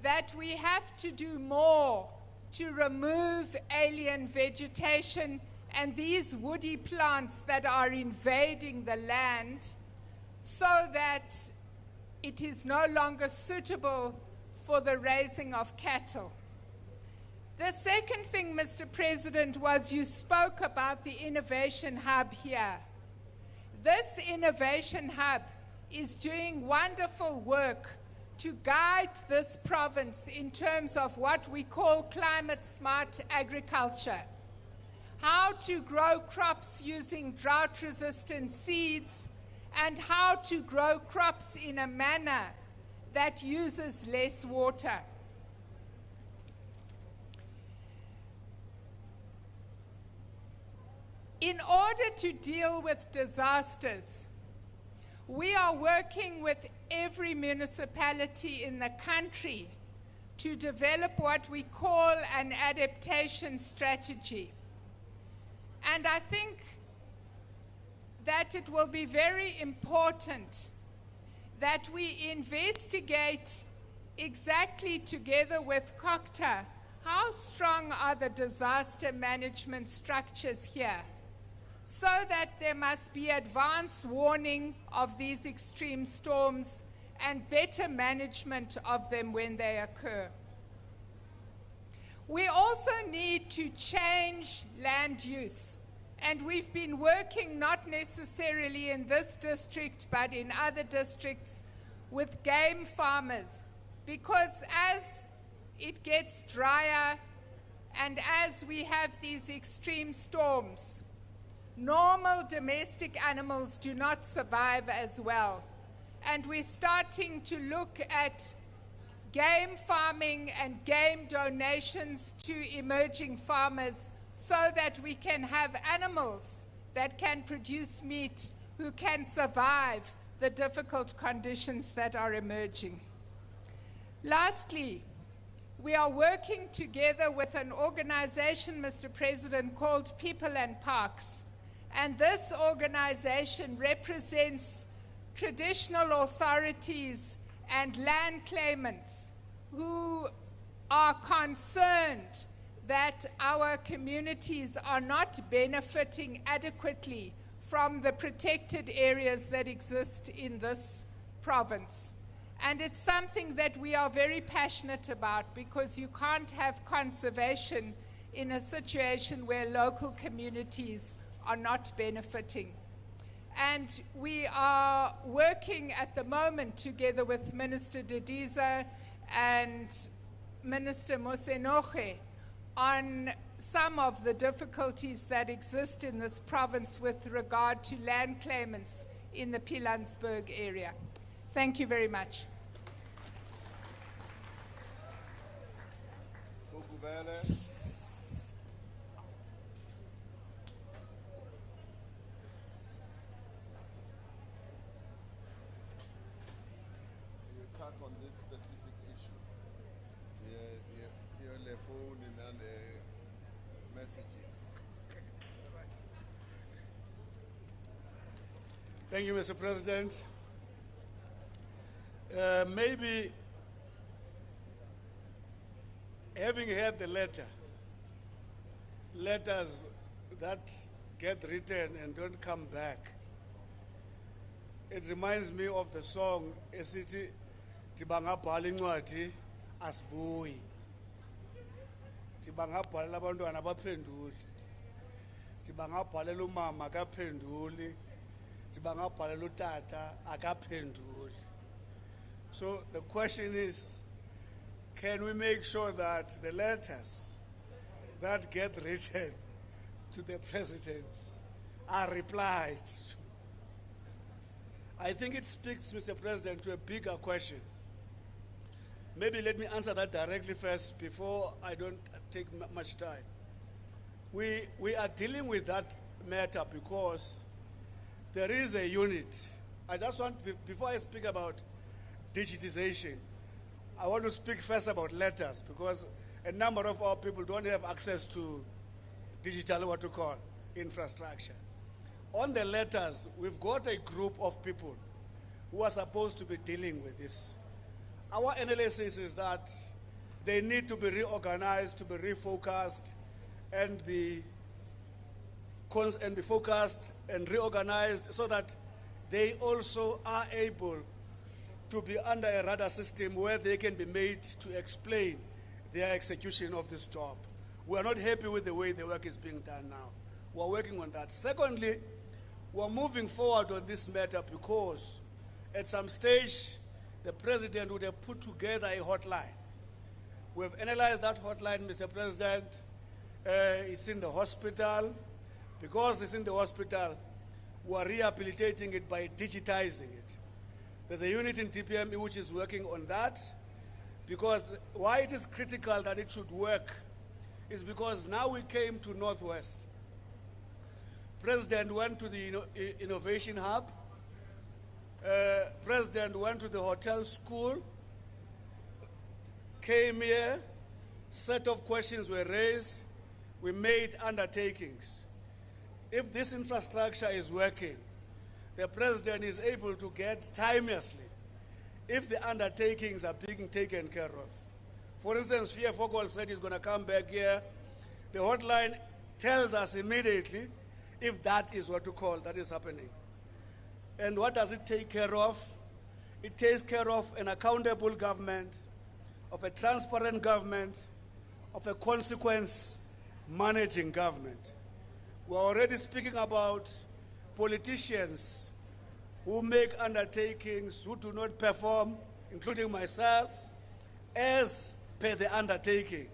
that we have to do more to remove alien vegetation and these woody plants that are invading the land so that it is no longer suitable for the raising of cattle. The second thing, Mr. President, was you spoke about the innovation hub here. This innovation hub is doing wonderful work to guide this province in terms of what we call climate smart agriculture. How to grow crops using drought resistant seeds and how to grow crops in a manner that uses less water. In order to deal with disasters, we are working with every municipality in the country to develop what we call an adaptation strategy. And I think that it will be very important that we investigate exactly together with COCTA how strong are the disaster management structures here, so that there must be advance warning of these extreme storms and better management of them when they occur. We also need to change land use, and we've been working not necessarily in this district but in other districts with game farmers, because as it gets drier and as we have these extreme storms, normal domestic animals do not survive as well. And we're starting to look at game farming and game donations to emerging farmers so that we can have animals that can produce meat who can survive the difficult conditions that are emerging. Lastly, we are working together with an organization, Mr. President, called People and Parks. And this organization represents traditional authorities and land claimants who are concerned that our communities are not benefiting adequately from the protected areas that exist in this province. And it's something that we are very passionate about, because you can't have conservation in a situation where local communities are not benefiting. And we are working at the moment together with Minister Dediza and Minister Mosenoche on some of the difficulties that exist in this province with regard to land claimants in the Pilanesberg area. Thank you very much. On this specific issue, the phone and the messages. Thank you, Mr. President. Maybe having heard the letters that get written and don't come back, it reminds me of the song, City Tibangabhala incwadi asibuyi. Tibangabhala abantwana abaphenduli. Tibangabhala umama akaphenduli. Tibangabhala utata akaphenduli. So the question is, can we make sure that the letters that get written to the president are replied to? I think it speaks, Mr. President, to a bigger question. Maybe let me answer that directly first before I don't take much time. We are dealing with that matter because there is a unit. I just want, before I speak about digitization, I want to speak first about letters because a number of our people don't have access to digital, what to call, infrastructure. On the letters, we've got a group of people who are supposed to be dealing with this. Our analysis is that they need to be reorganized, to be refocused, and be focused and reorganized so that they also are able to be under a radar system where they can be made to explain their execution of this job. We are not happy with the way the work is being done now. We are working on that. Secondly, we are moving forward on this matter because at some stage, the president would have put together a hotline. We have analyzed that hotline, Mr. President. It's in the hospital. Because it's in the hospital, we are rehabilitating it by digitizing it. There's a unit in TPM which is working on that. Because why it is critical that it should work is because now we came to Northwest. President went to the Innovation Hub. President went to the hotel school, came here, set of questions were raised, we made undertakings. If this infrastructure is working, the president is able to get timelessly if the undertakings are being taken care of. For instance, Fia Fokol said he's going to come back here. The hotline tells us immediately if that is what to call, that is happening. And what does it take care of? It takes care of an accountable government, of a transparent government, of a consequence managing government. We're already speaking about politicians who make undertakings, who do not perform, including myself, as per the undertaking.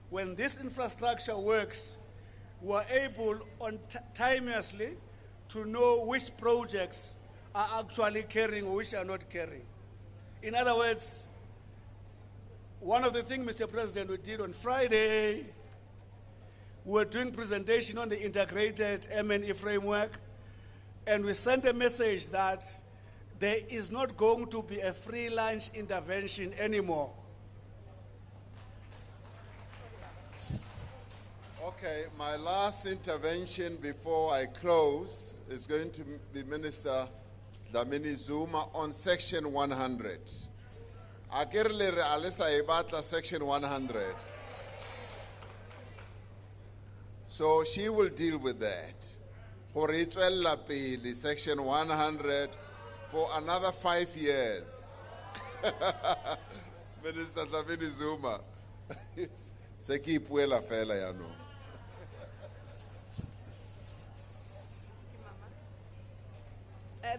When this infrastructure works, we are able timelessly to know which projects are actually carrying or which are not carrying. In other words, one of the things, Mr. President, we did on Friday, we were doing presentation on the integrated M&E framework, and we sent a message that there is not going to be a free lunch intervention anymore. Okay, my last intervention before I close is going to be Minister Dlamini Zuma on Section 100. Akirle re alisa ibatla Section 100. So she will deal with that. For Itswella Pili, Section 100, for another 5 years. Minister Dlamini Zuma. Seki puela fela ya no.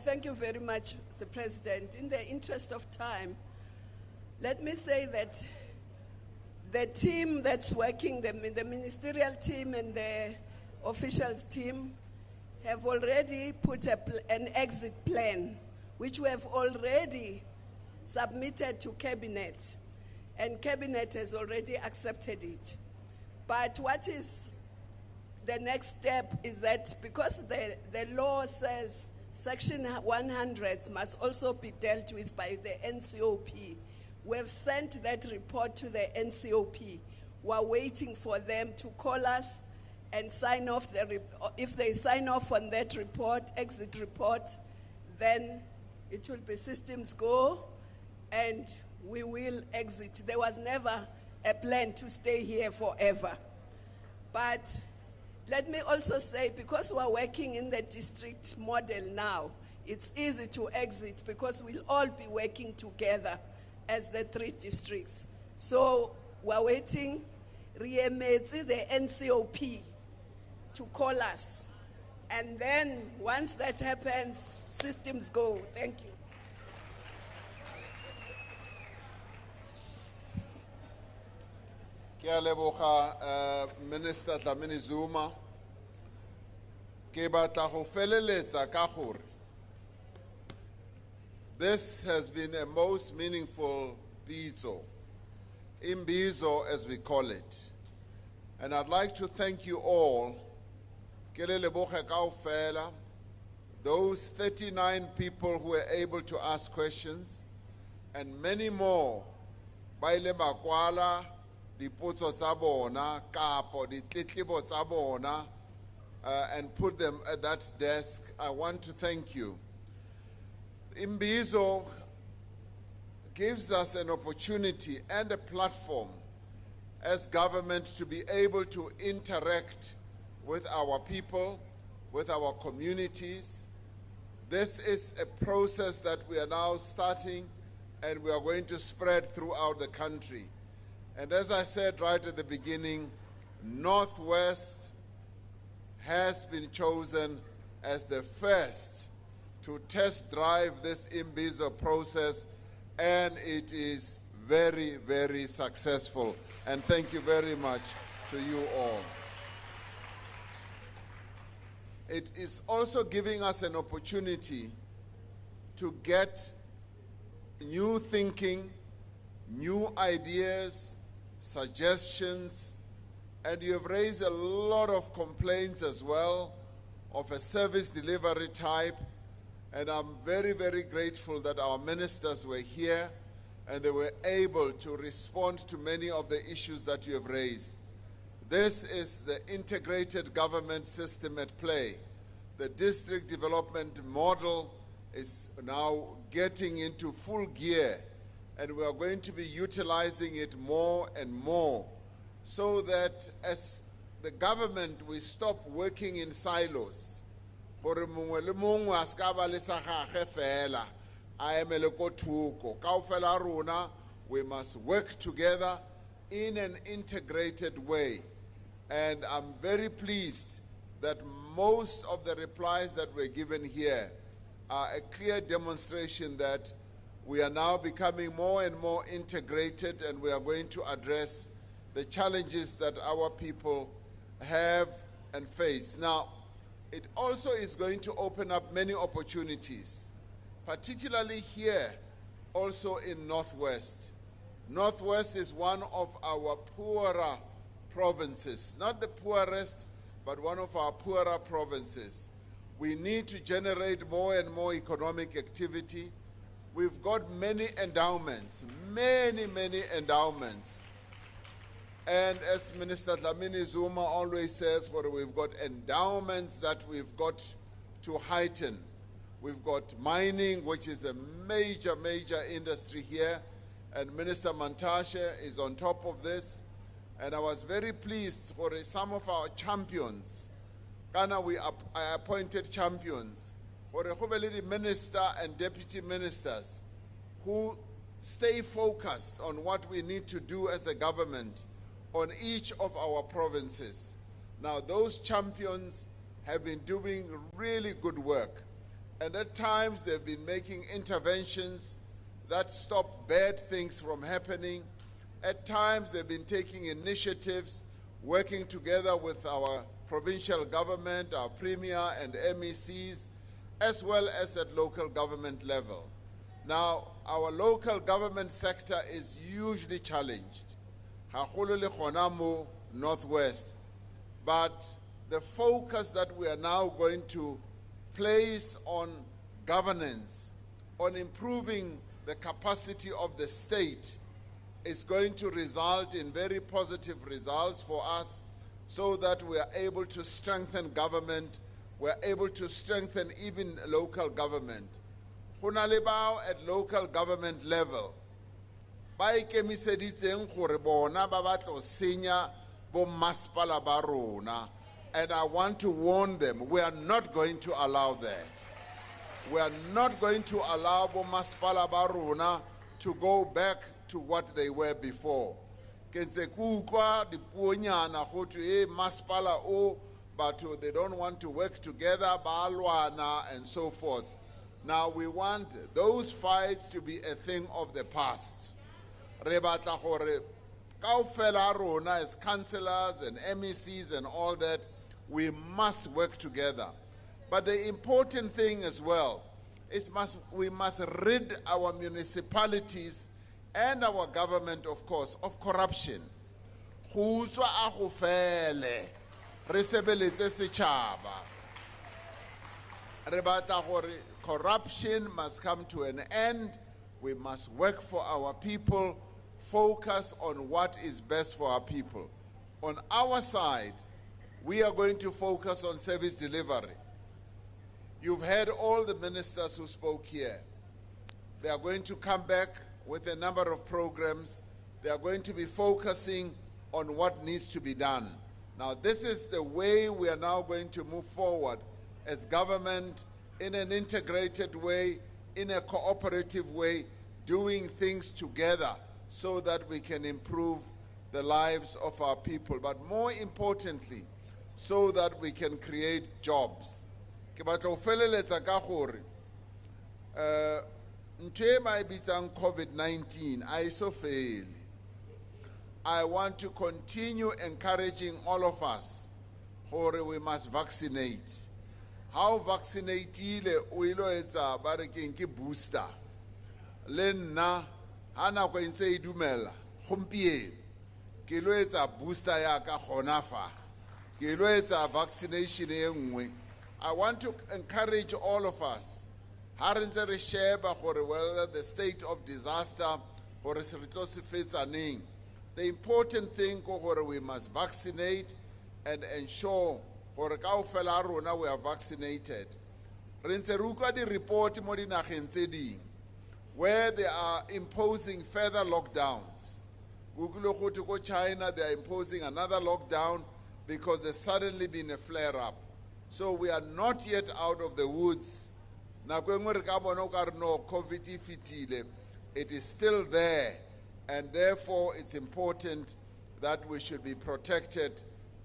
Thank you very much, Mr. President. In the interest of time, let me say that the team that's working, the ministerial team and the officials team, have already put an exit plan, which we have already submitted to Cabinet, and Cabinet has already accepted it. But what is the next step is that because the law says Section 100 must also be dealt with by the NCOP, we have sent that report to the NCOP. We're waiting for them to call us and sign off if they sign off on that report, exit report, then it will be systems go and we will exit. There was never a plan to stay here forever. But let me also say, because we're working in the district model now, it's easy to exit because we'll all be working together as the 3 districts. So we're waiting, Riemezi, the NCOP, to call us. And then once that happens, systems go. Thank you. Ke a leboga Minister Dlamini Zuma. Ke batla go feleletsa ka gore this has been a most meaningful Imbizo, as we call it. And I'd like to thank you all, ke le leboge kaofela, those 39 people who were able to ask questions, and many more, ba ile ba kwala dipotso tsa bona, kapo ditletlebo tsa bona, and put them at that desk. I want to thank you. Imbizo gives us an opportunity and a platform as government to be able to interact with our people, with our communities. This is a process that we are now starting, and we are going to spread throughout the country. And as I said right at the beginning, Northwest has been chosen as the first to test drive this Imbizo process, and it is very, very successful. And thank you very much to you all. It is also giving us an opportunity to get new thinking, new ideas, suggestions, and you have raised a lot of complaints as well of a service delivery type, and I'm very, very grateful that our ministers were here and they were able to respond to many of the issues that you have raised. This is the integrated government system at play. The district development model is now getting into full gear, and we are going to be utilizing it more and more, so that as the government, we stop working in silos. Gore mongwe le mongwe a ska ba le sa gagwe fela, a emele ko thoko. Kaofela rona, we must work together in an integrated way. And I'm very pleased that most of the replies that were given here are a clear demonstration that we are now becoming more and more integrated, and we are going to address the challenges that our people have and face. Now, it also is going to open up many opportunities, particularly here, also in Northwest. Northwest is one of our poorer provinces, not the poorest, but one of our poorer provinces. We need to generate more and more economic activity. We've got many endowments, many endowments. And as Minister Dlamini Zuma always says, well, we've got endowments that we've got to heighten. We've got mining, which is a major industry here, and Minister Mantashe is on top of this. And I was very pleased for some of our champions. Ghana, I appointed champions for the minister and deputy ministers who stay focused on what we need to do as a government on each of our provinces. Now, those champions have been doing really good work, and at times they've been making interventions that stop bad things from happening. At times they've been taking initiatives, working together with our provincial government, our premier and MECs, as well as at local government level. Now, our local government sector is hugely challenged, haholo le gona mo Northwest, but the focus that we are now going to place on governance, on improving the capacity of the state, is going to result in very positive results for us, so that we are able to strengthen government, we are able to strengthen even local government. Go na le bao at local government level ba ikemiseditseng gore bona ba batla senya bo masepala ba rona, and I want to warn them, we are not going to allow that. We are not going to allow bo masepala ba rona to go back to what they were before. Kentse kukwa dipuonyana go to masepala o, but they don't want to work together, ba lwana and so forth. Now we want those fights to be a thing of the past. Re batla gore kaofela rona as councillors and MECs and all that, we must work together. But the important thing as well is we must rid our municipalities and our government, of course, of corruption. go utswa a go fele re sebeletse setšhaba re batla gore corruption must come to an end. We must work for our people, focus on what is best for our people. On our side, we are going to focus on service delivery. You've heard all the ministers who spoke here. They are going to come back with a number of programs. They are going to be focusing on what needs to be done. Now, this is the way we are now going to move forward as government, in an integrated way, in a cooperative way, doing things together so that we can improve the lives of our people, but more importantly, so that we can create jobs. Ke batla go feleletsa ka gore ntwe mai bitsang COVID-19 a iso fele. I want to continue encouraging all of us gore we must vaccinate. How vaccinateile o ilo etsa ba re keng ke booster le nna ha nako e ntse e dumela gompieno ke lo etsa booster ya ka gona fa ke lo etsa vaccination e nngwe. I want to encourage all of us ha re ntse re sheba gore well the state of disaster gore se re tlo se fetsaneng. The important thing ko gore we must vaccinate and ensure gore kaofela rona we are vaccinated. Re ntse re utlwa di report mo dinageng tse ding where they are imposing further lockdowns. Google go to go China, they are imposing another lockdown because there's suddenly been a flare up. So we are not yet out of the woods. Nako engwe re ka bona o ka re no COVID e fetile. It is still there, and therefore it's important that we should be protected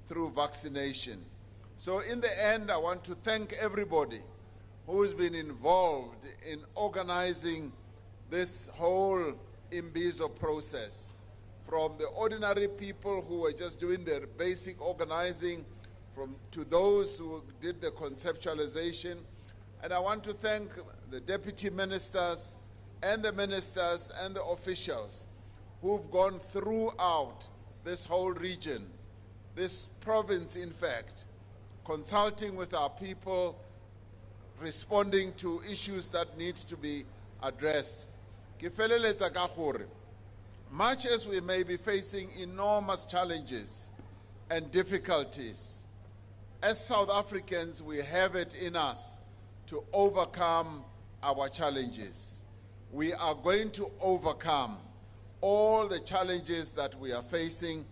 through vaccination. So in the end, I want to thank everybody who has been involved in organizing this whole Imbizo process, from the ordinary people who were just doing their basic organizing, to those who did the conceptualization. And I want to thank the deputy ministers and the officials who've gone throughout this whole region, this province in fact, consulting with our people, responding to issues that need to be addressed. Ke feleletsa ka gore, much as we may be facing enormous challenges and difficulties, as South Africans, we have it in us to overcome our challenges. We are going to overcome all the challenges that we are facing.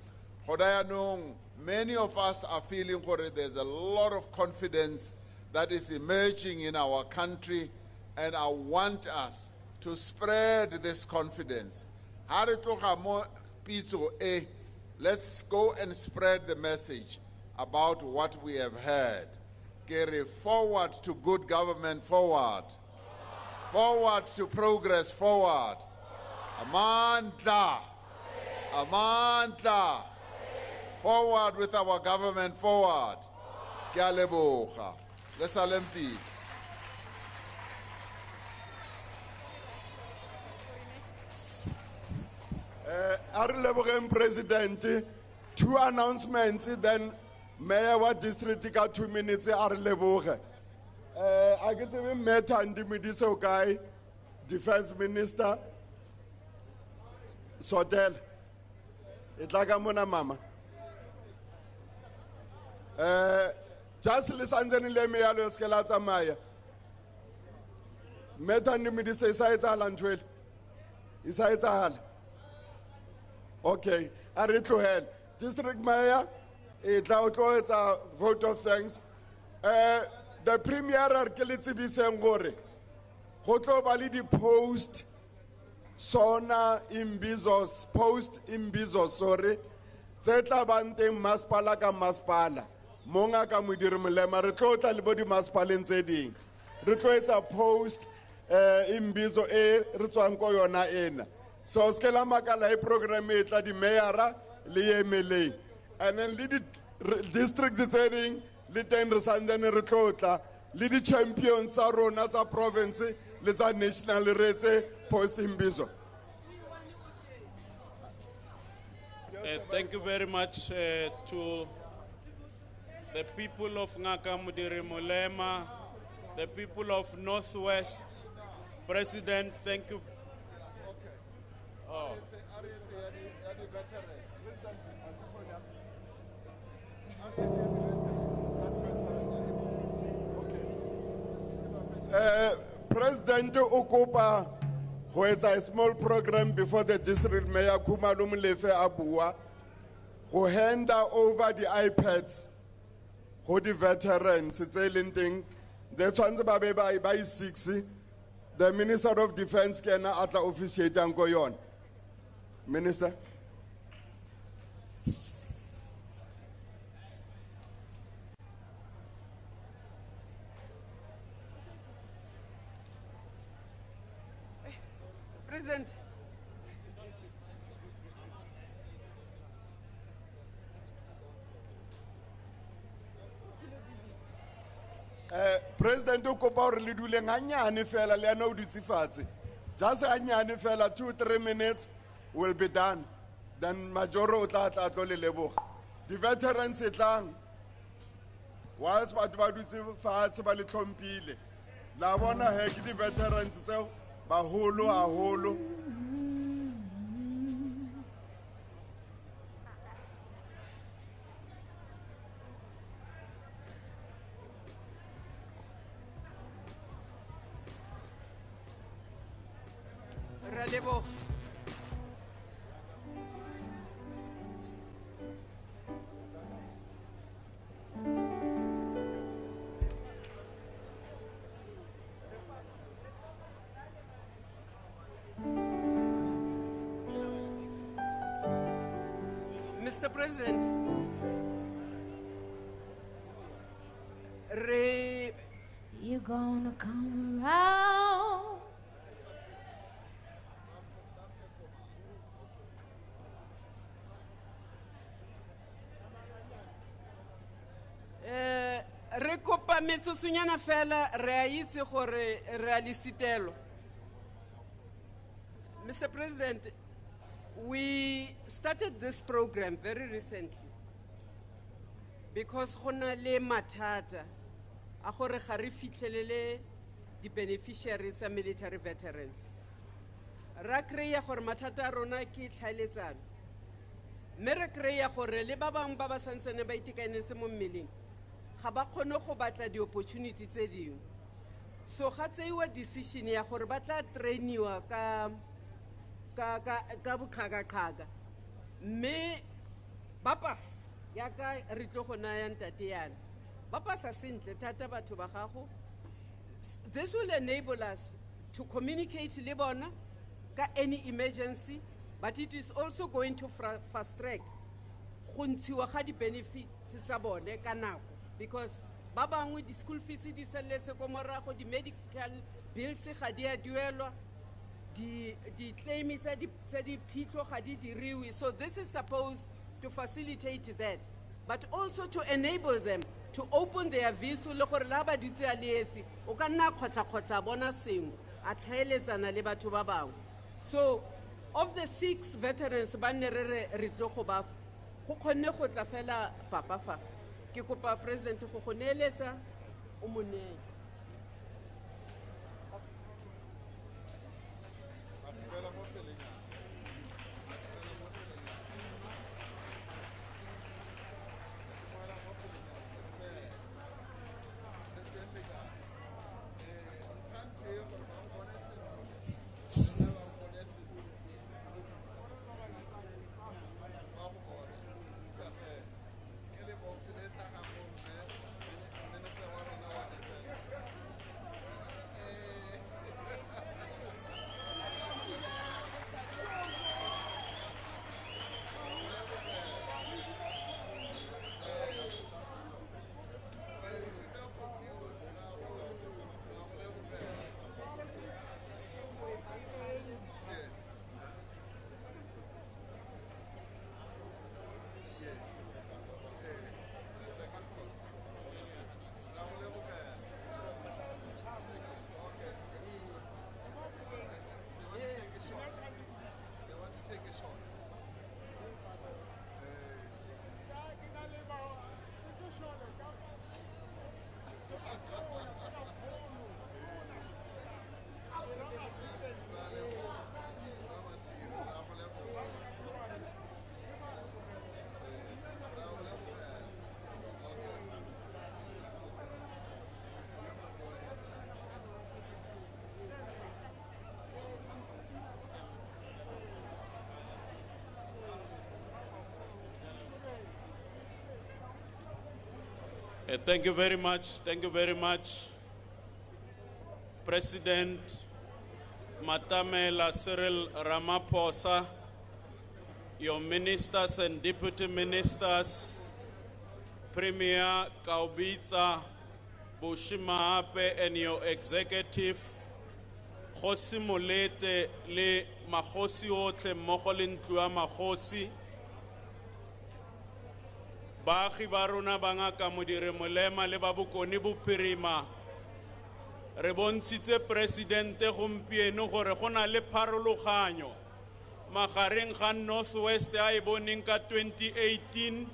Many of us are feeling there's a lot of confidence that is emerging in our country, and I want us to spread this confidence. Let's go and spread the message about what we have heard. Carry forward to good government, forward. Forward to progress, forward. Amandla. Amandla. Forward with our government, forward. Ke a leboga. Le salempi. Our President, 2 announcements, then Mayor wa district ka 2 minutes are leboge. I get to meet and Imbizo guy, Defense Minister, Sotel. It's like a mona mama. Just listen to me, I'll escalate Maya. Met and Imbizo is Alan 12. Is Alan. Okay, I read to hell. District Mayor, it's a vote of thanks. The Premier Arkelitibi Sengore, Hoto Balidi post Sona Imbizos, post Imbizo, sorry. Zeta Bante Maspala ka Maspala. Monga ka Mudirmulema, Retota Libody Maspalin Zedi. Retota a post Imbizo Rituanko Yona in. So skela makala e program e tla di mayara le emele, and then lead district setting le ten re santsane re tlotla le di champions tsa rona tsa province le tsa national re tse post Imbizo. Thank you very much to the people of Ngaka Mudiri Molema, the people of Northwest. President, thank you. Oh. President Okupa, who has a small program before the district mayor Kumalum Lefe Abua, who hand over the iPads who the veterans, it's a thing. The ones by 60, the Minister of Defense can officiate and go on. Minister. President. President Ukopa re le dule nganyane fela le ana o dutse fatshe. Just nganyane fela 2-3 minutes will be done. Then Majoro o tla tlo le leboga. The veterans e tlang. Whilst batho ba dutse fatshe ba le tlhompile. La bona he ke di veterans tseo ba holo haholo. Ralebo. Mr. President, you're gonna come around. Re kopa metsotsonyana fela re a itse gore re a le sitelo. Mr. President, we started this program very recently because gona le mathata a gore ga re fitlhelele di beneficiaries tsa military veterans. Ra kreya gore mathata a rona ke tlhaeletsano. Mme re kreya gore le ba bang ba ba santsene ba itekanetse mo mmeleng ga ba kgone go batla di-opportunity tse dingwe. So ga tseiwa decision ya gore ba tla trainiwa ka boqhaka-qhaka. Mme ba pasa yaka re tlo go naya ntate yana. Ba pasa sentle thata batho ba gago. This will enable us to communicate le bona ka any emergency, but it is also going to fast track go ntshiwa ga di-benefits tsa bone ka nako. Because ba bangwe di school fees di selletse ko morago, di medical bills ga di a duelwa, di claims tsa di phitlho ga di diriwe. So this is supposed to facilitate that, but also to enable them to open their visa le gore la ba dutse a leesi o ka nna khotla bona sengwe a tlhaeletsana le batho ba bangwe. So of the 6 veterans ba ne re tlo go ba go kgonne go tla fela papa fa ke kopa president go go neeletsa o moneng. Thank you very much. Thank you very much. President Matamela Cyril Ramaphosa, your ministers and deputy ministers, Premier Kaubitsa, Bushimahape, and your executive, Khosi Molete le Makhosi otle mmogo le ntlo ya Makhosi, baagi ba rona ba Ngaka Molema le ba Bokone Bophirima, re bontshitse presidente gompieno gore go na le pharologanyo magareng ga Northwest ya e boneng ka 2018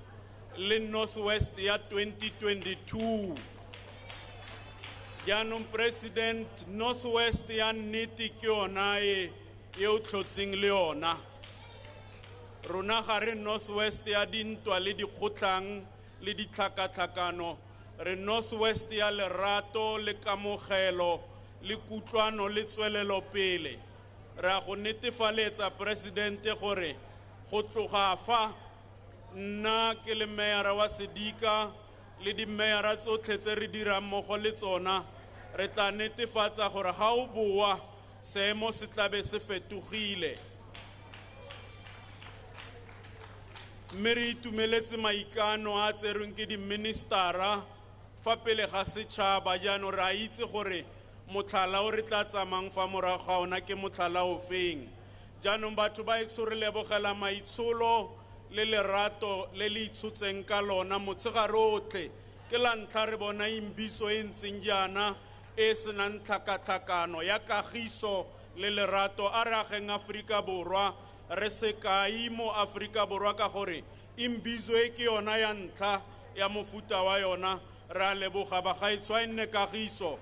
le Northwest ya 2022. Jaanong president, Northwest ya nnete ke yona e o tlhotseng le yona. Rona gare Northwest ya dintwa le dikgotlang le ditlhakatlhakano, re Northwest ya lerato le kamogelo le kutlwano le tswelelo pele. Re a go netefaletsa presidente gore go tloga fa nna ke le meyara wa Sedika le di meyara tsotlhe tse re dirang mmogo le tsona, re tla netefatsa gore ga o boa seemo se tlabe se fetogile. Mme re itumeletse maikano a tserweng ke di-ministera fa pele ga setšhaba, jaanong re a itse gore motlhala o re tla tsamang fa morago ga ona ke motlhala o feng. Jaanong batho ba etso re lebogela maitsholo le lerato le le itshotseng ka lona motshegare otlhe. Ke la ntlha re bona Imbizo e ntseng jaana e senang tlhakatlhakano ya kagiso le lerato a re ageng Aforika Borwa, re sekai mo Aforika Borwa ka gore Imbizo e ke yona ya ntlha ya mofuta wa yona. Re a leboga bagaetsho a nne kagiso.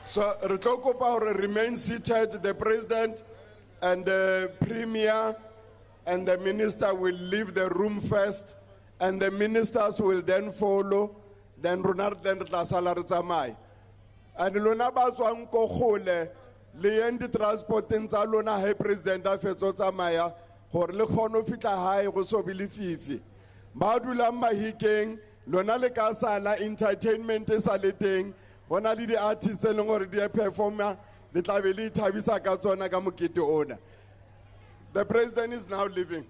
So, Ritokopa remain seated. The president and the premier and the minister will leave the room first, and the ministers will then follow. Then Ronald then Tlasalarzamai. And Lona Bazwan Kohole, Leendi transport in Salona, Hey President Afezotsamaya, Horlekono Fita High, Rosobili Fifi. Badula Mahikeng, Lona Lekasala, entertainment is a little. Only the artists or the performer, the Tabili Tabisa Kazona Gamukiti owner. The president is now leaving.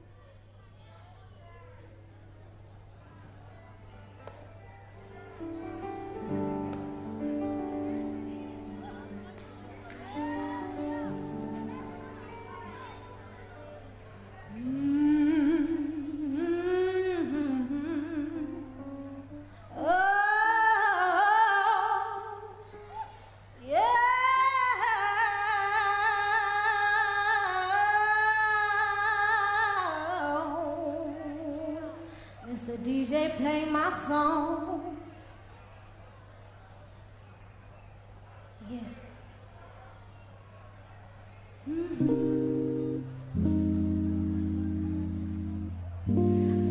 The DJ play my song. Yeah.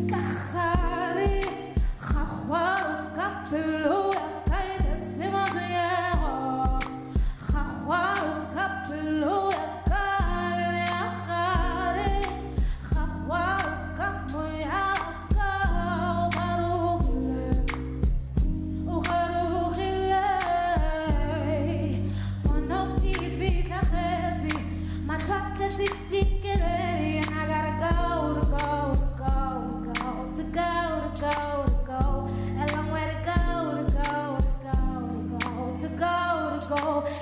Kahari, khahwa, kapelo, kaide simaziyero. Khahwa, kapelo, kaide akhari. Khahwa, kamoya.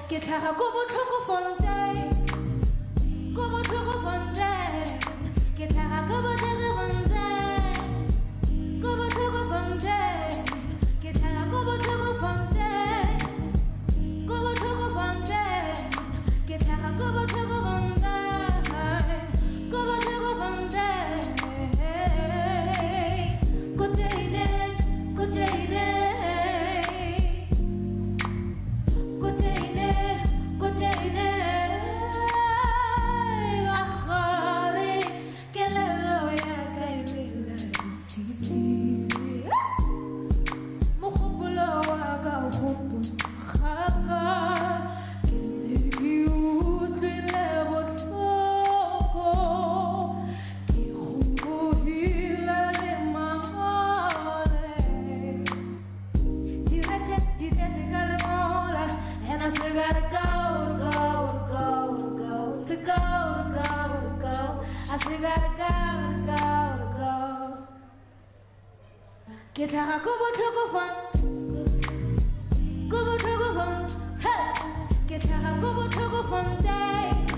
Guitarra como toco fonte, como toco fonte. Guitarra como toco fonte, como toco fonte. Guitarra como toco fonte, como toco fonte. Guitarra como toco fonte, como toco fonte. Coteine, coteine. Coteine, to go, to go. I still gotta go. Get out, go fun. Hey, get out, go fun day.